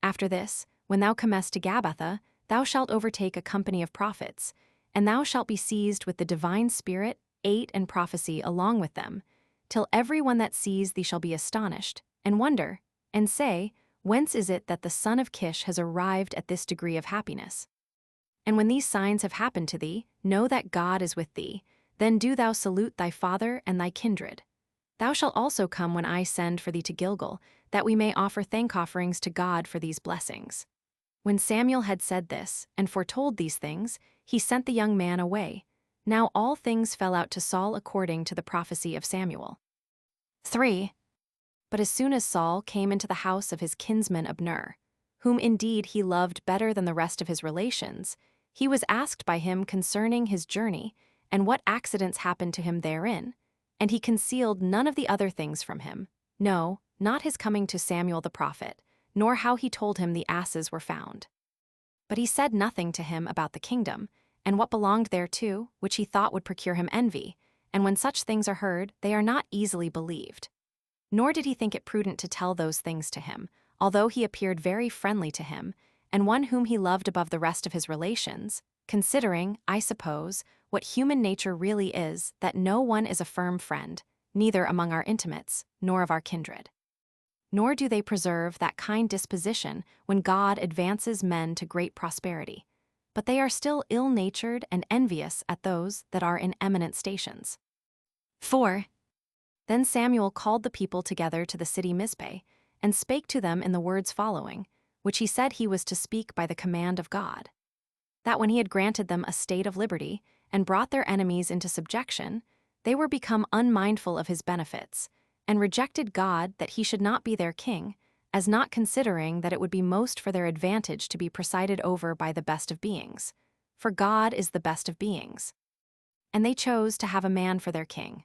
After this, when thou comest to Gabbatha, thou shalt overtake a company of prophets, and thou shalt be seized with the divine spirit, 8 and prophecy along with them, till every one that sees thee shall be astonished, and wonder, and say, Whence is it that the son of Kish has arrived at this degree of happiness? And when these signs have happened to thee, know that God is with thee, then do thou salute thy father and thy kindred. Thou shalt also come when I send for thee to Gilgal, that we may offer thank offerings to God for these blessings. When Samuel had said this, and foretold these things, he sent the young man away. Now all things fell out to Saul according to the prophecy of Samuel. 3. But as soon as Saul came into the house of his kinsman Abner, whom indeed he loved better than the rest of his relations, he was asked by him concerning his journey, and what accidents happened to him therein, and he concealed none of the other things from him, no, not his coming to Samuel the prophet, nor how he told him the asses were found. But he said nothing to him about the kingdom, and what belonged thereto, which he thought would procure him envy, and when such things are heard, they are not easily believed. Nor did he think it prudent to tell those things to him, although he appeared very friendly to him, and one whom he loved above the rest of his relations, considering, I suppose, what human nature really is, that no one is a firm friend, neither among our intimates, nor of our kindred. Nor do they preserve that kind disposition when God advances men to great prosperity, but they are still ill-natured and envious at those that are in eminent stations. 4. Then Samuel called the people together to the city Mizpeh, and spake to them in the words following, which he said he was to speak by the command of God. That when he had granted them a state of liberty, and brought their enemies into subjection, they were become unmindful of his benefits, and rejected God that he should not be their king, as not considering that it would be most for their advantage to be presided over by the best of beings, for God is the best of beings. And they chose to have a man for their king.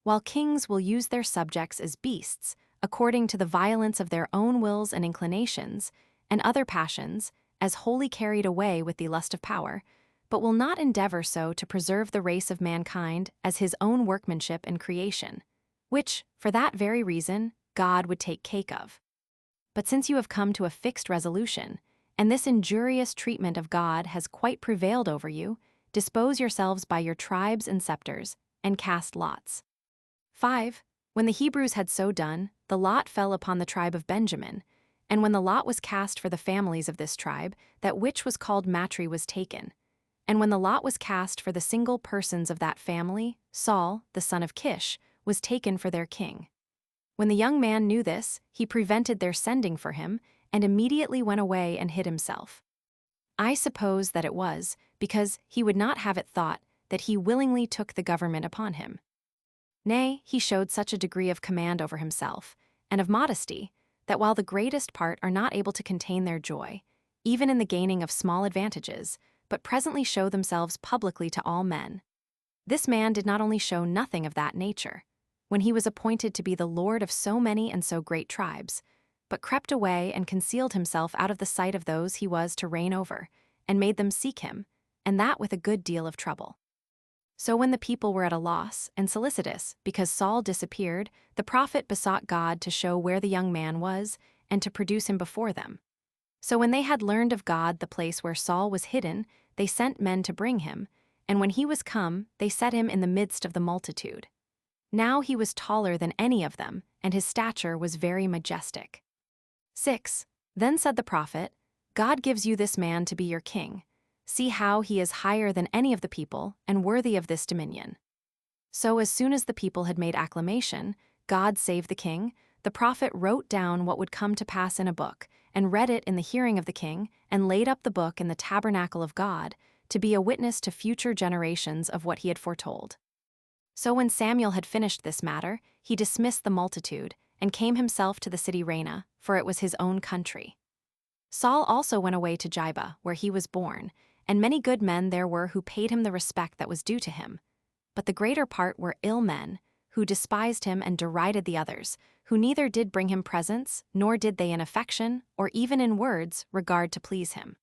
While kings will use their subjects as beasts, according to the violence of their own wills and inclinations, and other passions, as wholly carried away with the lust of power, but will not endeavor so to preserve the race of mankind as his own workmanship and creation, which, for that very reason, God would take cake of. But since you have come to a fixed resolution, and this injurious treatment of God has quite prevailed over you, dispose yourselves by your tribes and scepters, and cast lots. 5. When the Hebrews had so done, the lot fell upon the tribe of Benjamin, and when the lot was cast for the families of this tribe, that which was called Matri was taken. And when the lot was cast for the single persons of that family, Saul, the son of Kish, was taken for their king. When the young man knew this, he prevented their sending for him, and immediately went away and hid himself. I suppose that it was because he would not have it thought that he willingly took the government upon him. Nay, he showed such a degree of command over himself, and of modesty, that while the greatest part are not able to contain their joy, even in the gaining of small advantages, but presently show themselves publicly to all men. This man did not only show nothing of that nature, when he was appointed to be the lord of so many and so great tribes, but crept away and concealed himself out of the sight of those he was to reign over, and made them seek him, and that with a good deal of trouble. So when the people were at a loss and solicitous because Saul disappeared, the prophet besought God to show where the young man was, and to produce him before them. So when they had learned of God the place where Saul was hidden, they sent men to bring him, and when he was come, they set him in the midst of the multitude. Now he was taller than any of them, and his stature was very majestic. 6. Then said the prophet, God gives you this man to be your king. See how he is higher than any of the people, and worthy of this dominion. So as soon as the people had made acclamation, God save the king, the prophet wrote down what would come to pass in a book, and read it in the hearing of the king, and laid up the book in the tabernacle of God, to be a witness to future generations of what he had foretold. So when Samuel had finished this matter, he dismissed the multitude, and came himself to the city Ramah, for it was his own country. Saul also went away to Gibeah, where he was born, and many good men there were who paid him the respect that was due to him. But the greater part were ill men, who despised him and derided the others, who neither did bring him presents, nor did they in affection, or even in words, regard to please him.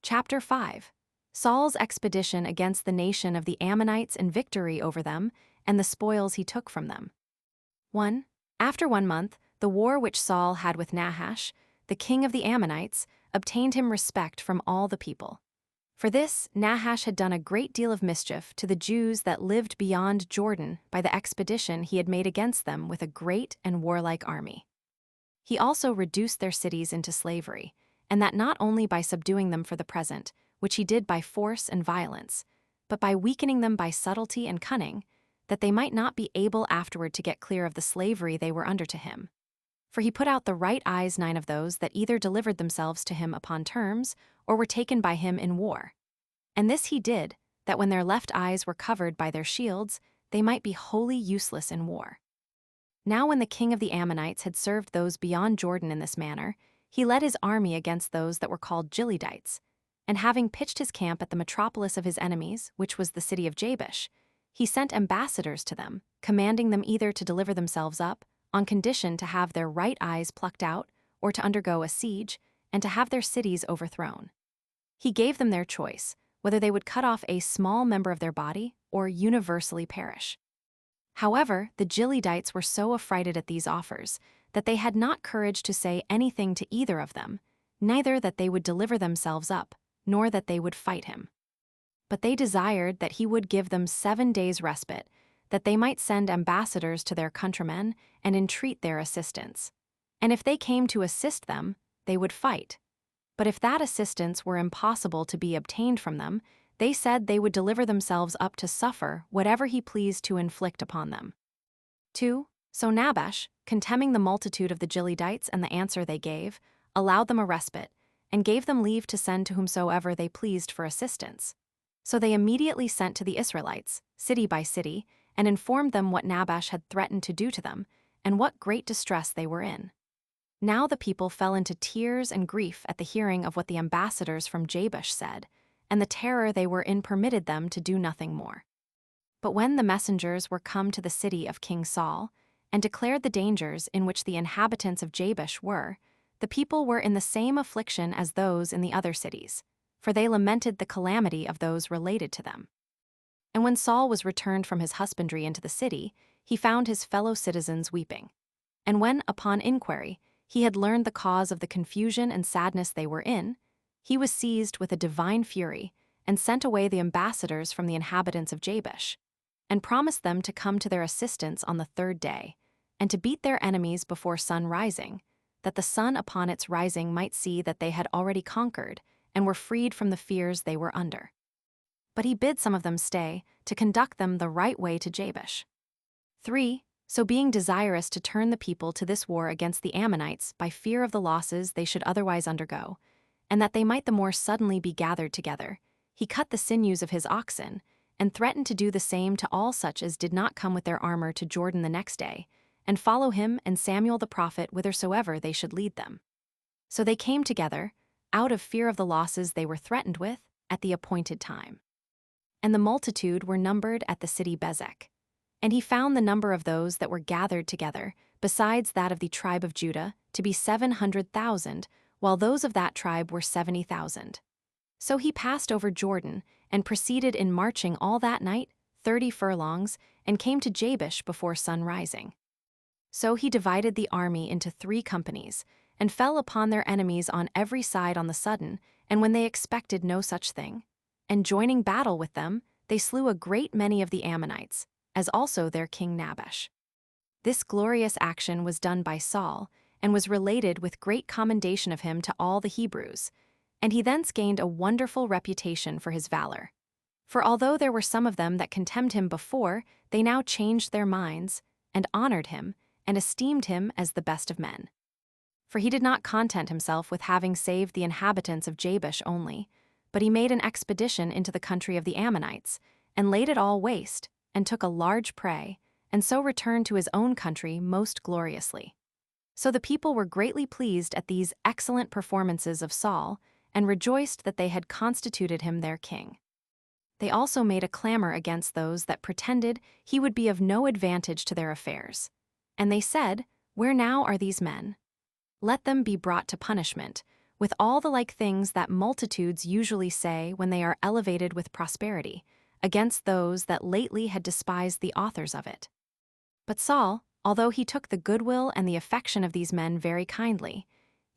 Chapter 5. Saul's expedition against the nation of the Ammonites and victory over them, and the spoils he took from them. 1. After 1 month, the war which Saul had with Nahash, the king of the Ammonites, obtained him respect from all the people. For this, Nahash had done a great deal of mischief to the Jews that lived beyond Jordan by the expedition he had made against them with a great and warlike army. He also reduced their cities into slavery, and that not only by subduing them for the present, which he did by force and violence, but by weakening them by subtlety and cunning, that they might not be able afterward to get clear of the slavery they were under to him. For he put out the right eyes 9 of those that either delivered themselves to him upon terms, or were taken by him in war. And this he did, that when their left eyes were covered by their shields, they might be wholly useless in war. Now when the king of the Ammonites had served those beyond Jordan in this manner, he led his army against those that were called Gileadites, and having pitched his camp at the metropolis of his enemies, which was the city of Jabesh, he sent ambassadors to them, commanding them either to deliver themselves up, on condition to have their right eyes plucked out, or to undergo a siege, and to have their cities overthrown. He gave them their choice, whether they would cut off a small member of their body, or universally perish. However, the Gileadites were so affrighted at these offers, that they had not courage to say anything to either of them, neither that they would deliver themselves up, nor that they would fight him. But they desired that he would give them 7 days' respite, that they might send ambassadors to their countrymen and entreat their assistance. And if they came to assist them, they would fight. But if that assistance were impossible to be obtained from them, they said they would deliver themselves up to suffer whatever he pleased to inflict upon them. 2. So Nabash, contemning the multitude of the Gileadites and the answer they gave, allowed them a respite, and gave them leave to send to whomsoever they pleased for assistance. So they immediately sent to the Israelites, city by city, and informed them what Nabash had threatened to do to them, and what great distress they were in. Now the people fell into tears and grief at the hearing of what the ambassadors from Jabesh said, and the terror they were in permitted them to do nothing more. But when the messengers were come to the city of King Saul, and declared the dangers in which the inhabitants of Jabesh were, the people were in the same affliction as those in the other cities, for they lamented the calamity of those related to them. And when Saul was returned from his husbandry into the city, he found his fellow citizens weeping. And when, upon inquiry, he had learned the cause of the confusion and sadness they were in, he was seized with a divine fury, and sent away the ambassadors from the inhabitants of Jabesh, and promised them to come to their assistance on the 3rd day, and to beat their enemies before sun rising, that the sun upon its rising might see that they had already conquered, and were freed from the fears they were under. But he bid some of them stay, to conduct them the right way to Jabesh. 3. So being desirous to turn the people to this war against the Ammonites by fear of the losses they should otherwise undergo, and that they might the more suddenly be gathered together, he cut the sinews of his oxen, and threatened to do the same to all such as did not come with their armor to Jordan the next day, and follow him and Samuel the prophet whithersoever they should lead them. So they came together, out of fear of the losses they were threatened with, at the appointed time. And the multitude were numbered at the city Bezek. And he found the number of those that were gathered together, besides that of the tribe of Judah, to be 700,000, while those of that tribe were 70,000. So he passed over Jordan, and proceeded in marching all that night, 30 furlongs, and came to Jabesh before sun rising. So he divided the army into 3 companies, and fell upon their enemies on every side on the sudden, and when they expected no such thing. And joining battle with them, they slew a great many of the Ammonites, as also their king Nabash. This glorious action was done by Saul, and was related with great commendation of him to all the Hebrews, and he thence gained a wonderful reputation for his valor. For although there were some of them that contemned him before, they now changed their minds, and honored him, and esteemed him as the best of men. For he did not content himself with having saved the inhabitants of Jabesh only, but he made an expedition into the country of the Ammonites, and laid it all waste, and took a large prey, and so returned to his own country most gloriously. So the people were greatly pleased at these excellent performances of Saul, and rejoiced that they had constituted him their king. They also made a clamor against those that pretended he would be of no advantage to their affairs. And they said, Where now are these men? Let them be brought to punishment, with all the like things that multitudes usually say when they are elevated with prosperity, against those that lately had despised the authors of it. But Saul, although he took the goodwill and the affection of these men very kindly,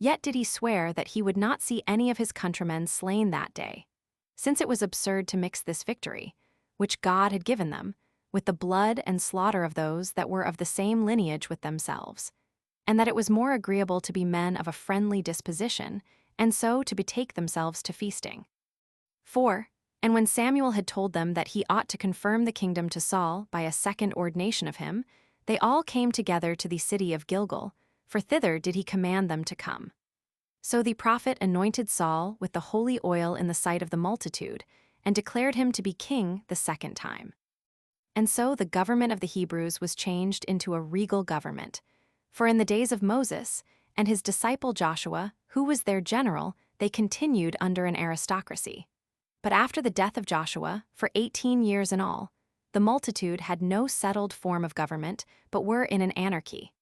yet did he swear that he would not see any of his countrymen slain that day, since it was absurd to mix this victory, which God had given them, with the blood and slaughter of those that were of the same lineage with themselves, and that it was more agreeable to be men of a friendly disposition, and so to betake themselves to feasting. 4. And when Samuel had told them that he ought to confirm the kingdom to Saul by a second ordination of him, they all came together to the city of Gilgal, for thither did he command them to come. So the prophet anointed Saul with the holy oil in the sight of the multitude, and declared him to be king the 2nd time. And so the government of the Hebrews was changed into a regal government. For in the days of Moses, and his disciple Joshua, who was their general, they continued under an aristocracy. But after the death of Joshua, for 18 years in all, the multitude had no settled form of government, but were in an anarchy.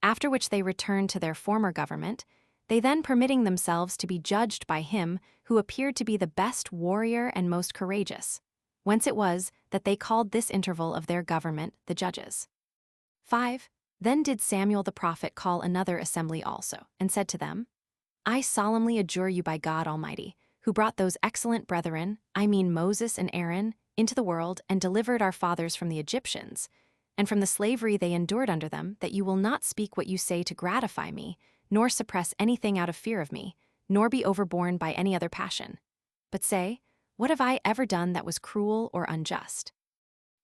After which they returned to their former government, they then permitting themselves to be judged by him who appeared to be the best warrior and most courageous, whence it was that they called this interval of their government the Judges. 5. Then did Samuel the prophet call another assembly also, and said to them, I solemnly adjure you by God Almighty, who brought those excellent brethren, I mean Moses and Aaron, into the world and delivered our fathers from the Egyptians, and from the slavery they endured under them, that you will not speak what you say to gratify me, nor suppress anything out of fear of me, nor be overborne by any other passion. But say, what have I ever done that was cruel or unjust?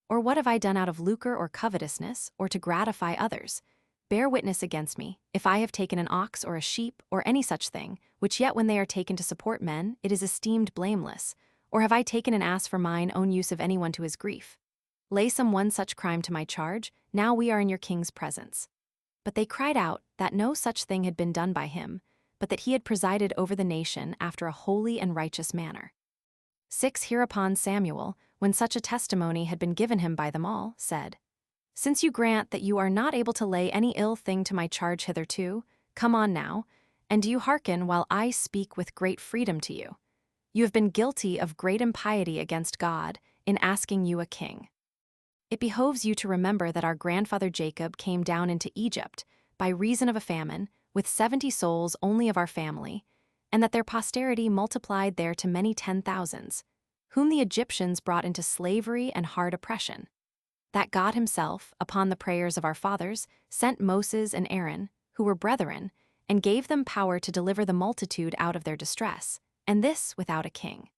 Or what have I done out of lucre or covetousness, or to gratify others? Bear witness against me, if I have taken an ox or a sheep, or any such thing, which yet when they are taken to support men, it is esteemed blameless, or have I taken an ass for mine own use of anyone to his grief? Lay some one such crime to my charge, now we are in your king's presence. But they cried out that no such thing had been done by him, but that he had presided over the nation after a holy and righteous manner. 6 Hereupon Samuel, when such a testimony had been given him by them all, said, Since you grant that you are not able to lay any ill thing to my charge hitherto, come on now, and do you hearken while I speak with great freedom to you. You have been guilty of great impiety against God in asking you a king. It behoves you to remember that our grandfather Jacob came down into Egypt, by reason of a famine, with 70 souls only of our family, and that their posterity multiplied there to many 10,000s, whom the Egyptians brought into slavery and hard oppression. That God himself, upon the prayers of our fathers, sent Moses and Aaron, who were brethren, and gave them power to deliver the multitude out of their distress, and this without a king.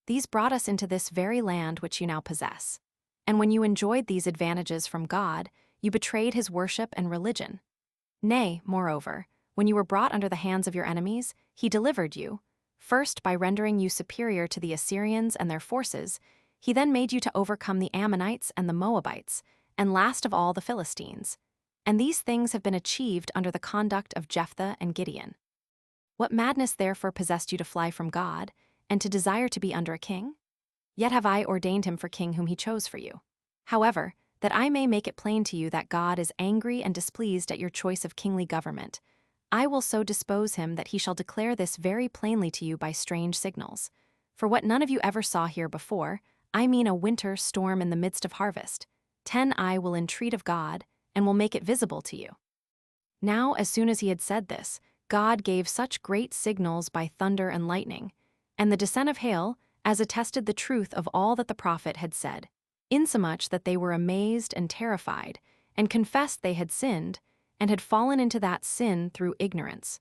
These brought us into this very land which you now possess. And when you enjoyed these advantages from God, you betrayed his worship and religion. Nay, moreover, when you were brought under the hands of your enemies, he delivered you, first by rendering you superior to the Assyrians and their forces, he then made you to overcome the Ammonites and the Moabites, and last of all the Philistines. And these things have been achieved under the conduct of Jephthah and Gideon. What madness therefore possessed you to fly from God, and to desire to be under a king? Yet have I ordained him for king whom he chose for you. However, that I may make it plain to you that God is angry and displeased at your choice of kingly government, I will so dispose him that he shall declare this very plainly to you by strange signals. For what none of you ever saw here before, I mean a winter storm in the midst of harvest, 10 I will entreat of God, and will make it visible to you. Now as soon as he had said this, God gave such great signals by thunder and lightning, and the descent of hail, as attested the truth of all that the prophet had said, insomuch that they were amazed and terrified, and confessed they had sinned, and had fallen into that sin through ignorance,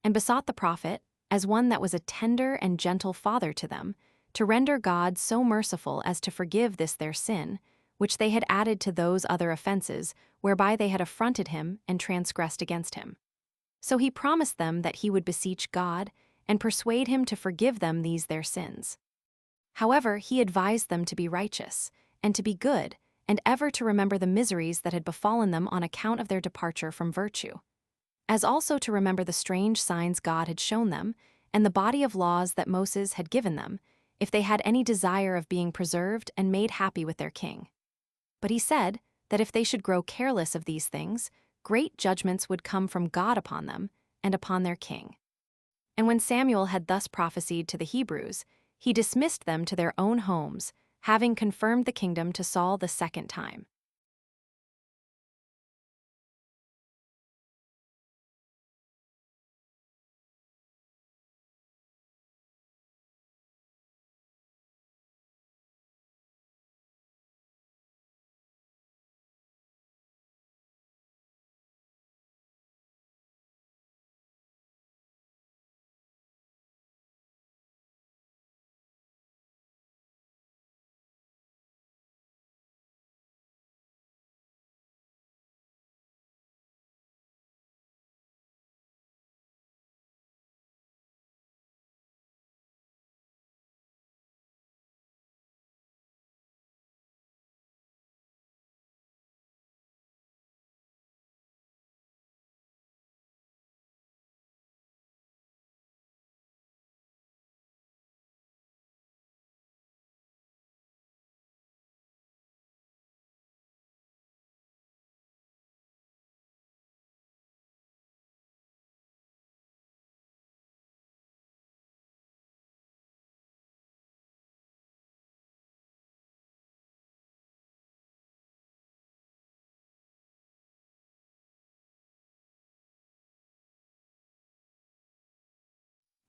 and besought the prophet, as one that was a tender and gentle father to them, to render God so merciful as to forgive this their sin, which they had added to those other offenses, whereby they had affronted him and transgressed against him. So he promised them that he would beseech God, and persuade him to forgive them these their sins. However, he advised them to be righteous, and to be good, and ever to remember the miseries that had befallen them on account of their departure from virtue, as also to remember the strange signs God had shown them, and the body of laws that Moses had given them, if they had any desire of being preserved and made happy with their king. But he said that if they should grow careless of these things, great judgments would come from God upon them and upon their king. And when Samuel had thus prophesied to the Hebrews, he dismissed them to their own homes, having confirmed the kingdom to Saul the second time.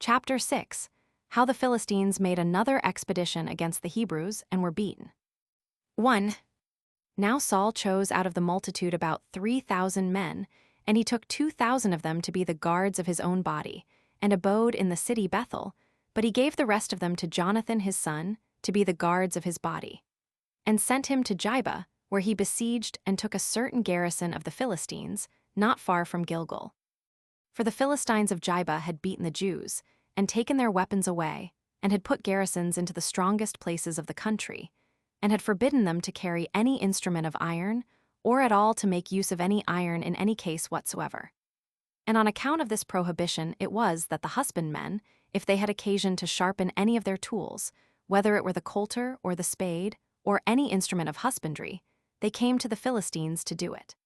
Chapter 6. How the Philistines made another expedition against the Hebrews and were beaten. 1. Now Saul chose out of the multitude about 3,000 men, and he took 2,000 of them to be the guards of his own body, and abode in the city Bethel, but he gave the rest of them to Jonathan his son, to be the guards of his body, and sent him to Gibeah, where he besieged and took a certain garrison of the Philistines, not far from Gilgal. For the Philistines of Gibeah had beaten the Jews, and taken their weapons away, and had put garrisons into the strongest places of the country, and had forbidden them to carry any instrument of iron, or at all to make use of any iron in any case whatsoever. And on account of this prohibition it was that the husbandmen, if they had occasion to sharpen any of their tools, whether it were the coulter or the spade, or any instrument of husbandry, they came to the Philistines to do it.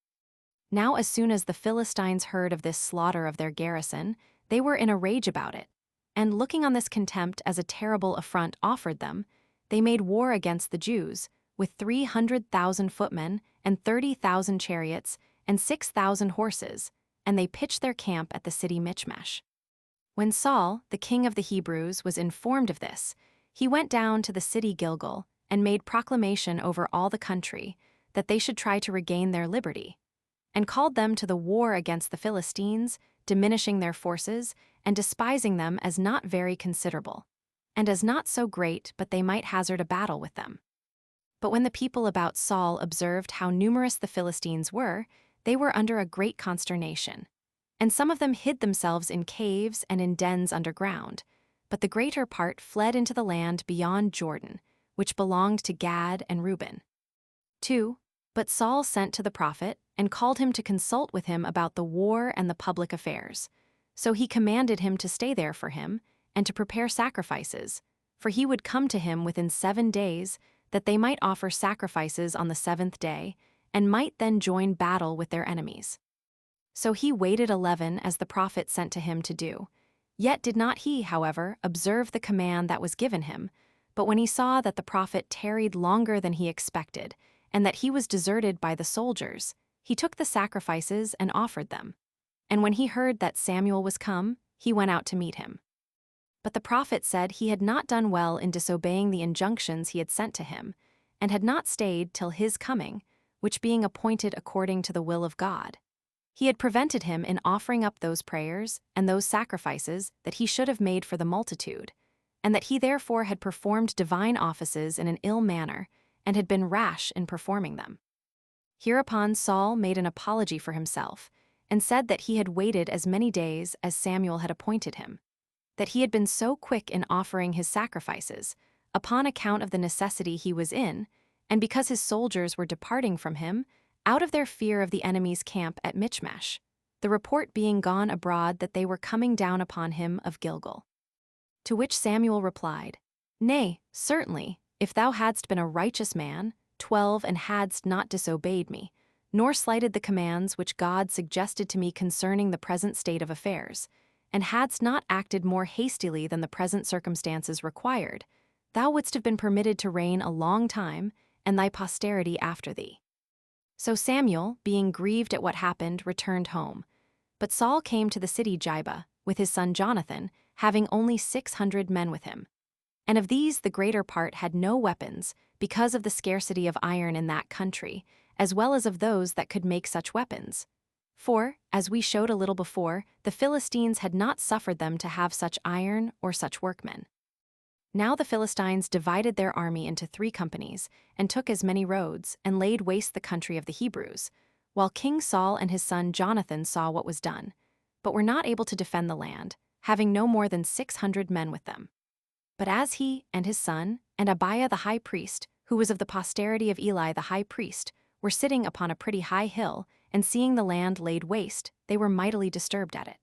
Now as soon as the Philistines heard of this slaughter of their garrison, they were in a rage about it, and looking on this contempt as a terrible affront offered them, they made war against the Jews, with 300,000 footmen, and 30,000 chariots, and 6,000 horses, and they pitched their camp at the city Michmash. When Saul, the king of the Hebrews, was informed of this, he went down to the city Gilgal, and made proclamation over all the country, that they should try to regain their liberty, and called them to the war against the Philistines, diminishing their forces, and despising them as not very considerable, and as not so great but they might hazard a battle with them. But when the people about Saul observed how numerous the Philistines were, they were under a great consternation, and some of them hid themselves in caves and in dens underground, but the greater part fled into the land beyond Jordan, which belonged to Gad and Reuben. 2. But Saul sent to the prophet, and called him to consult with him about the war and the public affairs. So he commanded him to stay there for him, and to prepare sacrifices, for he would come to him within 7 days, that they might offer sacrifices on the 7th day, and might then join battle with their enemies. So he waited 11 as the prophet sent to him to do. Yet did not he, however, observe the command that was given him, but when he saw that the prophet tarried longer than he expected, and that he was deserted by the soldiers, he took the sacrifices and offered them. And when he heard that Samuel was come, he went out to meet him. But the prophet said he had not done well in disobeying the injunctions he had sent to him, and had not stayed till his coming, which being appointed according to the will of God, he had prevented him in offering up those prayers and those sacrifices that he should have made for the multitude, and that he therefore had performed divine offices in an ill manner, and had been rash in performing them. Hereupon Saul made an apology for himself, and said that he had waited as many days as Samuel had appointed him, that he had been so quick in offering his sacrifices, upon account of the necessity he was in, and because his soldiers were departing from him, out of their fear of the enemy's camp at Michmash, the report being gone abroad that they were coming down upon him of Gilgal. To which Samuel replied, Nay, certainly, if thou hadst been a righteous man, 12, and hadst not disobeyed me, nor slighted the commands which God suggested to me concerning the present state of affairs, and hadst not acted more hastily than the present circumstances required, thou wouldst have been permitted to reign a long time, and thy posterity after thee. So Samuel, being grieved at what happened, returned home. But Saul came to the city Gibeah, with his son Jonathan, having only 600 men with him. And of these the greater part had no weapons, because of the scarcity of iron in that country, as well as of those that could make such weapons. For, as we showed a little before, the Philistines had not suffered them to have such iron or such workmen. Now the Philistines divided their army into 3 companies, and took as many roads, and laid waste the country of the Hebrews, while King Saul and his son Jonathan saw what was done, but were not able to defend the land, having no more than 600 men with them. But as he and his son, and Abiah the high priest, who was of the posterity of Eli the high priest, were sitting upon a pretty high hill, and seeing the land laid waste, they were mightily disturbed at it.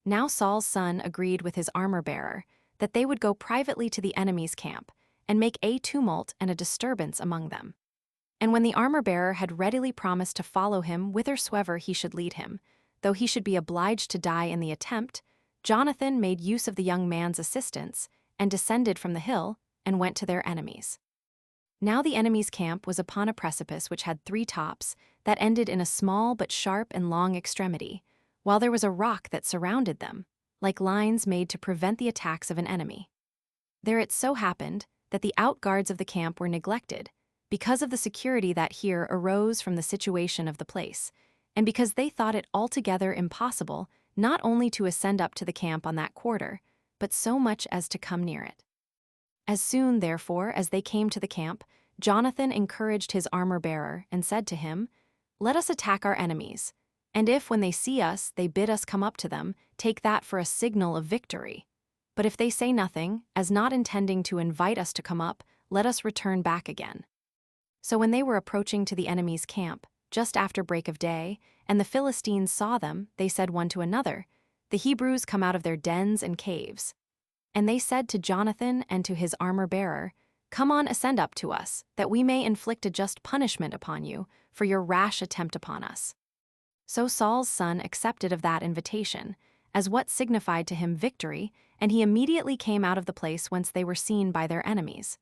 Now Saul's son agreed with his armor-bearer, that they would go privately to the enemy's camp, and make a tumult and a disturbance among them. And when the armor-bearer had readily promised to follow him whithersoever he should lead him, though he should be obliged to die in the attempt, Jonathan made use of the young man's assistance, and descended from the hill, and went to their enemies. Now the enemy's camp was upon a precipice which had 3 tops, that ended in a small but sharp and long extremity, while there was a rock that surrounded them, like lines made to prevent the attacks of an enemy. There it so happened that the outguards of the camp were neglected, because of the security that here arose from the situation of the place, and because they thought it altogether impossible not only to ascend up to the camp on that quarter, but so much as to come near it. As soon, therefore, as they came to the camp, Jonathan encouraged his armor-bearer and said to him, "Let us attack our enemies, and if when they see us they bid us come up to them, take that for a signal of victory. But if they say nothing, as not intending to invite us to come up, let us return back again." So when they were approaching to the enemy's camp, just after break of day, and the Philistines saw them, they said one to another, "The Hebrews come out of their dens and caves." And they said to Jonathan and to his armor-bearer, "Come on, ascend up to us, that we may inflict a just punishment upon you for your rash attempt upon us." So Saul's son accepted of that invitation, as what signified to him victory, and he immediately came out of the place whence they were seen by their enemies.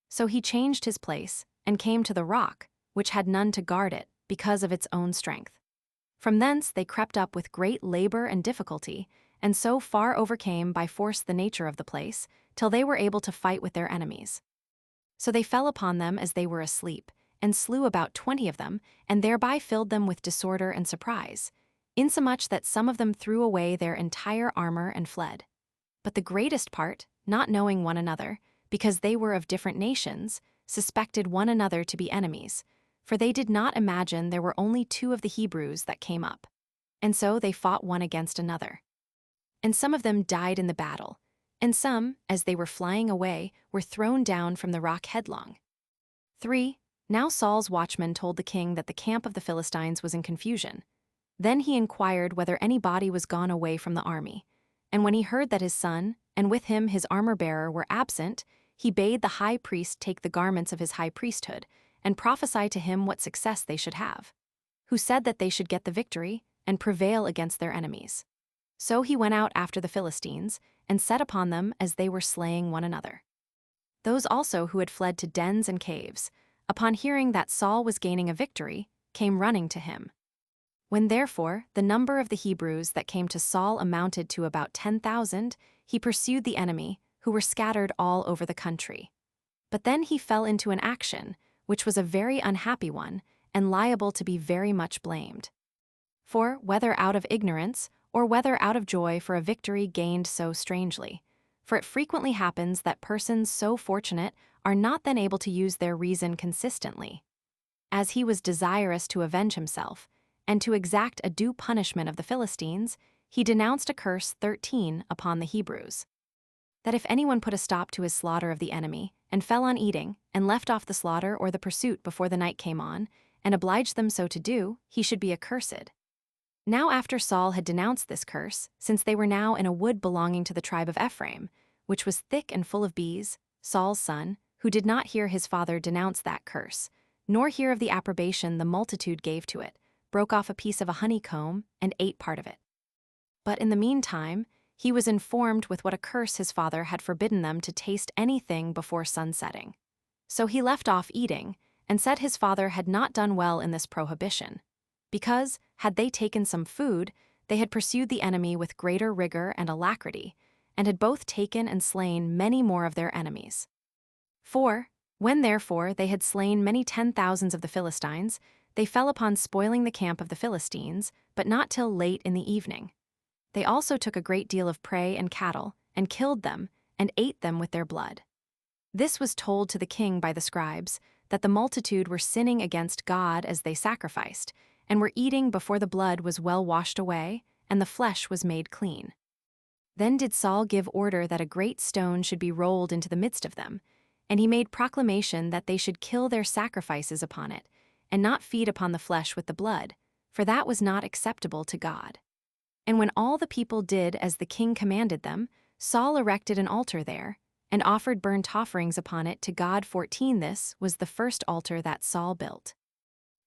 So he changed his place, and came to the rock, which had none to guard it, because of its own strength. From thence they crept up with great labor and difficulty, and so far overcame by force the nature of the place, till they were able to fight with their enemies. So they fell upon them as they were asleep, and slew about 20 of them, and thereby filled them with disorder and surprise, insomuch that some of them threw away their entire armor and fled. But the greatest part, not knowing one another, because they were of different nations, suspected one another to be enemies, for they did not imagine there were only 2 of the Hebrews that came up. And so they fought one against another. And some of them died in the battle, and some, as they were flying away, were thrown down from the rock headlong. 3. Now Saul's watchman told the king that the camp of the Philistines was in confusion. Then he inquired whether any body was gone away from the army. And when he heard that his son, and with him his armor-bearer, were absent, he bade the high priest take the garments of his high priesthood, and prophesy to him what success they should have, who said that they should get the victory, and prevail against their enemies. So he went out after the Philistines, and set upon them as they were slaying one another. Those also who had fled to dens and caves, upon hearing that Saul was gaining a victory, came running to him. When therefore the number of the Hebrews that came to Saul amounted to about 10,000, he pursued the enemy, who were scattered all over the country. But then he fell into an action, which was a very unhappy one, and liable to be very much blamed. For, whether out of ignorance, or whether out of joy for a victory gained so strangely, for it frequently happens that persons so fortunate are not then able to use their reason consistently. As he was desirous to avenge himself, and to exact a due punishment of the Philistines, he denounced a curse 13 upon the Hebrews. That if anyone put a stop to his slaughter of the enemy, and fell on eating, and left off the slaughter or the pursuit before the night came on, and obliged them so to do, he should be accursed. Now after Saul had denounced this curse, since they were now in a wood belonging to the tribe of Ephraim, which was thick and full of bees, Saul's son, who did not hear his father denounce that curse, nor hear of the approbation the multitude gave to it, broke off a piece of a honeycomb, and ate part of it. But in the meantime, he was informed with what a curse his father had forbidden them to taste anything before sunsetting. So he left off eating, and said his father had not done well in this prohibition, because, had they taken some food, they had pursued the enemy with greater rigor and alacrity, and had both taken and slain many more of their enemies. 4. When therefore they had slain many 10,000s of the Philistines, they fell upon spoiling the camp of the Philistines, but not till late in the evening. They also took a great deal of prey and cattle, and killed them, and ate them with their blood. This was told to the king by the scribes, that the multitude were sinning against God as they sacrificed, and were eating before the blood was well washed away, and the flesh was made clean. Then did Saul give order that a great stone should be rolled into the midst of them, and he made proclamation that they should kill their sacrifices upon it, and not feed upon the flesh with the blood, for that was not acceptable to God. And when all the people did as the king commanded them, Saul erected an altar there, and offered burnt offerings upon it to God. 14. This was the first altar that Saul built.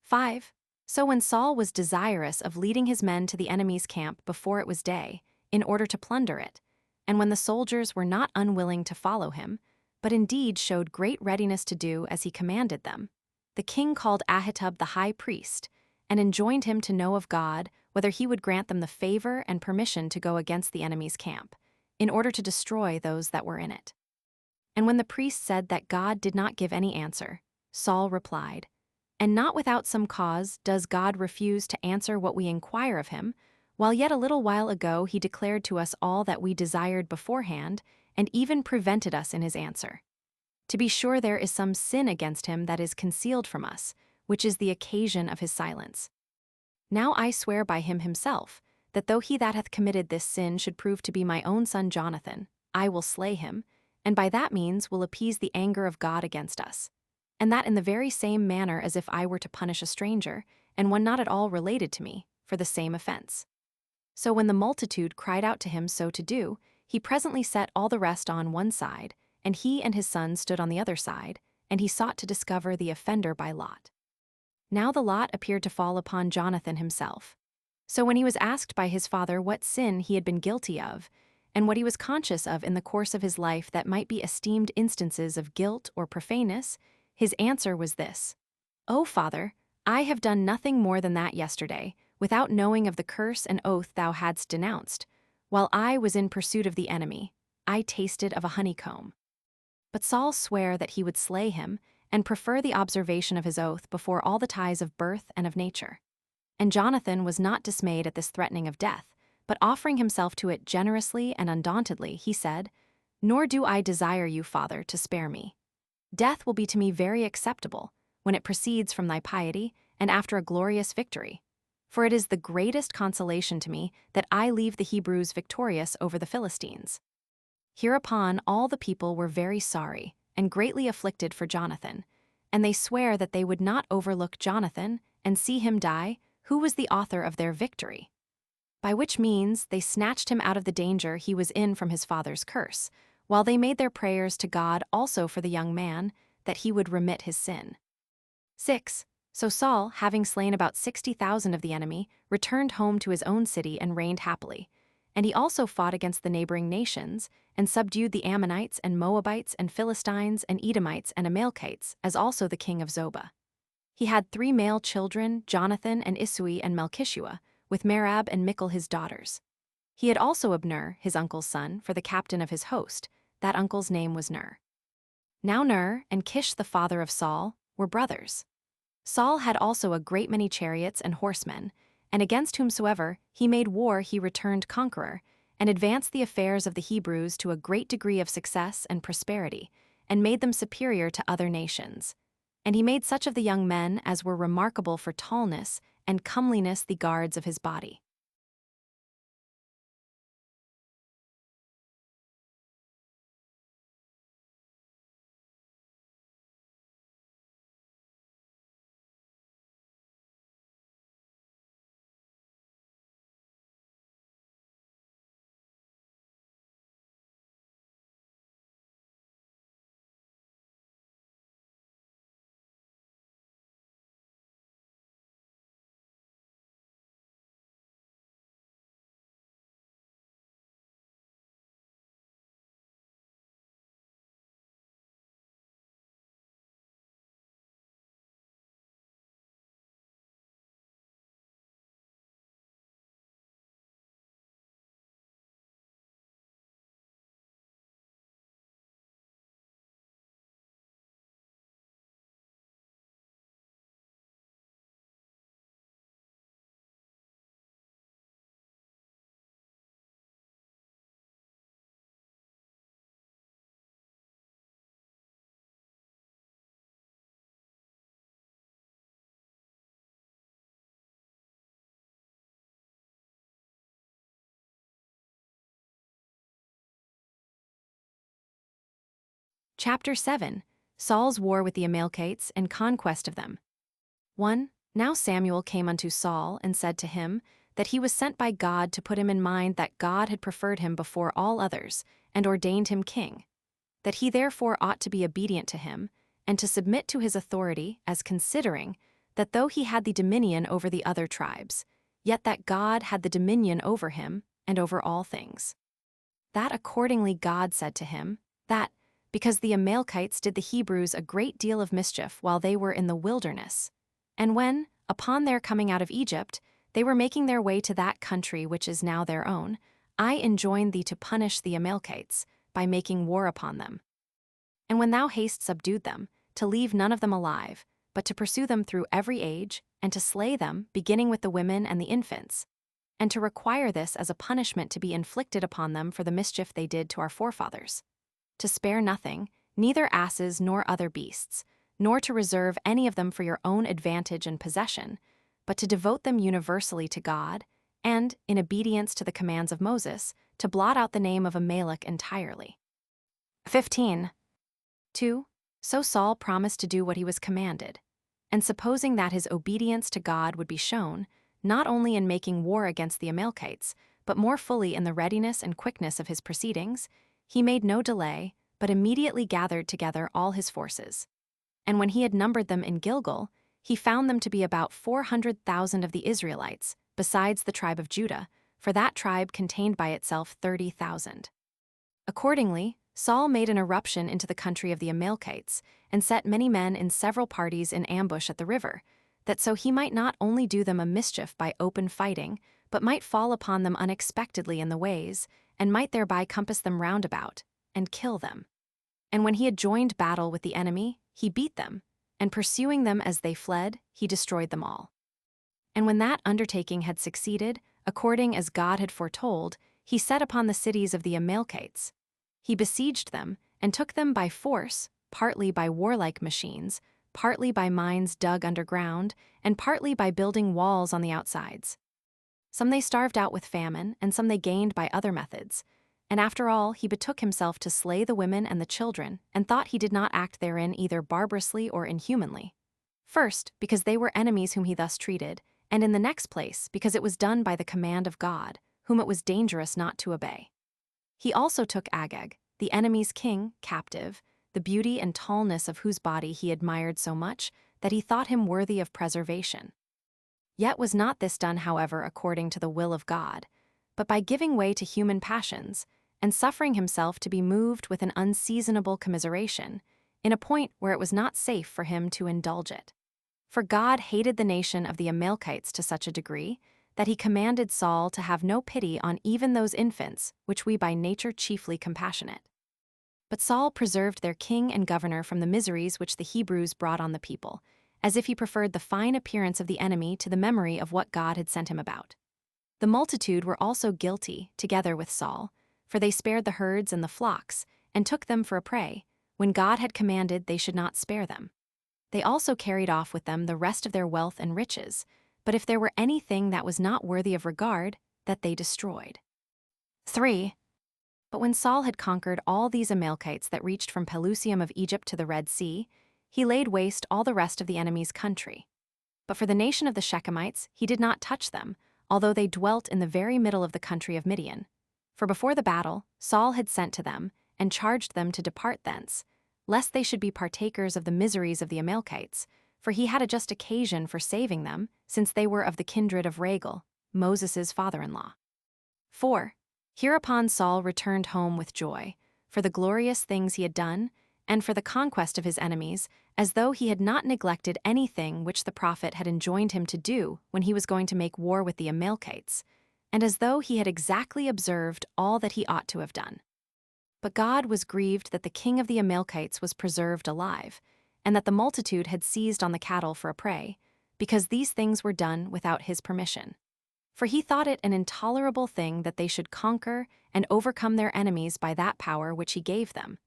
5. So when Saul was desirous of leading his men to the enemy's camp before it was day, in order to plunder it, and when the soldiers were not unwilling to follow him, but indeed showed great readiness to do as he commanded them, the king called Ahitub the high priest, and enjoined him to know of God whether he would grant them the favor and permission to go against the enemy's camp, in order to destroy those that were in it. And when the priest said that God did not give any answer, Saul replied, "And not without some cause does God refuse to answer what we inquire of him, while yet a little while ago he declared to us all that we desired beforehand, and even prevented us in his answer. To be sure there is some sin against him that is concealed from us, which is the occasion of his silence. Now I swear by him himself, that though he that hath committed this sin should prove to be my own son Jonathan, I will slay him, and by that means will appease the anger of God against us. And that in the very same manner as if I were to punish a stranger, and one not at all related to me, for the same offense." So when the multitude cried out to him so to do, he presently set all the rest on one side, and he and his son stood on the other side, and he sought to discover the offender by lot. Now the lot appeared to fall upon Jonathan himself. So when he was asked by his father what sin he had been guilty of, and what he was conscious of in the course of his life that might be esteemed instances of guilt or profaneness, his answer was this: "O father, I have done nothing more than that yesterday, without knowing of the curse and oath thou hadst denounced. While I was in pursuit of the enemy, I tasted of a honeycomb." But Saul sware that he would slay him, and prefer the observation of his oath before all the ties of birth and of nature. And Jonathan was not dismayed at this threatening of death, but offering himself to it generously and undauntedly, he said, "Nor do I desire you, father, to spare me. Death will be to me very acceptable, when it proceeds from thy piety, and after a glorious victory. For it is the greatest consolation to me that I leave the Hebrews victorious over the Philistines." Hereupon all the people were very sorry, and greatly afflicted for Jonathan, and they sware that they would not overlook Jonathan, and see him die, who was the author of their victory. By which means they snatched him out of the danger he was in from his father's curse, while they made their prayers to God also for the young man, that he would remit his sin. 6. So Saul, having slain about 60,000 of the enemy, returned home to his own city and reigned happily. And he also fought against the neighboring nations, and subdued the Ammonites and Moabites and Philistines and Edomites and Amalekites, as also the king of Zobah. He had 3 male children, Jonathan and Isui and Melchishua, with Merab and Michal his daughters. He had also Abner, his uncle's son, for the captain of his host. That uncle's name was Ner. Now Ner and Kish the father of Saul were brothers. Saul had also a great many chariots and horsemen, and against whomsoever he made war he returned conqueror, and advanced the affairs of the Hebrews to a great degree of success and prosperity, and made them superior to other nations. And he made such of the young men as were remarkable for tallness and comeliness the guards of his body. Chapter 7. Saul's war with the Amalekites and conquest of them. 1. Now Samuel came unto Saul and said to him that he was sent by God to put him in mind that God had preferred him before all others, and ordained him king, that he therefore ought to be obedient to him, and to submit to his authority, as considering that though he had the dominion over the other tribes, yet that God had the dominion over him, and over all things. That accordingly God said to him, that, because the Amalekites did the Hebrews a great deal of mischief while they were in the wilderness, and when, upon their coming out of Egypt, They were making their way to that country which is now their own. I enjoin thee to punish the Amalekites by making war upon them. And when thou hast subdued them, to leave none of them alive, but to pursue them through every age, and to slay them, beginning with the women and the infants, and to require this as a punishment to be inflicted upon them for the mischief they did to our forefathers. To spare nothing, neither asses nor other beasts, nor to reserve any of them for your own advantage and possession, but to devote them universally to God, and, in obedience to the commands of Moses, to blot out the name of Amalek entirely. 15. 2. So Saul promised to do what he was commanded, and supposing that his obedience to God would be shown, not only in making war against the Amalekites, but more fully in the readiness and quickness of his proceedings, he made no delay, but immediately gathered together all his forces. And when he had numbered them in Gilgal, he found them to be about 400,000 of the Israelites, besides the tribe of Judah, for that tribe contained by itself 30,000. Accordingly, Saul made an eruption into the country of the Amalekites, and set many men in several parties in ambush at the river, that so he might not only do them a mischief by open fighting, but might fall upon them unexpectedly in the ways, and might thereby compass them round about, and kill them. And when he had joined battle with the enemy, he beat them, and pursuing them as they fled, he destroyed them all. And when that undertaking had succeeded, according as God had foretold, he set upon the cities of the Amalekites. He besieged them, and took them by force, partly by warlike machines, partly by mines dug underground, and partly by building walls on the outsides. Some they starved out with famine, and some they gained by other methods. And after all, he betook himself to slay the women and the children, and thought he did not act therein either barbarously or inhumanly. First, because they were enemies whom he thus treated, and in the next place, because it was done by the command of God, whom it was dangerous not to obey. He also took Agag, the enemy's king, captive, the beauty and tallness of whose body he admired so much that he thought him worthy of preservation. Yet was not this done, however, according to the will of God, but by giving way to human passions, and suffering himself to be moved with an unseasonable commiseration, in a point where it was not safe for him to indulge it. For God hated the nation of the Amalekites to such a degree, that he commanded Saul to have no pity on even those infants, which we by nature chiefly compassionate. But Saul preserved their king and governor from the miseries which the Hebrews brought on the people, as if he preferred the fine appearance of the enemy to the memory of what God had sent him about. The multitude were also guilty, together with Saul, for they spared the herds and the flocks, and took them for a prey, when God had commanded they should not spare them. They also carried off with them the rest of their wealth and riches, but if there were anything that was not worthy of regard, that they destroyed. 3. But when Saul had conquered all these Amalekites that reached from Pelusium of Egypt to the Red Sea, he laid waste all the rest of the enemy's country. But for the nation of the Shechemites he did not touch them, although they dwelt in the very middle of the country of Midian. For before the battle, Saul had sent to them, and charged them to depart thence, lest they should be partakers of the miseries of the Amalekites, for he had a just occasion for saving them, since they were of the kindred of Raguel, Moses' father-in-law. 4. Hereupon Saul returned home with joy, for the glorious things he had done, and for the conquest of his enemies, as though he had not neglected anything which the prophet had enjoined him to do when he was going to make war with the Amalekites, and as though he had exactly observed all that he ought to have done. But God was grieved that the king of the Amalekites was preserved alive, and that the multitude had seized on the cattle for a prey, because these things were done without his permission. For he thought it an intolerable thing that they should conquer and overcome their enemies by that power which he gave them,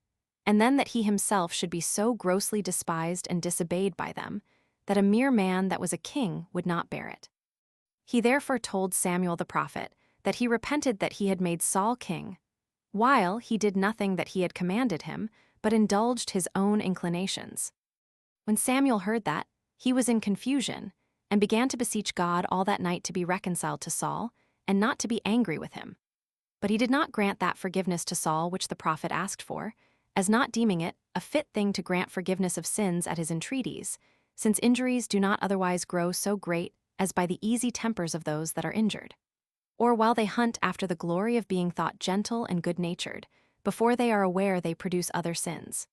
and then that he himself should be so grossly despised and disobeyed by them, that a mere man that was a king would not bear it. He therefore told Samuel the prophet that he repented that he had made Saul king, while he did nothing that he had commanded him, but indulged his own inclinations. When Samuel heard that, he was in confusion, and began to beseech God all that night to be reconciled to Saul, and not to be angry with him. But he did not grant that forgiveness to Saul which the prophet asked for, as not deeming it a fit thing to grant forgiveness of sins at his entreaties, since injuries do not otherwise grow so great as by the easy tempers of those that are injured. Or while they hunt after the glory of being thought gentle and good-natured, before they are aware they produce other sins.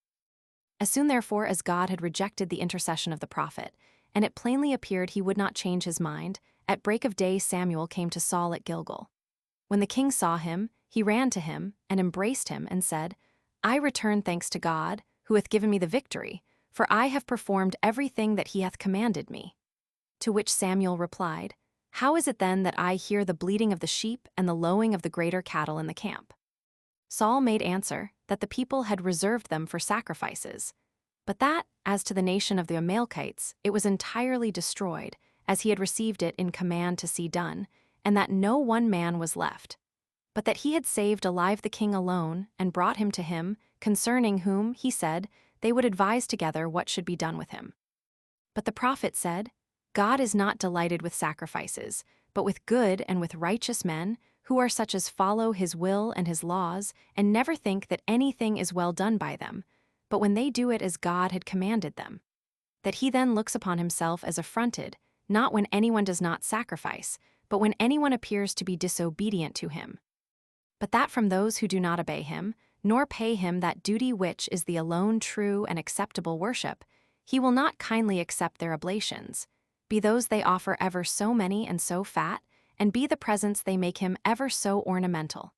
As soon therefore as God had rejected the intercession of the prophet, and it plainly appeared he would not change his mind, At break of day Samuel came to Saul at Gilgal. When the king saw him, he ran to him and embraced him and said, I return thanks to God, who hath given me the victory, for I have performed everything that he hath commanded me. To which Samuel replied, How is it then that I hear the bleating of the sheep and the lowing of the greater cattle in the camp? Saul made answer that the people had reserved them for sacrifices, but that, as to the nation of the Amalekites, it was entirely destroyed, as he had received it in command to see done, and that no one man was left, but that he had saved alive the king alone and brought him to him, concerning whom, he said, they would advise together what should be done with him. But the prophet said, God is not delighted with sacrifices, but with good and with righteous men, who are such as follow his will and his laws, and never think that anything is well done by them, but when they do it as God had commanded them. That he then looks upon himself as affronted, not when anyone does not sacrifice, but when anyone appears to be disobedient to him. But that from those who do not obey him, nor pay him that duty which is the alone true and acceptable worship, he will not kindly accept their oblations, be those they offer ever so many and so fat, and be the presents they make him ever so ornamental.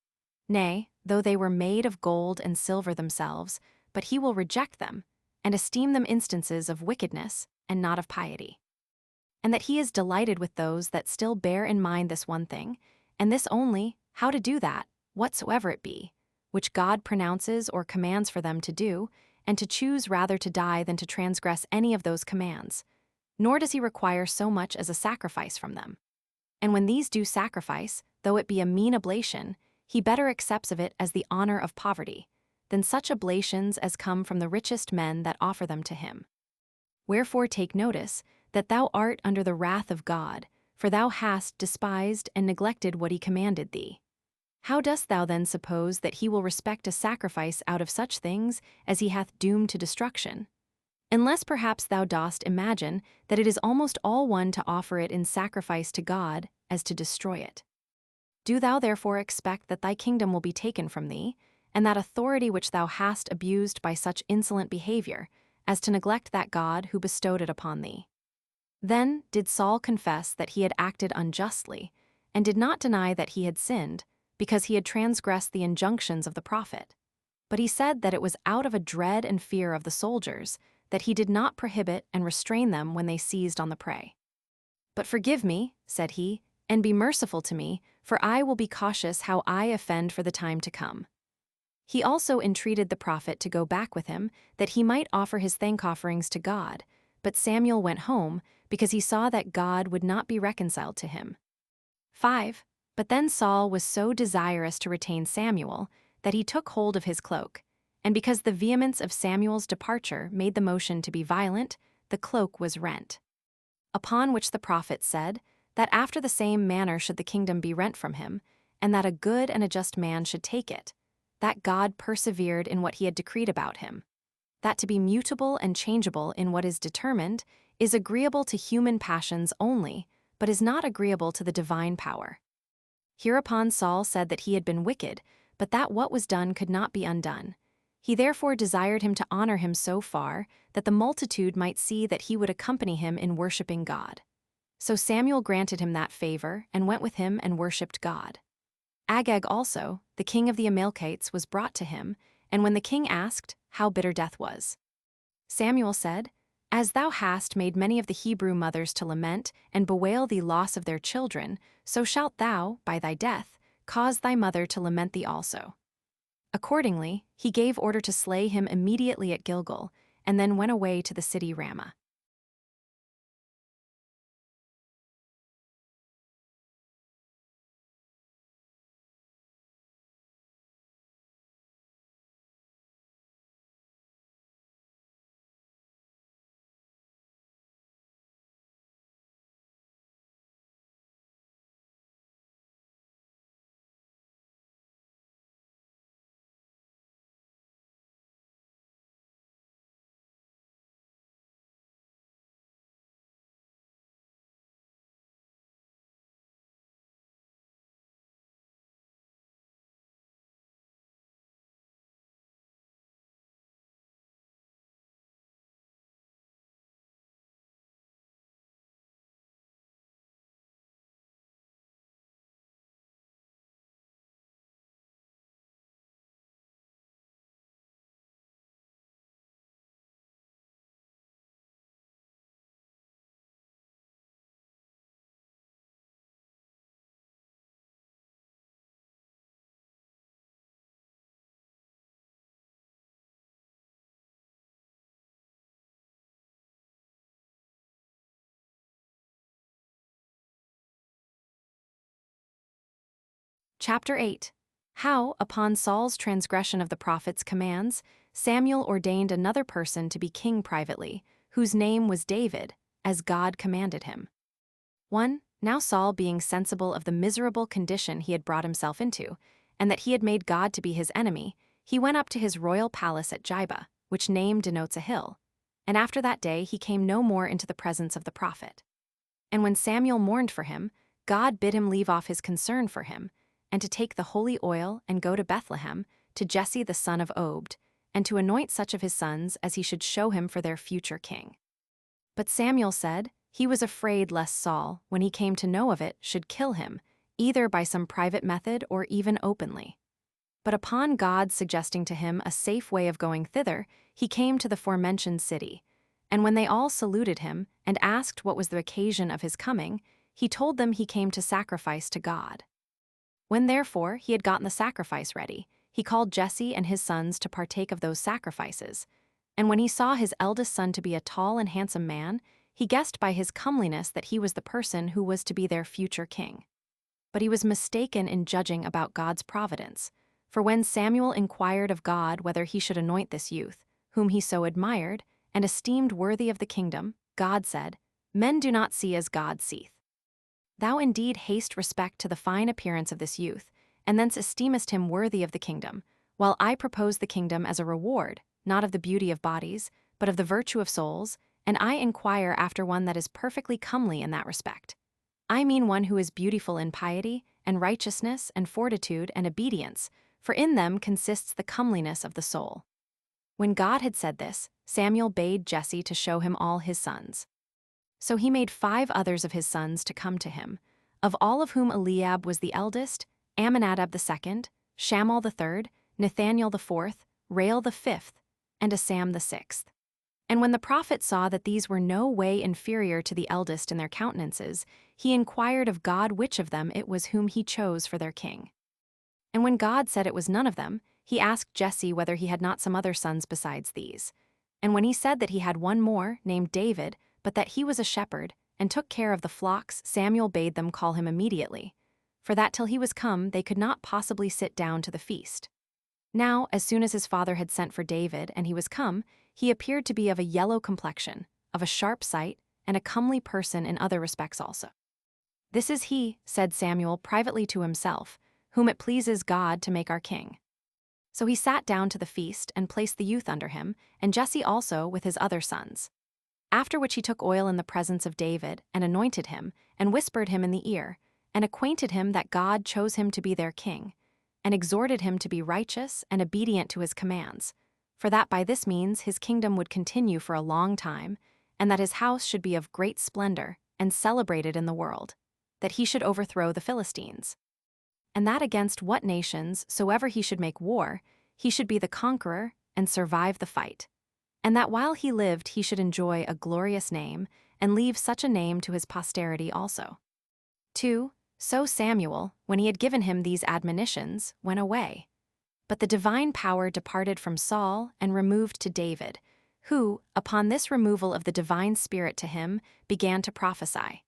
Nay, though they were made of gold and silver themselves, but he will reject them, and esteem them instances of wickedness, and not of piety. And that he is delighted with those that still bear in mind this one thing, and this only, how to do that, whatsoever it be, which God pronounces or commands for them to do, and to choose rather to die than to transgress any of those commands. Nor does he require so much as a sacrifice from them. And when these do sacrifice, though it be a mean oblation, he better accepts of it as the honor of poverty, than such oblations as come from the richest men that offer them to him. Wherefore take notice, that thou art under the wrath of God, for thou hast despised and neglected what he commanded thee. How dost thou then suppose that he will respect a sacrifice out of such things as he hath doomed to destruction? Unless perhaps thou dost imagine that it is almost all one to offer it in sacrifice to God as to destroy it. Do thou therefore expect that thy kingdom will be taken from thee, and that authority which thou hast abused by such insolent behavior, as to neglect that God who bestowed it upon thee. Then did Saul confess that he had acted unjustly, and did not deny that he had sinned, because he had transgressed the injunctions of the prophet. But he said that it was out of a dread and fear of the soldiers, that he did not prohibit and restrain them when they seized on the prey. But forgive me, said he, and be merciful to me, for I will be cautious how I offend for the time to come. He also entreated the prophet to go back with him, that he might offer his thank offerings to God, but Samuel went home, because he saw that God would not be reconciled to him. 5. But then Saul was so desirous to retain Samuel, that he took hold of his cloak, and because the vehemence of Samuel's departure made the motion to be violent, the cloak was rent. Upon which the prophet said, that after the same manner should the kingdom be rent from him, and that a good and a just man should take it, that God persevered in what he had decreed about him, that to be mutable and changeable in what is determined is agreeable to human passions only, but is not agreeable to the divine power. Hereupon Saul said that he had been wicked, but that what was done could not be undone. He therefore desired him to honor him so far that the multitude might see that he would accompany him in worshipping God. So Samuel granted him that favor and went with him and worshipped God. Agag also, the king of the Amalekites, was brought to him, and when the king asked how bitter death was, Samuel said, As thou hast made many of the Hebrew mothers to lament and bewail the loss of their children, so shalt thou, by thy death, cause thy mother to lament thee also. Accordingly, he gave order to slay him immediately at Gilgal, and then went away to the city Ramah. Chapter 8. How, upon Saul's transgression of the prophet's commands, Samuel ordained another person to be king privately, whose name was David, as God commanded him. 1. Now Saul, being sensible of the miserable condition he had brought himself into, and that he had made God to be his enemy, he went up to his royal palace at Gibeah, which name denotes a hill. And after that day he came no more into the presence of the prophet. And when Samuel mourned for him, God bid him leave off his concern for him, and to take the holy oil and go to Bethlehem, to Jesse the son of Obed, and to anoint such of his sons as he should show him for their future king. But Samuel said he was afraid lest Saul, when he came to know of it, should kill him, either by some private method or even openly. But upon God suggesting to him a safe way of going thither, he came to the forementioned city. And when they all saluted him and asked what was the occasion of his coming, he told them he came to sacrifice to God. When therefore he had gotten the sacrifice ready, he called Jesse and his sons to partake of those sacrifices. And when he saw his eldest son to be a tall and handsome man, he guessed by his comeliness that he was the person who was to be their future king. But he was mistaken in judging about God's providence. For when Samuel inquired of God whether he should anoint this youth, whom he so admired and esteemed worthy of the kingdom, God said, "Men do not see as God seeth. Thou indeed hast respect to the fine appearance of this youth, and thence esteemest him worthy of the kingdom, while I propose the kingdom as a reward, not of the beauty of bodies, but of the virtue of souls, and I inquire after one that is perfectly comely in that respect. I mean one who is beautiful in piety, and righteousness, and fortitude, and obedience, for in them consists the comeliness of the soul." When God had said this, Samuel bade Jesse to show him all his sons. So he made 5 others of his sons to come to him, of all of whom Eliab was the eldest, Amminadab the second, Shammall the third, Nathaniel the fourth, Rael the fifth, and Asam the sixth. And when the prophet saw that these were no way inferior to the eldest in their countenances, he inquired of God which of them it was whom he chose for their king. And when God said it was none of them, he asked Jesse whether he had not some other sons besides these. And when he said that he had one more, named David, but that he was a shepherd, and took care of the flocks, Samuel bade them call him immediately, for that till he was come they could not possibly sit down to the feast. Now, as soon as his father had sent for David, and he was come, he appeared to be of a yellow complexion, of a sharp sight, and a comely person in other respects also. "This is he," said Samuel privately to himself, "whom it pleases God to make our king." So he sat down to the feast, and placed the youth under him, and Jesse also with his other sons. After which he took oil in the presence of David, and anointed him, and whispered him in the ear, and acquainted him that God chose him to be their king, and exhorted him to be righteous and obedient to his commands, for that by this means his kingdom would continue for a long time, and that his house should be of great splendor, and celebrated in the world, that he should overthrow the Philistines. And that against what nations soever he should make war, he should be the conqueror, and survive the fight. And that while he lived he should enjoy a glorious name, and leave such a name to his posterity also. 2. So Samuel, when he had given him these admonitions, went away. But the divine power departed from Saul and removed to David, who, upon this removal of the divine spirit to him, began to prophesy.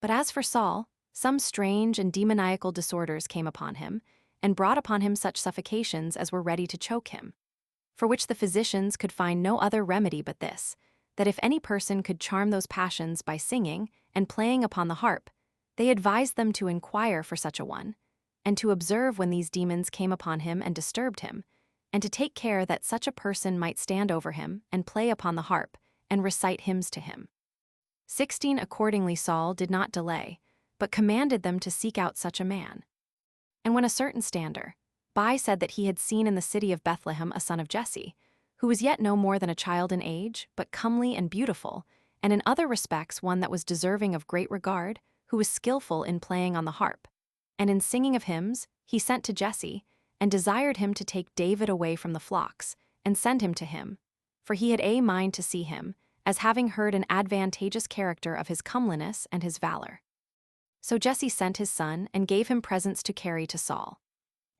But as for Saul, some strange and demoniacal disorders came upon him, and brought upon him such suffocations as were ready to choke him, for which the physicians could find no other remedy but this, that if any person could charm those passions by singing and playing upon the harp, they advised them to inquire for such a one, and to observe when these demons came upon him and disturbed him, and to take care that such a person might stand over him and play upon the harp, and recite hymns to him. 16. Accordingly Saul did not delay, but commanded them to seek out such a man. And when a certain stander by said that he had seen in the city of Bethlehem a son of Jesse, who was yet no more than a child in age, but comely and beautiful, and in other respects one that was deserving of great regard, who was skillful in playing on the harp. And in singing of hymns, he sent to Jesse, and desired him to take David away from the flocks, and send him to him, for he had a mind to see him, as having heard an advantageous character of his comeliness and his valor. So Jesse sent his son, and gave him presents to carry to Saul.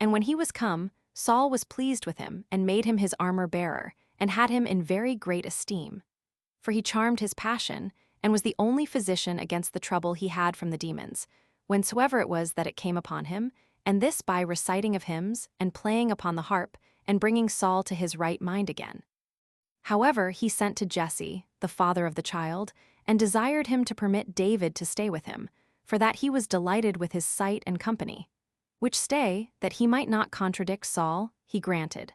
And when he was come, Saul was pleased with him, and made him his armor-bearer, and had him in very great esteem. For he charmed his passion, and was the only physician against the trouble he had from the demons, whensoever it was that it came upon him, and this by reciting of hymns and playing upon the harp and bringing Saul to his right mind again. However, he sent to Jesse, the father of the child, and desired him to permit David to stay with him, for that he was delighted with his sight and company. Which stay, that he might not contradict Saul, he granted.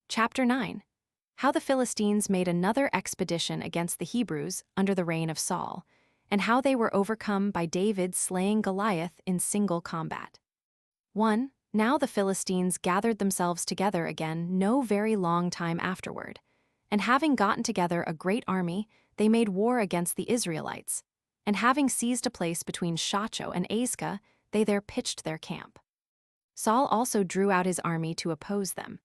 Chapter 9. How the Philistines made another expedition against the Hebrews under the reign of Saul, and how they were overcome by David slaying Goliath in single combat. 1. Now the Philistines gathered themselves together again no very long time afterward, and having gotten together a great army, they made war against the Israelites, and having seized a place between Shacho and Azekah, they there pitched their camp. Saul also drew out his army to oppose them,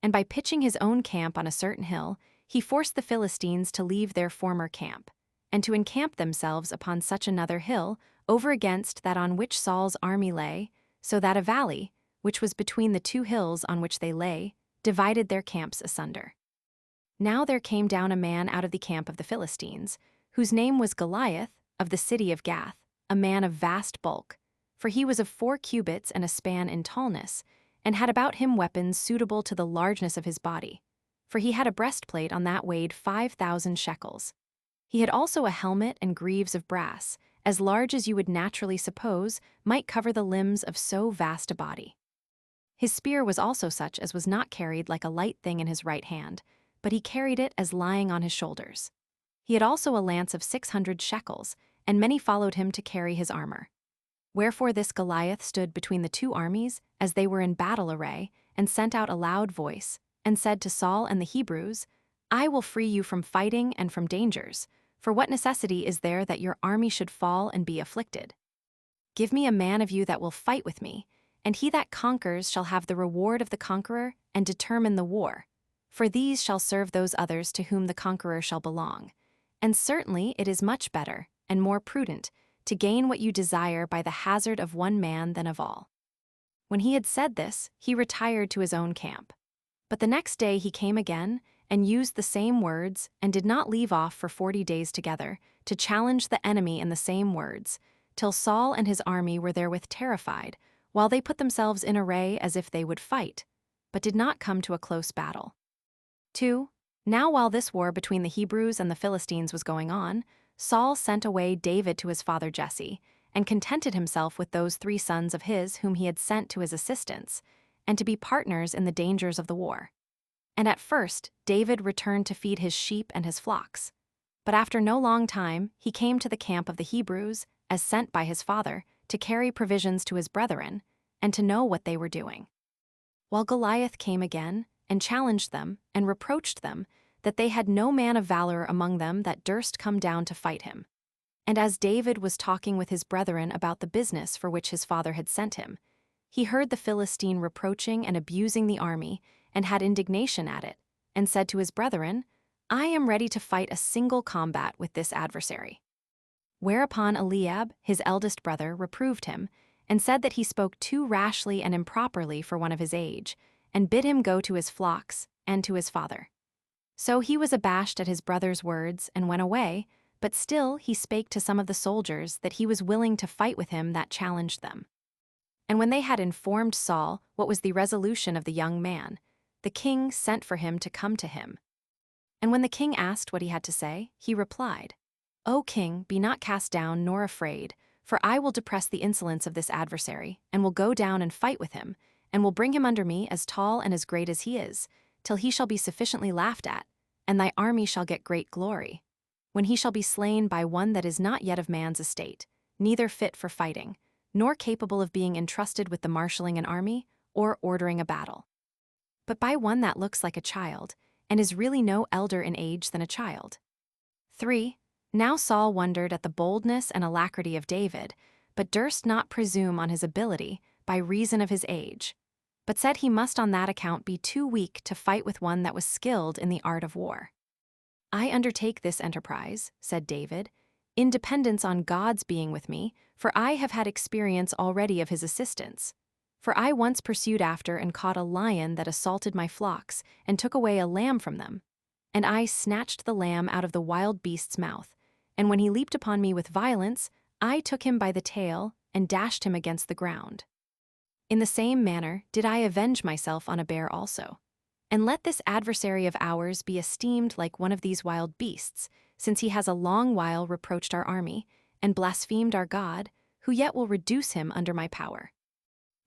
and by pitching his own camp on a certain hill, he forced the Philistines to leave their former camp, and to encamp themselves upon such another hill over against that on which Saul's army lay, so that a valley, which was between the two hills on which they lay, divided their camps asunder. Now there came down a man out of the camp of the Philistines, whose name was Goliath, of the city of Gath, a man of vast bulk, for he was of 4 cubits and a span in tallness, and had about him weapons suitable to the largeness of his body, for he had a breastplate on that weighed 5,000 shekels. He had also a helmet and greaves of brass, as large as you would naturally suppose might cover the limbs of so vast a body. His spear was also such as was not carried like a light thing in his right hand, but he carried it as lying on his shoulders. He had also a lance of 600 shekels, and many followed him to carry his armor. Wherefore this Goliath stood between the two armies, as they were in battle array, and sent out a loud voice, and said to Saul and the Hebrews, I will free you from fighting and from dangers, for what necessity is there that your army should fall and be afflicted? Give me a man of you that will fight with me, and he that conquers shall have the reward of the conqueror and determine the war, for these shall serve those others to whom the conqueror shall belong. And certainly it is much better, and more prudent, to gain what you desire by the hazard of one man than of all. When he had said this, he retired to his own camp. But the next day he came again, and used the same words, and did not leave off for 40 days together, to challenge the enemy in the same words, till Saul and his army were therewith terrified, while they put themselves in array as if they would fight, but did not come to a close battle. 2. Now while this war between the Hebrews and the Philistines was going on, Saul sent away David to his father Jesse, and contented himself with those 3 sons of his whom he had sent to his assistance, and to be partners in the dangers of the war. And at first David returned to feed his sheep and his flocks. But after no long time he came to the camp of the Hebrews, as sent by his father, to carry provisions to his brethren, and to know what they were doing. While Goliath came again, and challenged them, and reproached them, that they had no man of valor among them that durst come down to fight him. And as David was talking with his brethren about the business for which his father had sent him, he heard the Philistine reproaching and abusing the army, and had indignation at it, and said to his brethren, I am ready to fight a single combat with this adversary. Whereupon Eliab, his eldest brother, reproved him, and said that he spoke too rashly and improperly for one of his age, and bid him go to his flocks, and to his father. So he was abashed at his brother's words, and went away, But still he spake to some of the soldiers that he was willing to fight with him that challenged them. And when they had informed Saul what was the resolution of the young man, the king sent for him to come to him. And when the king asked what he had to say, he replied, O king, be not cast down nor afraid, for I will depress the insolence of this adversary, and will go down and fight with him, and will bring him under me as tall and as great as he is, till he shall be sufficiently laughed at, and thy army shall get great glory, when he shall be slain by one that is not yet of man's estate, neither fit for fighting, nor capable of being entrusted with the marshalling an army or ordering a battle, but by one that looks like a child, and is really no elder in age than a child. 3. Now Saul wondered at the boldness and alacrity of David, but durst not presume on his ability by reason of his age, but said he must on that account be too weak to fight with one that was skilled in the art of war. I undertake this enterprise, said David, in dependence on God's being with me, for I have had experience already of his assistance. For I once pursued after and caught a lion that assaulted my flocks, and took away a lamb from them. And I snatched the lamb out of the wild beast's mouth, and when he leaped upon me with violence, I took him by the tail and dashed him against the ground. In the same manner did I avenge myself on a bear also. And let this adversary of ours be esteemed like one of these wild beasts, since he has a long while reproached our army, and blasphemed our God, who yet will reduce him under my power.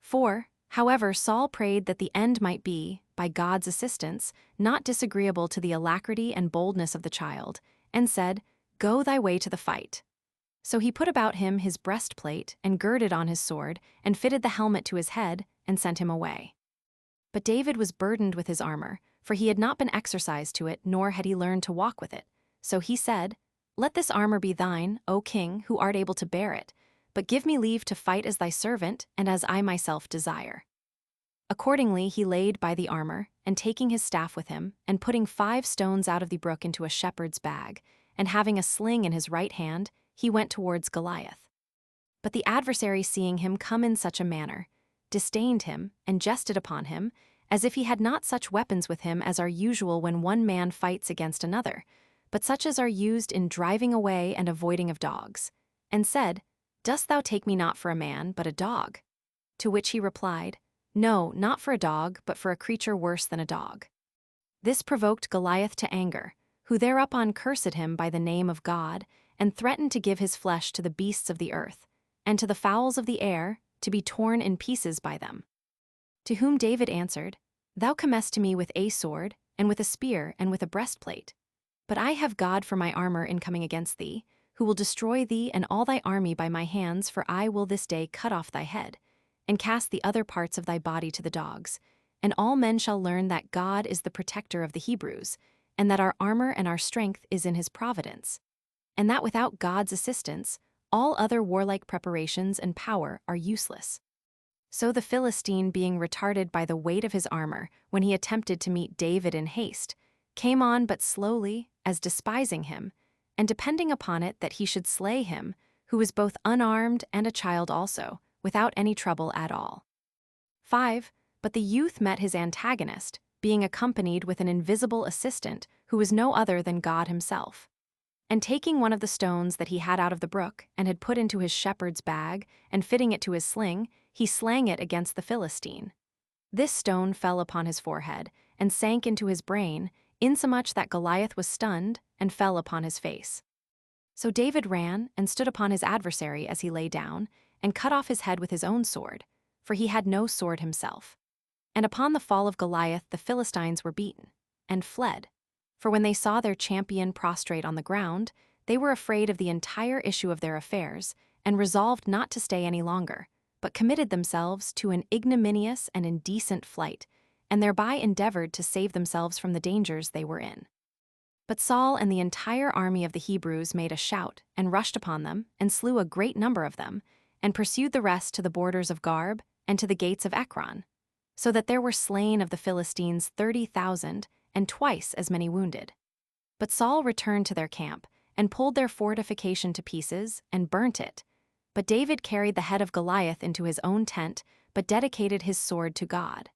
4. However, Saul prayed that the end might be, by God's assistance, not disagreeable to the alacrity and boldness of the child, and said, Go thy way to the fight. So he put about him his breastplate, and girded on his sword, and fitted the helmet to his head, and sent him away. But David was burdened with his armor, for he had not been exercised to it, nor had he learned to walk with it. So he said, Let this armor be thine, O king, who art able to bear it, but give me leave to fight as thy servant, and as I myself desire. Accordingly he laid by the armor, and taking his staff with him, and putting 5 stones out of the brook into a shepherd's bag, and having a sling in his right hand, he went towards Goliath. But the adversary, seeing him come in such a manner, disdained him, and jested upon him, as if he had not such weapons with him as are usual when one man fights against another, but such as are used in driving away and avoiding of dogs, and said, Dost thou take me not for a man, but a dog? To which he replied, No, not for a dog, but for a creature worse than a dog. This provoked Goliath to anger, who thereupon cursed him by the name of God, and threatened to give his flesh to the beasts of the earth, and to the fowls of the air, to be torn in pieces by them. To whom David answered, Thou comest to me with a sword, and with a spear, and with a breastplate. But I have God for my armor in coming against thee, who will destroy thee and all thy army by my hands, for I will this day cut off thy head, and cast the other parts of thy body to the dogs. And all men shall learn that God is the protector of the Hebrews, and that our armor and our strength is in his providence, and that without God's assistance, all other warlike preparations and power are useless. So the Philistine, being retarded by the weight of his armor, when he attempted to meet David in haste, came on but slowly, as despising him, and depending upon it that he should slay him, who was both unarmed and a child also, without any trouble at all. 5. But the youth met his antagonist, being accompanied with an invisible assistant, who was no other than God himself. And taking one of the stones that he had out of the brook, and had put into his shepherd's bag, and fitting it to his sling, he slang it against the Philistine. This stone fell upon his forehead, and sank into his brain, insomuch that Goliath was stunned, and fell upon his face. So David ran, and stood upon his adversary as he lay down, and cut off his head with his own sword, for he had no sword himself. And upon the fall of Goliath the Philistines were beaten, and fled. For when they saw their champion prostrate on the ground, they were afraid of the entire issue of their affairs, and resolved not to stay any longer, but committed themselves to an ignominious and indecent flight, and thereby endeavored to save themselves from the dangers they were in. But Saul and the entire army of the Hebrews made a shout, and rushed upon them, and slew a great number of them, and pursued the rest to the borders of Garb, and to the gates of Ekron, so that there were slain of the Philistines 30,000, and twice as many wounded. But Saul returned to their camp, and pulled their fortification to pieces, and burnt it. But David carried the head of Goliath into his own tent, but dedicated his sword to God.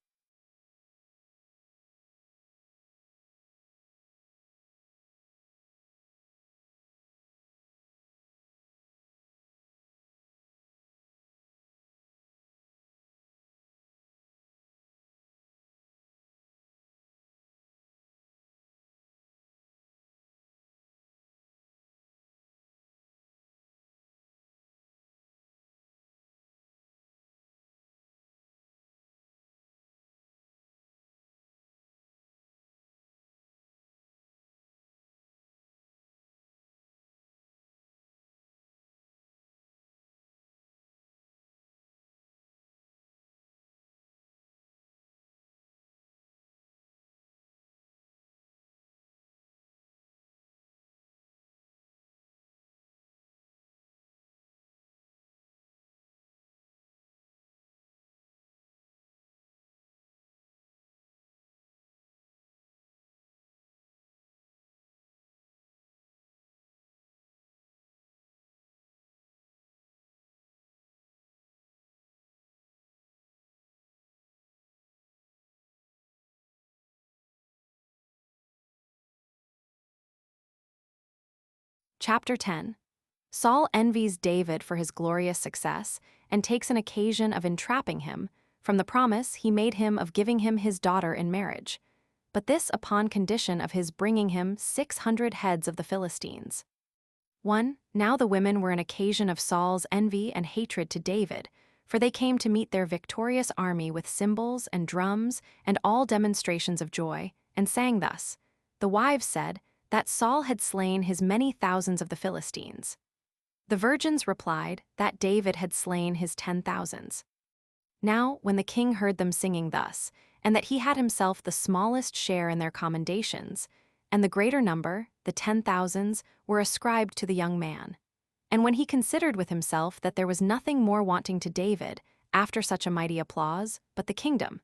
Chapter 10. Saul envies David for his glorious success and takes an occasion of entrapping him from the promise he made him of giving him his daughter in marriage, but this upon condition of his bringing him 600 heads of the Philistines. 1. Now the women were an occasion of Saul's envy and hatred to David, for they came to meet their victorious army with cymbals and drums and all demonstrations of joy, and sang thus. The wives said that Saul had slain his many thousands of the Philistines. The virgins replied that David had slain his 10,000s. Now, when the king heard them singing thus, and that he had himself the smallest share in their commendations, and the greater number, the 10,000s, were ascribed to the young man. And when he considered with himself that there was nothing more wanting to David, after such a mighty applause, but the kingdom,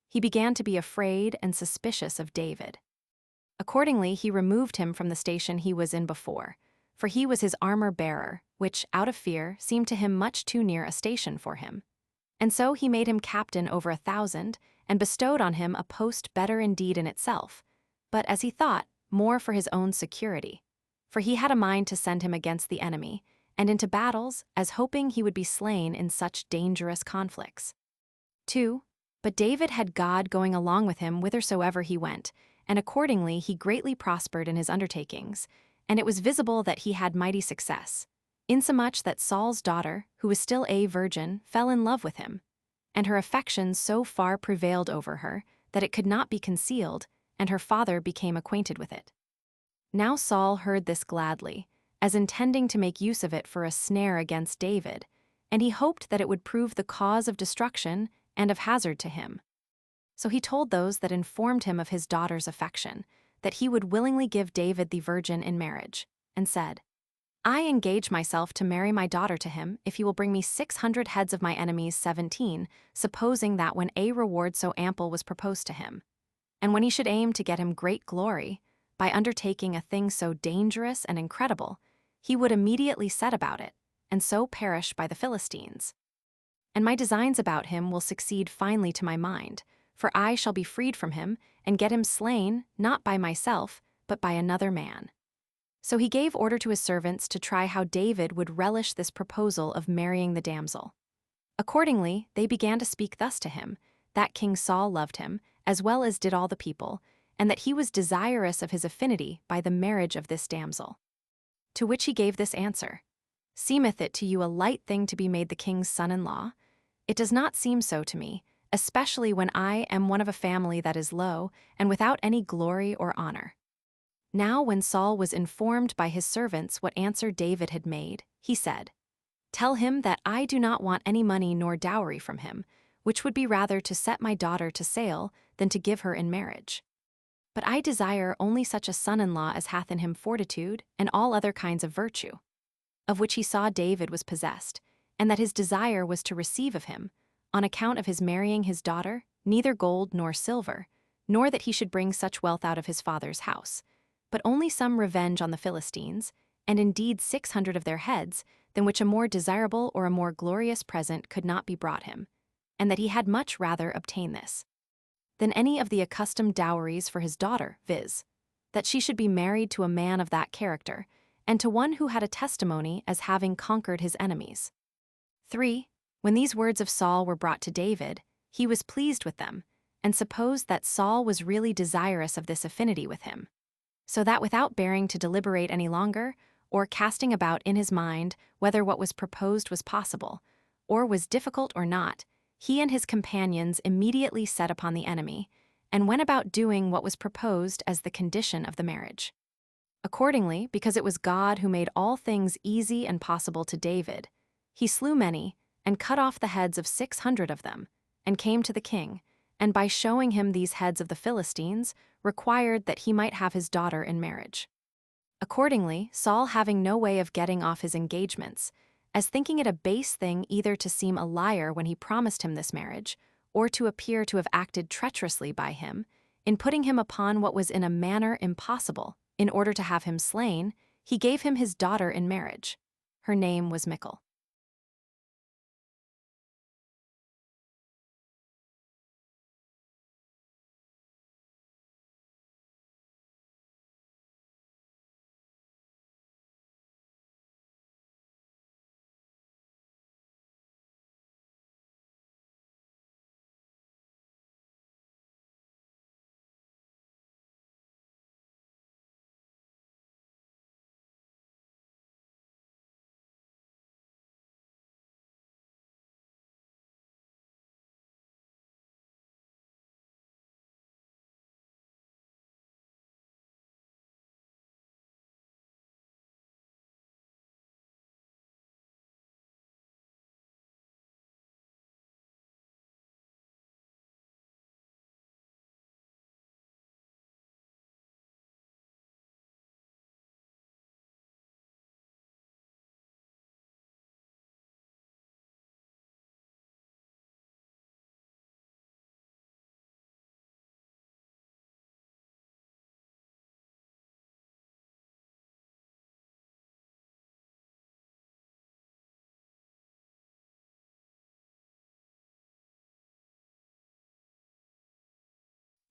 he began to be afraid and suspicious of David. Accordingly, he removed him from the station he was in before, for he was his armor-bearer, which, out of fear, seemed to him much too near a station for him. And so he made him captain over 1,000, and bestowed on him a post better indeed in itself, but, as he thought, more for his own security. For he had a mind to send him against the enemy, and into battles, as hoping he would be slain in such dangerous conflicts. 2. But David had God going along with him whithersoever he went, and accordingly he greatly prospered in his undertakings, and it was visible that he had mighty success, insomuch that Saul's daughter, who was still a virgin, fell in love with him, and her affections so far prevailed over her that it could not be concealed, and her father became acquainted with it. Now Saul heard this gladly, as intending to make use of it for a snare against David, and he hoped that it would prove the cause of destruction and of hazard to him. So he told those that informed him of his daughter's affection, that he would willingly give David the virgin in marriage, and said, I engage myself to marry my daughter to him if he will bring me 600 heads of my enemies 17, supposing that when a reward so ample was proposed to him, and when he should aim to get him great glory, by undertaking a thing so dangerous and incredible, he would immediately set about it, and so perish by the Philistines. And my designs about him will succeed finely to my mind, for I shall be freed from him, and get him slain, not by myself, but by another man. So he gave order to his servants to try how David would relish this proposal of marrying the damsel. Accordingly, they began to speak thus to him, that King Saul loved him, as well as did all the people, and that he was desirous of his affinity by the marriage of this damsel. To which he gave this answer: Seemeth it to you a light thing to be made the king's son-in-law? It does not seem so to me, especially when I am one of a family that is low, and without any glory or honor. Now when Saul was informed by his servants what answer David had made, he said, Tell him that I do not want any money nor dowry from him, which would be rather to set my daughter to sale than to give her in marriage. But I desire only such a son-in-law as hath in him fortitude and all other kinds of virtue, of which he saw David was possessed, and that his desire was to receive of him, on account of his marrying his daughter, neither gold nor silver, nor that he should bring such wealth out of his father's house, but only some revenge on the Philistines, and indeed 600 of their heads, than which a more desirable or a more glorious present could not be brought him, and that he had much rather obtain this than any of the accustomed dowries for his daughter, viz., that she should be married to a man of that character, and to one who had a testimony as having conquered his enemies. 3. When these words of Saul were brought to David, he was pleased with them, and supposed that Saul was really desirous of this affinity with him, so that without bearing to deliberate any longer, or casting about in his mind whether what was proposed was possible, or was difficult or not, he and his companions immediately set upon the enemy, and went about doing what was proposed as the condition of the marriage. Accordingly, because it was God who made all things easy and possible to David, he slew many, and cut off the heads of 600 of them, and came to the king, and by showing him these heads of the Philistines, required that he might have his daughter in marriage. Accordingly, Saul, having no way of getting off his engagements, as thinking it a base thing either to seem a liar when he promised him this marriage, or to appear to have acted treacherously by him, in putting him upon what was in a manner impossible, in order to have him slain, he gave him his daughter in marriage. Her name was Michal.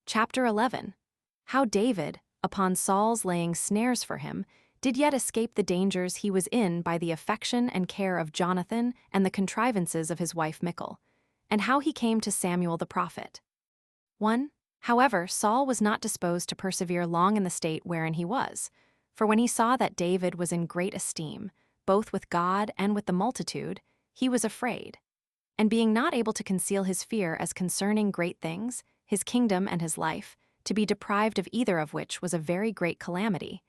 Chapter 11. How David, upon Saul's laying snares for him, did yet escape the dangers he was in by the affection and care of Jonathan and the contrivances of his wife Michal, and how he came to Samuel the prophet. 1. However, Saul was not disposed to persevere long in the state wherein he was, for when he saw that David was in great esteem, both with God and with the multitude, he was afraid. And being not able to conceal his fear as concerning great things, his kingdom and his life, to be deprived of either of which was a very great calamity,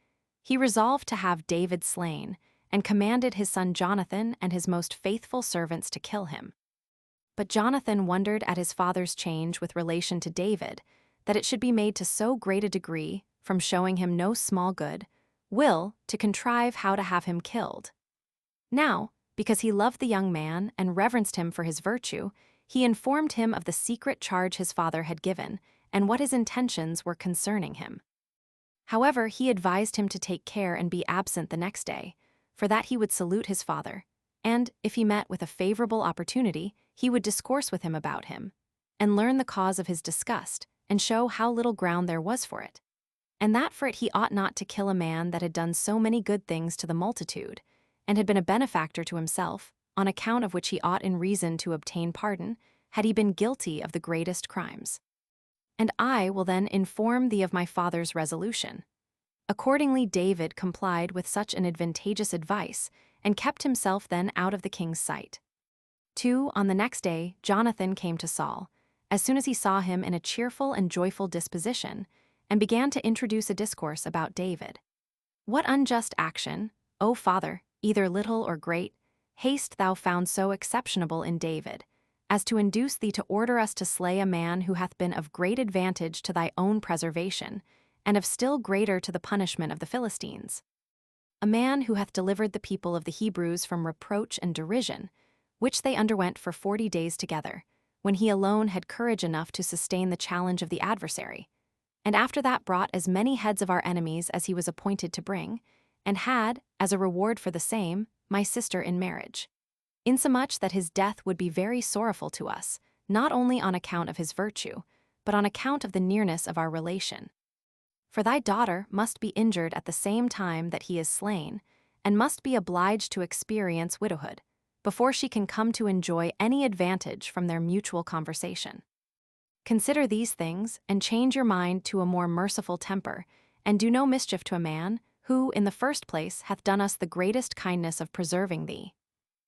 he resolved to have David slain, and commanded his son Jonathan and his most faithful servants to kill him. But Jonathan wondered at his father's change with relation to David, that it should be made to so great a degree, from showing him no small good, to contrive how to have him killed. Now, because he loved the young man and reverenced him for his virtue, he informed him of the secret charge his father had given, and what his intentions were concerning him. However, he advised him to take care and be absent the next day, for that he would salute his father, and, if he met with a favorable opportunity, he would discourse with him about him, and learn the cause of his disgust, and show how little ground there was for it, and that for it he ought not to kill a man that had done so many good things to the multitude, and had been a benefactor to himself, on account of which he ought in reason to obtain pardon, had he been guilty of the greatest crimes. And I will then inform thee of my father's resolution. Accordingly David complied with such an advantageous advice, and kept himself then out of the king's sight. 2. On the next day Jonathan came to Saul, as soon as he saw him in a cheerful and joyful disposition, and began to introduce a discourse about David. What unjust action, O father, either little or great, hast thou found so exceptionable in David, as to induce thee to order us to slay a man who hath been of great advantage to thy own preservation, and of still greater to the punishment of the Philistines? A man who hath delivered the people of the Hebrews from reproach and derision, which they underwent for 40 days together, when he alone had courage enough to sustain the challenge of the adversary, and after that brought as many heads of our enemies as he was appointed to bring, and had, as a reward for the same, my sister in marriage, insomuch that his death would be very sorrowful to us, not only on account of his virtue, but on account of the nearness of our relation. For thy daughter must be injured at the same time that he is slain, and must be obliged to experience widowhood, before she can come to enjoy any advantage from their mutual conversation. Consider these things, and change your mind to a more merciful temper, and do no mischief to a man, who, in the first place, hath done us the greatest kindness of preserving thee.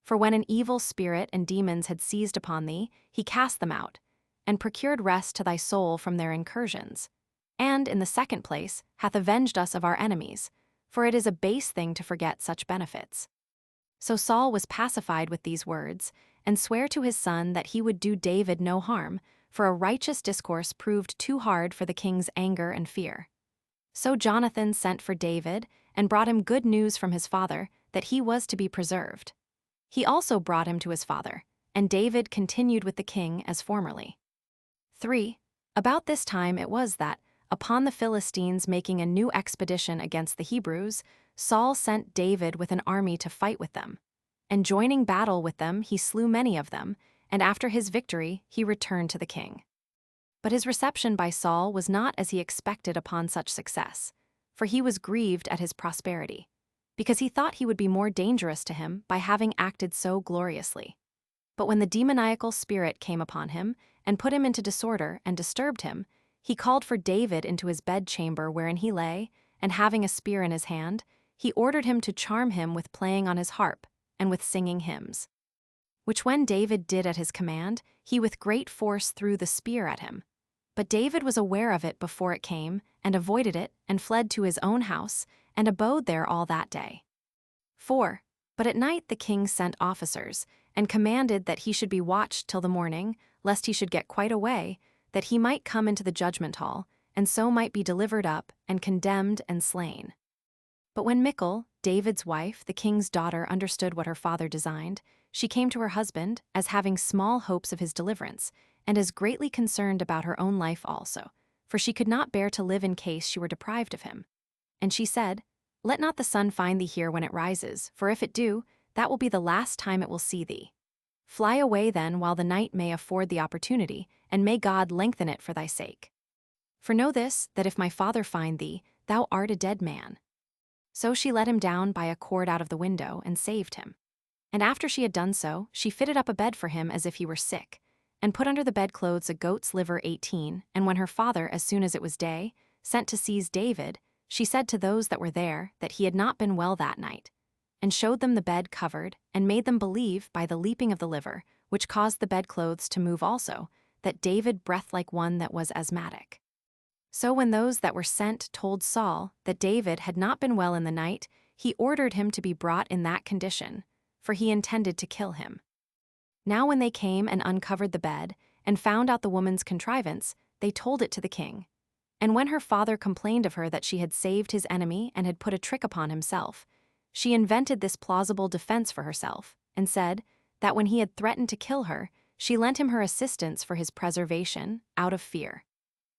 For when an evil spirit and demons had seized upon thee, he cast them out, and procured rest to thy soul from their incursions. And, in the second place, hath avenged us of our enemies, for it is a base thing to forget such benefits. So Saul was pacified with these words, and sware to his son that he would do David no harm, for a righteous discourse proved too hard for the king's anger and fear. So Jonathan sent for David, and brought him good news from his father, that he was to be preserved. He also brought him to his father, and David continued with the king as formerly. 3. About this time it was that, upon the Philistines making a new expedition against the Hebrews, Saul sent David with an army to fight with them. And joining battle with them, he slew many of them, and after his victory he returned to the king. But his reception by Saul was not as he expected upon such success, for he was grieved at his prosperity, because he thought he would be more dangerous to him by having acted so gloriously. But when the demoniacal spirit came upon him, and put him into disorder and disturbed him, he called for David into his bedchamber wherein he lay, and having a spear in his hand, he ordered him to charm him with playing on his harp, and with singing hymns. Which when David did at his command, he with great force threw the spear at him. But David was aware of it before it came, and avoided it, and fled to his own house, and abode there all that day. 4. But at night the king sent officers, and commanded that he should be watched till the morning, lest he should get quite away, that he might come into the judgment hall, and so might be delivered up, and condemned and slain. But when Michal, David's wife, the king's daughter, understood what her father designed, she came to her husband, as having small hopes of his deliverance, and as greatly concerned about her own life also, for she could not bear to live in case she were deprived of him. And she said, Let not the sun find thee here when it rises, for if it do, that will be the last time it will see thee. Fly away then while the night may afford the opportunity, and may God lengthen it for thy sake. For know this, that if my father find thee, thou art a dead man." So she let him down by a cord out of the window and saved him. And after she had done so, she fitted up a bed for him as if he were sick, and put under the bedclothes a goat's liver 18. And when her father, as soon as it was day, sent to seize David, she said to those that were there that he had not been well that night, and showed them the bed covered, and made them believe by the leaping of the liver, which caused the bedclothes to move also, that David breathed like one that was asthmatic. So when those that were sent told Saul that David had not been well in the night, he ordered him to be brought in that condition, for he intended to kill him. Now when they came and uncovered the bed, and found out the woman's contrivance, they told it to the king. And when her father complained of her that she had saved his enemy and had put a trick upon himself, she invented this plausible defense for herself, and said that when he had threatened to kill her, she lent him her assistance for his preservation, out of fear.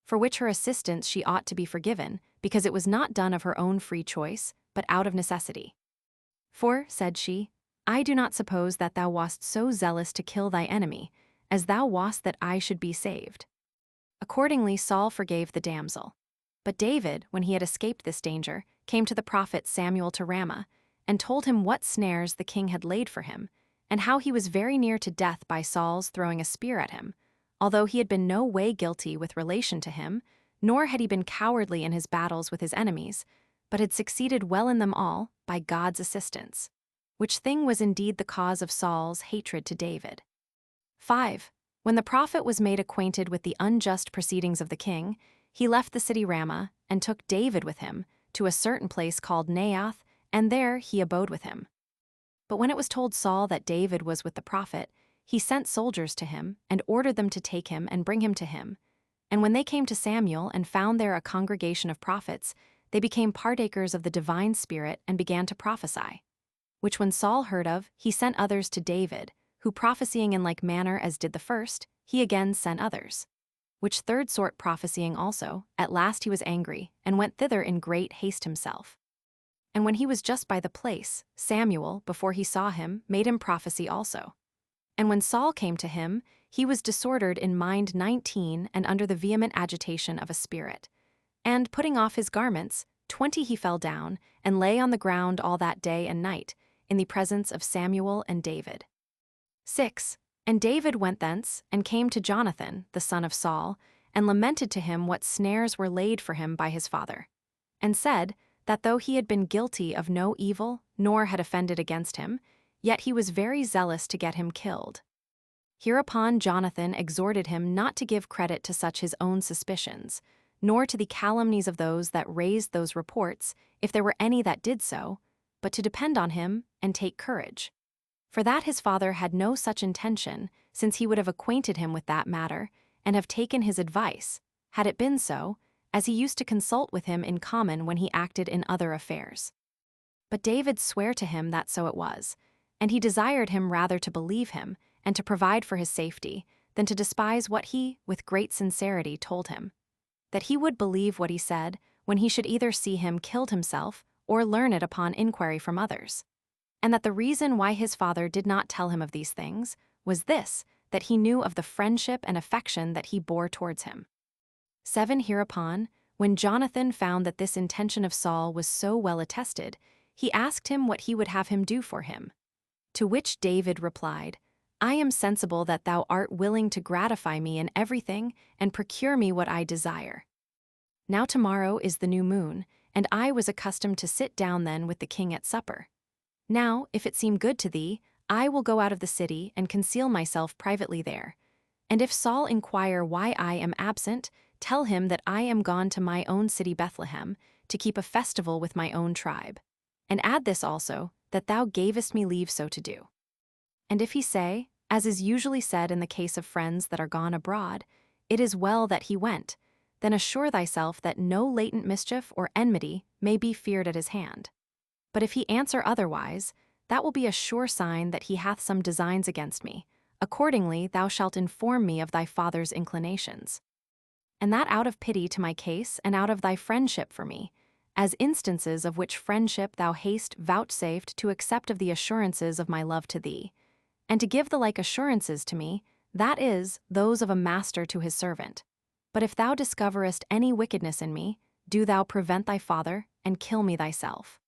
For which her assistance she ought to be forgiven, because it was not done of her own free choice, but out of necessity. "For," said she, "I do not suppose that thou wast so zealous to kill thy enemy, as thou wast that I should be saved." Accordingly Saul forgave the damsel. But David, when he had escaped this danger, came to the prophet Samuel to Ramah, and told him what snares the king had laid for him, and how he was very near to death by Saul's throwing a spear at him, although he had been no way guilty with relation to him, nor had he been cowardly in his battles with his enemies, but had succeeded well in them all by God's assistance, which thing was indeed the cause of Saul's hatred to David. 5. When the prophet was made acquainted with the unjust proceedings of the king, he left the city Ramah, and took David with him to a certain place called Naioth, and there he abode with him. But when it was told Saul that David was with the prophet, he sent soldiers to him, and ordered them to take him and bring him to him. And when they came to Samuel and found there a congregation of prophets, they became partakers of the divine spirit and began to prophesy. Which when Saul heard of, he sent others to David, who prophesying in like manner as did the first, he again sent others. Which third sort prophesying also, at last he was angry, and went thither in great haste himself. And when he was just by the place, Samuel, before he saw him, made him prophesy also. And when Saul came to him, he was disordered in mind 19 and under the vehement agitation of a spirit. And putting off his garments, 20 he fell down, and lay on the ground all that day and night, in the presence of Samuel and David. 6. And David went thence, and came to Jonathan, the son of Saul, and lamented to him what snares were laid for him by his father, and said that though he had been guilty of no evil, nor had offended against him, yet he was very zealous to get him killed. Hereupon Jonathan exhorted him not to give credit to such his own suspicions, nor to the calumnies of those that raised those reports, if there were any that did so, but to depend on him and take courage. For that his father had no such intention, since he would have acquainted him with that matter, and have taken his advice, had it been so, as he used to consult with him in common when he acted in other affairs. But David sware to him that so it was, and he desired him rather to believe him, and to provide for his safety, than to despise what he, with great sincerity, told him. That he would believe what he said, when he should either see him killed himself, or learn it upon inquiry from others. And that the reason why his father did not tell him of these things was this, that he knew of the friendship and affection that he bore towards him. 7. Hereupon, when Jonathan found that this intention of Saul was so well attested, he asked him what he would have him do for him. To which David replied, "I am sensible that thou art willing to gratify me in everything and procure me what I desire. Now tomorrow is the new moon, and I was accustomed to sit down then with the king at supper. Now, if it seem good to thee, I will go out of the city and conceal myself privately there. And if Saul inquire why I am absent, tell him that I am gone to my own city Bethlehem, to keep a festival with my own tribe. And add this also, that thou gavest me leave so to do. And if he say, as is usually said in the case of friends that are gone abroad, it is well that he went, then assure thyself that no latent mischief or enmity may be feared at his hand. But if he answer otherwise, that will be a sure sign that he hath some designs against me. Accordingly thou shalt inform me of thy father's inclinations. And that out of pity to my case and out of thy friendship for me, as instances of which friendship thou hast vouchsafed to accept of the assurances of my love to thee, and to give the like assurances to me, that is, those of a master to his servant. But if thou discoverest any wickedness in me, do thou prevent thy father, and kill me thyself.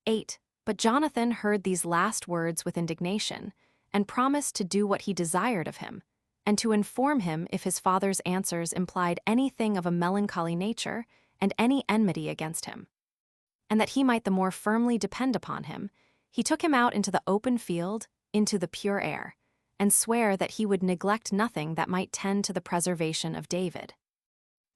8. But Jonathan heard these last words with indignation, and promised to do what he desired of him, and to inform him if his father's answers implied anything of a melancholy nature, and any enmity against him. And that he might the more firmly depend upon him, he took him out into the open field, into the pure air, and sware that he would neglect nothing that might tend to the preservation of David.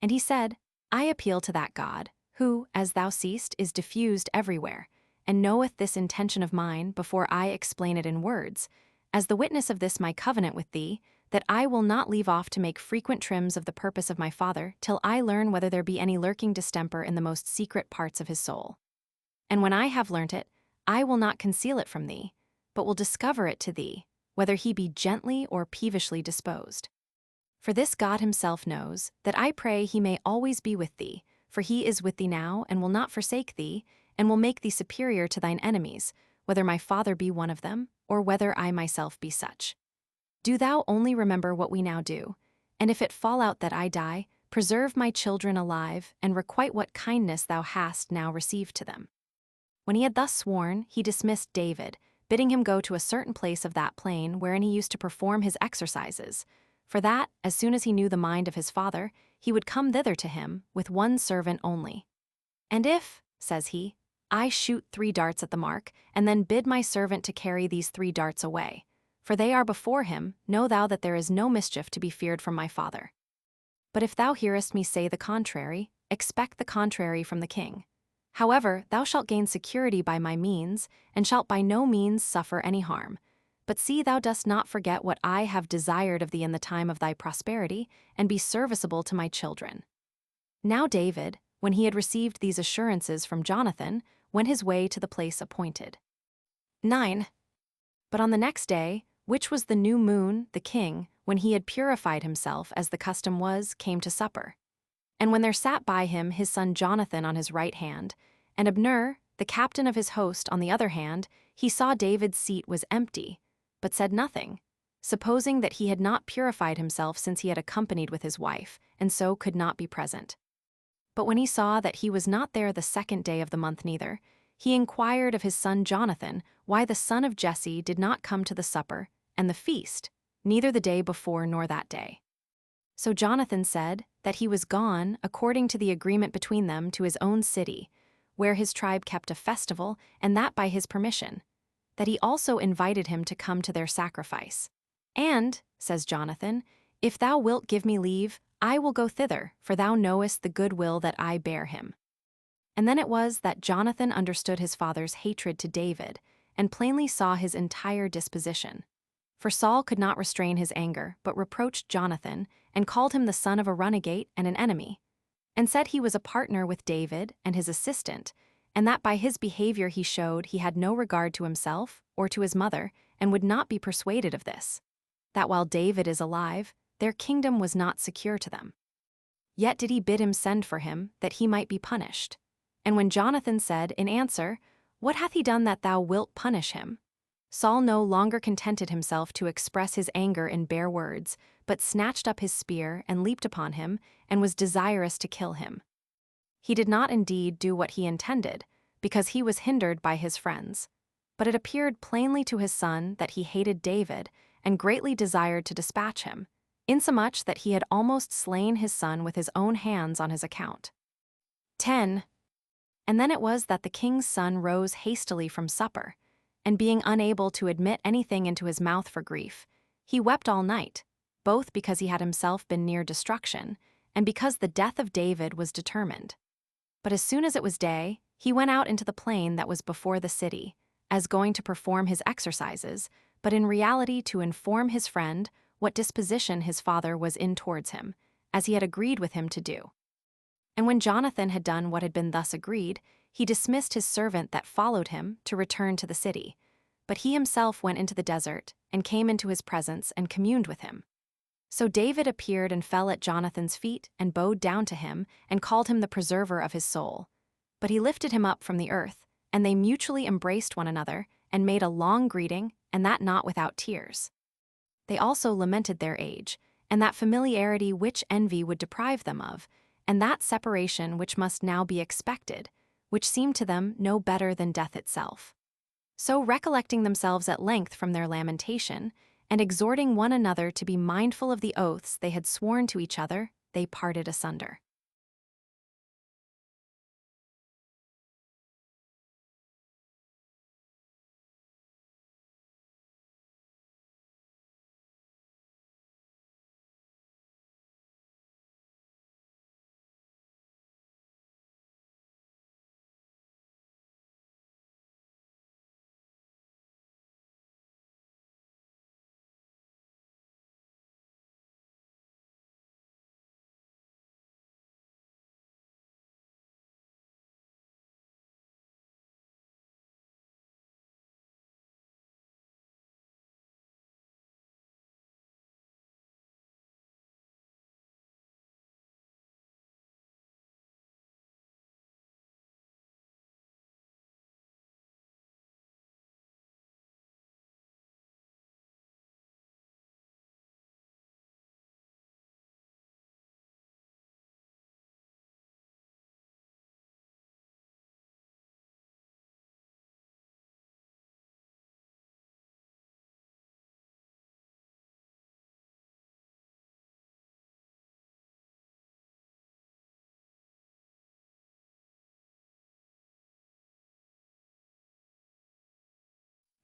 And he said, I appeal to that God, who, as thou seest, is diffused everywhere, and knoweth this intention of mine before I explain it in words, as the witness of this my covenant with thee, that I will not leave off to make frequent trims of the purpose of my father, till I learn whether there be any lurking distemper in the most secret parts of his soul. And when I have learnt it, I will not conceal it from thee, but will discover it to thee, whether he be gently or peevishly disposed. For this God himself knows, that I pray he may always be with thee, for he is with thee now, and will not forsake thee, and will make thee superior to thine enemies, whether my father be one of them, or whether I myself be such. Do thou only remember what we now do, and if it fall out that I die, preserve my children alive, and requite what kindness thou hast now received to them. When he had thus sworn, he dismissed David, bidding him go to a certain place of that plain wherein he used to perform his exercises, for that, as soon as he knew the mind of his father, he would come thither to him with one servant only. And if, says he, I shoot 3 darts at the mark, and then bid my servant to carry these 3 darts away, for they are before him, know thou that there is no mischief to be feared from my father. But if thou hearest me say the contrary, expect the contrary from the king. However, thou shalt gain security by my means, and shalt by no means suffer any harm. But see thou dost not forget what I have desired of thee in the time of thy prosperity, and be serviceable to my children. Now David, when he had received these assurances from Jonathan, went his way to the place appointed. 9. But on the next day, which was the new moon, the king, when he had purified himself as the custom was, came to supper. And when there sat by him his son Jonathan on his right hand, and Abner, the captain of his host, on the other hand, he saw David's seat was empty, but said nothing, supposing that he had not purified himself since he had accompanied with his wife, and so could not be present. But when he saw that he was not there the 2nd day of the month neither, he inquired of his son Jonathan why the son of Jesse did not come to the supper and the feast, neither the day before nor that day. So Jonathan said that he was gone, according to the agreement between them, to his own city, where his tribe kept a festival, and that by his permission, that he also invited him to come to their sacrifice. And, says Jonathan, if thou wilt give me leave, I will go thither, for thou knowest the good will that I bear him. And then it was that Jonathan understood his father's hatred to David, and plainly saw his entire disposition. For Saul could not restrain his anger, but reproached Jonathan, and called him the son of a runagate and an enemy, and said he was a partner with David and his assistant, and that by his behavior he showed he had no regard to himself or to his mother, and would not be persuaded of this, that while David is alive, their kingdom was not secure to them. Yet did he bid him send for him, that he might be punished. And when Jonathan said in answer, What hath he done that thou wilt punish him? Saul no longer contented himself to express his anger in bare words, but snatched up his spear and leaped upon him, and was desirous to kill him. He did not indeed do what he intended, because he was hindered by his friends. But it appeared plainly to his son that he hated David, and greatly desired to dispatch him, insomuch that he had almost slain his son with his own hands on his account. 10. And then it was that the king's son rose hastily from supper, and being unable to admit anything into his mouth for grief, he wept all night, both because he had himself been near destruction, and because the death of David was determined. But as soon as it was day, he went out into the plain that was before the city, as going to perform his exercises, but in reality to inform his friend what disposition his father was in towards him, as he had agreed with him to do. And when Jonathan had done what had been thus agreed, he dismissed his servant that followed him to return to the city. But he himself went into the desert, and came into his presence and communed with him. So David appeared and fell at Jonathan's feet, and bowed down to him, and called him the preserver of his soul. But he lifted him up from the earth, and they mutually embraced one another, and made a long greeting, and that not without tears. They also lamented their age, and that familiarity which envy would deprive them of, and that separation which must now be expected, which seemed to them no better than death itself. So recollecting themselves at length from their lamentation, and exhorting one another to be mindful of the oaths they had sworn to each other, they parted asunder.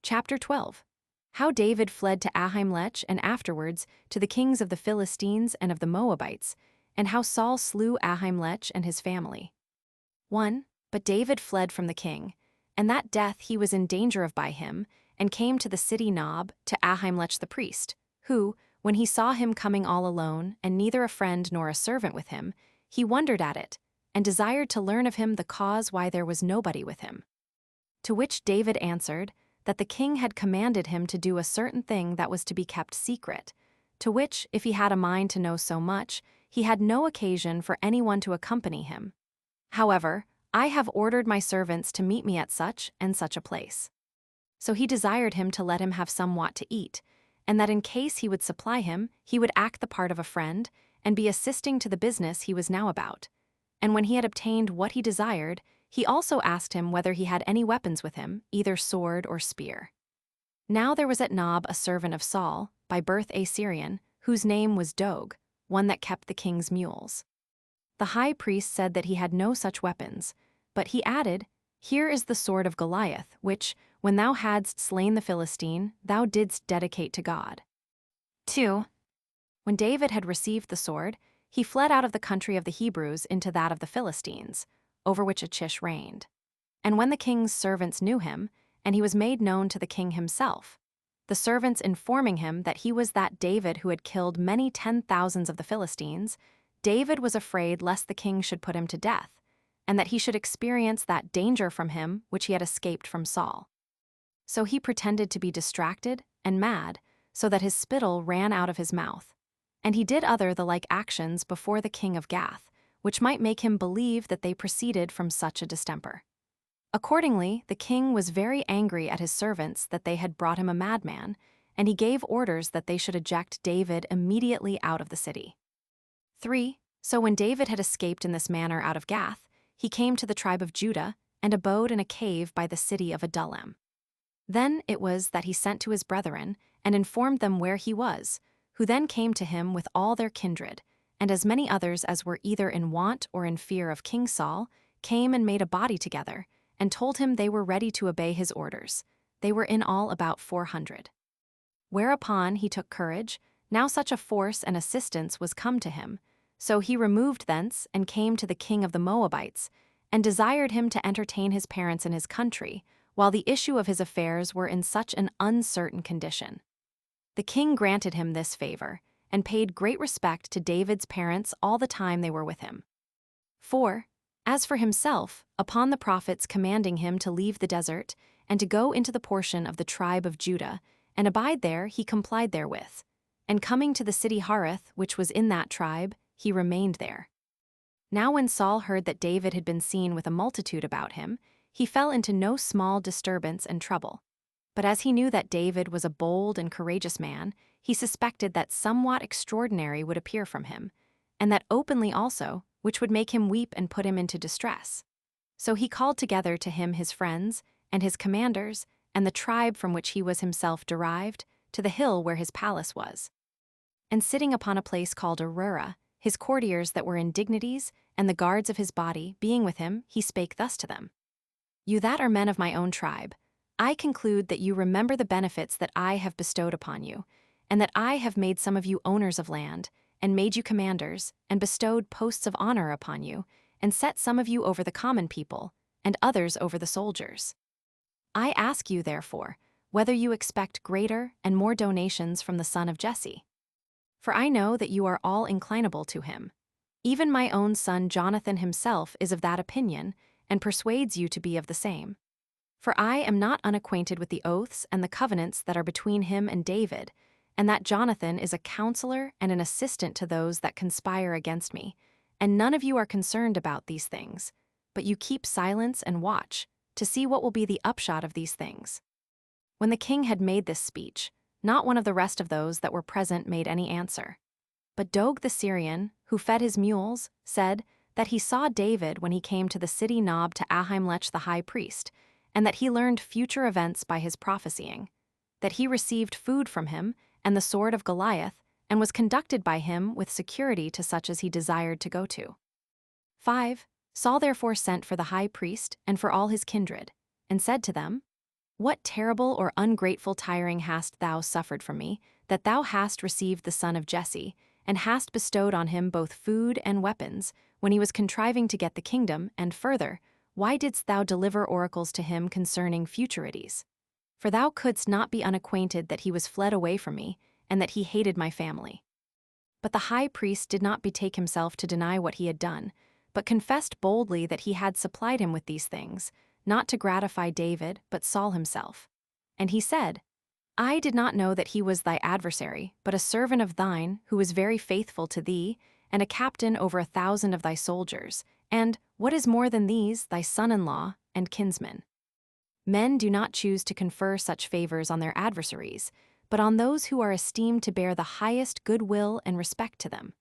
Chapter 12. How David fled to Ahimelech and afterwards to the kings of the Philistines and of the Moabites, and how Saul slew Ahimelech and his family. 1. But David fled from the king, and that death he was in danger of by him, and came to the city Nob to Ahimelech the priest, who, when he saw him coming all alone, and neither a friend nor a servant with him, he wondered at it, and desired to learn of him the cause why there was nobody with him. To which David answered, that the king had commanded him to do a certain thing that was to be kept secret, to which, if he had a mind to know so much, he had no occasion for anyone to accompany him. However, I have ordered my servants to meet me at such and such a place. So he desired him to let him have somewhat to eat, and that in case he would supply him, he would act the part of a friend, and be assisting to the business he was now about. And when he had obtained what he desired, he also asked him whether he had any weapons with him, either sword or spear. Now there was at Nob a servant of Saul, by birth a Syrian, whose name was Dog, one that kept the king's mules. The high priest said that he had no such weapons, but he added, Here is the sword of Goliath, which, when thou hadst slain the Philistine, thou didst dedicate to God. 2. When David had received the sword, he fled out of the country of the Hebrews into that of the Philistines, over which Achish reigned. And when the king's servants knew him, and he was made known to the king himself, the servants informing him that he was that David who had killed many 10,000s of the Philistines, David was afraid lest the king should put him to death, and that he should experience that danger from him which he had escaped from Saul. So he pretended to be distracted and mad, so that his spittle ran out of his mouth. And he did other the like actions before the king of Gath, which might make him believe that they proceeded from such a distemper. Accordingly, the king was very angry at his servants that they had brought him a madman, and he gave orders that they should eject David immediately out of the city. 3. So when David had escaped in this manner out of Gath, he came to the tribe of Judah, and abode in a cave by the city of Adullam. Then it was that he sent to his brethren, and informed them where he was, who then came to him with all their kindred, and as many others as were either in want or in fear of King Saul, came and made a body together, and told him they were ready to obey his orders. They were in all about 400. Whereupon he took courage, now such a force and assistance was come to him, so he removed thence and came to the king of the Moabites, and desired him to entertain his parents in his country, while the issue of his affairs were in such an uncertain condition. The king granted him this favor, and paid great respect to David's parents all the time they were with him. 4. As for himself, upon the prophets commanding him to leave the desert, and to go into the portion of the tribe of Judah, and abide there, he complied therewith. And coming to the city Hareth, which was in that tribe, he remained there. Now when Saul heard that David had been seen with a multitude about him, he fell into no small disturbance and trouble. But as he knew that David was a bold and courageous man, he suspected that somewhat extraordinary would appear from him, and that openly also, which would make him weep and put him into distress. So he called together to him his friends, and his commanders, and the tribe from which he was himself derived, to the hill where his palace was. And sitting upon a place called Aurora, his courtiers that were in dignities, and the guards of his body, being with him, he spake thus to them: You that are men of my own tribe, I conclude that you remember the benefits that I have bestowed upon you, and that I have made some of you owners of land, and made you commanders, and bestowed posts of honor upon you, and set some of you over the common people, and others over the soldiers. I ask you, therefore, whether you expect greater and more donations from the son of Jesse. For I know that you are all inclinable to him. Even my own son Jonathan himself is of that opinion, and persuades you to be of the same. For I am not unacquainted with the oaths and the covenants that are between him and David, and that Jonathan is a counselor and an assistant to those that conspire against me, and none of you are concerned about these things, but you keep silence and watch, to see what will be the upshot of these things. When the king had made this speech, not one of the rest of those that were present made any answer. But Dog the Syrian, who fed his mules, said that he saw David when he came to the city Nob to Ahimelech the high priest, and that he learned future events by his prophesying, that he received food from him and the sword of Goliath, and was conducted by him with security to such as he desired to go to. 5. Saul therefore sent for the high priest and for all his kindred, and said to them, What terrible or ungrateful tiring hast thou suffered from me, that thou hast received the son of Jesse, and hast bestowed on him both food and weapons, when he was contriving to get the kingdom, and further, why didst thou deliver oracles to him concerning futurities? For thou couldst not be unacquainted that he was fled away from me, and that he hated my family. But the high priest did not betake himself to deny what he had done, but confessed boldly that he had supplied him with these things, not to gratify David, but Saul himself. And he said, I did not know that he was thy adversary, but a servant of thine, who was very faithful to thee, and a captain over 1,000 of thy soldiers, and, what is more than these, thy son-in-law and kinsman. Men do not choose to confer such favors on their adversaries, but on those who are esteemed to bear the highest goodwill and respect to them.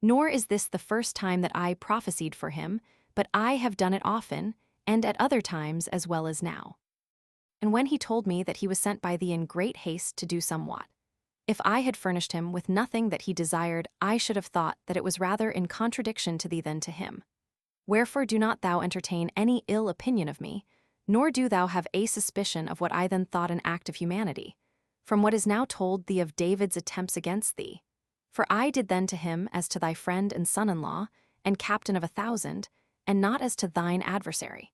Nor is this the first time that I prophesied for him, but I have done it often, and at other times as well as now. And when he told me that he was sent by thee in great haste to do somewhat, if I had furnished him with nothing that he desired, I should have thought that it was rather in contradiction to thee than to him. Wherefore do not thou entertain any ill opinion of me, nor do thou have a suspicion of what I then thought an act of humanity, from what is now told thee of David's attempts against thee. For I did then to him as to thy friend and son-in-law, and captain of 1,000, and not as to thine adversary.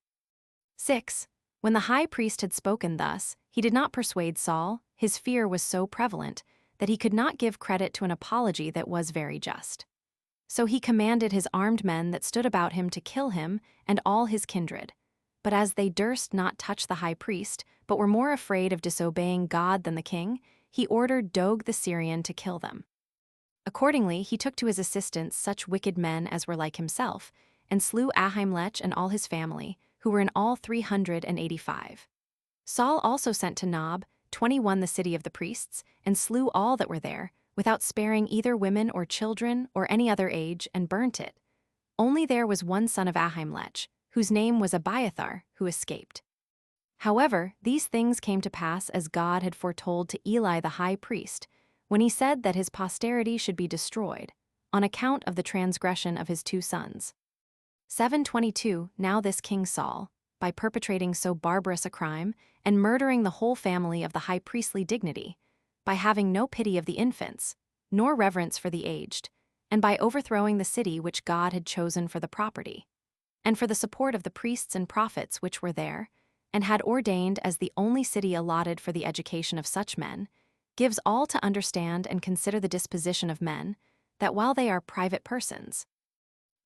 6. When the high priest had spoken thus, he did not persuade Saul. His fear was so prevalent that he could not give credit to an apology that was very just. So he commanded his armed men that stood about him to kill him and all his kindred. But as they durst not touch the high priest, but were more afraid of disobeying God than the king, he ordered Dog the Syrian to kill them. Accordingly, he took to his assistance such wicked men as were like himself, and slew Ahimelech and all his family, who were in all 385. Saul also sent to Nob, 21 the city of the priests, and slew all that were there, without sparing either women or children or any other age, and burnt it. Only there was one son of Ahimelech, whose name was Abiathar, who escaped. However, these things came to pass as God had foretold to Eli the high priest, when he said that his posterity should be destroyed, on account of the transgression of his 2 sons. 7:22 Now this King Saul, by perpetrating so barbarous a crime, and murdering the whole family of the high priestly dignity, by having no pity of the infants, nor reverence for the aged, and by overthrowing the city which God had chosen for the property, and for the support of the priests and prophets which were there, and had ordained as the only city allotted for the education of such men, gives all to understand and consider the disposition of men, that while they are private persons,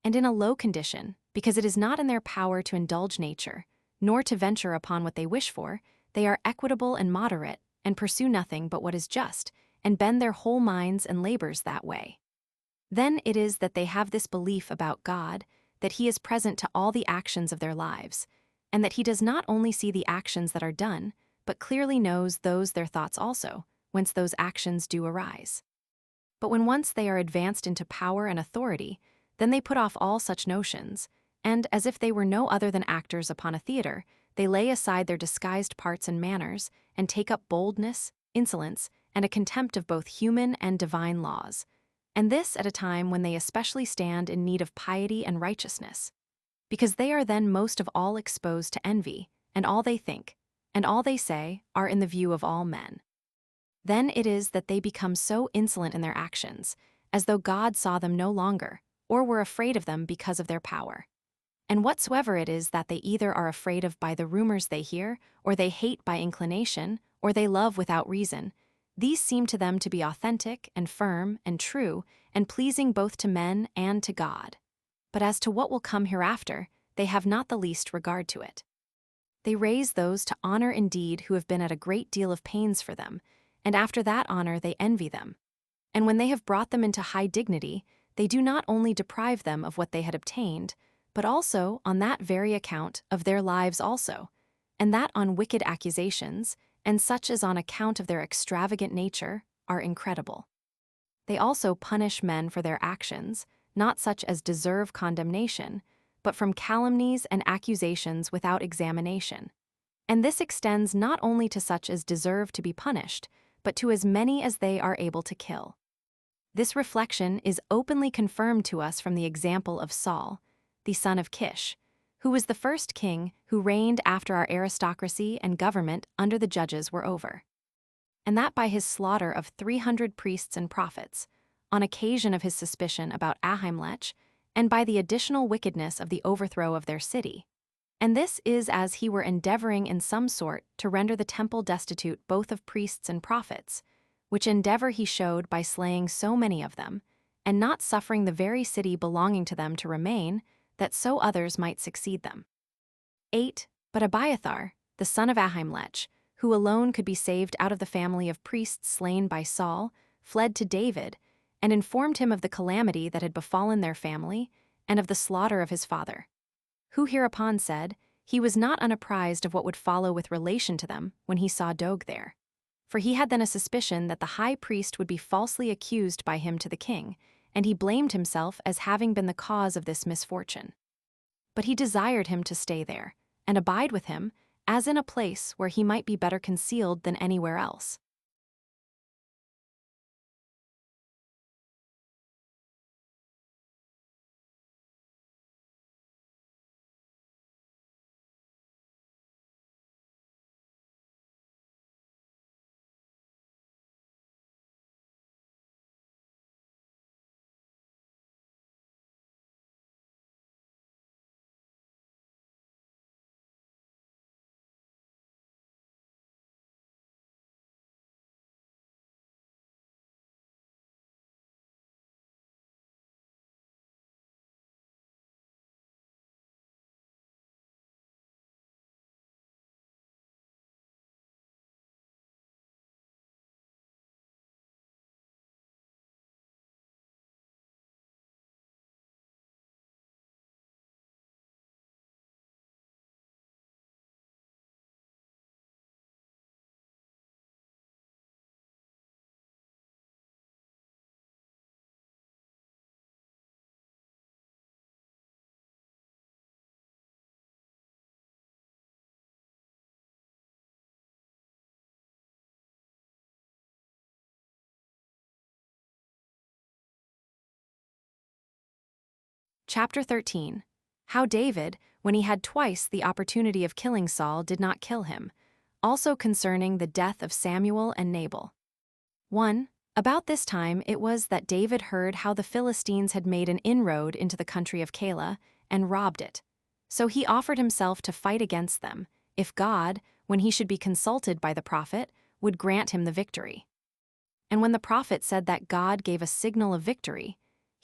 and in a low condition, because it is not in their power to indulge nature, nor to venture upon what they wish for, they are equitable and moderate, and pursue nothing but what is just, and bend their whole minds and labors that way. Then it is that they have this belief about God, that he is present to all the actions of their lives, and that he does not only see the actions that are done, but clearly knows those their thoughts also, whence those actions do arise. But when once they are advanced into power and authority, then they put off all such notions, and, as if they were no other than actors upon a theater, they lay aside their disguised parts and manners, and take up boldness, insolence, and a contempt of both human and divine laws, and this at a time when they especially stand in need of piety and righteousness, because they are then most of all exposed to envy, and all they think, and all they say, are in the view of all men. Then it is that they become so insolent in their actions, as though God saw them no longer, or were afraid of them because of their power. And whatsoever it is that they either are afraid of by the rumors they hear, or they hate by inclination, or they love without reason, these seem to them to be authentic and firm and true and pleasing both to men and to God. But as to what will come hereafter, they have not the least regard to it. They raise those to honor indeed who have been at a great deal of pains for them, and after that honor they envy them. And when they have brought them into high dignity, they do not only deprive them of what they had obtained, but also, on that very account, of their lives also, and that on wicked accusations, and such as on account of their extravagant nature, are incredible. They also punish men for their actions, not such as deserve condemnation, but from calumnies and accusations without examination. And this extends not only to such as deserve to be punished, but to as many as they are able to kill. This reflection is openly confirmed to us from the example of Saul, the son of Kish, who was the first king who reigned after our aristocracy and government under the judges were over. And that by his slaughter of 300 priests and prophets, on occasion of his suspicion about Ahimelech, and by the additional wickedness of the overthrow of their city. And this is as he were endeavoring in some sort to render the temple destitute both of priests and prophets, which endeavor he showed by slaying so many of them, and not suffering the very city belonging to them to remain, that so others might succeed them. 8. But Abiathar, the son of Ahimelech, who alone could be saved out of the family of priests slain by Saul, fled to David, and informed him of the calamity that had befallen their family, and of the slaughter of his father, who hereupon said, he was not unapprised of what would follow with relation to them when he saw Doeg there. For he had then a suspicion that the high priest would be falsely accused by him to the king, and he blamed himself as having been the cause of this misfortune. But he desired him to stay there, and abide with him, as in a place where he might be better concealed than anywhere else. Chapter 13. How David, when he had twice the opportunity of killing Saul, did not kill him. Also concerning the death of Samuel and Nabal. 1. About this time it was that David heard how the Philistines had made an inroad into the country of Keilah, and robbed it. So he offered himself to fight against them, if God, when he should be consulted by the prophet, would grant him the victory. And when the prophet said that God gave a signal of victory,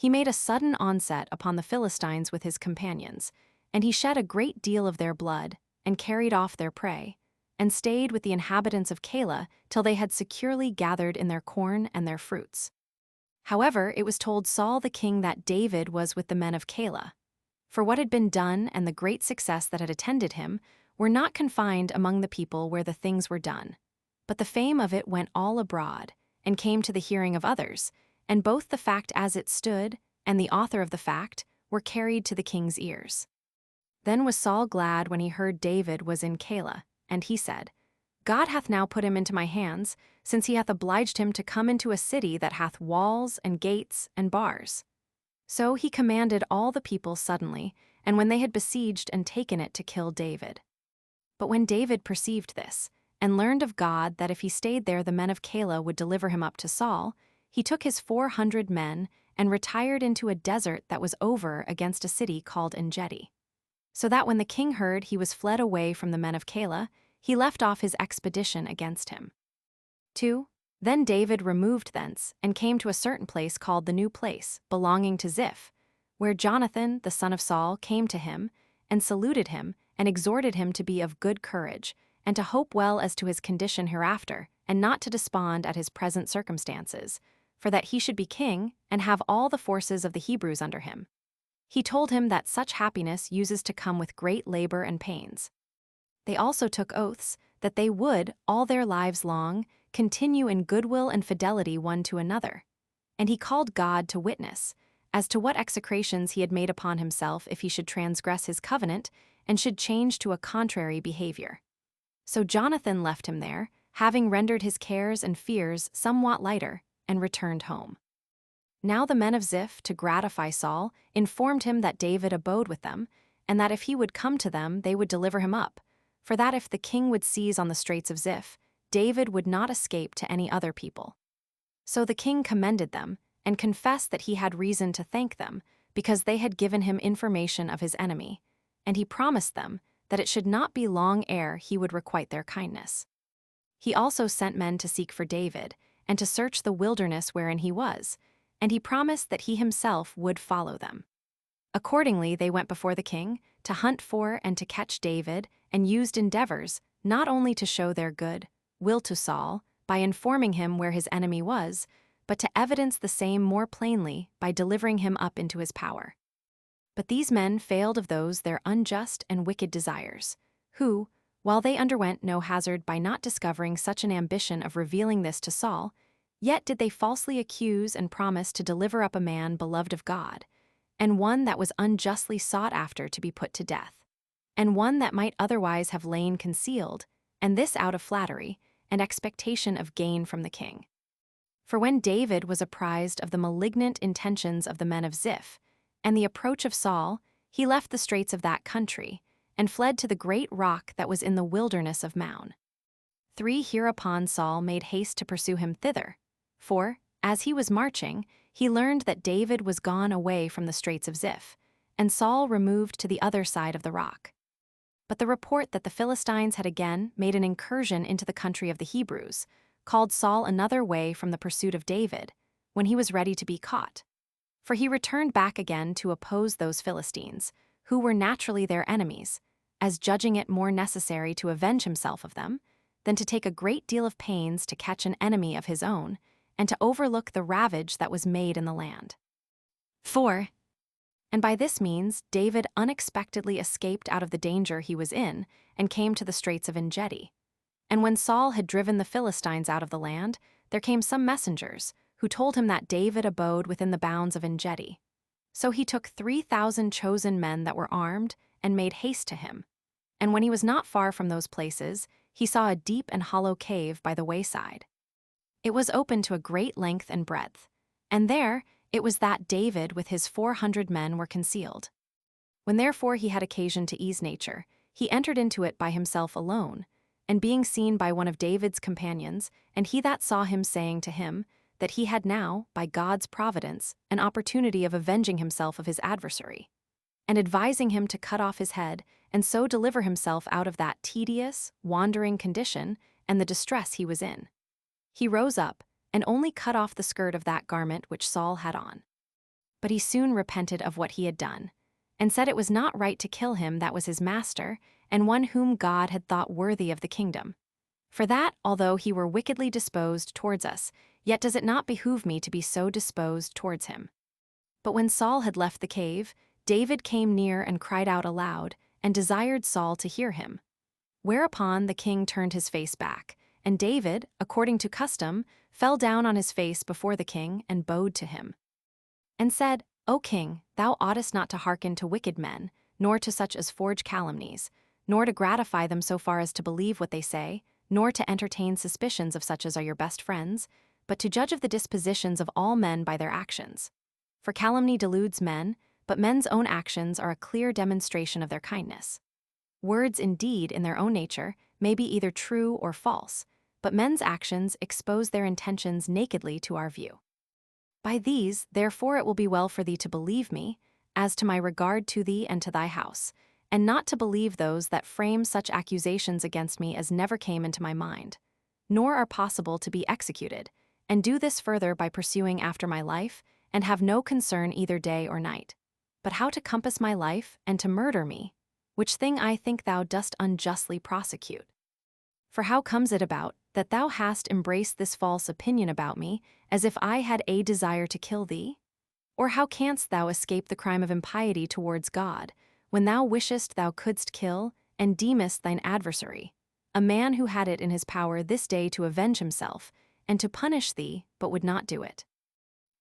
he made a sudden onset upon the Philistines with his companions, and he shed a great deal of their blood, and carried off their prey, and stayed with the inhabitants of Keilah till they had securely gathered in their corn and their fruits. However, it was told Saul the king that David was with the men of Keilah. For what had been done and the great success that had attended him were not confined among the people where the things were done, but the fame of it went all abroad, and came to the hearing of others, and both the fact as it stood, and the author of the fact, were carried to the king's ears. Then was Saul glad when he heard David was in Keilah, and he said, God hath now put him into my hands, since he hath obliged him to come into a city that hath walls and gates and bars. So he commanded all the people suddenly, and when they had besieged and taken it, to kill David. But when David perceived this, and learned of God that if he stayed there the men of Keilah would deliver him up to Saul, he took his 400 men and retired into a desert that was over against a city called Engedi. So that when the king heard he was fled away from the men of Keilah, he left off his expedition against him. 2. Then David removed thence, and came to a certain place called the New Place, belonging to Ziph, where Jonathan, the son of Saul, came to him, and saluted him, and exhorted him to be of good courage, and to hope well as to his condition hereafter, and not to despond at his present circumstances, for that he should be king, and have all the forces of the Hebrews under him. He told him that such happiness uses to come with great labor and pains. They also took oaths that they would, all their lives long, continue in goodwill and fidelity one to another. And he called God to witness, as to what execrations he had made upon himself if he should transgress his covenant, and should change to a contrary behavior. So Jonathan left him there, having rendered his cares and fears somewhat lighter, and returned home. Now the men of Ziph, to gratify Saul, informed him that David abode with them, and that if he would come to them they would deliver him up, for that if the king would seize on the straits of Ziph, David would not escape to any other people. So the king commended them, and confessed that he had reason to thank them, because they had given him information of his enemy, and he promised them that it should not be long ere he would requite their kindness. He also sent men to seek for David, and to search the wilderness wherein he was, and he promised that he himself would follow them. Accordingly they went before the king, to hunt for and to catch David, and used endeavors, not only to show their good will to Saul, by informing him where his enemy was, but to evidence the same more plainly by delivering him up into his power. But these men failed of those their unjust and wicked desires, who, while they underwent no hazard by not discovering such an ambition of revealing this to Saul, yet did they falsely accuse and promise to deliver up a man beloved of God, and one that was unjustly sought after to be put to death, and one that might otherwise have lain concealed, and this out of flattery and expectation of gain from the king. For when David was apprised of the malignant intentions of the men of Ziph, and the approach of Saul, he left the straits of that country, and fled to the great rock that was in the wilderness of Maon. 3. Hereupon Saul made haste to pursue him thither, for, as he was marching, he learned that David was gone away from the straits of Ziph, and Saul removed to the other side of the rock. But the report that the Philistines had again made an incursion into the country of the Hebrews called Saul another way from the pursuit of David, when he was ready to be caught. For he returned back again to oppose those Philistines, who were naturally their enemies, as judging it more necessary to avenge himself of them, than to take a great deal of pains to catch an enemy of his own, and to overlook the ravage that was made in the land. 4. And by this means David unexpectedly escaped out of the danger he was in, and came to the straits of Engedi. And when Saul had driven the Philistines out of the land, there came some messengers, who told him that David abode within the bounds of Engedi. So he took 3,000 chosen men that were armed, and made haste to him. And when he was not far from those places, he saw a deep and hollow cave by the wayside. It was open to a great length and breadth, and there it was that David with his 400 men were concealed. When therefore he had occasion to ease nature, he entered into it by himself alone, and being seen by one of David's companions, and he that saw him saying to him that he had now, by God's providence, an opportunity of avenging himself of his adversary, and advising him to cut off his head, and so deliver himself out of that tedious, wandering condition and the distress he was in. He rose up, and only cut off the skirt of that garment which Saul had on. But he soon repented of what he had done, and said it was not right to kill him that was his master, and one whom God had thought worthy of the kingdom. For that, although he were wickedly disposed towards us, yet does it not behoove me to be so disposed towards him. But when Saul had left the cave, David came near and cried out aloud, and desired Saul to hear him. Whereupon the king turned his face back, and David, according to custom, fell down on his face before the king and bowed to him, and said, O king, thou oughtest not to hearken to wicked men, nor to such as forge calumnies, nor to gratify them so far as to believe what they say, nor to entertain suspicions of such as are your best friends, but to judge of the dispositions of all men by their actions. For calumny deludes men, but men's own actions are a clear demonstration of their kindness. Words, indeed, in their own nature, may be either true or false, but men's actions expose their intentions nakedly to our view. By these, therefore, it will be well for thee to believe me, as to my regard to thee and to thy house, and not to believe those that frame such accusations against me as never came into my mind, nor are possible to be executed, and do this further by pursuing after my life, and have no concern either day or night, but how to compass my life and to murder me, which thing I think thou dost unjustly prosecute. For how comes it about that thou hast embraced this false opinion about me, as if I had a desire to kill thee? Or how canst thou escape the crime of impiety towards God, when thou wishest thou couldst kill, and deemest thine adversary, a man who had it in his power this day to avenge himself, and to punish thee, but would not do it?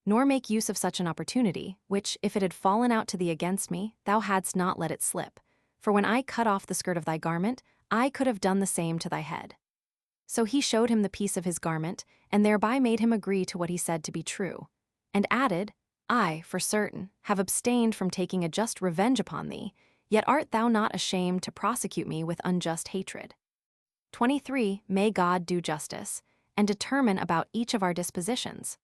Nor make use of such an opportunity, which, if it had fallen out to thee against me, thou hadst not let it slip. For when I cut off the skirt of thy garment, I could have done the same to thy head. So he showed him the piece of his garment, and thereby made him agree to what he said to be true, and added, I, for certain, have abstained from taking a just revenge upon thee, yet art thou not ashamed to prosecute me with unjust hatred. 23. May God do justice, and determine about each of our dispositions.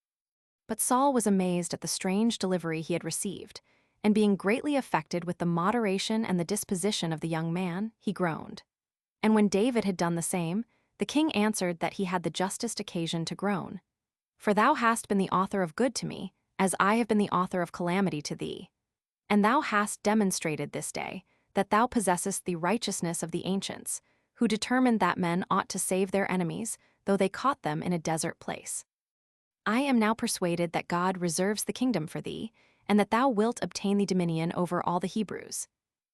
But Saul was amazed at the strange delivery he had received, and being greatly affected with the moderation and the disposition of the young man, he groaned. And when David had done the same, the king answered that he had the justest occasion to groan. For thou hast been the author of good to me, as I have been the author of calamity to thee. And thou hast demonstrated this day that thou possessest the righteousness of the ancients, who determined that men ought to save their enemies, though they caught them in a desert place. I am now persuaded that God reserves the kingdom for thee, and that thou wilt obtain the dominion over all the Hebrews.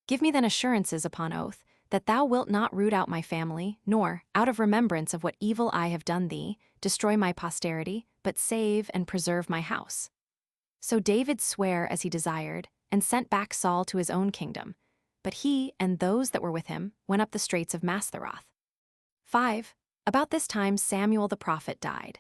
Give me then assurances upon oath, that thou wilt not root out my family, nor, out of remembrance of what evil I have done thee, destroy my posterity, but save and preserve my house. So David sware as he desired, and sent back Saul to his own kingdom, but he and those that were with him went up the straits of Mastheroth. 5. About this time Samuel the prophet died.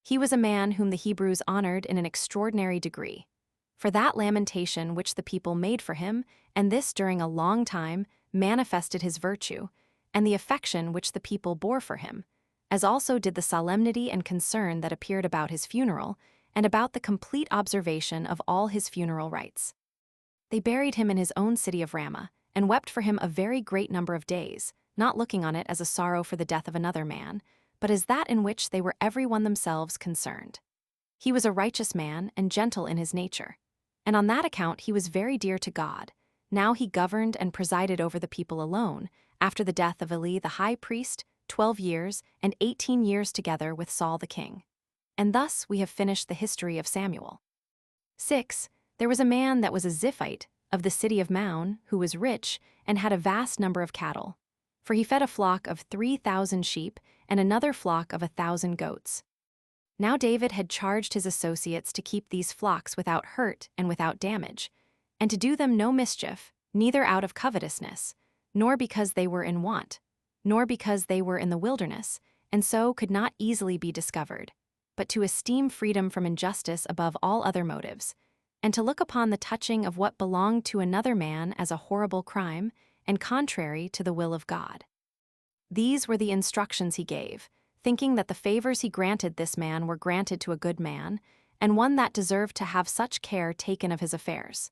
He was a man whom the Hebrews honored in an extraordinary degree. For that lamentation which the people made for him, and this during a long time, manifested his virtue, and the affection which the people bore for him, as also did the solemnity and concern that appeared about his funeral, and about the complete observation of all his funeral rites. They buried him in his own city of Ramah, and wept for him a very great number of days, not looking on it as a sorrow for the death of another man, but as that in which they were every one themselves concerned. He was a righteous man and gentle in his nature, and on that account he was very dear to God. Now he governed and presided over the people alone, after the death of Eli the high priest, 12 years, and 18 years together with Saul the king. And thus we have finished the history of Samuel. 6. There was a man that was a Ziphite, of the city of Maon, who was rich, and had a vast number of cattle. For he fed a flock of 3,000 sheep, and another flock of 1,000 goats. Now David had charged his associates to keep these flocks without hurt and without damage, and to do them no mischief, neither out of covetousness, nor because they were in want, nor because they were in the wilderness, and so could not easily be discovered, but to esteem freedom from injustice above all other motives, and to look upon the touching of what belonged to another man as a horrible crime, and contrary to the will of God. These were the instructions he gave, thinking that the favors he granted this man were granted to a good man, and one that deserved to have such care taken of his affairs.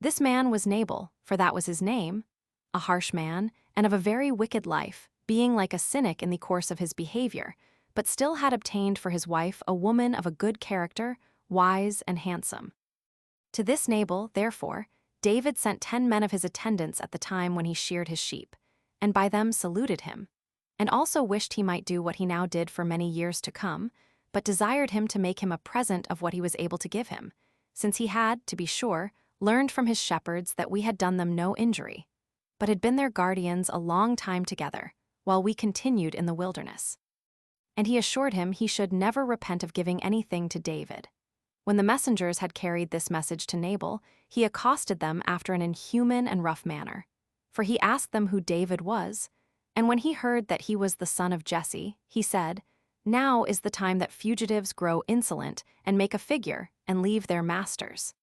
This man was Nabal, for that was his name, a harsh man, and of a very wicked life, being like a cynic in the course of his behavior, but still had obtained for his wife a woman of a good character, wise and handsome. To this Nabal, therefore, David sent 10 men of his attendants at the time when he sheared his sheep, and by them saluted him, and also wished he might do what he now did for many years to come, but desired him to make him a present of what he was able to give him, since he had, to be sure, learned from his shepherds that we had done them no injury, but had been their guardians a long time together, while we continued in the wilderness. And he assured him he should never repent of giving anything to David. When the messengers had carried this message to Nabal, he accosted them after an inhuman and rough manner. For he asked them who David was, and when he heard that he was the son of Jesse, he said, "Now is the time that fugitives grow insolent and make a figure and leave their masters."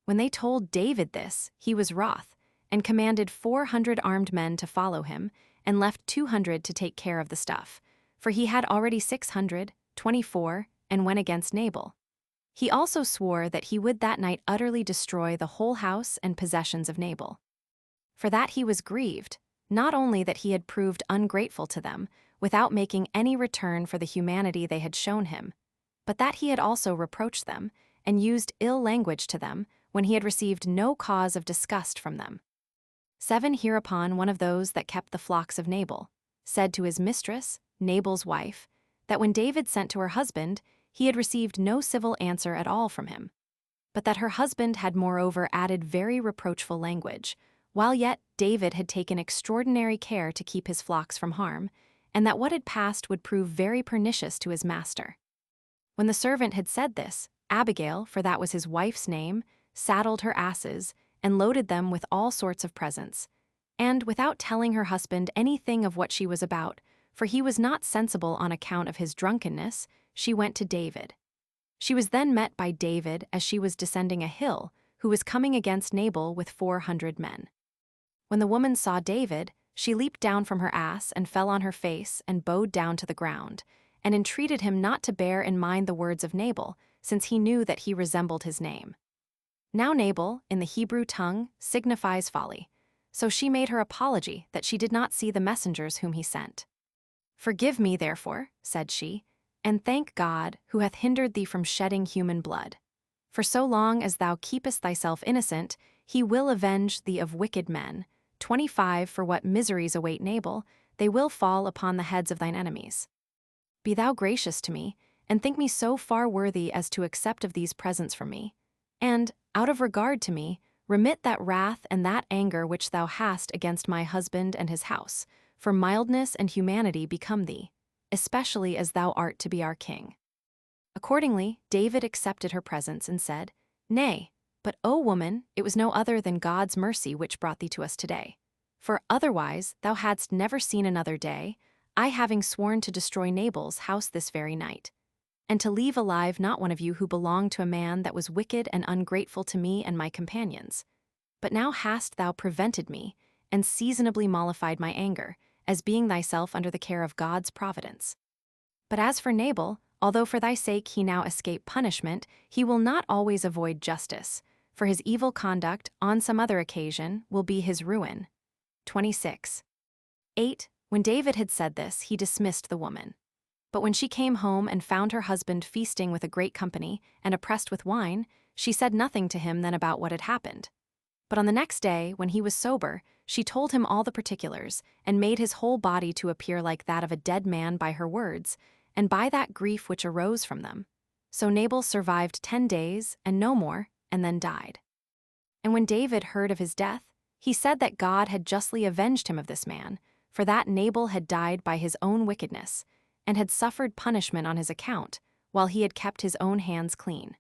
When they told David this, he was wroth, and commanded 400 armed men to follow him, and left 200 to take care of the stuff, for he had already 624, and went against Nabal. He also swore that he would that night utterly destroy the whole house and possessions of Nabal. For that he was grieved, not only that he had proved ungrateful to them, without making any return for the humanity they had shown him, but that he had also reproached them, and used ill language to them, when he had received no cause of disgust from them. 7 Hereupon one of those that kept the flocks of Nabal said to his mistress, Nabal's wife, that when David sent to her husband, he had received no civil answer at all from him, but that her husband had moreover added very reproachful language, while yet David had taken extraordinary care to keep his flocks from harm, and that what had passed would prove very pernicious to his master. When the servant had said this, Abigail, for that was his wife's name, saddled her asses, and loaded them with all sorts of presents, and, without telling her husband anything of what she was about, for he was not sensible on account of his drunkenness, she went to David. She was then met by David as she was descending a hill, who was coming against Nabal with 400 men. When the woman saw David, she leaped down from her ass and fell on her face and bowed down to the ground, and entreated him not to bear in mind the words of Nabal, since he knew that he resembled his name. Now Nabal, in the Hebrew tongue, signifies folly, so she made her apology that she did not see the messengers whom he sent. "Forgive me, therefore," said she, "and thank God, who hath hindered thee from shedding human blood. For so long as thou keepest thyself innocent, he will avenge thee of wicked men. 25 For what miseries await Nabal, they will fall upon the heads of thine enemies. Be thou gracious to me, and think me so far worthy as to accept of these presents from me, and, out of regard to me, remit that wrath and that anger which thou hast against my husband and his house, for mildness and humanity become thee, especially as thou art to be our king." Accordingly, David accepted her presents and said, "Nay, but, O woman, it was no other than God's mercy which brought thee to us today. For otherwise thou hadst never seen another day, I having sworn to destroy Nabal's house this very night, and to leave alive not one of you who belonged to a man that was wicked and ungrateful to me and my companions. But now hast thou prevented me, and seasonably mollified my anger, as being thyself under the care of God's providence. But as for Nabal, although for thy sake he now escape punishment, he will not always avoid justice, for his evil conduct, on some other occasion, will be his ruin." 26. 8 When David had said this, he dismissed the woman. But when she came home and found her husband feasting with a great company, and oppressed with wine, she said nothing to him then about what had happened. But on the next day, when he was sober, she told him all the particulars, and made his whole body to appear like that of a dead man by her words, and by that grief which arose from them. So Nabal survived 10 days, and no more, and then died. And when David heard of his death, he said that God had justly avenged him of this man, for that Nabal had died by his own wickedness, and had suffered punishment on his account, while he had kept his own hands clean.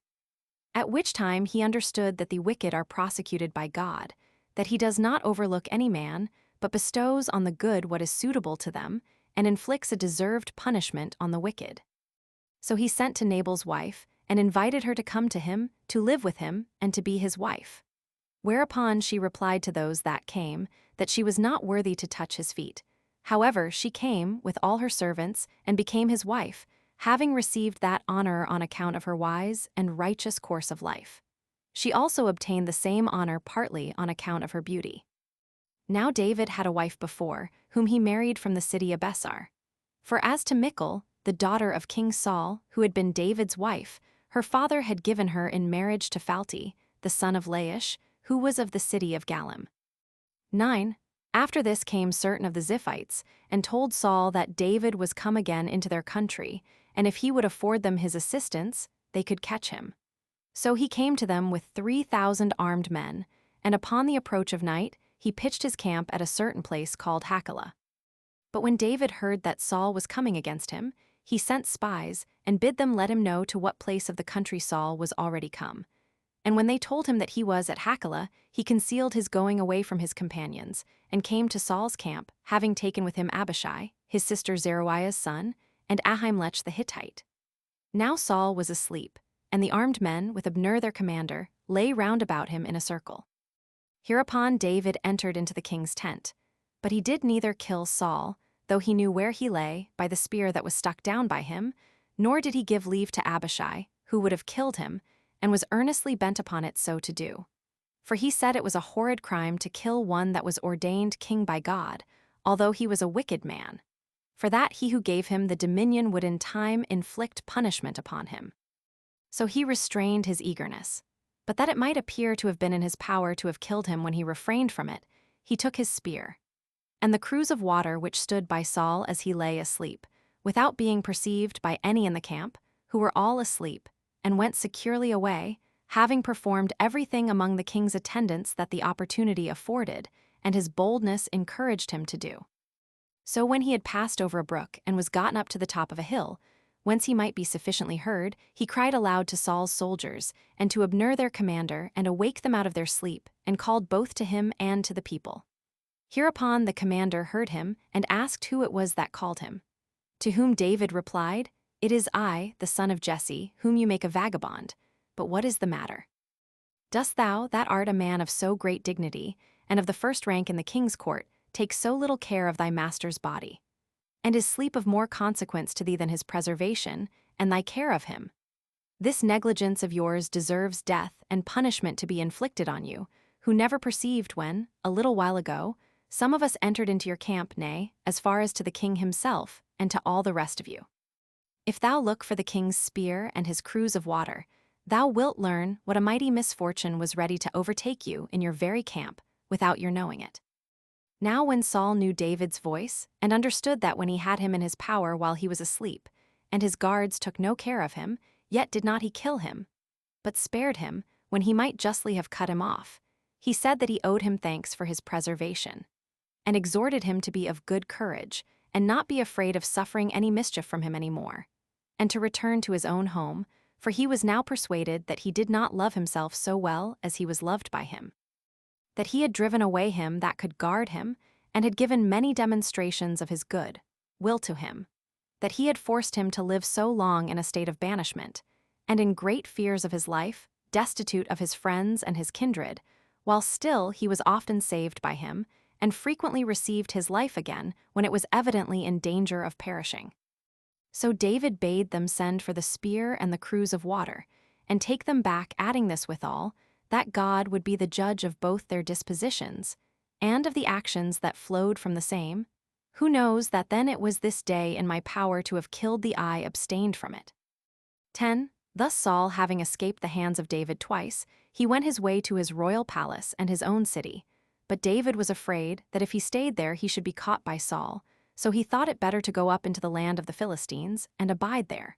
At which time he understood that the wicked are prosecuted by God, that he does not overlook any man, but bestows on the good what is suitable to them, and inflicts a deserved punishment on the wicked. So he sent to Nabal's wife, and invited her to come to him, to live with him, and to be his wife. Whereupon she replied to those that came, that she was not worthy to touch his feet. However, she came, with all her servants, and became his wife, having received that honor on account of her wise and righteous course of life. She also obtained the same honor partly on account of her beauty. Now David had a wife before, whom he married from the city Abesar. For as to Michal, the daughter of King Saul, who had been David's wife, her father had given her in marriage to Phalti, the son of Laish, who was of the city of Galim. 9 After this came certain of the Ziphites, and told Saul that David was come again into their country, and if he would afford them his assistance, they could catch him. So he came to them with 3,000 armed men, and upon the approach of night, he pitched his camp at a certain place called Hachilah. But when David heard that Saul was coming against him, he sent spies and bid them let him know to what place of the country Saul was already come. And when they told him that he was at Hachilah, he concealed his going away from his companions, and came to Saul's camp, having taken with him Abishai, his sister Zeruiah's son, and Ahimelech the Hittite. Now Saul was asleep, and the armed men, with Abner their commander, lay round about him in a circle. Hereupon David entered into the king's tent. But he did neither kill Saul, though he knew where he lay, by the spear that was stuck down by him, nor did he give leave to Abishai, who would have killed him, and was earnestly bent upon it so to do. For he said it was a horrid crime to kill one that was ordained king by God, although he was a wicked man. For that he who gave him the dominion would in time inflict punishment upon him. So he restrained his eagerness. But that it might appear to have been in his power to have killed him when he refrained from it, he took his spear. And the cruse of water which stood by Saul as he lay asleep, without being perceived by any in the camp, who were all asleep, and went securely away, having performed everything among the king's attendants that the opportunity afforded, and his boldness encouraged him to do. So when he had passed over a brook and was gotten up to the top of a hill, whence he might be sufficiently heard, he cried aloud to Saul's soldiers, and to Abner their commander, and awake them out of their sleep, and called both to him and to the people. Hereupon the commander heard him, and asked who it was that called him. To whom David replied, "It is I, the son of Jesse, whom you make a vagabond. But what is the matter? Dost thou, that art a man of so great dignity, and of the first rank in the king's court, take so little care of thy master's body? And is sleep of more consequence to thee than his preservation, and thy care of him? This negligence of yours deserves death and punishment to be inflicted on you, who never perceived when, a little while ago, some of us entered into your camp, nay, as far as to the king himself, and to all the rest of you. If thou look for the king's spear and his cruse of water, thou wilt learn what a mighty misfortune was ready to overtake you in your very camp, without your knowing it." Now when Saul knew David's voice, and understood that when he had him in his power while he was asleep, and his guards took no care of him, yet did not he kill him, but spared him, when he might justly have cut him off, he said that he owed him thanks for his preservation, and exhorted him to be of good courage, and not be afraid of suffering any mischief from him any more, and to return to his own home, for he was now persuaded that he did not love himself so well as he was loved by him, that he had driven away him that could guard him, and had given many demonstrations of his good will to him, that he had forced him to live so long in a state of banishment, and in great fears of his life, destitute of his friends and his kindred, while still he was often saved by him, and frequently received his life again when it was evidently in danger of perishing. So David bade them send for the spear and the cruse of water, and take them back, adding this withal, that God would be the judge of both their dispositions, and of the actions that flowed from the same. Who knows that then it was this day in my power to have killed the eye abstained from it. 10. Thus Saul, having escaped the hands of David twice, he went his way to his royal palace and his own city. But David was afraid that if he stayed there he should be caught by Saul, so he thought it better to go up into the land of the Philistines and abide there.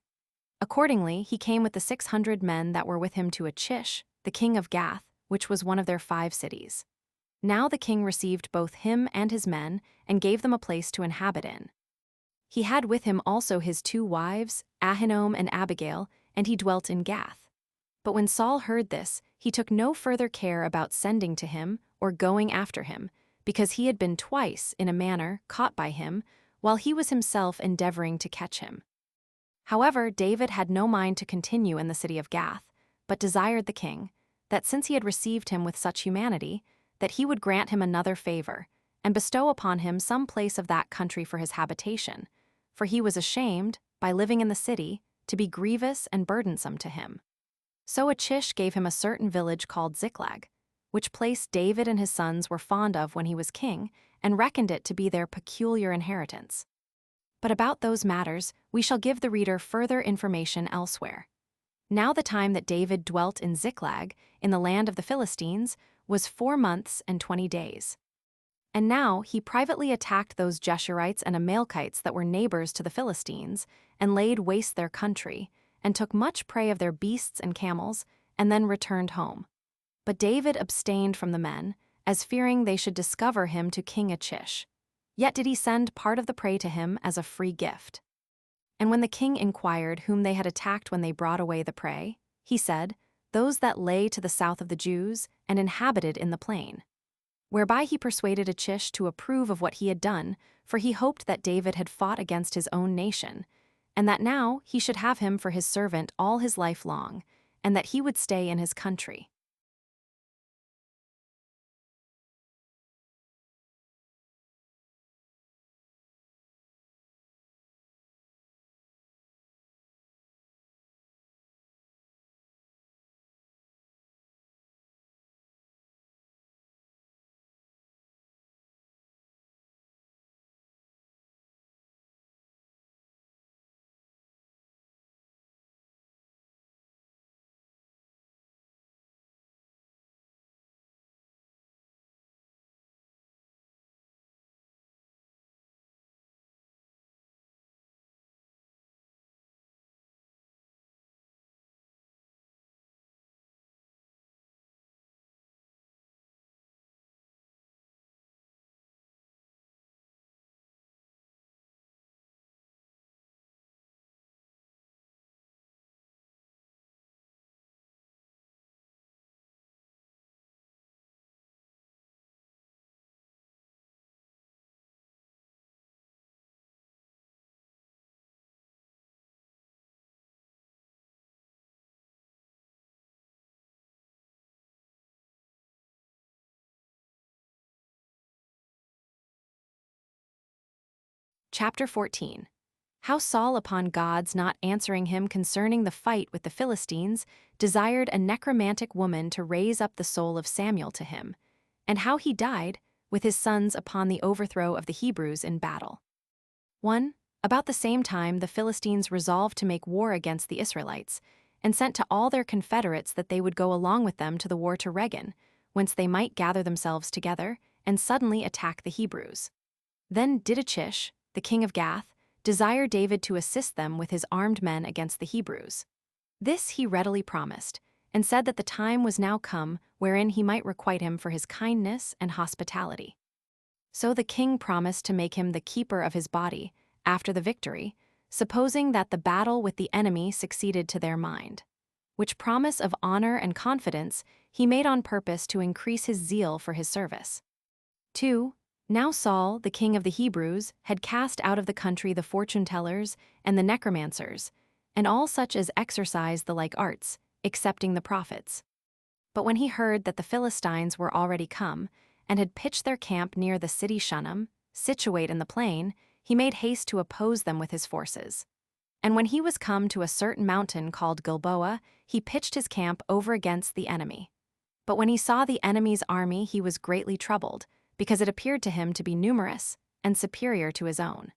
Accordingly, he came with the 600 men that were with him to Achish, the king of Gath, which was one of their 5 cities. Now the king received both him and his men, and gave them a place to inhabit in. He had with him also his 2 wives, Ahinoam and Abigail, and he dwelt in Gath. But when Saul heard this, he took no further care about sending to him or going after him, because he had been twice, in a manner, caught by him, while he was himself endeavoring to catch him. However, David had no mind to continue in the city of Gath, but desired the king, that since he had received him with such humanity, that he would grant him another favor, and bestow upon him some place of that country for his habitation, for he was ashamed, by living in the city, to be grievous and burdensome to him. So Achish gave him a certain village called Ziklag, which place David and his sons were fond of when he was king, and reckoned it to be their peculiar inheritance. But about those matters we shall give the reader further information elsewhere. Now the time that David dwelt in Ziklag, in the land of the Philistines, was 4 months and 20 days. And now he privately attacked those Jeshurites and Amalekites that were neighbors to the Philistines, and laid waste their country, and took much prey of their beasts and camels, and then returned home. But David abstained from the men, as fearing they should discover him to King Achish. Yet did he send part of the prey to him as a free gift. And when the king inquired whom they had attacked when they brought away the prey, he said, "Those that lay to the south of the Jews and inhabited in the plain." Whereby he persuaded Achish to approve of what he had done, for he hoped that David had fought against his own nation, and that now he should have him for his servant all his life long, and that he would stay in his country. Chapter 14. How Saul, upon God's not answering him concerning the fight with the Philistines, desired a necromantic woman to raise up the soul of Samuel to him, and how he died with his sons upon the overthrow of the Hebrews in battle. 1. About the same time the Philistines resolved to make war against the Israelites, and sent to all their confederates that they would go along with them to the war to Reggan, whence they might gather themselves together, and suddenly attack the Hebrews. Then did Achish, the king of Gath, desire David to assist them with his armed men against the Hebrews. This he readily promised, and said that the time was now come wherein he might requite him for his kindness and hospitality. So the king promised to make him the keeper of his body, after the victory, supposing that the battle with the enemy succeeded to their mind. Which promise of honor and confidence he made on purpose to increase his zeal for his service. 2. Now Saul, the king of the Hebrews, had cast out of the country the fortune-tellers and the necromancers, and all such as exercised the like arts, excepting the prophets. But when he heard that the Philistines were already come, and had pitched their camp near the city Shunem, situate in the plain, he made haste to oppose them with his forces. And when he was come to a certain mountain called Gilboa, he pitched his camp over against the enemy. But when he saw the enemy's army, he was greatly troubled, because it appeared to him to be numerous and superior to his own.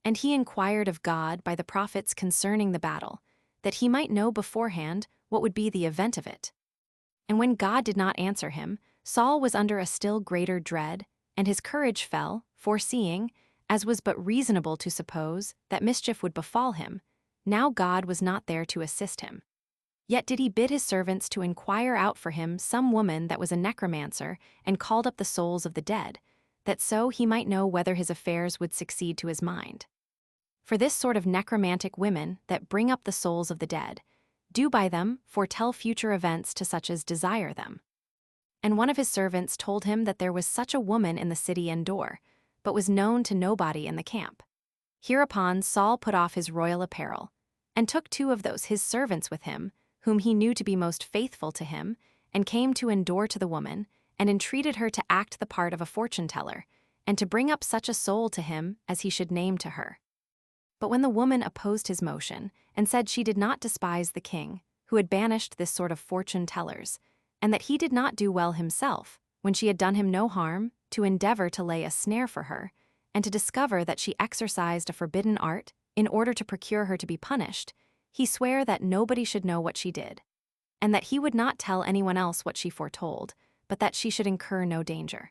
And he inquired of God by the prophets concerning the battle, that he might know beforehand what would be the event of it. And when God did not answer him, Saul was under a still greater dread, and his courage fell, foreseeing, as was but reasonable to suppose, that mischief would befall him. Now God was not there to assist him. Yet did he bid his servants to inquire out for him some woman that was a necromancer, and called up the souls of the dead, that so he might know whether his affairs would succeed to his mind. For this sort of necromantic women that bring up the souls of the dead, do by them foretell future events to such as desire them. And one of his servants told him that there was such a woman in the city Endor, but was known to nobody in the camp. Hereupon Saul put off his royal apparel, and took 2 of those his servants with him, whom he knew to be most faithful to him, and came to Endor to the woman, and entreated her to act the part of a fortune-teller, and to bring up such a soul to him as he should name to her. But when the woman opposed his motion, and said she did not despise the king, who had banished this sort of fortune-tellers, and that he did not do well himself, when she had done him no harm, to endeavor to lay a snare for her, and to discover that she exercised a forbidden art, in order to procure her to be punished, he sware that nobody should know what she did, and that he would not tell anyone else what she foretold, but that she should incur no danger.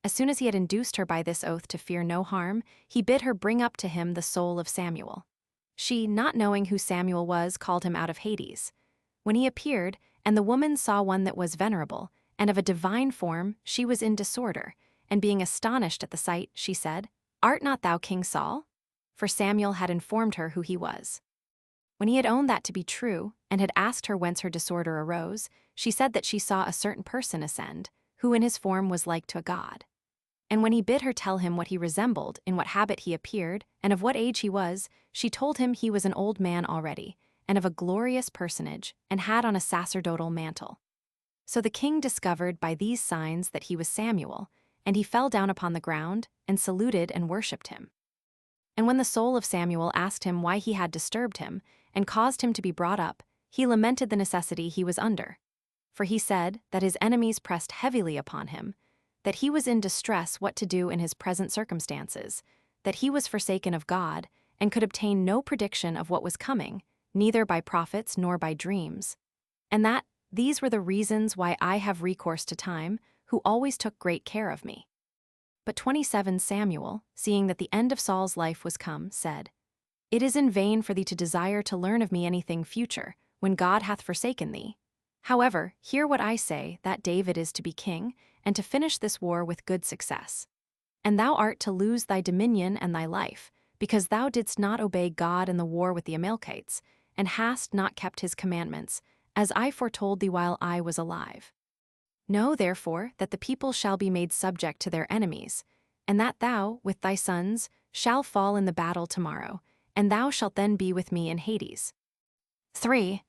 As soon as he had induced her by this oath to fear no harm, he bid her bring up to him the soul of Samuel. She, not knowing who Samuel was, called him out of Hades. When he appeared, and the woman saw one that was venerable, and of a divine form, she was in disorder, and being astonished at the sight, she said, "Art not thou King Saul?" For Samuel had informed her who he was. When he had owned that to be true, and had asked her whence her disorder arose, she said that she saw a certain person ascend, who in his form was like to a god. And when he bid her tell him what he resembled, in what habit he appeared, and of what age he was, she told him he was an old man already, and of a glorious personage, and had on a sacerdotal mantle. So the king discovered by these signs that he was Samuel, and he fell down upon the ground, and saluted and worshipped him. And when the soul of Samuel asked him why he had disturbed him, and caused him to be brought up, he lamented the necessity he was under. For he said that his enemies pressed heavily upon him, that he was in distress what to do in his present circumstances, that he was forsaken of God, and could obtain no prediction of what was coming, neither by prophets nor by dreams. And that these were the reasons why I have recourse to time, who always took great care of me. But 27 Samuel, seeing that the end of Saul's life was come, said, "It is in vain for thee to desire to learn of me anything future, when God hath forsaken thee. However, hear what I say, that David is to be king, and to finish this war with good success. And thou art to lose thy dominion and thy life, because thou didst not obey God in the war with the Amalekites, and hast not kept his commandments, as I foretold thee while I was alive. Know therefore that the people shall be made subject to their enemies, and that thou, with thy sons, shall fall in the battle tomorrow, and thou shalt then be with me in Hades." 3.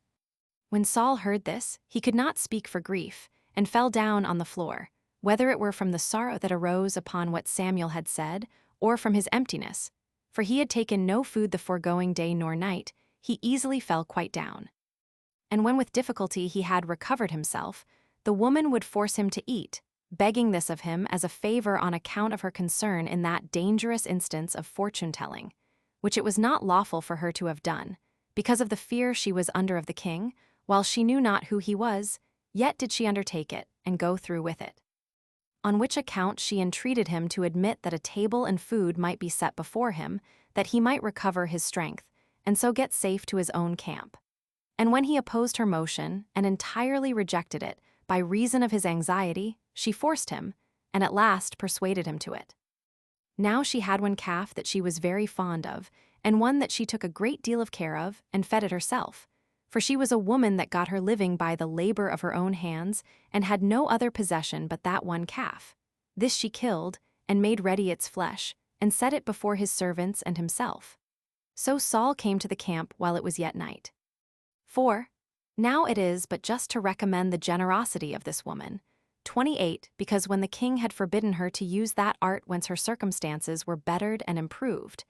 When Saul heard this, he could not speak for grief, and fell down on the floor, whether it were from the sorrow that arose upon what Samuel had said, or from his emptiness. For he had taken no food the foregoing day nor night, he easily fell quite down. And when with difficulty he had recovered himself, the woman would force him to eat, begging this of him as a favor on account of her concern in that dangerous instance of fortune-telling, which it was not lawful for her to have done, because of the fear she was under of the king, while she knew not who he was, yet did she undertake it, and go through with it. On which account she entreated him to admit that a table and food might be set before him, that he might recover his strength, and so get safe to his own camp. And when he opposed her motion, and entirely rejected it, by reason of his anxiety, she forced him, and at last persuaded him to it. Now she had one calf that she was very fond of, and one that she took a great deal of care of, and fed it herself. For she was a woman that got her living by the labor of her own hands, and had no other possession but that one calf. This she killed, and made ready its flesh, and set it before his servants and himself. So Saul came to the camp while it was yet night. 4. Now it is but just to recommend the generosity of this woman. 28. Because when the king had forbidden her to use that art whence her circumstances were bettered and improved,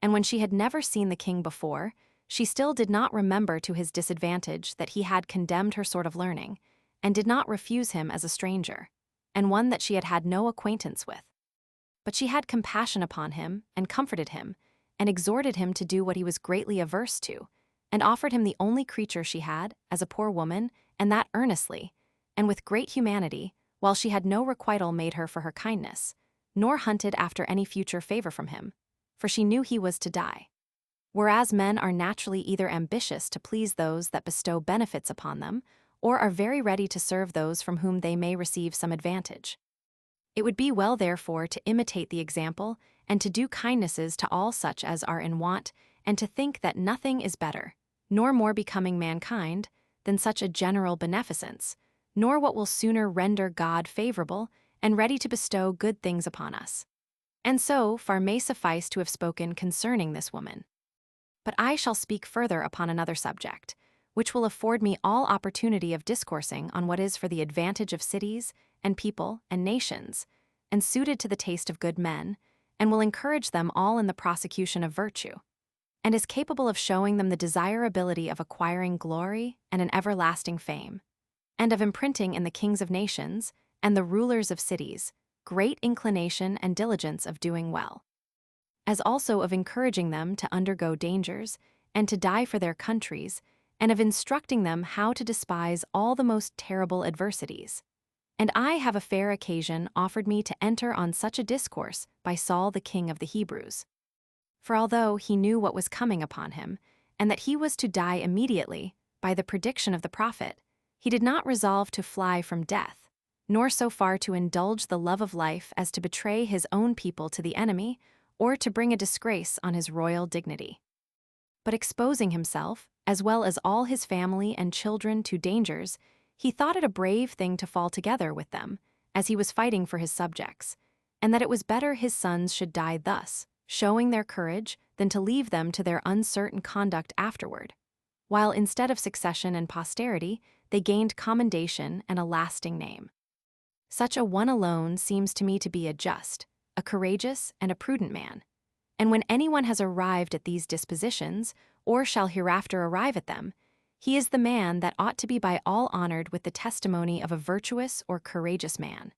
and when she had never seen the king before, she still did not remember to his disadvantage that he had condemned her sort of learning, and did not refuse him as a stranger, and one that she had had no acquaintance with. But she had compassion upon him, and comforted him, and exhorted him to do what he was greatly averse to, and offered him the only creature she had, as a poor woman, and that earnestly, and with great humanity, while she had no requital made her for her kindness, nor hunted after any future favor from him, for she knew he was to die. Whereas men are naturally either ambitious to please those that bestow benefits upon them, or are very ready to serve those from whom they may receive some advantage. It would be well, therefore, to imitate the example, and to do kindnesses to all such as are in want, and to think that nothing is better, nor more becoming mankind, than such a general beneficence, nor what will sooner render God favorable, and ready to bestow good things upon us. And so far may suffice to have spoken concerning this woman. But I shall speak further upon another subject, which will afford me all opportunity of discoursing on what is for the advantage of cities, and people, and nations, and suited to the taste of good men, and will encourage them all in the prosecution of virtue, and is capable of showing them the desirability of acquiring glory and an everlasting fame, and of imprinting in the kings of nations, and the rulers of cities, great inclination and diligence of doing well, as also of encouraging them to undergo dangers, and to die for their countries, and of instructing them how to despise all the most terrible adversities. And I have a fair occasion offered me to enter on such a discourse by Saul the king of the Hebrews. For although he knew what was coming upon him, and that he was to die immediately, by the prediction of the prophet, he did not resolve to fly from death, nor so far to indulge the love of life as to betray his own people to the enemy, or to bring a disgrace on his royal dignity. But exposing himself, as well as all his family and children, to dangers, he thought it a brave thing to fall together with them, as he was fighting for his subjects, and that it was better his sons should die thus, showing their courage, than to leave them to their uncertain conduct afterward, while instead of succession and posterity, they gained commendation and a lasting name. Such a one alone seems to me to be a just, a courageous, and a prudent man. And when anyone has arrived at these dispositions, or shall hereafter arrive at them, he is the man that ought to be by all honored with the testimony of a virtuous or courageous man.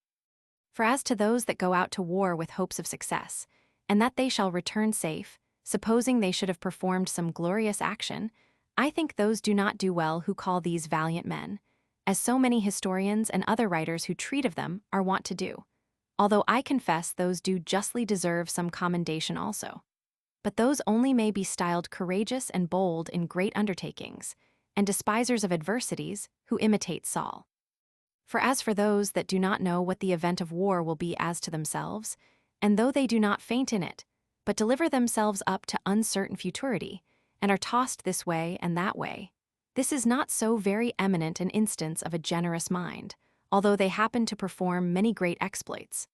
For as to those that go out to war with hopes of success, and that they shall return safe, supposing they should have performed some glorious action, I think those do not do well who call these valiant men, as so many historians and other writers who treat of them are wont to do, although I confess those do justly deserve some commendation also. But those only may be styled courageous and bold in great undertakings, and despisers of adversities, who imitate Saul. For as for those that do not know what the event of war will be as to themselves, and though they do not faint in it, but deliver themselves up to uncertain futurity, and are tossed this way and that way, this is not so very eminent an instance of a generous mind, although they happen to perform many great exploits.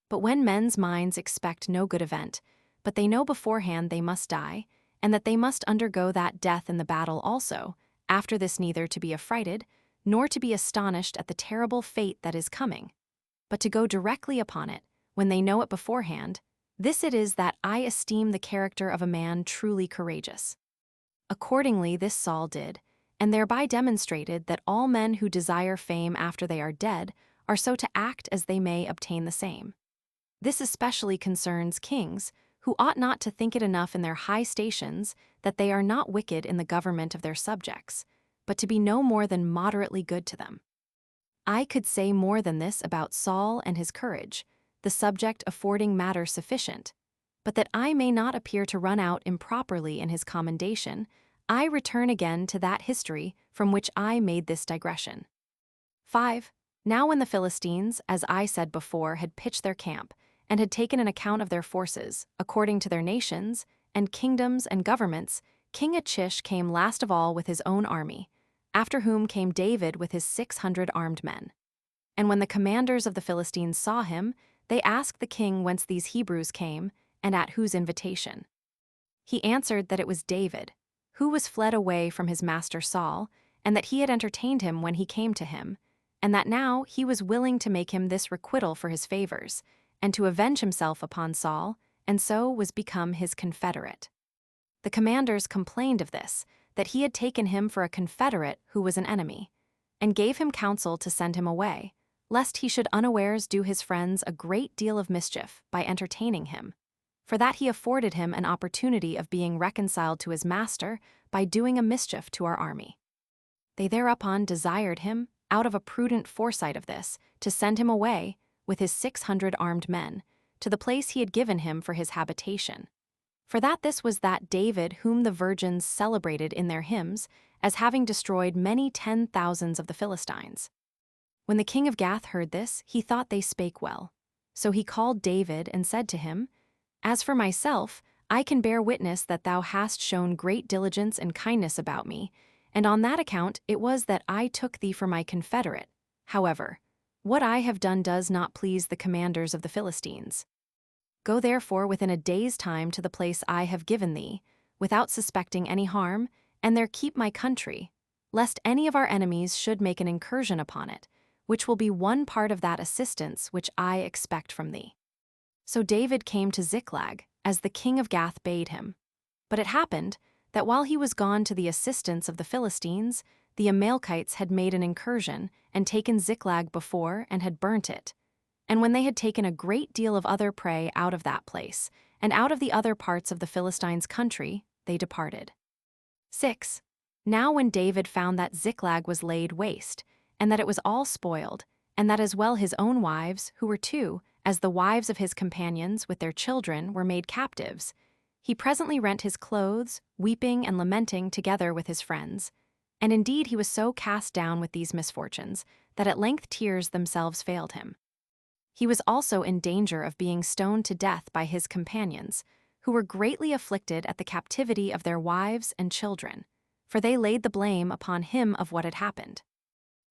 But when men's minds expect no good event, but they know beforehand they must die, and that they must undergo that death in the battle also, after this neither to be affrighted, nor to be astonished at the terrible fate that is coming, but to go directly upon it, when they know it beforehand, this it is that I esteem the character of a man truly courageous. Accordingly this Saul did, and thereby demonstrated that all men who desire fame after they are dead are so to act as they may obtain the same. This especially concerns kings, who ought not to think it enough in their high stations that they are not wicked in the government of their subjects, but to be no more than moderately good to them. I could say more than this about Saul and his courage, the subject affording matter sufficient, but that I may not appear to run out improperly in his commendation, I return again to that history from which I made this digression. 5. Now when the Philistines, as I said before, had pitched their camp, and had taken an account of their forces, according to their nations, and kingdoms and governments, King Achish came last of all with his own army, after whom came David with his 600 armed men. And when the commanders of the Philistines saw him, they asked the king whence these Hebrews came, and at whose invitation. He answered that it was David, who was fled away from his master Saul, and that he had entertained him when he came to him, and that now he was willing to make him this requital for his favors, and to avenge himself upon Saul, and so was become his confederate. The commanders complained of this, that he had taken him for a confederate who was an enemy, and gave him counsel to send him away, lest he should unawares do his friends a great deal of mischief by entertaining him, for that he afforded him an opportunity of being reconciled to his master by doing a mischief to our army. They thereupon desired him, out of a prudent foresight of this, to send him away, with his 600 armed men, to the place he had given him for his habitation. For that this was that David whom the virgins celebrated in their hymns as having destroyed many 10,000s of the Philistines. When the king of Gath heard this, he thought they spake well. So he called David and said to him, As for myself, I can bear witness that thou hast shown great diligence and kindness about me, and on that account it was that I took thee for my confederate. However, what I have done does not please the commanders of the Philistines. Go therefore within a day's time to the place I have given thee, without suspecting any harm, and there keep my country, lest any of our enemies should make an incursion upon it, which will be one part of that assistance which I expect from thee. So David came to Ziklag, as the king of Gath bade him. But it happened that while he was gone to the assistance of the Philistines, the Amalekites had made an incursion and taken Ziklag before and had burnt it. And when they had taken a great deal of other prey out of that place, and out of the other parts of the Philistines' country, they departed. 6. Now when David found that Ziklag was laid waste, and that it was all spoiled, and that as well his own wives, who were 2, as the wives of his companions with their children were made captives, he presently rent his clothes, weeping and lamenting together with his friends, And indeed he was so cast down with these misfortunes that at length tears themselves failed him. He was also in danger of being stoned to death by his companions, who were greatly afflicted at the captivity of their wives and children, for they laid the blame upon him of what had happened.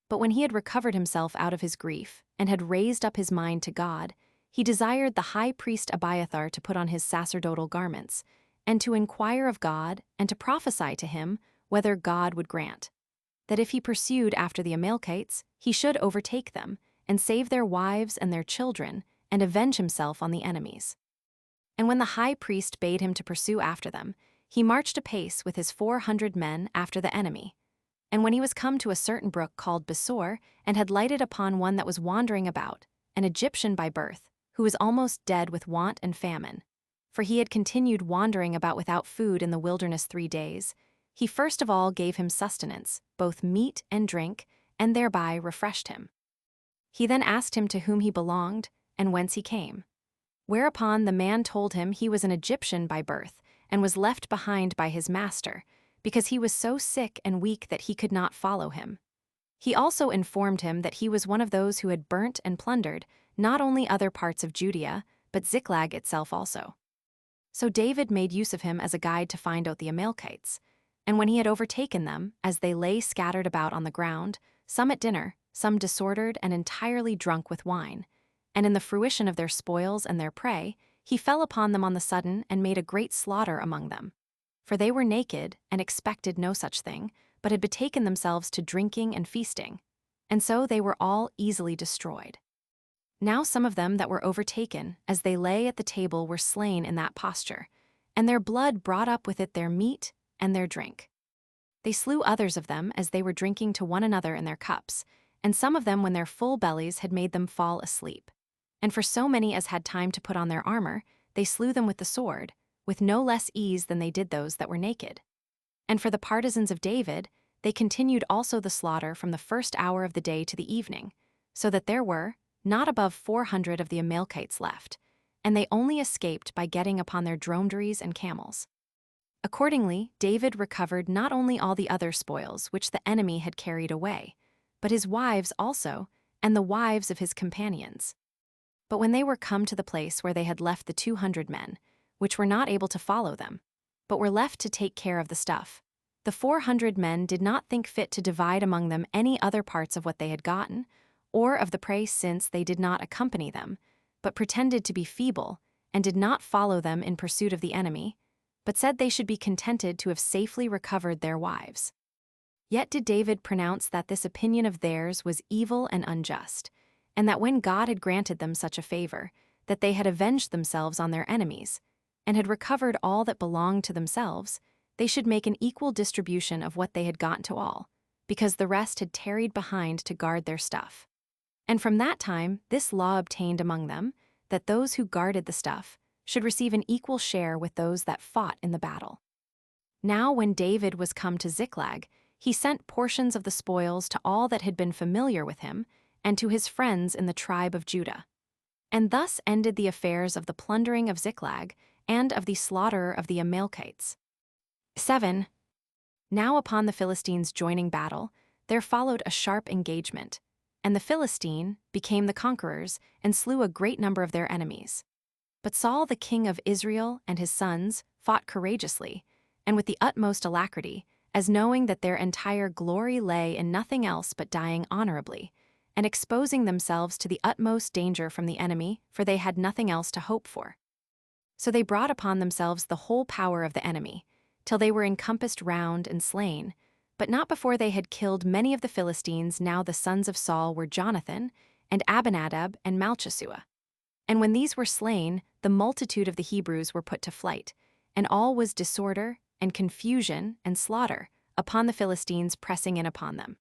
But when he had recovered himself out of his grief and had raised up his mind to God, he desired the high priest Abiathar to put on his sacerdotal garments, and to inquire of God and to prophesy to him whether God would grant that if he pursued after the Amalekites, he should overtake them, and save their wives and their children, and avenge himself on the enemies. And when the high priest bade him to pursue after them, he marched apace with his 400 men after the enemy. And when he was come to a certain brook called Besor, and had lighted upon one that was wandering about, an Egyptian by birth, who was almost dead with want and famine, for he had continued wandering about without food in the wilderness 3 days, he first of all gave him sustenance, both meat and drink, and thereby refreshed him. He then asked him to whom he belonged, and whence he came. Whereupon the man told him he was an Egyptian by birth, and was left behind by his master, because he was so sick and weak that he could not follow him. He also informed him that he was one of those who had burnt and plundered not only other parts of Judea, but Ziklag itself also. So David made use of him as a guide to find out the Amalekites. And when he had overtaken them, as they lay scattered about on the ground, some at dinner, some disordered and entirely drunk with wine, and in the fruition of their spoils and their prey, he fell upon them on the sudden and made a great slaughter among them. For they were naked and expected no such thing, but had betaken themselves to drinking and feasting, and so they were all easily destroyed. Now some of them that were overtaken, as they lay at the table, were slain in that posture, and their blood brought up with it their meat and their drink. They slew others of them as they were drinking to one another in their cups, and some of them when their full bellies had made them fall asleep. And for so many as had time to put on their armor, they slew them with the sword, with no less ease than they did those that were naked. And for the partisans of David, they continued also the slaughter from the first hour of the day to the evening, so that there were not above 400 of the Amalekites left, and they only escaped by getting upon their dromedaries and camels. Accordingly, David recovered not only all the other spoils which the enemy had carried away, but his wives also, and the wives of his companions. But when they were come to the place where they had left the 200 men, which were not able to follow them, but were left to take care of the stuff, the 400 men did not think fit to divide among them any other parts of what they had gotten, or of the prey, since they did not accompany them, but pretended to be feeble, and did not follow them in pursuit of the enemy, but said they should be contented to have safely recovered their wives. Yet did David pronounce that this opinion of theirs was evil and unjust, and that when God had granted them such a favor, that they had avenged themselves on their enemies, and had recovered all that belonged to themselves, they should make an equal distribution of what they had gotten to all, because the rest had tarried behind to guard their stuff. And from that time this law obtained among them, that those who guarded the stuff should receive an equal share with those that fought in the battle. Now when David was come to Ziklag, he sent portions of the spoils to all that had been familiar with him, and to his friends in the tribe of Judah. And thus ended the affairs of the plundering of Ziklag, and of the slaughter of the Amalekites. 7. Now upon the Philistines joining battle, there followed a sharp engagement, and the Philistine became the conquerors, and slew a great number of their enemies. But Saul the king of Israel and his sons fought courageously, and with the utmost alacrity, as knowing that their entire glory lay in nothing else but dying honorably, and exposing themselves to the utmost danger from the enemy, for they had nothing else to hope for. So they brought upon themselves the whole power of the enemy, till they were encompassed round and slain, but not before they had killed many of the Philistines. Now the sons of Saul were Jonathan, and Abinadab, and Malchishua. And when these were slain, the multitude of the Hebrews were put to flight, and all was disorder, and confusion, and slaughter, upon the Philistines pressing in upon them.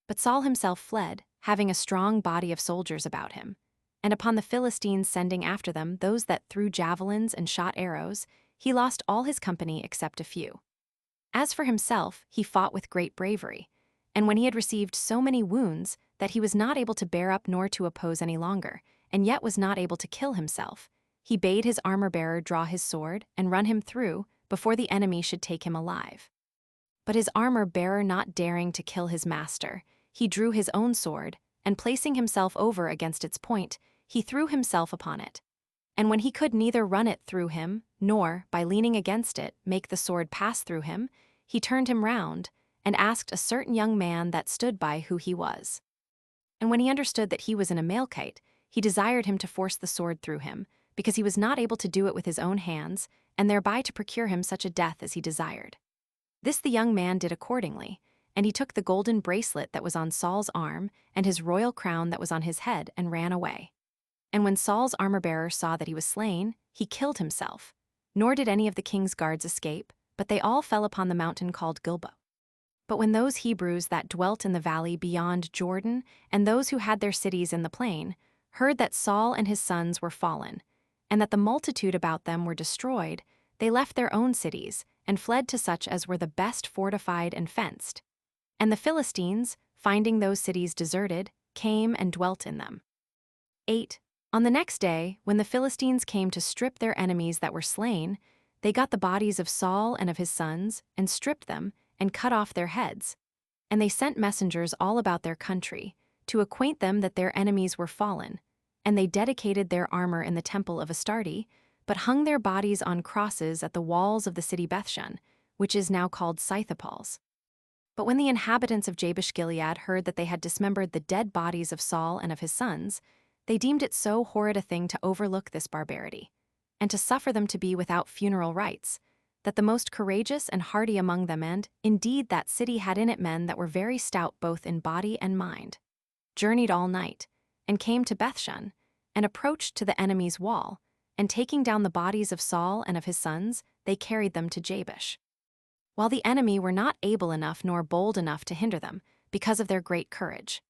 But Saul himself fled, having a strong body of soldiers about him, and upon the Philistines sending after them those that threw javelins and shot arrows, he lost all his company except a few. As for himself, he fought with great bravery, and when he had received so many wounds that he was not able to bear up nor to oppose any longer, and yet was not able to kill himself, he bade his armor-bearer draw his sword and run him through before the enemy should take him alive. But his armor-bearer, not daring to kill his master, he drew his own sword, and placing himself over against its point, he threw himself upon it. And when he could neither run it through him, nor, by leaning against it, make the sword pass through him, he turned him round, and asked a certain young man that stood by who he was. And when he understood that he was an Amalekite, he desired him to force the sword through him, because he was not able to do it with his own hands, and thereby to procure him such a death as he desired. This the young man did accordingly, and he took the golden bracelet that was on Saul's arm, and his royal crown that was on his head, and ran away. And when Saul's armor-bearer saw that he was slain, he killed himself. Nor did any of the king's guards escape, but they all fell upon the mountain called Gilboa. But when those Hebrews that dwelt in the valley beyond Jordan, and those who had their cities in the plain, heard that Saul and his sons were fallen, and that the multitude about them were destroyed, they left their own cities, and fled to such as were the best fortified and fenced. And the Philistines, finding those cities deserted, came and dwelt in them. 8. On the next day, when the Philistines came to strip their enemies that were slain, they got the bodies of Saul and of his sons, and stripped them, and cut off their heads. And they sent messengers all about their country, to acquaint them that their enemies were fallen. And they dedicated their armor in the temple of Astarte, but hung their bodies on crosses at the walls of the city Bethshan, which is now called Scythopals. But when the inhabitants of Jabesh-Gilead heard that they had dismembered the dead bodies of Saul and of his sons, they deemed it so horrid a thing to overlook this barbarity, and to suffer them to be without funeral rites, that the most courageous and hardy among them, and, indeed, that city had in it men that were very stout both in body and mind, journeyed all night, and came to Bethshan, and approached to the enemy's wall, and taking down the bodies of Saul and of his sons, they carried them to Jabesh. While the enemy were not able enough nor bold enough to hinder them, because of their great courage.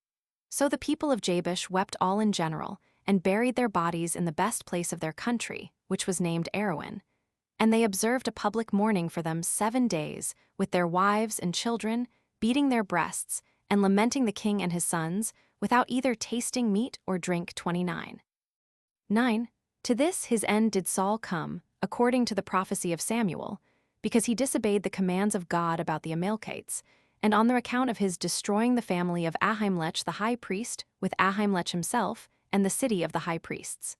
So the people of Jabesh wept all in general, and buried their bodies in the best place of their country, which was named Erowin. And they observed a public mourning for them 7 days, with their wives and children, beating their breasts, and lamenting the king and his sons, without either tasting meat or drink. 29. 9. To this his end did Saul come, according to the prophecy of Samuel, because he disobeyed the commands of God about the Amalekites, and on the account of his destroying the family of Ahimelech the high priest, with Ahimelech himself, and the city of the high priests.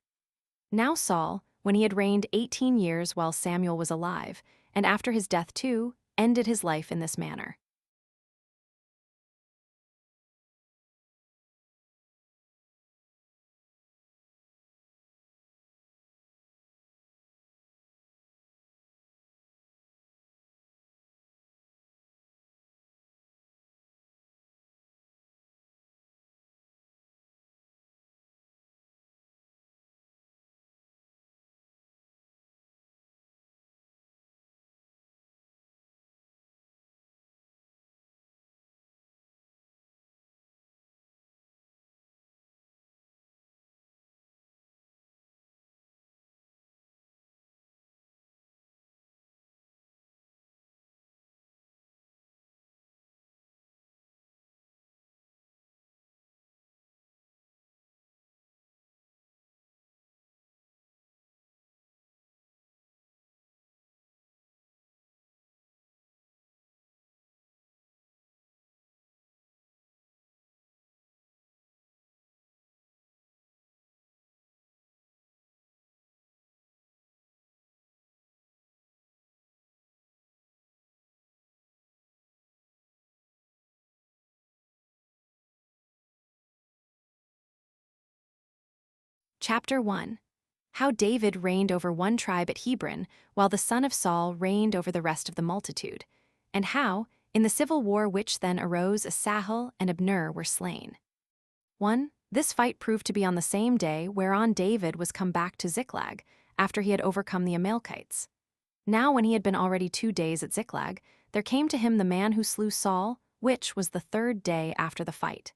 Now Saul, when he had reigned 18 years while Samuel was alive, and after his death too, ended his life in this manner. Chapter 1. How David reigned over one tribe at Hebron, while the son of Saul reigned over the rest of the multitude, and how, in the civil war which then arose, Asahel and Abner were slain. 1. This fight proved to be on the same day whereon David was come back to Ziklag, after he had overcome the Amalekites. Now when he had been already 2 days at Ziklag, there came to him the man who slew Saul, which was the 3rd day after the fight.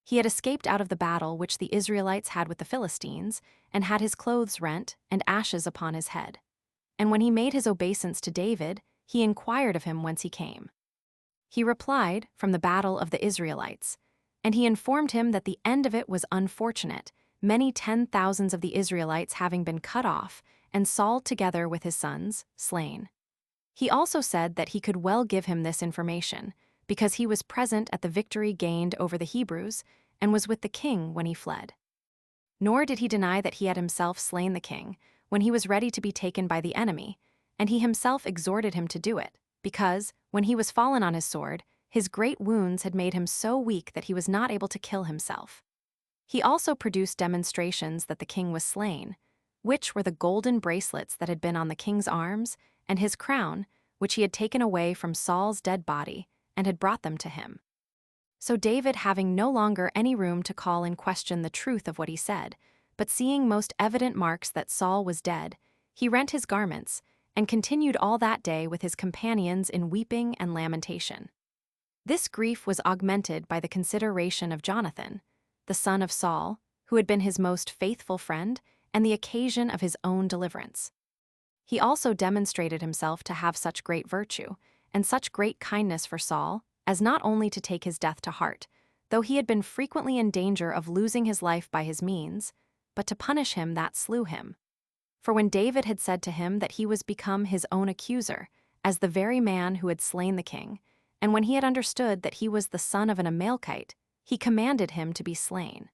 He had escaped out of the battle which the Israelites had with the Philistines, and had his clothes rent, and ashes upon his head. And when he made his obeisance to David, he inquired of him whence he came. He replied, from the battle of the Israelites. And he informed him that the end of it was unfortunate, many 10,000s of the Israelites having been cut off, and Saul together with his sons, slain. He also said that he could well give him this information, because he was present at the victory gained over the Hebrews and was with the king when he fled. Nor did he deny that he had himself slain the king when he was ready to be taken by the enemy, and he himself exhorted him to do it, because, when he was fallen on his sword, his great wounds had made him so weak that he was not able to kill himself. He also produced demonstrations that the king was slain, which were the golden bracelets that had been on the king's arms, and his crown, which he had taken away from Saul's dead body, and had brought them to him. So David, having no longer any room to call in question the truth of what he said, but seeing most evident marks that Saul was dead, he rent his garments, and continued all that day with his companions in weeping and lamentation. This grief was augmented by the consideration of Jonathan, the son of Saul, who had been his most faithful friend and the occasion of his own deliverance. He also demonstrated himself to have such great virtue and such great kindness for Saul as not only to take his death to heart, though he had been frequently in danger of losing his life by his means, but to punish him that slew him. For when David had said to him that he was become his own accuser, as the very man who had slain the king, and when he had understood that he was the son of an Amalekite, he commanded him to be slain.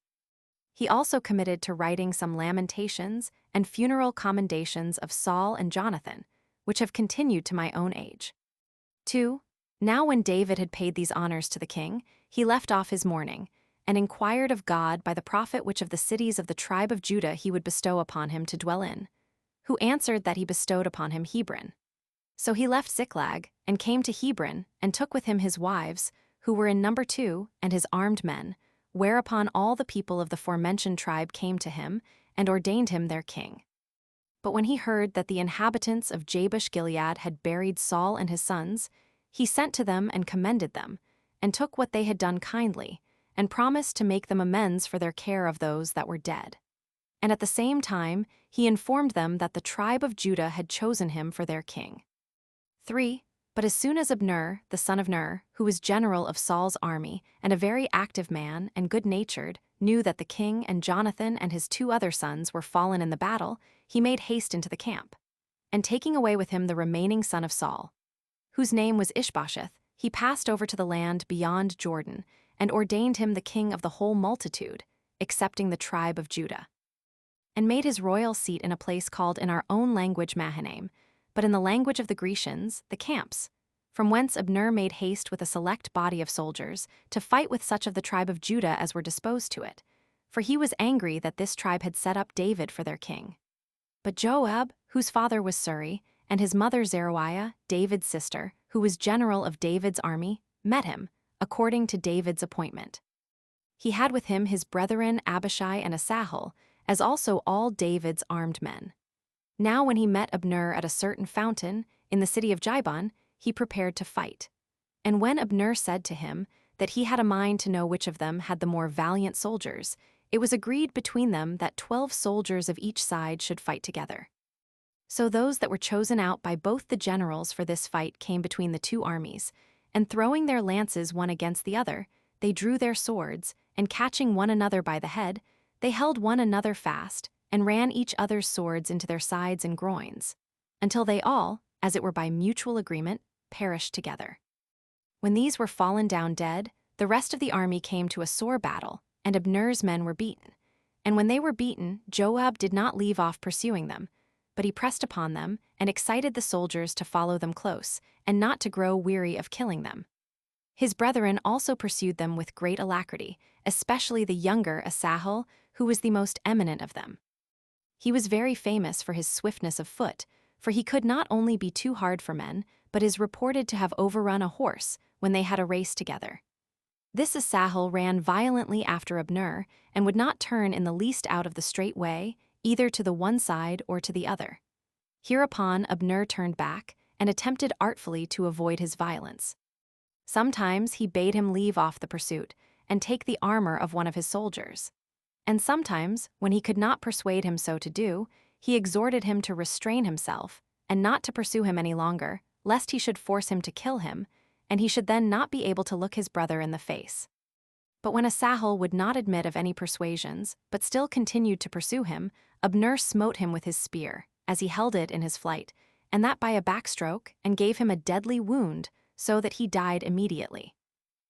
He also committed to writing some lamentations and funeral commendations of Saul and Jonathan, which have continued to my own age. 2. Now when David had paid these honors to the king, he left off his mourning, and inquired of God by the prophet which of the cities of the tribe of Judah he would bestow upon him to dwell in, who answered that he bestowed upon him Hebron. So he left Ziklag, and came to Hebron, and took with him his wives, who were in number 2, and his armed men, whereupon all the people of the forementioned tribe came to him, and ordained him their king. But when he heard that the inhabitants of Jabesh-Gilead had buried Saul and his sons, he sent to them and commended them, and took what they had done kindly, and promised to make them amends for their care of those that were dead. And at the same time he informed them that the tribe of Judah had chosen him for their king. 3. But as soon as Abner, the son of Ner, who was general of Saul's army, and a very active man and good-natured, knew that the king and Jonathan and his 2 other sons were fallen in the battle, he made haste into the camp. And taking away with him the remaining son of Saul, whose name was Ishbosheth, he passed over to the land beyond Jordan, and ordained him the king of the whole multitude, excepting the tribe of Judah. And made his royal seat in a place called in our own language Mahanaim, but in the language of the Grecians, the camps, from whence Abner made haste with a select body of soldiers to fight with such of the tribe of Judah as were disposed to it, for he was angry that this tribe had set up David for their king. But Joab, whose father was Suri, and his mother Zeruiah, David's sister, who was general of David's army, met him, according to David's appointment. He had with him his brethren Abishai and Asahel, as also all David's armed men. Now when he met Abner at a certain fountain, in the city of Gibon, he prepared to fight. And when Abner said to him that he had a mind to know which of them had the more valiant soldiers, it was agreed between them that 12 soldiers of each side should fight together. So those that were chosen out by both the generals for this fight came between the 2 armies, and throwing their lances one against the other, they drew their swords, and catching one another by the head, they held one another fast, and ran each other's swords into their sides and groins, until they all, as it were by mutual agreement, perished together. When these were fallen down dead, the rest of the army came to a sore battle, and Abner's men were beaten. And when they were beaten, Joab did not leave off pursuing them, but he pressed upon them, and excited the soldiers to follow them close, and not to grow weary of killing them. His brethren also pursued them with great alacrity, especially the younger Asahel, who was the most eminent of them. He was very famous for his swiftness of foot, for he could not only be too hard for men, but is reported to have overrun a horse when they had a race together. This Asahel ran violently after Abner, and would not turn in the least out of the straight way, either to the one side or to the other. Hereupon Abner turned back, and attempted artfully to avoid his violence. Sometimes he bade him leave off the pursuit, and take the armor of one of his soldiers. And sometimes, when he could not persuade him so to do, he exhorted him to restrain himself, and not to pursue him any longer, lest he should force him to kill him, and he should then not be able to look his brother in the face. But when Asahel would not admit of any persuasions, but still continued to pursue him, Abner smote him with his spear, as he held it in his flight, and that by a backstroke, and gave him a deadly wound, so that he died immediately.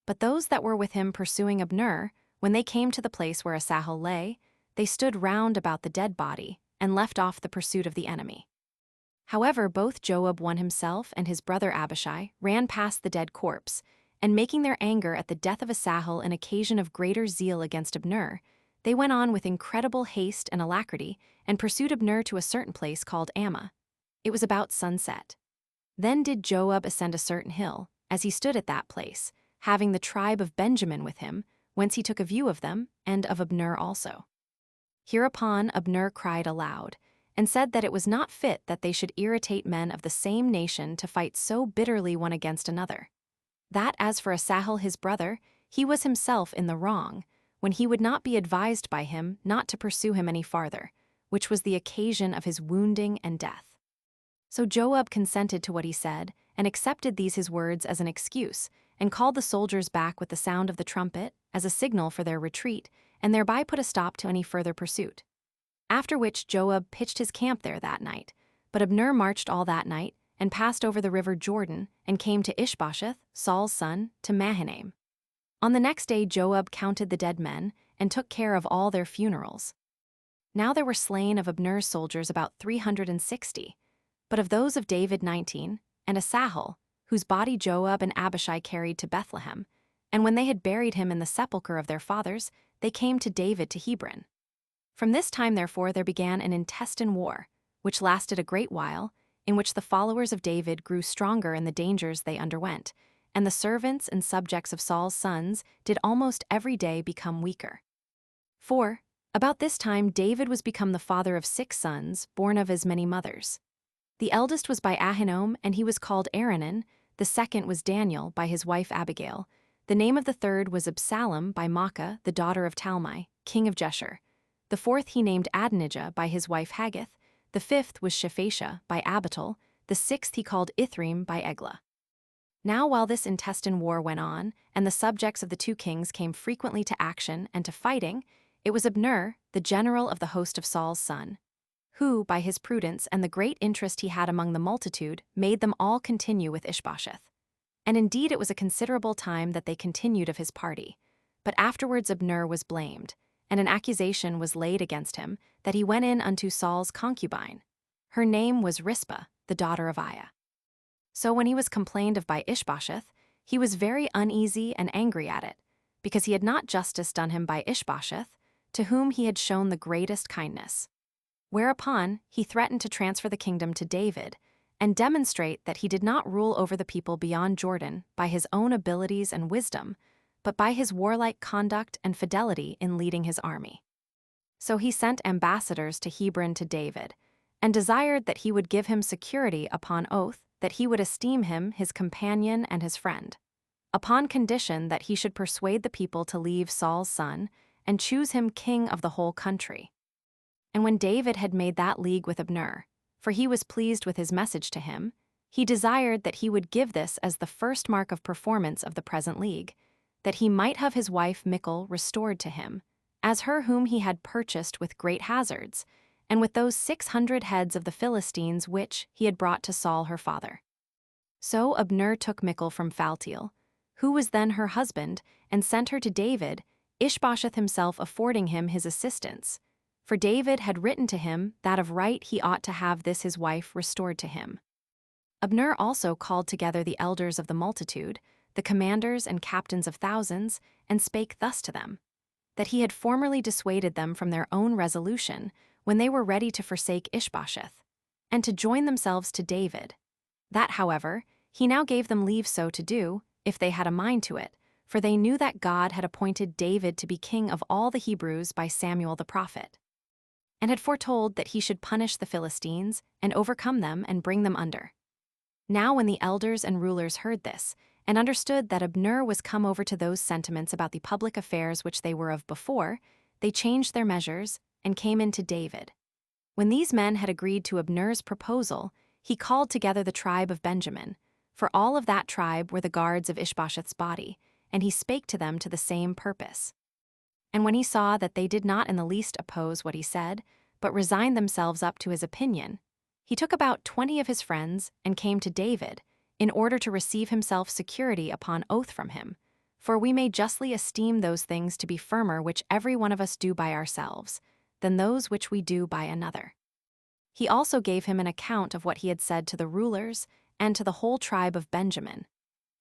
But those that were with him pursuing Abner, when they came to the place where Asahel lay, they stood round about the dead body, and left off the pursuit of the enemy. However, both Joab one himself and his brother Abishai ran past the dead corpse, and making their anger at the death of Asahel an occasion of greater zeal against Abner, they went on with incredible haste and alacrity, and pursued Abner to a certain place called Ammah. It was about sunset. Then did Joab ascend a certain hill, as he stood at that place, having the tribe of Benjamin with him, whence he took a view of them, and of Abner also. Hereupon Abner cried aloud, and said that it was not fit that they should irritate men of the same nation to fight so bitterly one against another. That as for Asahel his brother, he was himself in the wrong, when he would not be advised by him not to pursue him any farther, which was the occasion of his wounding and death. So Joab consented to what he said, and accepted these his words as an excuse, and called the soldiers back with the sound of the trumpet, as a signal for their retreat, and thereby put a stop to any further pursuit. After which Joab pitched his camp there that night, but Abner marched all that night, and passed over the river Jordan, and came to Ishbosheth, Saul's son, to Mahanaim. On the next day Joab counted the dead men, and took care of all their funerals. Now there were slain of Abner's soldiers about 360, but of those of David 19, and Asahel, whose body Joab and Abishai carried to Bethlehem, and when they had buried him in the sepulchre of their fathers, they came to David to Hebron. From this time therefore there began an intestine war, which lasted a great while, in which the followers of David grew stronger in the dangers they underwent, and the servants and subjects of Saul's sons did almost every day become weaker. For, about this time David was become the father of 6 sons, born of as many mothers. The eldest was by Ahinoam, and he was called Aranan. The second was Daniel, by his wife Abigail. The name of the third was Absalom, by Maacah, the daughter of Talmai, king of Geshur. The fourth he named Adonijah, by his wife Haggith. The fifth was Shephatiah, by Abital. The sixth he called Ithream, by Eglah. Now while this intestine war went on, and the subjects of the 2 kings came frequently to action and to fighting, it was Abner, the general of the host of Saul's son, who, by his prudence and the great interest he had among the multitude, made them all continue with Ishbosheth. And indeed it was a considerable time that they continued of his party. But afterwards Abner was blamed, and an accusation was laid against him, that he went in unto Saul's concubine. Her name was Rizpah, the daughter of Aiah. So when he was complained of by Ishbosheth, he was very uneasy and angry at it, because he had not justice done him by Ishbosheth, to whom he had shown the greatest kindness. Whereupon he threatened to transfer the kingdom to David, and demonstrate that he did not rule over the people beyond Jordan by his own abilities and wisdom, but by his warlike conduct and fidelity in leading his army. So he sent ambassadors to Hebron to David, and desired that he would give him security upon oath that he would esteem him his companion and his friend, upon condition that he should persuade the people to leave Saul's son, and choose him king of the whole country. And when David had made that league with Abner, for he was pleased with his message to him, he desired that he would give this as the first mark of performance of the present league, that he might have his wife Michal restored to him, as her whom he had purchased with great hazards, and with those 600 heads of the Philistines which he had brought to Saul her father. So Abner took Michal from Phaltiel, who was then her husband, and sent her to David, Ishbosheth himself affording him his assistance. For David had written to him that of right he ought to have this his wife restored to him. Abner also called together the elders of the multitude, the commanders and captains of thousands, and spake thus to them, that he had formerly dissuaded them from their own resolution, when they were ready to forsake Ishbosheth, and to join themselves to David. That, however, he now gave them leave so to do, if they had a mind to it, for they knew that God had appointed David to be king of all the Hebrews by Samuel the prophet, and had foretold that he should punish the Philistines, and overcome them, and bring them under. Now when the elders and rulers heard this, and understood that Abner was come over to those sentiments about the public affairs which they were of before, they changed their measures, and came in to David. When these men had agreed to Abner's proposal, he called together the tribe of Benjamin, for all of that tribe were the guards of Ishbosheth's body, and he spake to them to the same purpose. And when he saw that they did not in the least oppose what he said, but resigned themselves up to his opinion, He took about 20 of his friends and came to David in order to receive himself security upon oath from him, for we may justly esteem those things to be firmer which every one of us do by ourselves, than those which we do by another. He also gave him an account of what he had said to the rulers and to the whole tribe of Benjamin.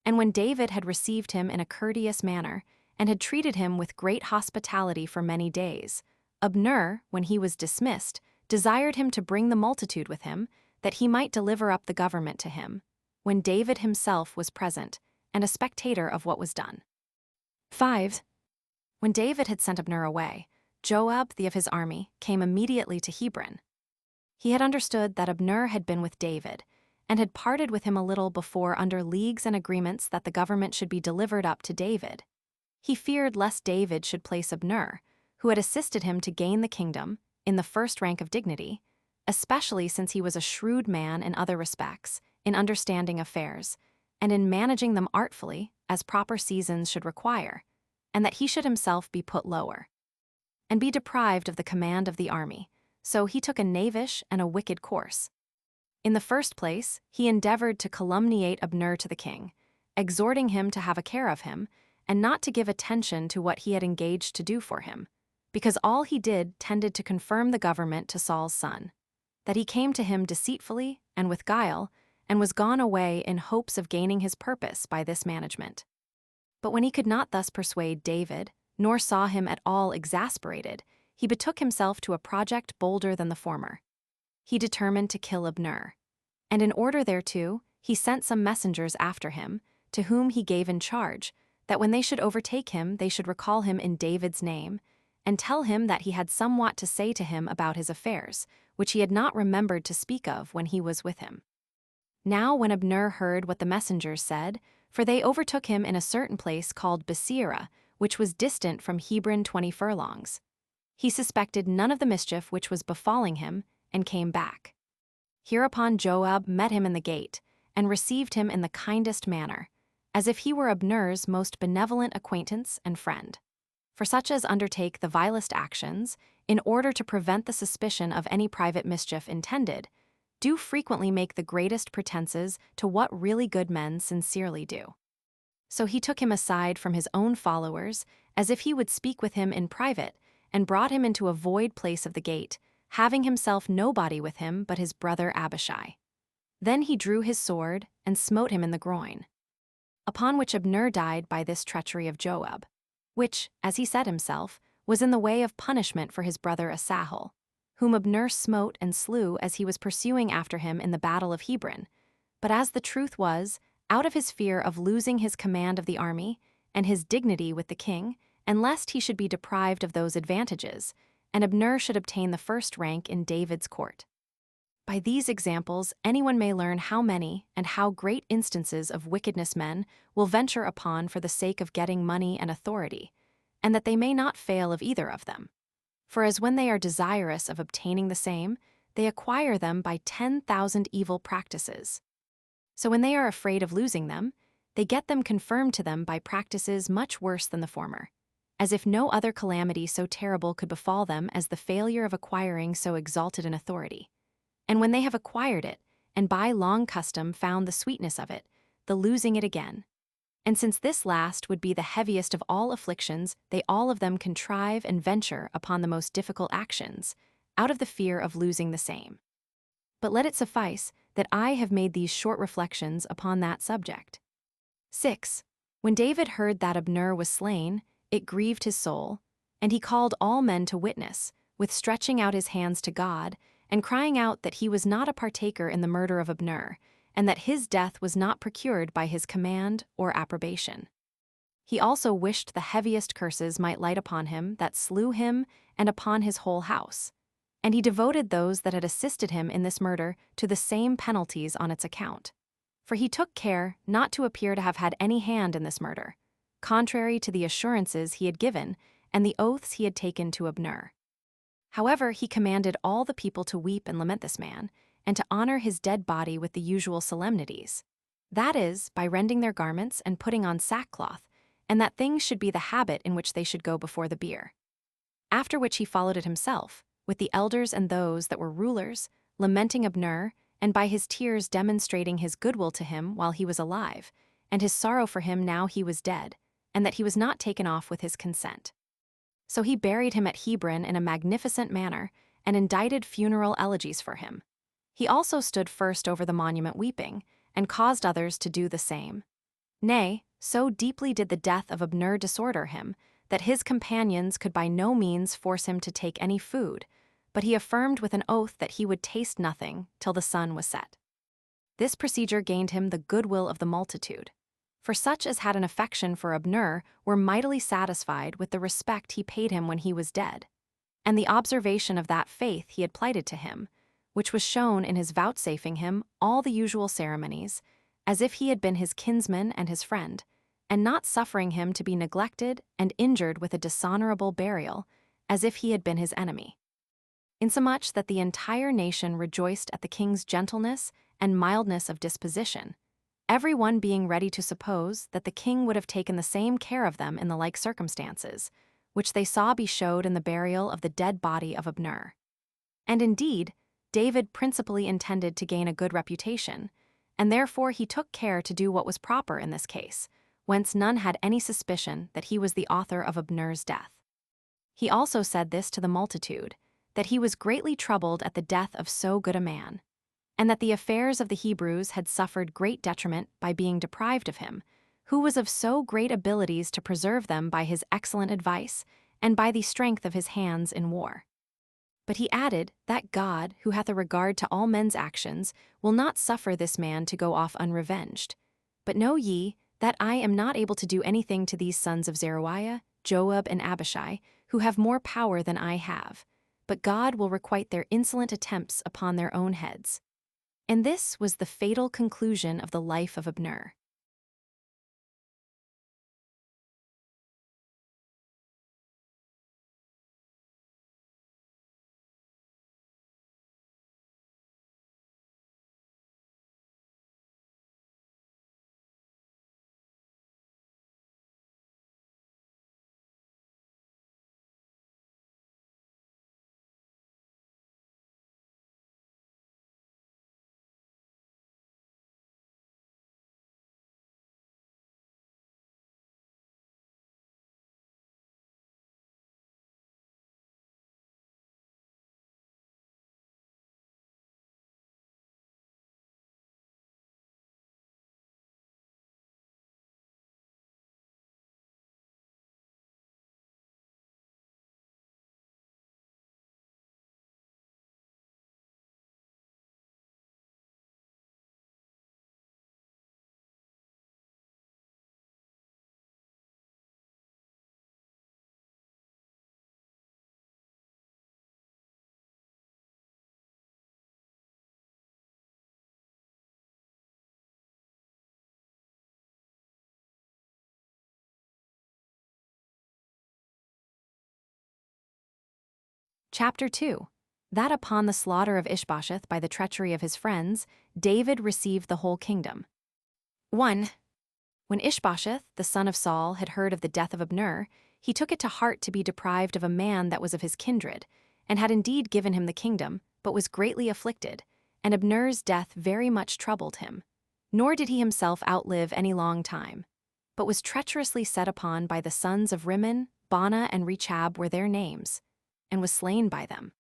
And when David had received him in a courteous manner, and had treated him with great hospitality for many days, Abner, when he was dismissed, desired him to bring the multitude with him, that he might deliver up the government to him, when David himself was present, and a spectator of what was done. 5. When David had sent Abner away, Joab, the of his army, came immediately to Hebron. He had understood that Abner had been with David, and had parted with him a little before under leagues and agreements that the government should be delivered up to David. He feared lest David should place Abner, who had assisted him to gain the kingdom, in the first rank of dignity, especially since he was a shrewd man in other respects, in understanding affairs, and in managing them artfully, as proper seasons should require, and that he should himself be put lower, and be deprived of the command of the army. So he took a knavish and a wicked course. In the first place, he endeavored to calumniate Abner to the king, exhorting him to have a care of him, and not to give attention to what he had engaged to do for him, because all he did tended to confirm the government to Saul's son, that he came to him deceitfully and with guile, and was gone away in hopes of gaining his purpose by this management. But when he could not thus persuade David, nor saw him at all exasperated, he betook himself to a project bolder than the former. He determined to kill Abner, and in order thereto, he sent some messengers after him, to whom he gave in charge, that when they should overtake him, they should recall him in David's name, and tell him that he had somewhat to say to him about his affairs, which he had not remembered to speak of when he was with him. Now when Abner heard what the messengers said, for they overtook him in a certain place called Besira, which was distant from Hebron 20 furlongs, he suspected none of the mischief which was befalling him, and came back. Hereupon Joab met him in the gate, and received him in the kindest manner, as if he were Abner's most benevolent acquaintance and friend. For such as undertake the vilest actions, in order to prevent the suspicion of any private mischief intended, do frequently make the greatest pretenses to what really good men sincerely do. So he took him aside from his own followers, as if he would speak with him in private, and brought him into a void place of the gate, having himself nobody with him but his brother Abishai. Then he drew his sword, and smote him in the groin. Upon which Abner died by this treachery of Joab, which, as he said himself, was in the way of punishment for his brother Asahel, whom Abner smote and slew as he was pursuing after him in the battle of Hebron. But as the truth was, out of his fear of losing his command of the army, and his dignity with the king, and lest he should be deprived of those advantages, and Abner should obtain the first rank in David's court. By these examples, anyone may learn how many and how great instances of wickedness men will venture upon for the sake of getting money and authority, and that they may not fail of either of them. For as when they are desirous of obtaining the same, they acquire them by 10,000 evil practices. So when they are afraid of losing them, they get them confirmed to them by practices much worse than the former, as if no other calamity so terrible could befall them as the failure of acquiring so exalted an authority. And when they have acquired it, and by long custom found the sweetness of it, the losing it again. And since this last would be the heaviest of all afflictions, they all of them contrive and venture upon the most difficult actions, out of the fear of losing the same. But let it suffice that I have made these short reflections upon that subject. 6. When David heard that Abner was slain, it grieved his soul, and he called all men to witness, with stretching out his hands to God, and crying out that he was not a partaker in the murder of Abner, and that his death was not procured by his command or approbation. He also wished the heaviest curses might light upon him that slew him and upon his whole house. And he devoted those that had assisted him in this murder to the same penalties on its account. For he took care not to appear to have had any hand in this murder, contrary to the assurances he had given and the oaths he had taken to Abner. However, he commanded all the people to weep and lament this man, and to honor his dead body with the usual solemnities, that is, by rending their garments and putting on sackcloth, and that things should be the habit in which they should go before the bier. After which he followed it himself, with the elders and those that were rulers, lamenting Abner, and by his tears demonstrating his goodwill to him while he was alive, and his sorrow for him now he was dead, and that he was not taken off with his consent. So he buried him at Hebron in a magnificent manner, and indited funeral elegies for him. He also stood first over the monument weeping, and caused others to do the same. Nay, so deeply did the death of Abner disorder him, that his companions could by no means force him to take any food, but he affirmed with an oath that he would taste nothing till the sun was set. This procedure gained him the goodwill of the multitude, for such as had an affection for Abner were mightily satisfied with the respect he paid him when he was dead, and the observation of that faith he had plighted to him, which was shown in his vouchsafing him all the usual ceremonies, as if he had been his kinsman and his friend, and not suffering him to be neglected and injured with a dishonorable burial, as if he had been his enemy. Insomuch that the entire nation rejoiced at the king's gentleness and mildness of disposition, every one being ready to suppose that the king would have taken the same care of them in the like circumstances, which they saw be showed in the burial of the dead body of Abner. And indeed, David principally intended to gain a good reputation, and therefore he took care to do what was proper in this case, whence none had any suspicion that he was the author of Abner's death. He also said this to the multitude, that he was greatly troubled at the death of so good a man, and that the affairs of the Hebrews had suffered great detriment by being deprived of him, who was of so great abilities to preserve them by his excellent advice and by the strength of his hands in war. But he added that God, who hath a regard to all men's actions, will not suffer this man to go off unrevenged. But know ye that I am not able to do anything to these sons of Zeruiah, Joab, and Abishai, who have more power than I have, but God will requite their insolent attempts upon their own heads. And this was the fatal conclusion of the life of Abner. Chapter 2. That upon the slaughter of Ishbosheth by the treachery of his friends, David received the whole kingdom. 1. When Ishbosheth, the son of Saul, had heard of the death of Abner, he took it to heart to be deprived of a man that was of his kindred, and had indeed given him the kingdom, but was greatly afflicted, and Abner's death very much troubled him. Nor did he himself outlive any long time, but was treacherously set upon by the sons of Rimmon, Baanah, and Rechab were their names, and was slain by them.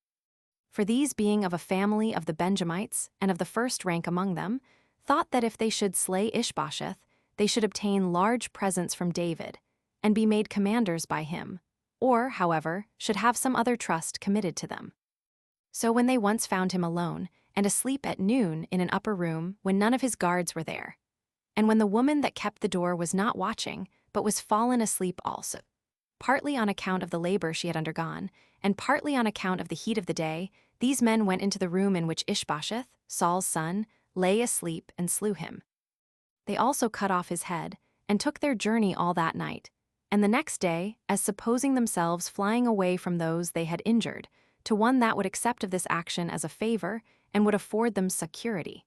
For these, being of a family of the Benjamites, and of the first rank among them, thought that if they should slay Ishbosheth, they should obtain large presents from David, and be made commanders by him, or, however, should have some other trust committed to them. So when they once found him alone, and asleep at noon in an upper room when none of his guards were there, and when the woman that kept the door was not watching, but was fallen asleep also, partly on account of the labor she had undergone, and partly on account of the heat of the day, these men went into the room in which Ishbosheth, Saul's son, lay asleep and slew him. They also cut off his head, and took their journey all that night, and the next day, as supposing themselves flying away from those they had injured, to one that would accept of this action as a favor, and would afford them security.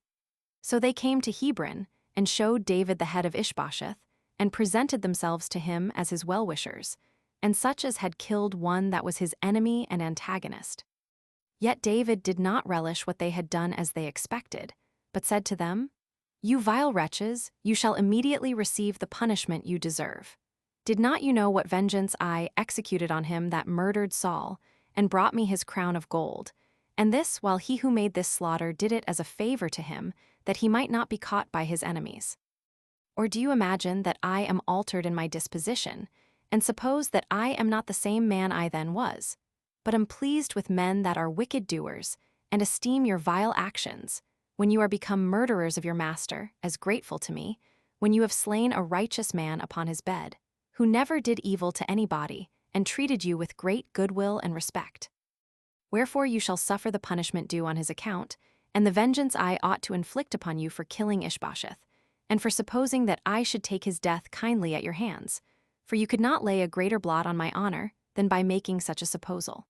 So they came to Hebron, and showed David the head of Ishbosheth, and presented themselves to him as his well-wishers, and such as had killed one that was his enemy and antagonist. Yet David did not relish what they had done as they expected, but said to them, "You vile wretches, you shall immediately receive the punishment you deserve. Did not you know what vengeance I executed on him that murdered Saul, and brought me his crown of gold? And this while he who made this slaughter did it as a favor to him, that he might not be caught by his enemies. Or do you imagine that I am altered in my disposition, and suppose that I am not the same man I then was, but am pleased with men that are wicked doers, and esteem your vile actions, when you are become murderers of your master, as grateful to me, when you have slain a righteous man upon his bed, who never did evil to anybody, and treated you with great goodwill and respect? Wherefore you shall suffer the punishment due on his account, and the vengeance I ought to inflict upon you for killing Ishbosheth, and for supposing that I should take his death kindly at your hands, for you could not lay a greater blot on my honor than by making such a supposal."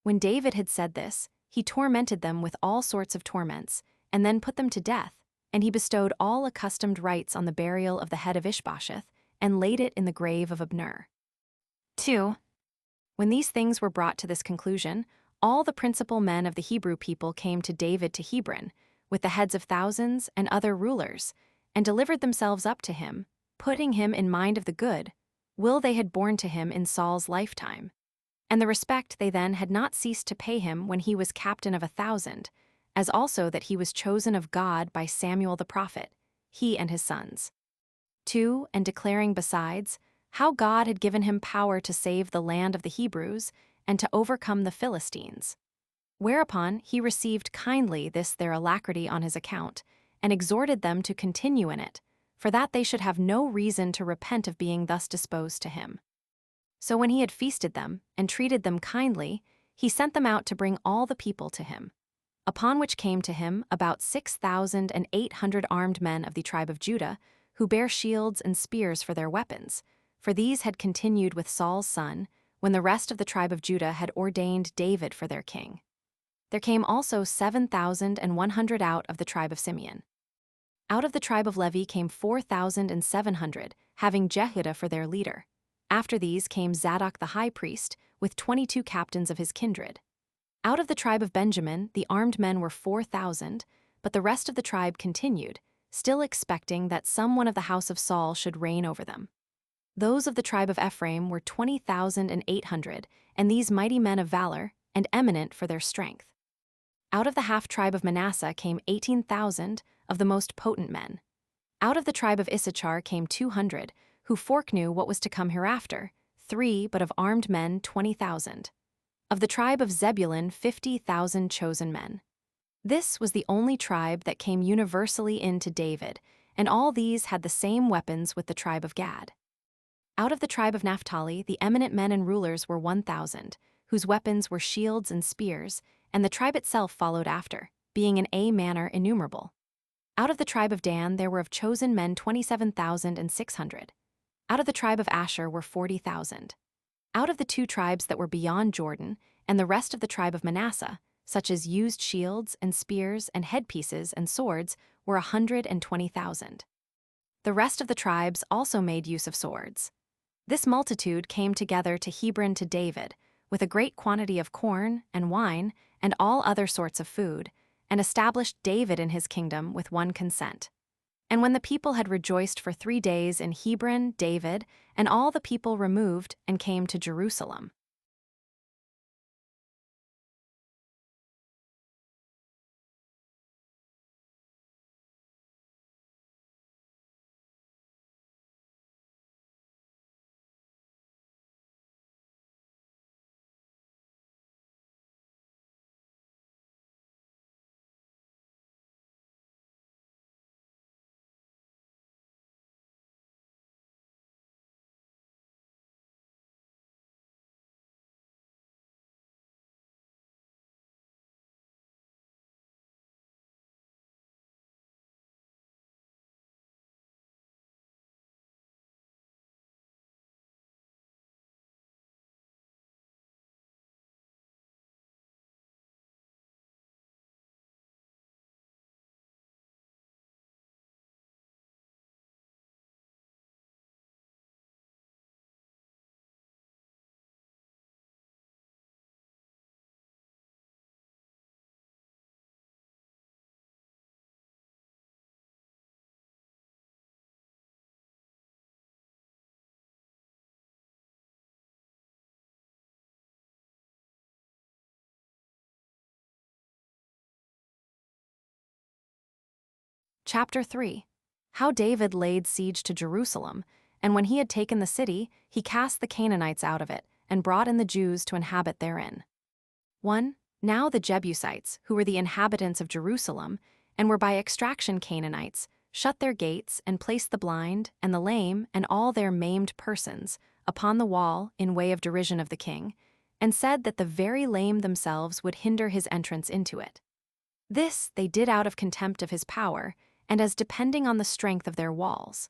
When David had said this, he tormented them with all sorts of torments, and then put them to death, and he bestowed all accustomed rites on the burial of the head of Ishbosheth, and laid it in the grave of Abner. 2. When these things were brought to this conclusion, all the principal men of the Hebrew people came to David to Hebron, with the heads of thousands and other rulers, and delivered themselves up to him, putting him in mind of the good will they had borne to him in Saul's lifetime, and the respect they then had not ceased to pay him when he was captain of 1,000, as also that he was chosen of God by Samuel the prophet, he and his sons. 2. And declaring besides, how God had given him power to save the land of the Hebrews, and to overcome the Philistines. Whereupon he received kindly this their alacrity on his account, and exhorted them to continue in it, for that they should have no reason to repent of being thus disposed to him. So when he had feasted them, and treated them kindly, he sent them out to bring all the people to him. Upon which came to him about 6,800 armed men of the tribe of Judah, who bare shields and spears for their weapons, for these had continued with Saul's son, when the rest of the tribe of Judah had ordained David for their king. There came also 7,100 out of the tribe of Simeon. Out of the tribe of Levi came 4,700, having Jehudah for their leader. After these came Zadok the high priest, with 22 captains of his kindred. Out of the tribe of Benjamin the armed men were 4,000, but the rest of the tribe continued, still expecting that some one of the house of Saul should reign over them. Those of the tribe of Ephraim were 20,800, and these mighty men of valor, and eminent for their strength. Out of the half-tribe of Manasseh came 18,000 of the most potent men. Out of the tribe of Issachar came 200, who foreknew what was to come hereafter, 3 but of armed men 20,000. Of the tribe of Zebulun 50,000 chosen men. This was the only tribe that came universally in to David, and all these had the same weapons with the tribe of Gad. Out of the tribe of Naphtali the eminent men and rulers were 1,000, whose weapons were shields and spears, and the tribe itself followed after, being in a manner innumerable. Out of the tribe of Dan there were of chosen men 27,600. Out of the tribe of Asher were 40,000. Out of the 2 tribes that were beyond Jordan, and the rest of the tribe of Manasseh, such as used shields and spears and headpieces and swords, were 120,000. The rest of the tribes also made use of swords. This multitude came together to Hebron to David, with a great quantity of corn and wine and all other sorts of food, and established David in his kingdom with one consent. And when the people had rejoiced for 3 days in Hebron, David, and all the people removed and came to Jerusalem. Chapter 3. How David laid siege to Jerusalem, and when he had taken the city, he cast the Canaanites out of it, and brought in the Jews to inhabit therein. 1. Now the Jebusites, who were the inhabitants of Jerusalem, and were by extraction Canaanites, shut their gates, and placed the blind, and the lame, and all their maimed persons, upon the wall in way of derision of the king, and said that the very lame themselves would hinder his entrance into it. This they did out of contempt of his power, and as depending on the strength of their walls.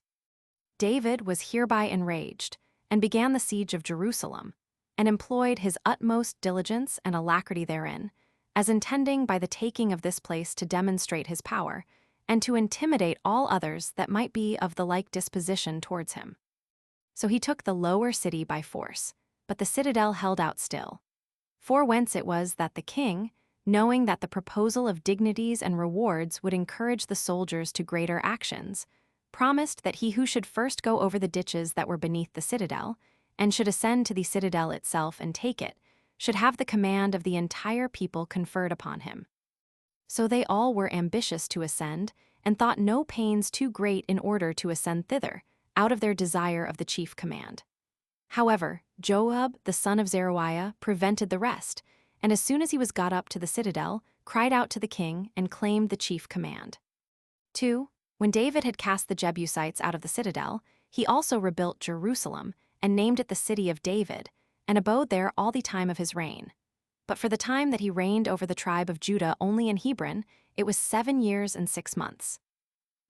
David was hereby enraged, and began the siege of Jerusalem, and employed his utmost diligence and alacrity therein, as intending by the taking of this place to demonstrate his power, and to intimidate all others that might be of the like disposition towards him. So he took the lower city by force, but the citadel held out still. For whence it was that the king, knowing that the proposal of dignities and rewards would encourage the soldiers to greater actions, promised that he who should first go over the ditches that were beneath the citadel, and should ascend to the citadel itself and take it, should have the command of the entire people conferred upon him. So they all were ambitious to ascend, and thought no pains too great in order to ascend thither, out of their desire of the chief command. However, Joab, the son of Zeruiah, prevented the rest, and as soon as he was got up to the citadel, cried out to the king and claimed the chief command. 2. When David had cast the Jebusites out of the citadel, he also rebuilt Jerusalem, and named it the city of David, and abode there all the time of his reign. But for the time that he reigned over the tribe of Judah only in Hebron, it was 7 years and 6 months.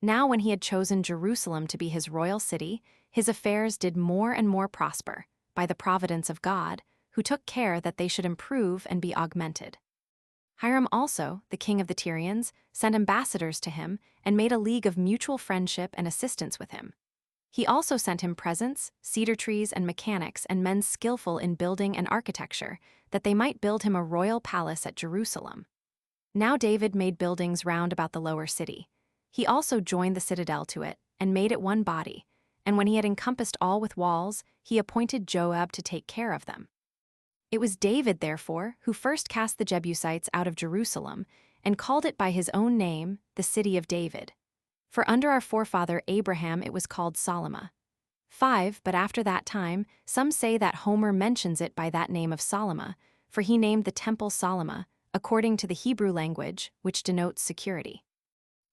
Now when he had chosen Jerusalem to be his royal city, his affairs did more and more prosper, by the providence of God, who took care that they should improve and be augmented. Hiram also, the king of the Tyrians, sent ambassadors to him, and made a league of mutual friendship and assistance with him. He also sent him presents, cedar trees and mechanics and men skillful in building and architecture, that they might build him a royal palace at Jerusalem. Now David made buildings round about the lower city. He also joined the citadel to it, and made it one body, and when he had encompassed all with walls, he appointed Joab to take care of them. It was David, therefore, who first cast the Jebusites out of Jerusalem, and called it by his own name, the city of David. For under our forefather Abraham it was called Solomon. 5. But after that time, some say that Homer mentions it by that name of Solomon, for he named the temple Solomon, according to the Hebrew language, which denotes security.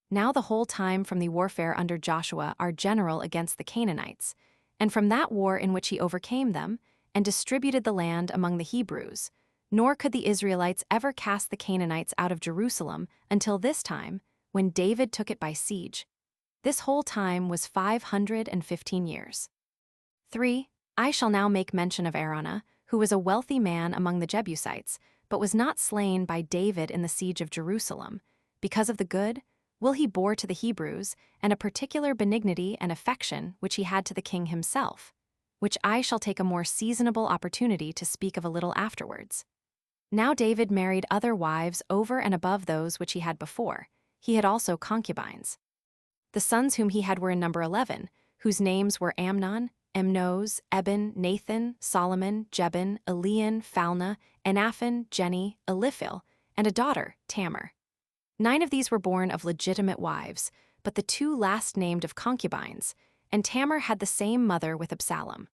Now the whole time from the warfare under Joshua our general against the Canaanites, and from that war in which he overcame them, and distributed the land among the Hebrews, nor could the Israelites ever cast the Canaanites out of Jerusalem until this time, when David took it by siege. This whole time was 515 years. 3. I shall now make mention of Araunah, who was a wealthy man among the Jebusites, but was not slain by David in the siege of Jerusalem, because of the good will he bore to the Hebrews, and a particular benignity and affection which he had to the king himself, which I shall take a more seasonable opportunity to speak of a little afterwards. Now David married other wives over and above those which he had before. He had also concubines. The sons whom he had were in number 11, whose names were Amnon, Emnoz, Eben, Nathan, Solomon, Jebin, Elian, Phalna, Enaphan, Jenny, Eliphil, and a daughter, Tamar. 9 of these were born of legitimate wives, but the 2 last named of concubines, and Tamar had the same mother with Absalom.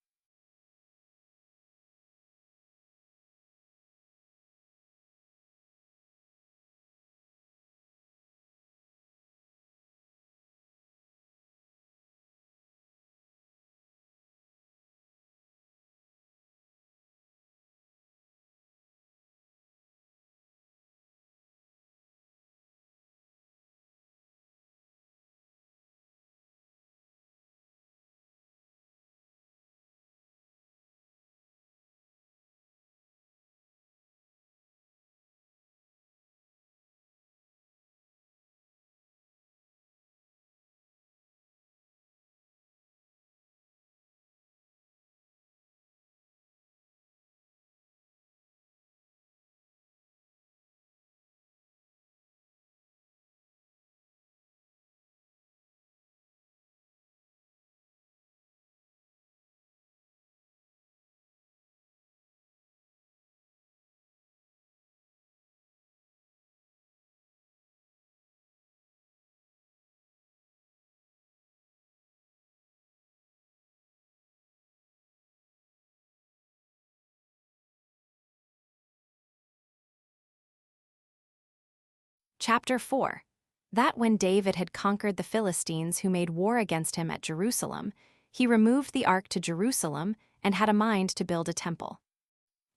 Chapter 4. That when David had conquered the Philistines who made war against him at Jerusalem, he removed the ark to Jerusalem and had a mind to build a temple.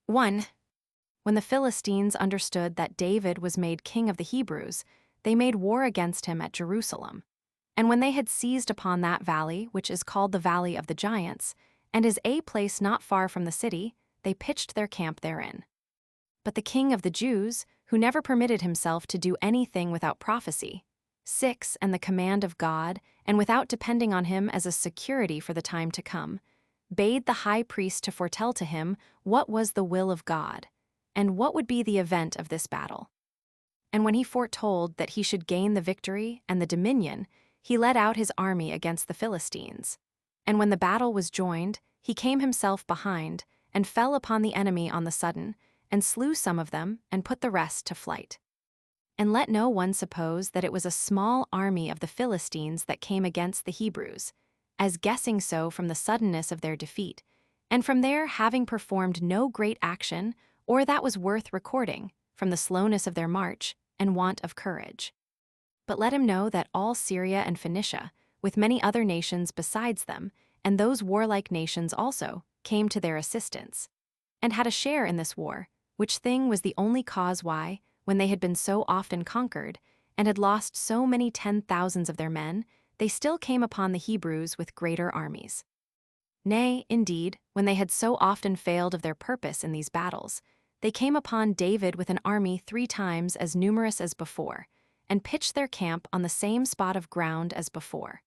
1. When the Philistines understood that David was made king of the Hebrews, they made war against him at Jerusalem. And when they had seized upon that valley, which is called the Valley of the Giants, and is a place not far from the city, they pitched their camp therein. But the king of the Jews, who never permitted himself to do anything without prophecy, 6, and the command of God, and without depending on him as a security for the time to come, bade the high priest to foretell to him what was the will of God, and what would be the event of this battle. And when he foretold that he should gain the victory and the dominion, he led out his army against the Philistines. And when the battle was joined, he came himself behind, and fell upon the enemy on the sudden, and slew some of them, and put the rest to flight. And let no one suppose that it was a small army of the Philistines that came against the Hebrews, as guessing so from the suddenness of their defeat, and from their having performed no great action, or that was worth recording, from the slowness of their march, and want of courage. But let him know that all Syria and Phoenicia, with many other nations besides them, and those warlike nations also, came to their assistance, and had a share in this war, which thing was the only cause why, when they had been so often conquered, and had lost so many 10,000s of their men, they still came upon the Hebrews with greater armies. Nay, indeed, when they had so often failed of their purpose in these battles, they came upon David with an army 3 times as numerous as before, and pitched their camp on the same spot of ground as before.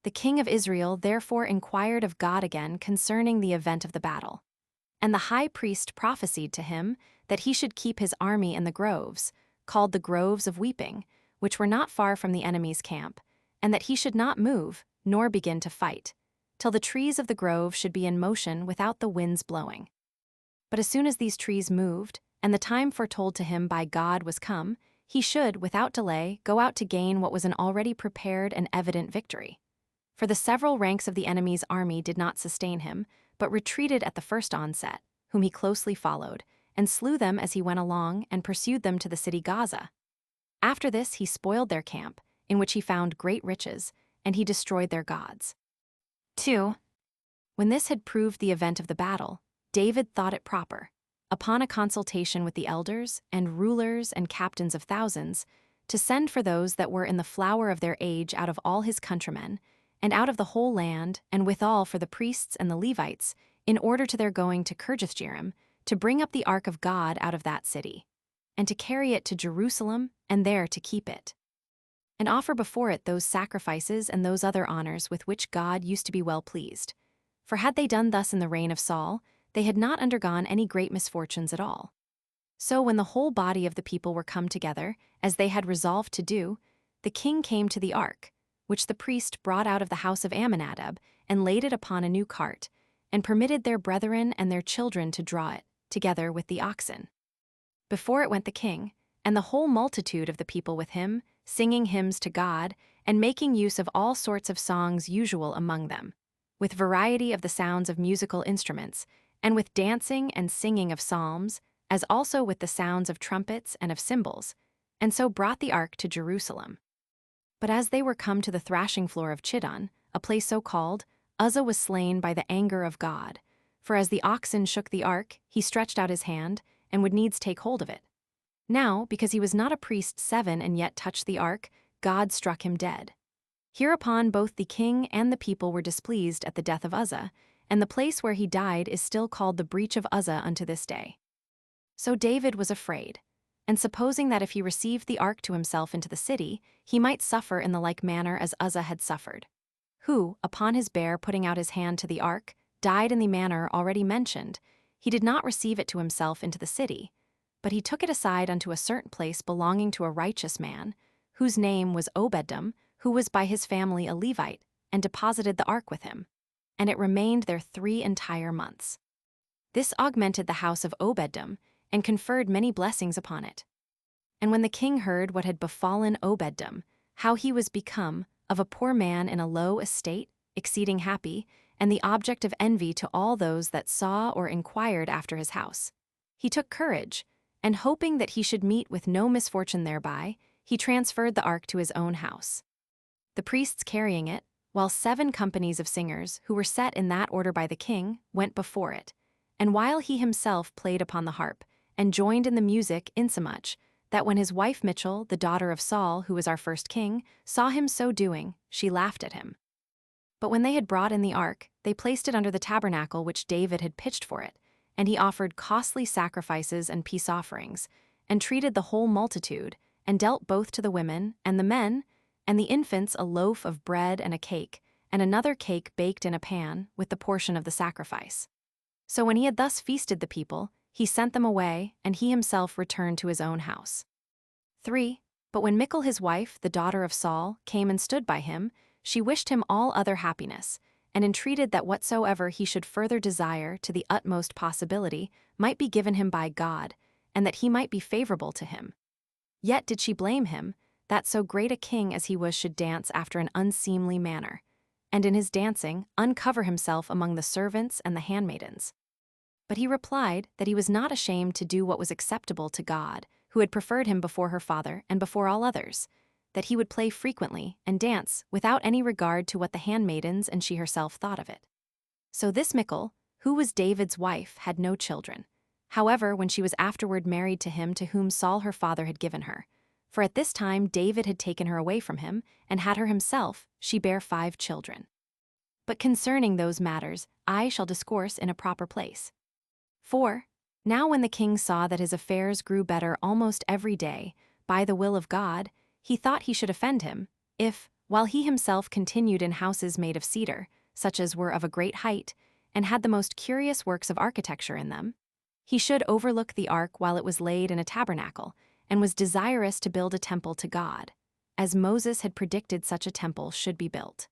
The king of Israel therefore inquired of God again concerning the event of the battle. And the high priest prophesied to him that he should keep his army in the groves, called the groves of weeping, which were not far from the enemy's camp, and that he should not move, nor begin to fight, till the trees of the grove should be in motion without the winds blowing. But as soon as these trees moved, and the time foretold to him by God was come, he should, without delay, go out to gain what was an already prepared and evident victory. For the several ranks of the enemy's army did not sustain him, but retreated at the first onset, whom he closely followed, and slew them as he went along, and pursued them to the city Gaza. After this he spoiled their camp, in which he found great riches, and he destroyed their gods. 2. When this had proved the event of the battle, David thought it proper, upon a consultation with the elders, and rulers, and captains of thousands, to send for those that were in the flower of their age out of all his countrymen, and out of the whole land, and withal for the priests and the Levites, in order to their going to Kirjathjearim, to bring up the ark of God out of that city, and to carry it to Jerusalem, and there to keep it, and offer before it those sacrifices and those other honors with which God used to be well pleased. For had they done thus in the reign of Saul, they had not undergone any great misfortunes at all. So when the whole body of the people were come together, as they had resolved to do, the king came to the ark, which the priest brought out of the house of Amminadab, and laid it upon a new cart, and permitted their brethren and their children to draw it, together with the oxen. Before it went the king, and the whole multitude of the people with him, singing hymns to God, and making use of all sorts of songs usual among them, with variety of the sounds of musical instruments, and with dancing and singing of psalms, as also with the sounds of trumpets and of cymbals, and so brought the ark to Jerusalem. But as they were come to the thrashing floor of Chidon, a place so called, Uzzah was slain by the anger of God, for as the oxen shook the ark, he stretched out his hand, and would needs take hold of it. Now, because he was not a priest 7 and yet touched the ark, God struck him dead. Hereupon both the king and the people were displeased at the death of Uzzah, and the place where he died is still called the breach of Uzzah unto this day. So David was afraid, and supposing that if he received the ark to himself into the city, he might suffer in the like manner as Uzzah had suffered, who, upon his bear putting out his hand to the ark, died in the manner already mentioned. He did not receive it to himself into the city, but he took it aside unto a certain place belonging to a righteous man, whose name was Obededom, who was by his family a Levite, and deposited the ark with him. And it remained there 3 entire months. This augmented the house of Obededom, and conferred many blessings upon it. And when the king heard what had befallen Obededom, how he was become, of a poor man in a low estate, exceeding happy, and the object of envy to all those that saw or inquired after his house, he took courage, and hoping that he should meet with no misfortune thereby, he transferred the ark to his own house. The priests carrying it, while 7 companies of singers, who were set in that order by the king, went before it, and while he himself played upon the harp, and joined in the music insomuch that when his wife Michal, the daughter of Saul, who was our first king, saw him so doing, she laughed at him. But when they had brought in the ark, they placed it under the tabernacle which David had pitched for it, and he offered costly sacrifices and peace offerings, and treated the whole multitude, and dealt both to the women and the men, and the infants a loaf of bread and a cake, and another cake baked in a pan, with the portion of the sacrifice. So when he had thus feasted the people, he sent them away, and he himself returned to his own house. 3. But when Michal his wife, the daughter of Saul, came and stood by him, she wished him all other happiness, and entreated that whatsoever he should further desire to the utmost possibility might be given him by God, and that he might be favorable to him. Yet did she blame him, that so great a king as he was should dance after an unseemly manner, and in his dancing uncover himself among the servants and the handmaidens. But he replied that he was not ashamed to do what was acceptable to God, who had preferred him before her father and before all others, that he would play frequently and dance without any regard to what the handmaidens and she herself thought of it. So this Michal, who was David's wife, had no children. However, when she was afterward married to him to whom Saul her father had given her, for at this time David had taken her away from him, and had her himself, she bare 5 children. But concerning those matters I shall discourse in a proper place. 4. Now when the king saw that his affairs grew better almost every day, by the will of God, he thought he should offend him, if, while he himself continued in houses made of cedar, such as were of a great height, and had the most curious works of architecture in them, he should overlook the ark while it was laid in a tabernacle, and was desirous to build a temple to God, as Moses had predicted such a temple should be built.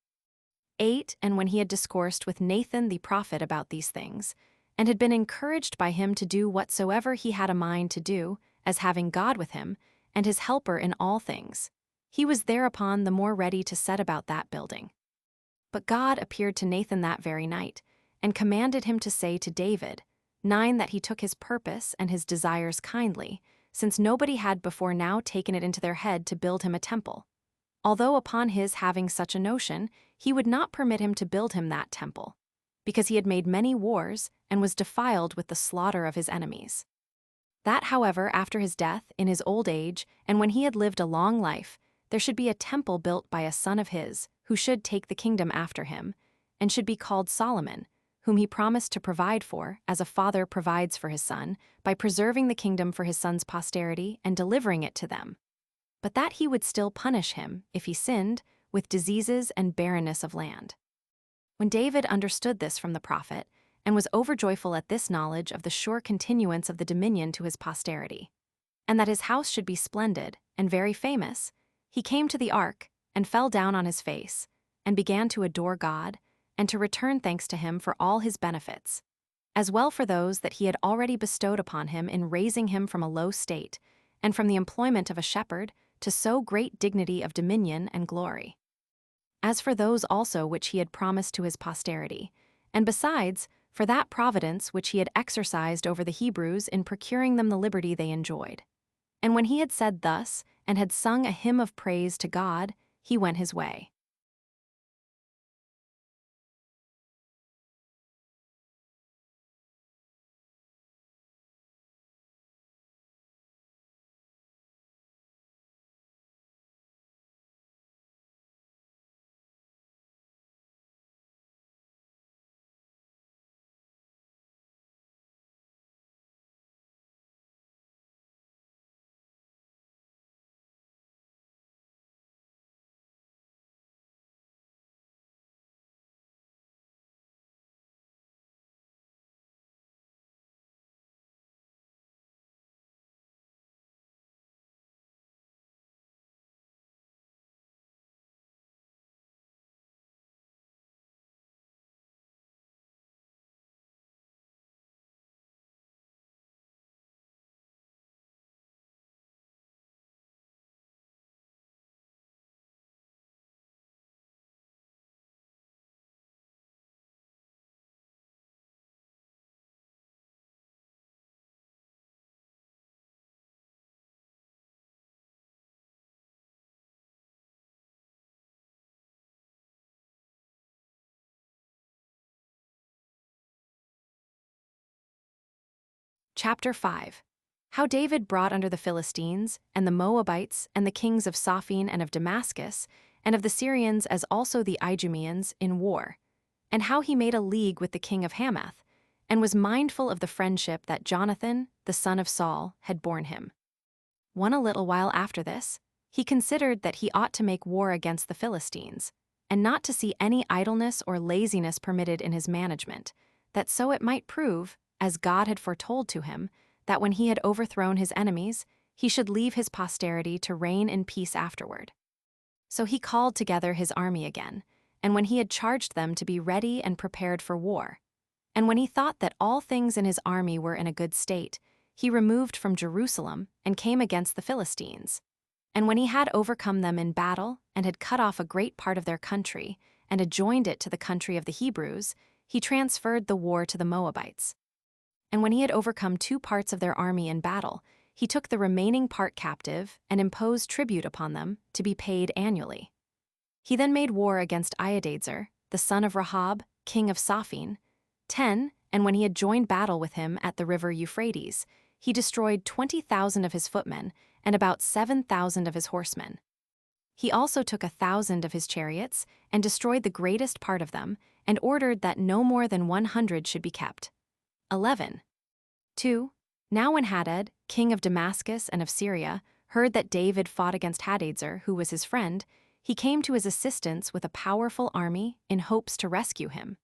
8. And when he had discoursed with Nathan the prophet about these things, and had been encouraged by him to do whatsoever he had a mind to do, as having God with him, and his helper in all things, he was thereupon the more ready to set about that building. But God appeared to Nathan that very night, and commanded him to say to David, 9. That he took his purpose and his desires kindly, since nobody had before now taken it into their head to build him a temple. Although upon his having such a notion, he would not permit him to build him that temple, because he had made many wars, and was defiled with the slaughter of his enemies. That, however, after his death, in his old age, and when he had lived a long life, there should be a temple built by a son of his, who should take the kingdom after him, and should be called Solomon, whom he promised to provide for, as a father provides for his son, by preserving the kingdom for his son's posterity and delivering it to them. But that he would still punish him, if he sinned, with diseases and barrenness of land. When David understood this from the prophet, and was overjoyful at this knowledge of the sure continuance of the dominion to his posterity, and that his house should be splendid and very famous, he came to the ark, and fell down on his face, and began to adore God, and to return thanks to him for all his benefits, as well for those that he had already bestowed upon him in raising him from a low state, and from the employment of a shepherd, to so great dignity of dominion and glory. As for those also which he had promised to his posterity, and besides, for that providence which he had exercised over the Hebrews in procuring them the liberty they enjoyed. And when he had said thus, and had sung a hymn of praise to God, he went his way. Chapter 5. How David brought under the Philistines, and the Moabites, and the kings of Sophene and of Damascus, and of the Syrians as also the Idumeans, in war, and how he made a league with the king of Hamath, and was mindful of the friendship that Jonathan, the son of Saul, had borne him. A little while after this, he considered that he ought to make war against the Philistines, and not to see any idleness or laziness permitted in his management, that so it might prove, as God had foretold to him, that when he had overthrown his enemies, he should leave his posterity to reign in peace afterward. So he called together his army again, and when he had charged them to be ready and prepared for war, and when he thought that all things in his army were in a good state, he removed from Jerusalem and came against the Philistines. And when he had overcome them in battle and had cut off a great part of their country and adjoined it to the country of the Hebrews, he transferred the war to the Moabites. And when he had overcome 2 parts of their army in battle, he took the remaining part captive and imposed tribute upon them to be paid annually. He then made war against Iadazer, the son of Rahab, king of Sophene. 10, and when he had joined battle with him at the river Euphrates, he destroyed 20,000 of his footmen and about 7,000 of his horsemen. He also took 1,000 of his chariots and destroyed the greatest part of them, and ordered that no more than 100 should be kept. 11. 2. Now when Hadad, king of Damascus and of Syria, heard that David fought against Hadadezer, who was his friend, he came to his assistance with a powerful army in hopes to rescue him.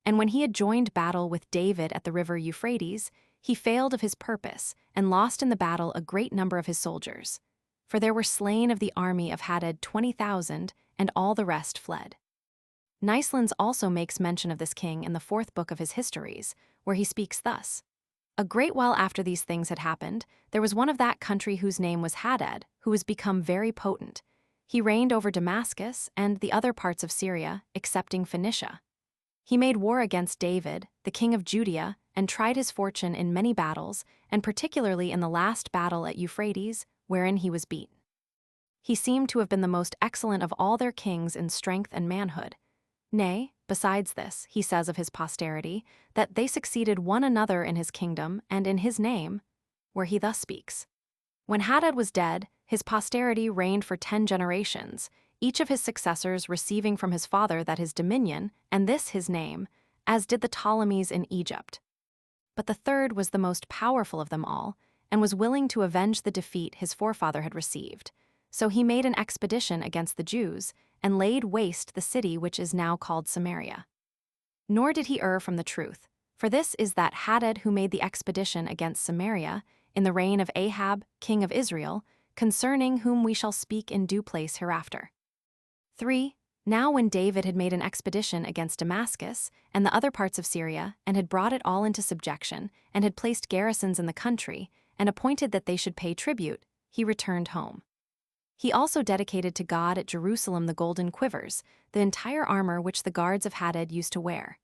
And when he had joined battle with David at the river Euphrates, he failed of his purpose and lost in the battle a great number of his soldiers. For there were slain of the army of Hadad 20,000, and all the rest fled. Nicelands also makes mention of this king in the 4th book of his Histories, where he speaks thus: A great while after these things had happened, there was one of that country whose name was Hadad, who was become very potent. He reigned over Damascus and the other parts of Syria, excepting Phoenicia. He made war against David, the king of Judea, and tried his fortune in many battles, and particularly in the last battle at Euphrates, wherein he was beaten. He seemed to have been the most excellent of all their kings in strength and manhood. Nay, besides this, he says of his posterity, that they succeeded one another in his kingdom and in his name, where he thus speaks: When Hadad was dead, his posterity reigned for 10 generations, each of his successors receiving from his father that his dominion, and this his name, as did the Ptolemies in Egypt. But the third was the most powerful of them all, and was willing to avenge the defeat his forefather had received. So he made an expedition against the Jews, and laid waste the city which is now called Samaria. Nor did he err from the truth, for this is that Hadad who made the expedition against Samaria, in the reign of Ahab, king of Israel, concerning whom we shall speak in due place hereafter. 3. Now when David had made an expedition against Damascus and the other parts of Syria, and had brought it all into subjection, and had placed garrisons in the country, and appointed that they should pay tribute, he returned home. He also dedicated to God at Jerusalem the golden quivers, the entire armor which the guards of Hadad used to wear,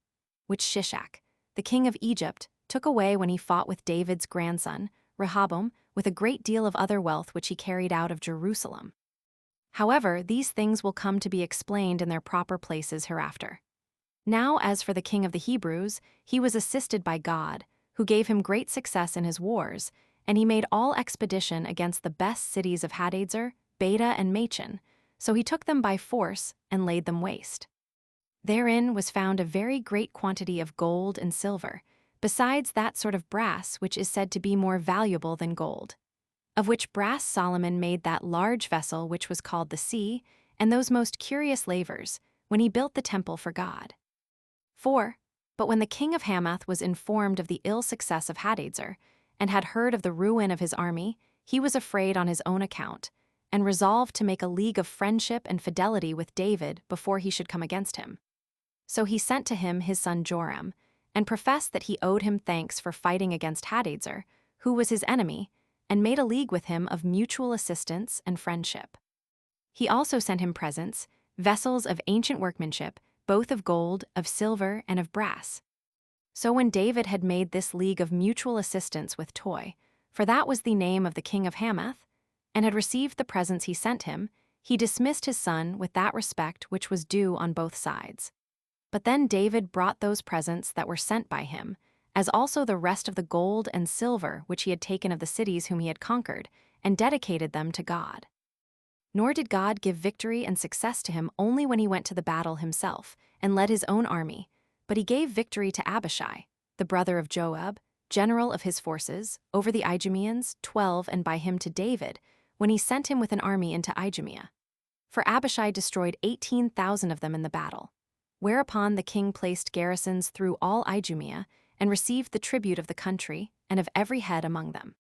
which Shishak, the king of Egypt, took away when he fought with David's grandson, Rehoboam, with a great deal of other wealth which he carried out of Jerusalem. However, these things will come to be explained in their proper places hereafter. Now as for the king of the Hebrews, he was assisted by God, who gave him great success in his wars, and he made all expedition against the best cities of Hadadezer, Beta and Machen, so he took them by force and laid them waste. Therein was found a very great quantity of gold and silver, besides that sort of brass which is said to be more valuable than gold. Of which brass Solomon made that large vessel which was called the sea, and those most curious lavers, when he built the temple for God. 4. But when the king of Hamath was informed of the ill success of Hadadezer, and had heard of the ruin of his army, he was afraid on his own account, and resolved to make a league of friendship and fidelity with David before he should come against him. So he sent to him his son Joram, and professed that he owed him thanks for fighting against Hadadezer, who was his enemy, and made a league with him of mutual assistance and friendship. He also sent him presents, vessels of ancient workmanship, both of gold, of silver, and of brass. So when David had made this league of mutual assistance with Toi, for that was the name of the king of Hamath, and had received the presents he sent him, he dismissed his son with that respect which was due on both sides. But then David brought those presents that were sent by him, as also the rest of the gold and silver which he had taken of the cities whom he had conquered, and dedicated them to God. Nor did God give victory and success to him only when he went to the battle himself and led his own army, but he gave victory to Abishai, the brother of Joab, general of his forces, over the Idumeans, 12, and by him to David, when he sent him with an army into Idumea. For Abishai destroyed 18,000 of them in the battle. Whereupon the king placed garrisons through all Idumea, and received the tribute of the country, and of every head among them.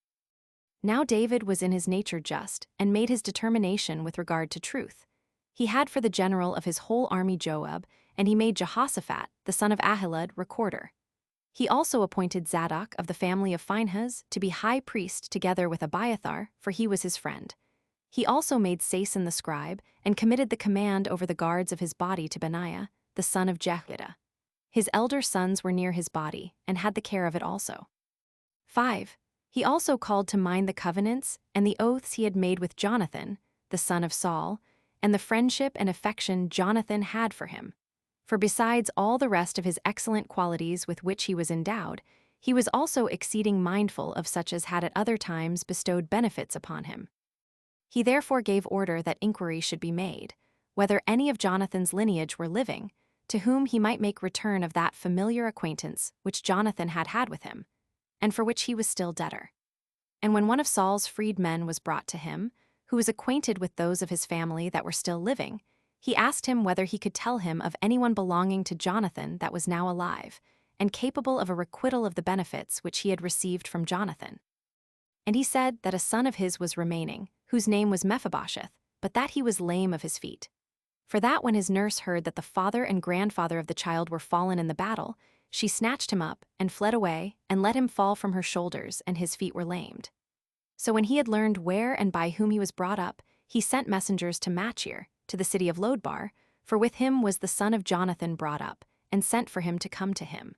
Now David was in his nature just, and made his determination with regard to truth. He had for the general of his whole army Joab, and he made Jehoshaphat, the son of Ahilud, recorder. He also appointed Zadok of the family of Phinehas to be high priest together with Abiathar, for he was his friend. He also made Sason the scribe, and committed the command over the guards of his body to Benaiah, the son of Jehoiada. His elder sons were near his body, and had the care of it also. 5. He also called to mind the covenants and the oaths he had made with Jonathan, the son of Saul, and the friendship and affection Jonathan had for him. For besides all the rest of his excellent qualities with which he was endowed, he was also exceeding mindful of such as had at other times bestowed benefits upon him. He therefore gave order that inquiry should be made, whether any of Jonathan's lineage were living, to whom he might make return of that familiar acquaintance which Jonathan had had with him, and for which he was still debtor. And when one of Saul's freed men was brought to him, who was acquainted with those of his family that were still living, he asked him whether he could tell him of anyone belonging to Jonathan that was now alive, and capable of a requital of the benefits which he had received from Jonathan. And he said that a son of his was remaining, whose name was Mephibosheth, but that he was lame of his feet. For that when his nurse heard that the father and grandfather of the child were fallen in the battle, she snatched him up, and fled away, and let him fall from her shoulders, and his feet were lamed. So when he had learned where and by whom he was brought up, he sent messengers to Machir, to the city of Lodebar, for with him was the son of Jonathan brought up, and sent for him to come to him.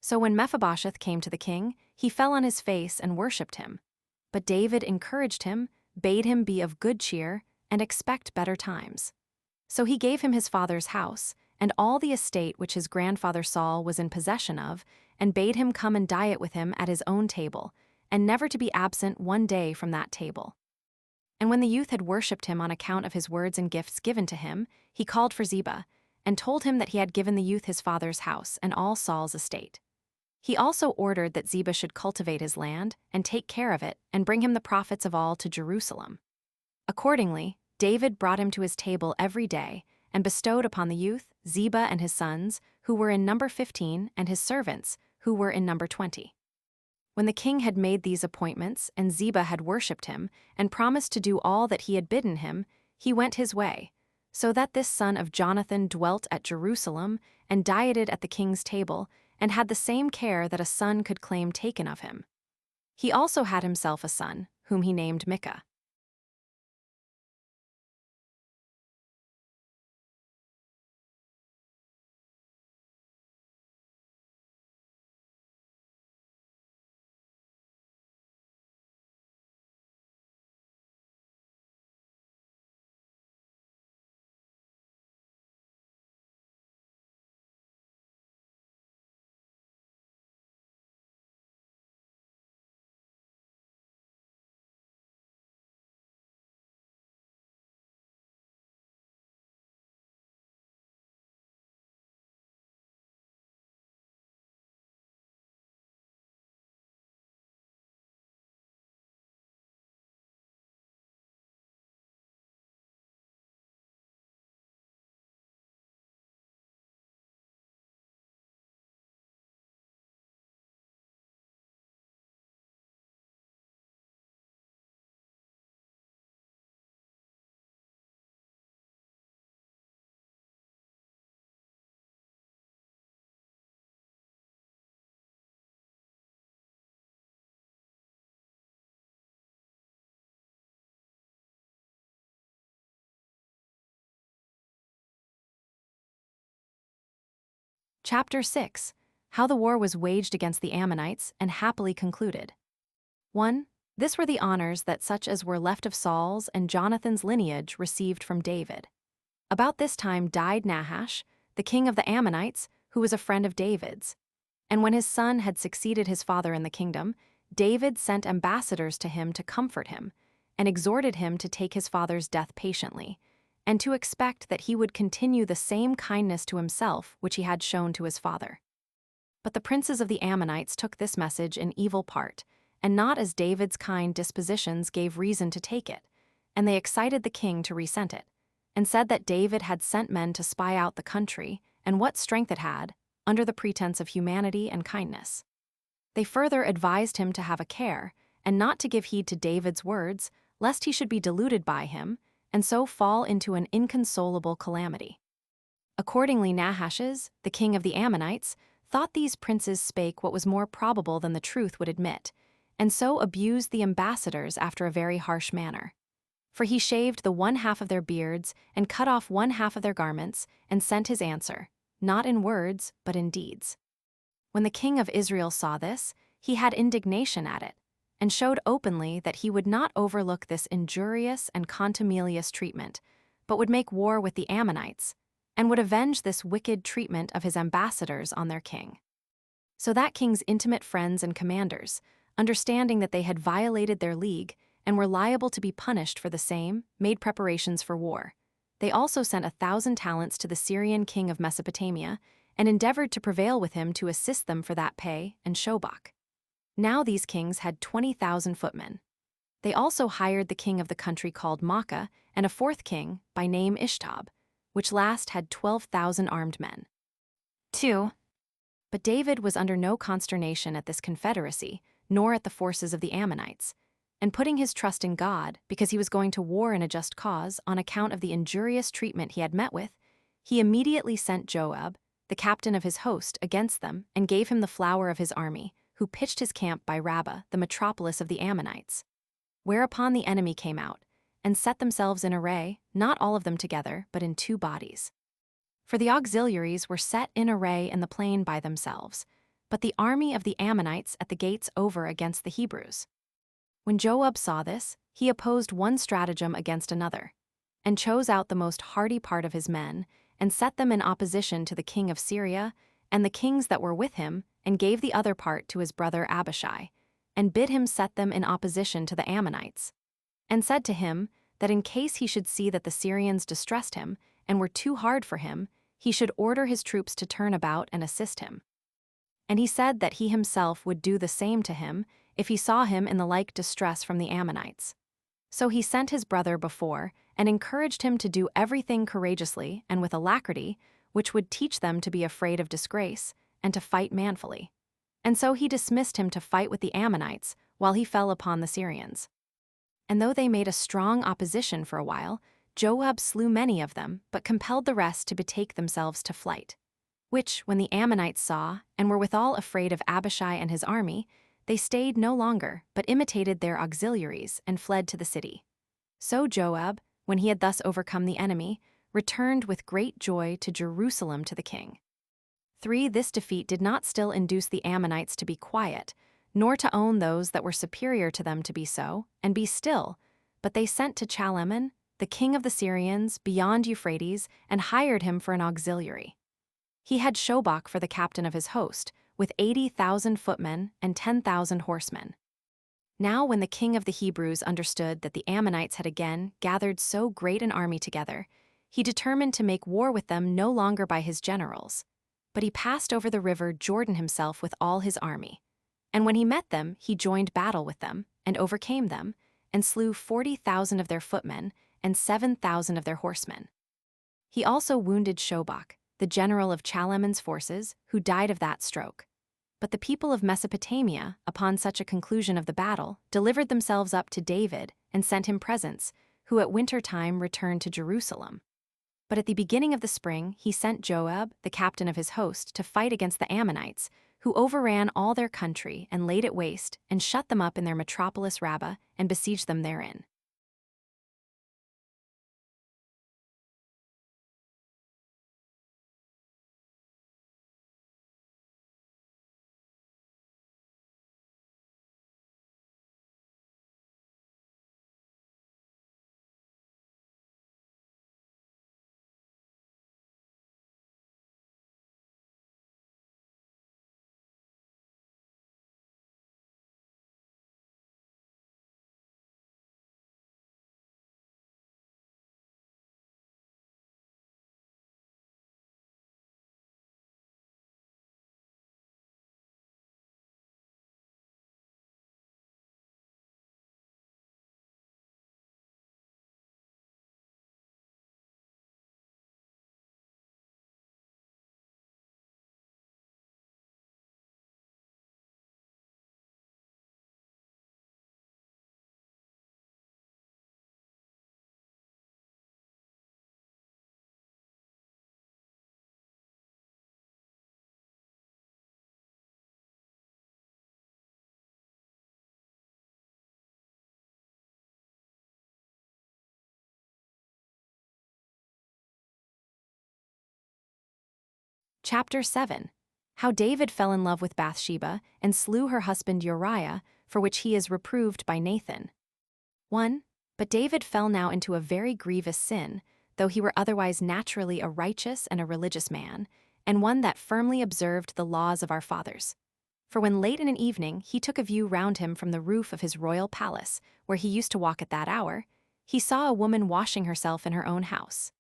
So when Mephibosheth came to the king, he fell on his face and worshipped him. But David encouraged him, bade him be of good cheer, and expect better times. So he gave him his father's house, and all the estate which his grandfather Saul was in possession of, and bade him come and diet with him at his own table, and never to be absent one day from that table. And when the youth had worshipped him on account of his words and gifts given to him, he called for Ziba, and told him that he had given the youth his father's house and all Saul's estate. He also ordered that Ziba should cultivate his land, and take care of it, and bring him the profits of all to Jerusalem. Accordingly, David brought him to his table every day, and bestowed upon the youth Ziba and his sons, who were in number 15, and his servants, who were in number 20. When the king had made these appointments, and Ziba had worshipped him, and promised to do all that he had bidden him, he went his way, so that this son of Jonathan dwelt at Jerusalem, and dieted at the king's table, and had the same care that a son could claim taken of him. He also had himself a son, whom he named Micah. Chapter 6. How the war was waged against the Ammonites, and happily concluded. 1. This were the honors that such as were left of Saul's and Jonathan's lineage received from David. About this time died Nahash, the king of the Ammonites, who was a friend of David's. And when his son had succeeded his father in the kingdom, David sent ambassadors to him to comfort him, and exhorted him to take his father's death patiently, and to expect that he would continue the same kindness to himself which he had shown to his father. But the princes of the Ammonites took this message in evil part, and not as David's kind dispositions gave reason to take it, and they excited the king to resent it, and said that David had sent men to spy out the country, and what strength it had, under the pretense of humanity and kindness. They further advised him to have a care, and not to give heed to David's words, lest he should be deluded by him, and so fall into an inconsolable calamity. Accordingly Nahashes, the king of the Ammonites, thought these princes spake what was more probable than the truth would admit, and so abused the ambassadors after a very harsh manner. For he shaved the one half of their beards, and cut off one half of their garments, and sent his answer, not in words, but in deeds. When the king of Israel saw this, he had indignation at it, and showed openly that he would not overlook this injurious and contumelious treatment, but would make war with the Ammonites, and would avenge this wicked treatment of his ambassadors on their king. So that king's intimate friends and commanders, understanding that they had violated their league and were liable to be punished for the same, made preparations for war. They also sent 1,000 talents to the Syrian king of Mesopotamia, and endeavored to prevail with him to assist them for that pay and Shobach. Now these kings had 20,000 footmen. They also hired the king of the country called Makkah, and a fourth king, by name Ishtab, which last had 12,000 armed men. 2. But David was under no consternation at this confederacy, nor at the forces of the Ammonites, and putting his trust in God, because he was going to war in a just cause on account of the injurious treatment he had met with, he immediately sent Joab, the captain of his host, against them, and gave him the flower of his army, who pitched his camp by Rabbah, the metropolis of the Ammonites. Whereupon the enemy came out, and set themselves in array, not all of them together, but in 2 bodies. For the auxiliaries were set in array in the plain by themselves, but the army of the Ammonites at the gates over against the Hebrews. When Joab saw this, he opposed one stratagem against another, and chose out the most hardy part of his men, and set them in opposition to the king of Syria, and the kings that were with him, and gave the other part to his brother Abishai, and bid him set them in opposition to the Ammonites, and said to him that in case he should see that the Syrians distressed him, and were too hard for him, he should order his troops to turn about and assist him. And he said that he himself would do the same to him, if he saw him in the like distress from the Ammonites. So he sent his brother before, and encouraged him to do everything courageously and with alacrity, which would teach them to be afraid of disgrace, and to fight manfully. And so he dismissed him to fight with the Ammonites, while he fell upon the Syrians. And though they made a strong opposition for a while, Joab slew many of them, but compelled the rest to betake themselves to flight. Which, when the Ammonites saw, and were withal afraid of Abishai and his army, they stayed no longer, but imitated their auxiliaries, and fled to the city. So Joab, when he had thus overcome the enemy, returned with great joy to Jerusalem to the king. 3. This defeat did not still induce the Ammonites to be quiet, nor to own those that were superior to them to be so, and be still, but they sent to Chalaman, the king of the Syrians, beyond Euphrates, and hired him for an auxiliary. He had Shobach for the captain of his host, with 80,000 footmen and 10,000 horsemen. Now when the king of the Hebrews understood that the Ammonites had again gathered so great an army together, he determined to make war with them no longer by his generals, but he passed over the river Jordan himself with all his army. And when he met them, he joined battle with them, and overcame them, and slew 40,000 of their footmen, and 7,000 of their horsemen. He also wounded Shobach, the general of Chalaman's forces, who died of that stroke. But the people of Mesopotamia, upon such a conclusion of the battle, delivered themselves up to David, and sent him presents, who at winter time returned to Jerusalem. But at the beginning of the spring he sent Joab, the captain of his host, to fight against the Ammonites, who overran all their country, and laid it waste, and shut them up in their metropolis Rabbah, and besieged them therein. Chapter 7. How David fell in love with Bathsheba and slew her husband Uriah, for which he is reproved by Nathan. 1. But David fell now into a very grievous sin, though he were otherwise naturally a righteous and a religious man, and one that firmly observed the laws of our fathers. For when late in an evening he took a view round him from the roof of his royal palace, where he used to walk at that hour, he saw a woman washing herself in her own house.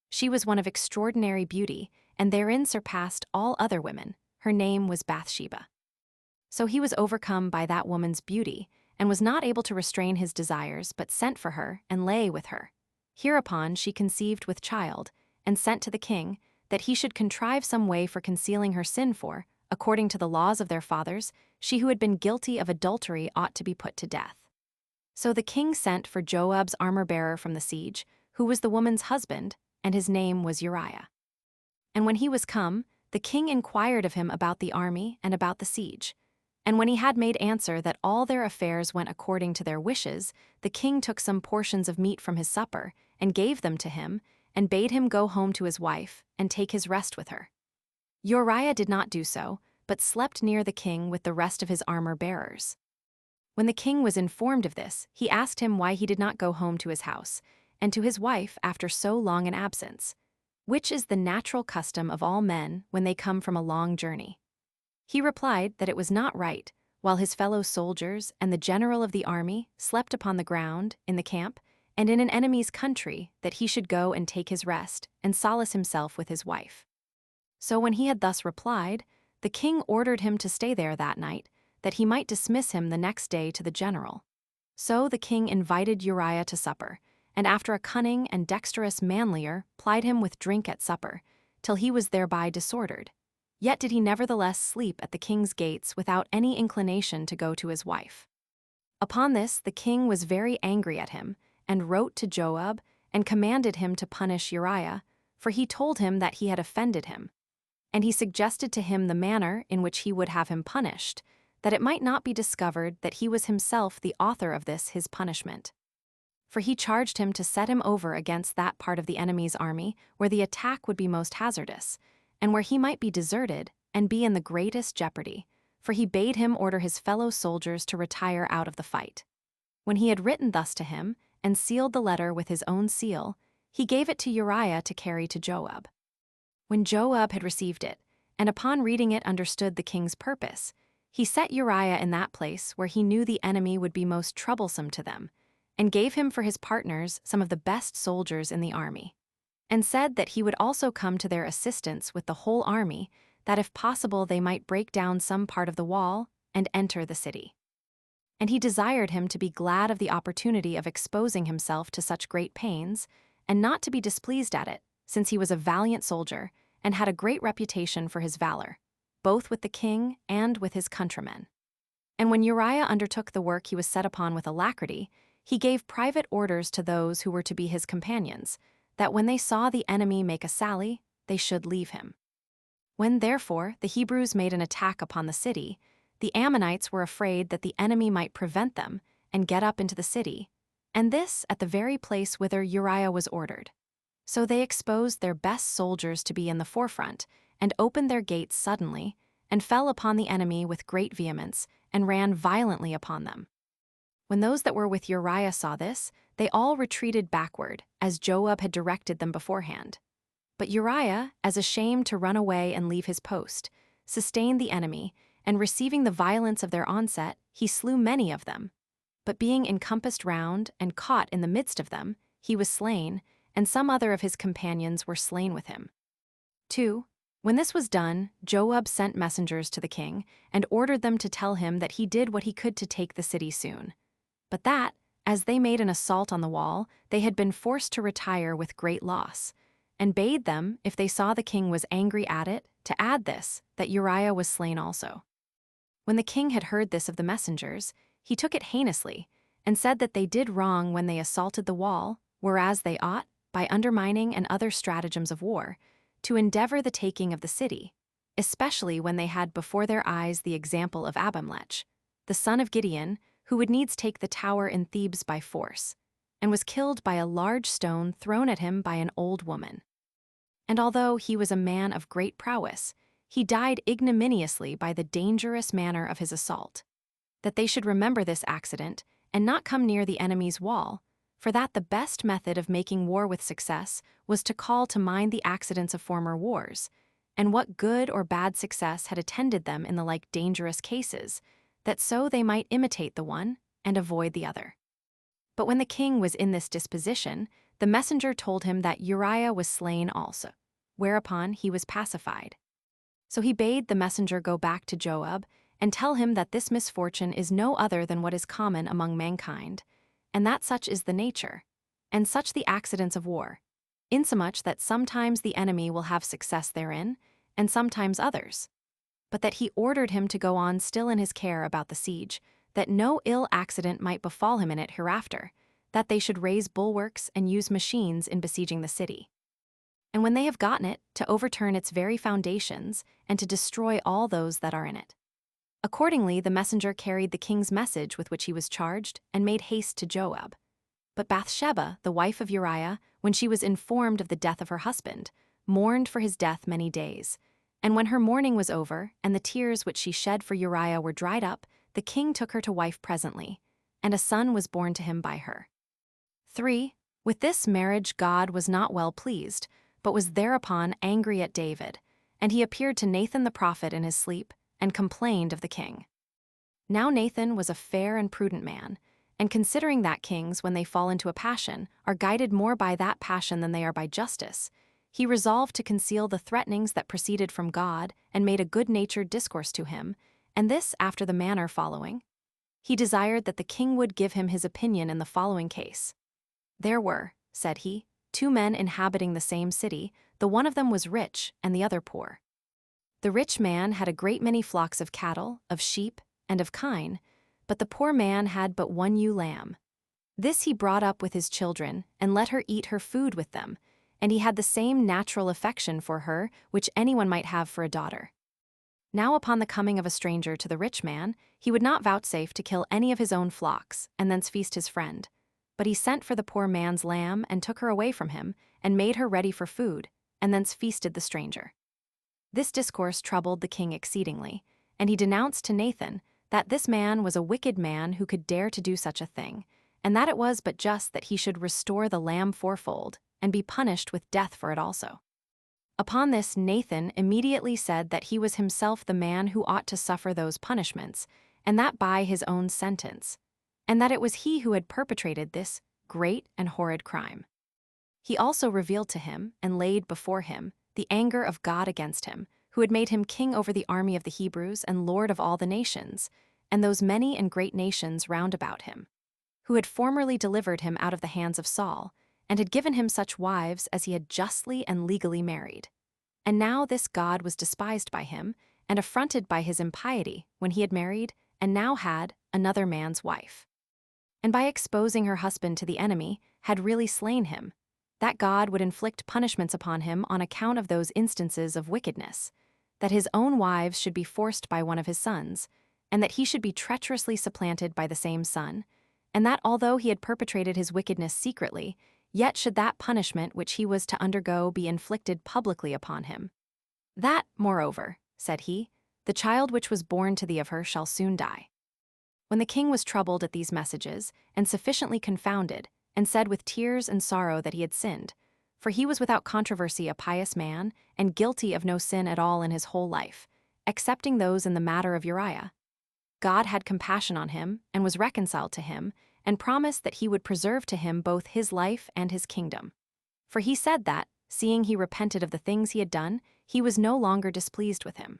She was one of extraordinary beauty, and therein surpassed all other women. Her name was Bathsheba. So he was overcome by that woman's beauty, and was not able to restrain his desires, but sent for her and lay with her. Hereupon she conceived with child, and sent to the king, that he should contrive some way for concealing her sin, for, according to the laws of their fathers, she who had been guilty of adultery ought to be put to death. So the king sent for Joab's armor-bearer from the siege, who was the woman's husband, and his name was Uriah. And when he was come, the king inquired of him about the army and about the siege. And when he had made answer that all their affairs went according to their wishes, the king took some portions of meat from his supper, and gave them to him, and bade him go home to his wife, and take his rest with her. Uriah did not do so, but slept near the king with the rest of his armor-bearers. When the king was informed of this, he asked him why he did not go home to his house, and to his wife after so long an absence, which is the natural custom of all men when they come from a long journey. He replied that it was not right, while his fellow soldiers and the general of the army slept upon the ground, in the camp, and in an enemy's country, that he should go and take his rest, and solace himself with his wife. So when he had thus replied, the king ordered him to stay there that night, that he might dismiss him the next day to the general. So the king invited Uriah to supper, and after a cunning and dexterous manlier plied him with drink at supper, till he was thereby disordered. Yet did he nevertheless sleep at the king's gates without any inclination to go to his wife. Upon this the king was very angry at him, and wrote to Joab, and commanded him to punish Uriah, for he told him that he had offended him. And he suggested to him the manner in which he would have him punished, that it might not be discovered that he was himself the author of this his punishment. For he charged him to set him over against that part of the enemy's army where the attack would be most hazardous, and where he might be deserted and be in the greatest jeopardy, for he bade him order his fellow soldiers to retire out of the fight. When he had written thus to him, and sealed the letter with his own seal, he gave it to Uriah to carry to Joab. When Joab had received it, and upon reading it understood the king's purpose, he set Uriah in that place where he knew the enemy would be most troublesome to them, and gave him for his partners some of the best soldiers in the army, and said that he would also come to their assistance with the whole army, that if possible they might break down some part of the wall and enter the city. And he desired him to be glad of the opportunity of exposing himself to such great pains, and not to be displeased at it, since he was a valiant soldier, and had a great reputation for his valor, both with the king and with his countrymen. And when Uriah undertook the work he was set upon with alacrity, he gave private orders to those who were to be his companions, that when they saw the enemy make a sally, they should leave him. When, therefore, the Hebrews made an attack upon the city, the Ammonites were afraid that the enemy might prevent them and get up into the city, and this at the very place whither Uriah was ordered. So they exposed their best soldiers to be in the forefront, and opened their gates suddenly, and fell upon the enemy with great vehemence, and ran violently upon them. When those that were with Uriah saw this, they all retreated backward, as Joab had directed them beforehand. But Uriah, as ashamed to run away and leave his post, sustained the enemy, and receiving the violence of their onset, he slew many of them. But being encompassed round and caught in the midst of them, he was slain, and some other of his companions were slain with him. 2. When this was done, Joab sent messengers to the king, and ordered them to tell him that he did what he could to take the city soon. But that, as they made an assault on the wall, they had been forced to retire with great loss, and bade them, if they saw the king was angry at it, to add this, that Uriah was slain also. When the king had heard this of the messengers, he took it heinously, and said that they did wrong when they assaulted the wall, whereas they ought, by undermining and other stratagems of war, to endeavor the taking of the city, especially when they had before their eyes the example of Abimelech, the son of Gideon, who would needs take the tower in Thebes by force, and was killed by a large stone thrown at him by an old woman. And although he was a man of great prowess, he died ignominiously by the dangerous manner of his assault. That they should remember this accident, and not come near the enemy's wall, for that the best method of making war with success was to call to mind the accidents of former wars, and what good or bad success had attended them in the like dangerous cases, that so they might imitate the one and avoid the other. But when the king was in this disposition, the messenger told him that Uriah was slain also, whereupon he was pacified. So he bade the messenger go back to Joab and tell him that this misfortune is no other than what is common among mankind, and that such is the nature, and such the accidents of war, insomuch that sometimes the enemy will have success therein, and sometimes others. But that he ordered him to go on still in his care about the siege, that no ill accident might befall him in it hereafter, that they should raise bulwarks and use machines in besieging the city. And when they have gotten it, to overturn its very foundations, and to destroy all those that are in it. Accordingly, the messenger carried the king's message with which he was charged, and made haste to Joab. But Bathsheba, the wife of Uriah, when she was informed of the death of her husband, mourned for his death many days. And when her mourning was over, and the tears which she shed for Uriah were dried up, the king took her to wife presently, and a son was born to him by her. 3. With this marriage God was not well pleased, but was thereupon angry at David, and he appeared to Nathan the prophet in his sleep, and complained of the king. Now Nathan was a fair and prudent man, and considering that kings, when they fall into a passion, are guided more by that passion than they are by justice, he resolved to conceal the threatenings that proceeded from God, and made a good-natured discourse to him, and this after the manner following. He desired that the king would give him his opinion in the following case. There were, said he, 2 men inhabiting the same city, the one of them was rich, and the other poor. The rich man had a great many flocks of cattle, of sheep, and of kine, but the poor man had but 1 ewe lamb. This he brought up with his children, and let her eat her food with them, and he had the same natural affection for her which anyone might have for a daughter. Now upon the coming of a stranger to the rich man, he would not vouchsafe to kill any of his own flocks, and thence feast his friend. But he sent for the poor man's lamb, and took her away from him, and made her ready for food, and thence feasted the stranger. This discourse troubled the king exceedingly, and he denounced to Nathan that this man was a wicked man who could dare to do such a thing, and that it was but just that he should restore the lamb fourfold, and be punished with death for it also. Upon this Nathan immediately said that he was himself the man who ought to suffer those punishments, and that by his own sentence, and that it was he who had perpetrated this great and horrid crime. He also revealed to him, and laid before him, the anger of God against him, who had made him king over the army of the Hebrews and lord of all the nations, and those many and great nations round about him, who had formerly delivered him out of the hands of Saul, and had given him such wives as he had justly and legally married. And now this God was despised by him, and affronted by his impiety when he had married, and now had, another man's wife. And by exposing her husband to the enemy, had really slain him, that God would inflict punishments upon him on account of those instances of wickedness, that his own wives should be forced by one of his sons, and that he should be treacherously supplanted by the same son, and that although he had perpetrated his wickedness secretly, yet should that punishment which he was to undergo be inflicted publicly upon him. That, moreover, said he, the child which was born to thee of her shall soon die. When the king was troubled at these messages, and sufficiently confounded, and said with tears and sorrow that he had sinned, for he was without controversy a pious man, and guilty of no sin at all in his whole life, excepting those in the matter of Uriah, God had compassion on him, and was reconciled to him, and promised that he would preserve to him both his life and his kingdom. For he said that, seeing he repented of the things he had done, he was no longer displeased with him.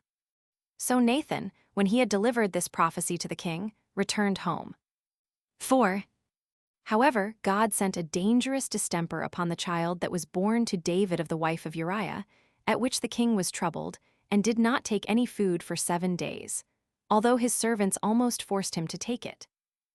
So Nathan, when he had delivered this prophecy to the king, returned home. 4. However, God sent a dangerous distemper upon the child that was born to David of the wife of Uriah, at which the king was troubled, and did not take any food for 7 days, although his servants almost forced him to take it.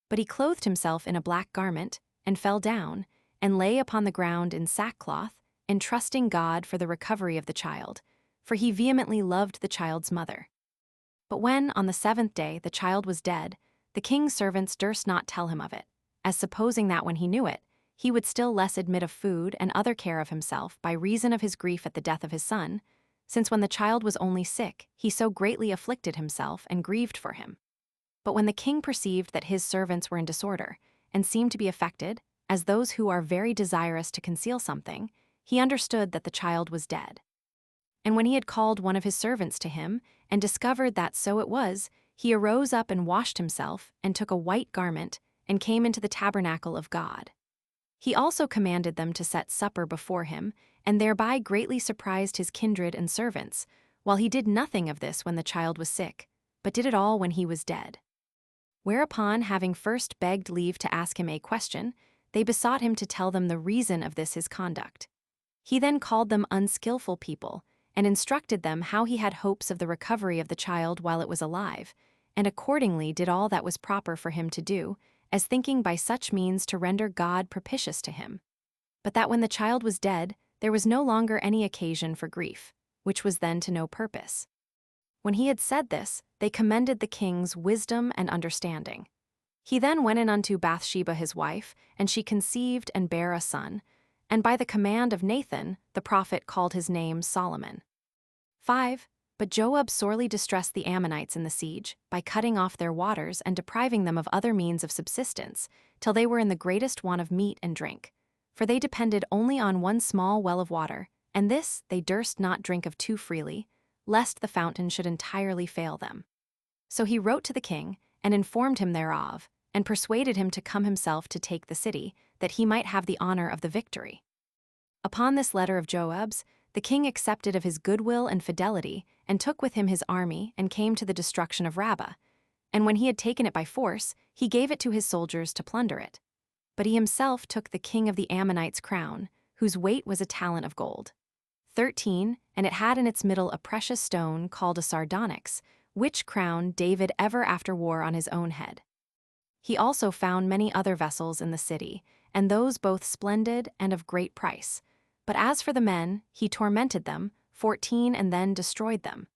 But he clothed himself in a black garment, and fell down, and lay upon the ground in sackcloth, entrusting God for the recovery of the child, for he vehemently loved the child's mother. But when, on the 7th day, the child was dead, the king's servants durst not tell him of it, as supposing that when he knew it, he would still less admit of food and other care of himself by reason of his grief at the death of his son, since when the child was only sick, he so greatly afflicted himself and grieved for him. But when the king perceived that his servants were in disorder, and seemed to be affected, as those who are very desirous to conceal something, he understood that the child was dead. And when he had called one of his servants to him, and discovered that so it was, he arose up and washed himself, and took a white garment, and came into the tabernacle of God. He also commanded them to set supper before him, and thereby greatly surprised his kindred and servants, while he did nothing of this when the child was sick, but did it all when he was dead. Whereupon, having first begged leave to ask him a question, they besought him to tell them the reason of this his conduct. He then called them unskillful people, and instructed them how he had hopes of the recovery of the child while it was alive, and accordingly did all that was proper for him to do, as thinking by such means to render God propitious to him. But that when the child was dead, there was no longer any occasion for grief, which was then to no purpose. When he had said this, they commended the king's wisdom and understanding. He then went in unto Bathsheba his wife, and she conceived and bare a son, and by the command of Nathan, the prophet called his name Solomon. 5. But Joab sorely distressed the Ammonites in the siege, by cutting off their waters and depriving them of other means of subsistence, till they were in the greatest want of meat and drink. For they depended only on one small well of water, and this they durst not drink of too freely, lest the fountain should entirely fail them. So he wrote to the king, and informed him thereof, and persuaded him to come himself to take the city, that he might have the honor of the victory. Upon this letter of Joab's, the king accepted of his goodwill and fidelity, and took with him his army, and came to the destruction of Rabbah. And when he had taken it by force, he gave it to his soldiers to plunder it. But he himself took the king of the Ammonites' crown, whose weight was a talent of gold. 13. And it had in its middle a precious stone called a sardonyx, which crown David ever after wore on his own head. He also found many other vessels in the city, and those both splendid and of great price. But as for the men, he tormented them, 14, and then destroyed them.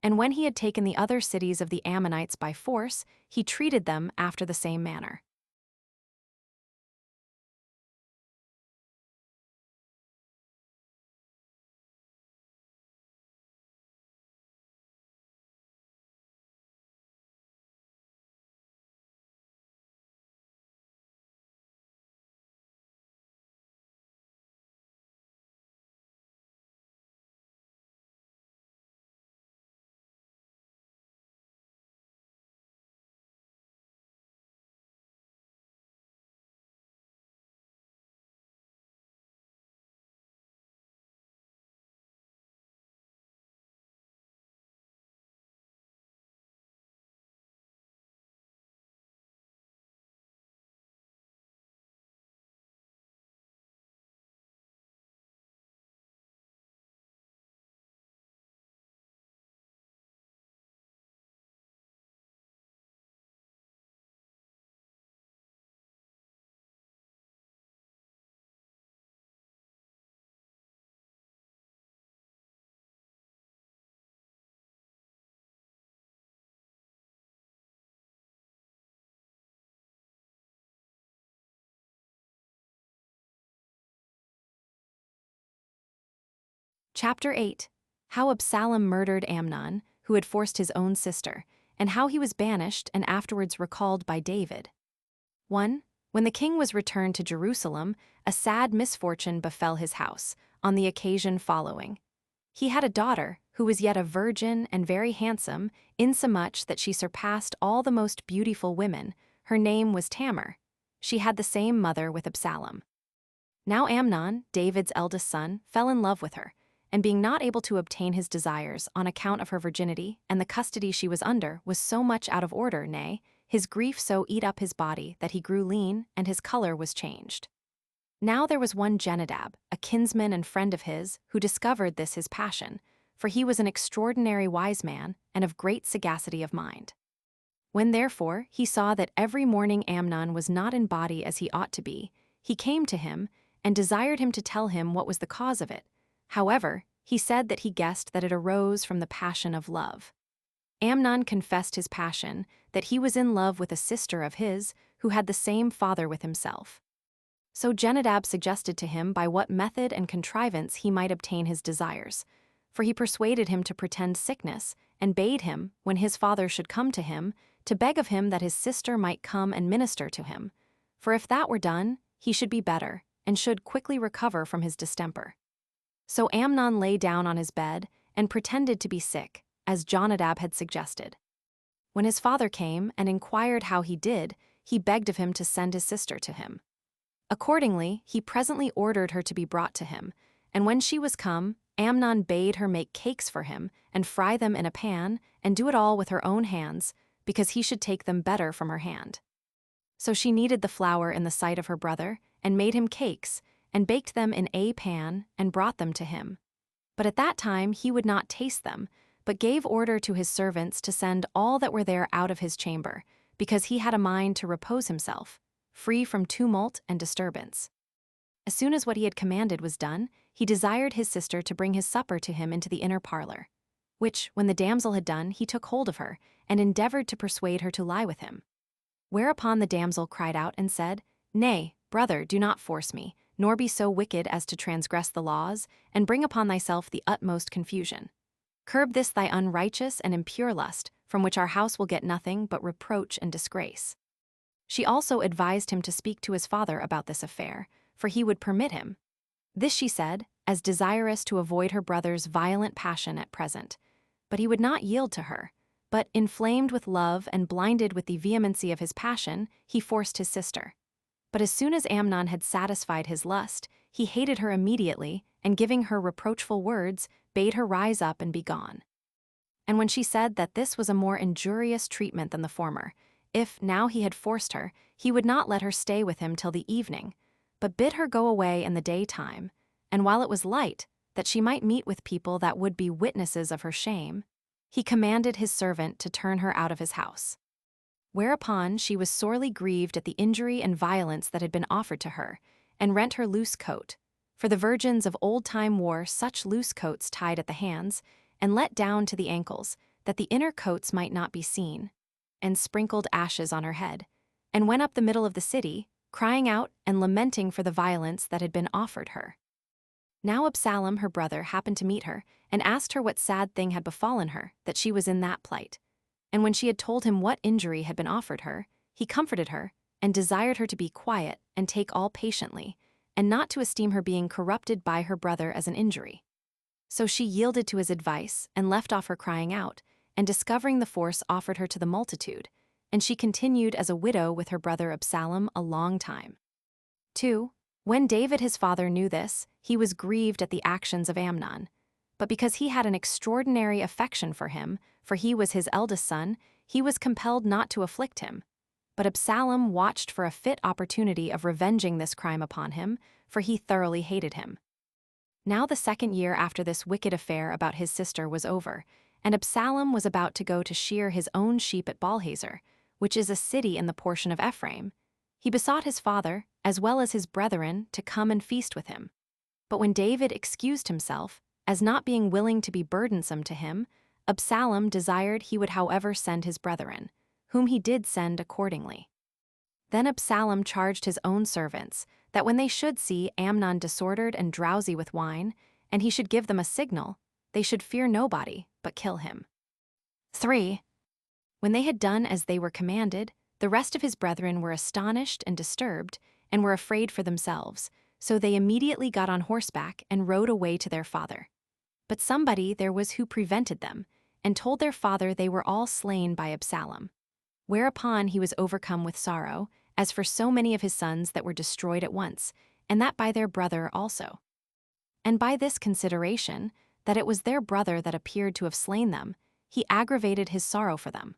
And when he had taken the other cities of the Ammonites by force, he treated them after the same manner. Chapter 8. How Absalom murdered Amnon, who had forced his own sister, and how he was banished and afterwards recalled by David. 1. When the king was returned to Jerusalem, a sad misfortune befell his house, on the occasion following. He had a daughter, who was yet a virgin and very handsome, insomuch that she surpassed all the most beautiful women. Her name was Tamar. She had the same mother with Absalom. Now Amnon, David's eldest son, fell in love with her, and being not able to obtain his desires on account of her virginity and the custody she was under was so much out of order, nay, his grief so eat up his body that he grew lean, and his color was changed. Now there was one Jenadab, a kinsman and friend of his, who discovered this his passion, for he was an extraordinary wise man and of great sagacity of mind. When therefore he saw that every morning Amnon was not in body as he ought to be, he came to him, and desired him to tell him what was the cause of it. However, he said that he guessed that it arose from the passion of love. Amnon confessed his passion, that he was in love with a sister of his, who had the same father with himself. So Jenadab suggested to him by what method and contrivance he might obtain his desires. For he persuaded him to pretend sickness, and bade him, when his father should come to him, to beg of him that his sister might come and minister to him. For if that were done, he should be better, and should quickly recover from his distemper. So Amnon lay down on his bed, and pretended to be sick, as Jonadab had suggested. When his father came and inquired how he did, he begged of him to send his sister to him. Accordingly, he presently ordered her to be brought to him, and when she was come, Amnon bade her make cakes for him, and fry them in a pan, and do it all with her own hands, because he should take them better from her hand. So she kneaded the flour in the sight of her brother, and made him cakes, and baked them in a pan, and brought them to him. But at that time he would not taste them, but gave order to his servants to send all that were there out of his chamber, because he had a mind to repose himself, free from tumult and disturbance. As soon as what he had commanded was done, he desired his sister to bring his supper to him into the inner parlor, which, when the damsel had done, he took hold of her, and endeavored to persuade her to lie with him. Whereupon the damsel cried out and said, Nay, brother, do not force me, nor be so wicked as to transgress the laws, and bring upon thyself the utmost confusion. Curb this thy unrighteous and impure lust, from which our house will get nothing but reproach and disgrace. She also advised him to speak to his father about this affair, for he would permit him. This she said, as desirous to avoid her brother's violent passion at present. But he would not yield to her, but, inflamed with love and blinded with the vehemency of his passion, he forced his sister. But as soon as Amnon had satisfied his lust, he hated her immediately, and giving her reproachful words, bade her rise up and be gone. And when she said that this was a more injurious treatment than the former, if, now he had forced her, he would not let her stay with him till the evening, but bid her go away in the daytime, and while it was light, that she might meet with people that would be witnesses of her shame, he commanded his servant to turn her out of his house. Whereupon she was sorely grieved at the injury and violence that had been offered to her, and rent her loose coat, for the virgins of old time wore such loose coats tied at the hands, and let down to the ankles, that the inner coats might not be seen, and sprinkled ashes on her head, and went up the middle of the city, crying out and lamenting for the violence that had been offered her. Now Absalom, her brother, happened to meet her, and asked her what sad thing had befallen her, that she was in that plight. And when she had told him what injury had been offered her, he comforted her, and desired her to be quiet and take all patiently, and not to esteem her being corrupted by her brother as an injury. So she yielded to his advice, and left off her crying out, and discovering the force offered her to the multitude, and she continued as a widow with her brother Absalom a long time. 2. When David his father knew this, he was grieved at the actions of Amnon. But because he had an extraordinary affection for him, for he was his eldest son, he was compelled not to afflict him. But Absalom watched for a fit opportunity of revenging this crime upon him, for he thoroughly hated him. Now the 2nd year after this wicked affair about his sister was over, and Absalom was about to go to shear his own sheep at Baalhazer, which is a city in the portion of Ephraim, he besought his father, as well as his brethren, to come and feast with him. But when David excused himself, as not being willing to be burdensome to him, Absalom desired he would however send his brethren, whom he did send accordingly. Then Absalom charged his own servants, that when they should see Amnon disordered and drowsy with wine, and he should give them a signal, they should fear nobody, but kill him. 3. When they had done as they were commanded, the rest of his brethren were astonished and disturbed, and were afraid for themselves, so they immediately got on horseback and rode away to their father. But somebody there was who prevented them, and told their father they were all slain by Absalom. Whereupon he was overcome with sorrow, as for so many of his sons that were destroyed at once, and that by their brother also. And by this consideration, that it was their brother that appeared to have slain them, he aggravated his sorrow for them.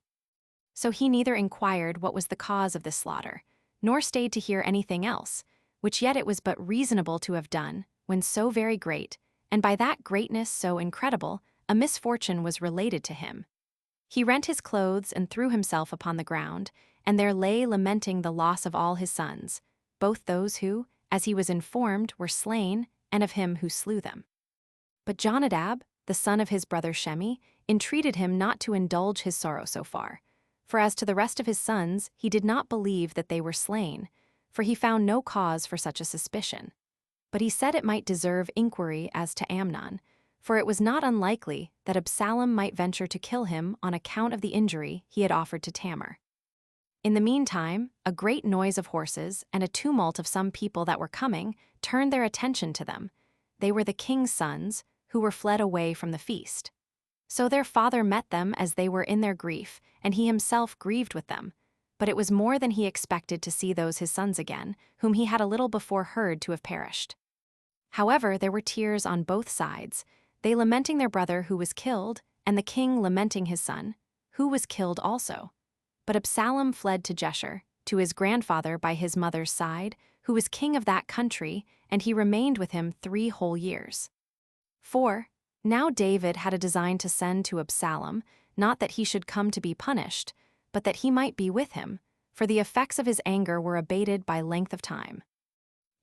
So he neither inquired what was the cause of this slaughter, nor stayed to hear anything else, which yet it was but reasonable to have done, when so very great, and by that greatness so incredible, a misfortune was related to him. He rent his clothes and threw himself upon the ground, and there lay lamenting the loss of all his sons, both those who, as he was informed, were slain, and of him who slew them. But Jonadab, the son of his brother Shemi, entreated him not to indulge his sorrow so far. For as to the rest of his sons, he did not believe that they were slain, for he found no cause for such a suspicion. But he said it might deserve inquiry as to Amnon, for it was not unlikely that Absalom might venture to kill him on account of the injury he had offered to Tamar. In the meantime, a great noise of horses and a tumult of some people that were coming turned their attention to them. They were the king's sons, who were fled away from the feast. So their father met them as they were in their grief, and he himself grieved with them. But it was more than he expected to see those his sons again, whom he had a little before heard to have perished. However, there were tears on both sides, they lamenting their brother who was killed, and the king lamenting his son, who was killed also. But Absalom fled to Jeshurun, to his grandfather by his mother's side, who was king of that country, and he remained with him 3 whole years. 4. Now David had a design to send to Absalom, not that he should come to be punished, but that he might be with him, for the effects of his anger were abated by length of time.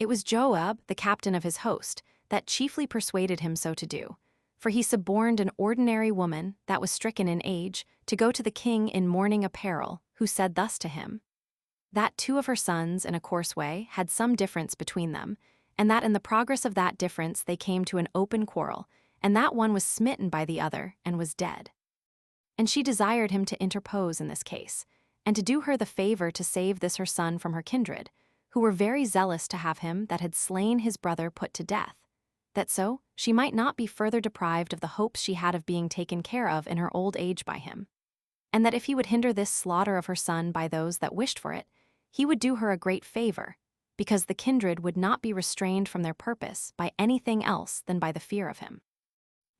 It was Joab, the captain of his host, that chiefly persuaded him so to do, for he suborned an ordinary woman that was stricken in age to go to the king in mourning apparel, who said thus to him, that 2 of her sons in a coarse way had some difference between them, and that in the progress of that difference they came to an open quarrel, and that one was smitten by the other and was dead. And she desired him to interpose in this case, and to do her the favor to save this her son from her kindred, who were very zealous to have him that had slain his brother put to death, that so she might not be further deprived of the hopes she had of being taken care of in her old age by him, and that if he would hinder this slaughter of her son by those that wished for it, he would do her a great favor, because the kindred would not be restrained from their purpose by anything else than by the fear of him.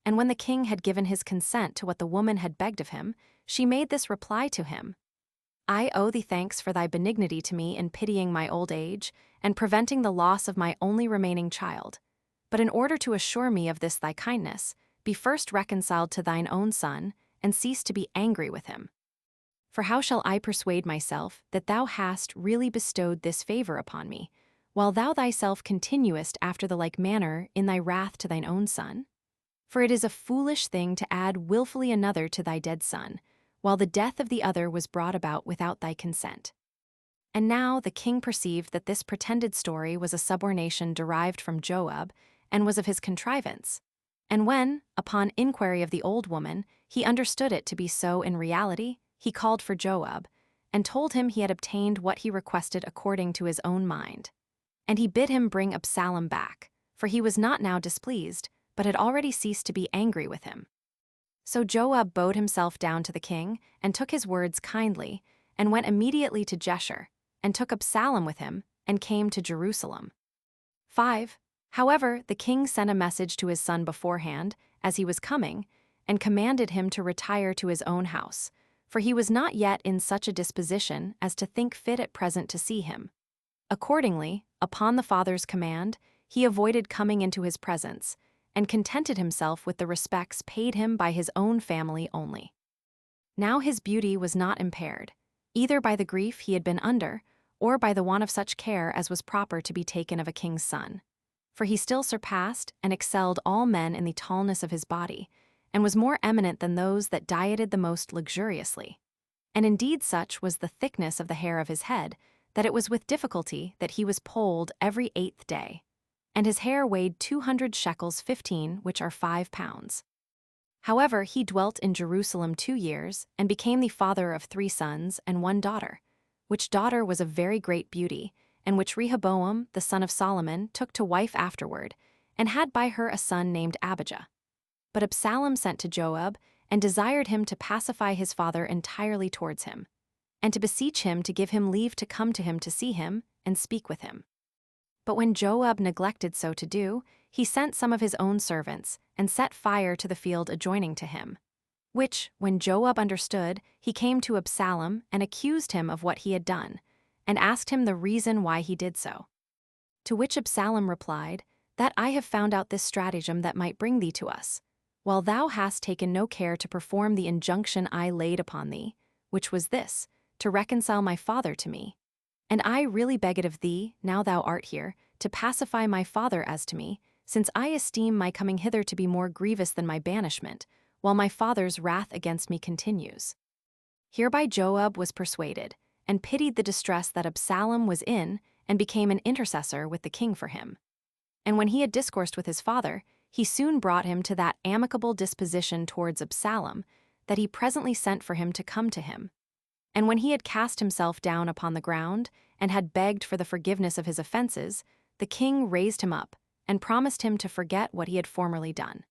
And when the king had given his consent to what the woman had begged of him, she made this reply to him, I owe thee thanks for thy benignity to me in pitying my old age, and preventing the loss of my only remaining child. But in order to assure me of this thy kindness, be first reconciled to thine own son, and cease to be angry with him. For how shall I persuade myself that thou hast really bestowed this favor upon me, while thou thyself continuest after the like manner in thy wrath to thine own son? For it is a foolish thing to add wilfully another to thy dead son, while the death of the other was brought about without thy consent. And now the king perceived that this pretended story was a subornation derived from Joab, and was of his contrivance. And when, upon inquiry of the old woman, he understood it to be so in reality, he called for Joab, and told him he had obtained what he requested according to his own mind. And he bid him bring Absalom back, for he was not now displeased, but had already ceased to be angry with him. So Joab bowed himself down to the king, and took his words kindly, and went immediately to Jeshurun, and took Absalom with him, and came to Jerusalem. 5. However, the king sent a message to his son beforehand, as he was coming, and commanded him to retire to his own house, for he was not yet in such a disposition as to think fit at present to see him. Accordingly, upon the father's command, he avoided coming into his presence, and contented himself with the respects paid him by his own family only. Now his beauty was not impaired, either by the grief he had been under, or by the want of such care as was proper to be taken of a king's son. For he still surpassed and excelled all men in the tallness of his body, and was more eminent than those that dieted the most luxuriously. And indeed such was the thickness of the hair of his head, that it was with difficulty that he was polled every 8th day. And his hair weighed 200 shekels 15, which are 5 pounds. However, he dwelt in Jerusalem 2 years, and became the father of 3 sons and 1 daughter, which daughter was of very great beauty, and which Rehoboam, the son of Solomon, took to wife afterward, and had by her a son named Abijah. But Absalom sent to Joab, and desired him to pacify his father entirely towards him, and to beseech him to give him leave to come to him to see him, and speak with him. But when Joab neglected so to do, he sent some of his own servants, and set fire to the field adjoining to him. Which, when Joab understood, he came to Absalom, and accused him of what he had done, and asked him the reason why he did so. To which Absalom replied, That I have found out this stratagem that might bring thee to us, while thou hast taken no care to perform the injunction I laid upon thee, which was this, to reconcile my father to me. And I really beg it of thee, now thou art here, to pacify my father as to me, since I esteem my coming hither to be more grievous than my banishment, while my father's wrath against me continues. Hereby Joab was persuaded, and pitied the distress that Absalom was in, and became an intercessor with the king for him. And when he had discoursed with his father, he soon brought him to that amicable disposition towards Absalom, that he presently sent for him to come to him. And when he had cast himself down upon the ground, and had begged for the forgiveness of his offenses, the king raised him up, and promised him to forget what he had formerly done.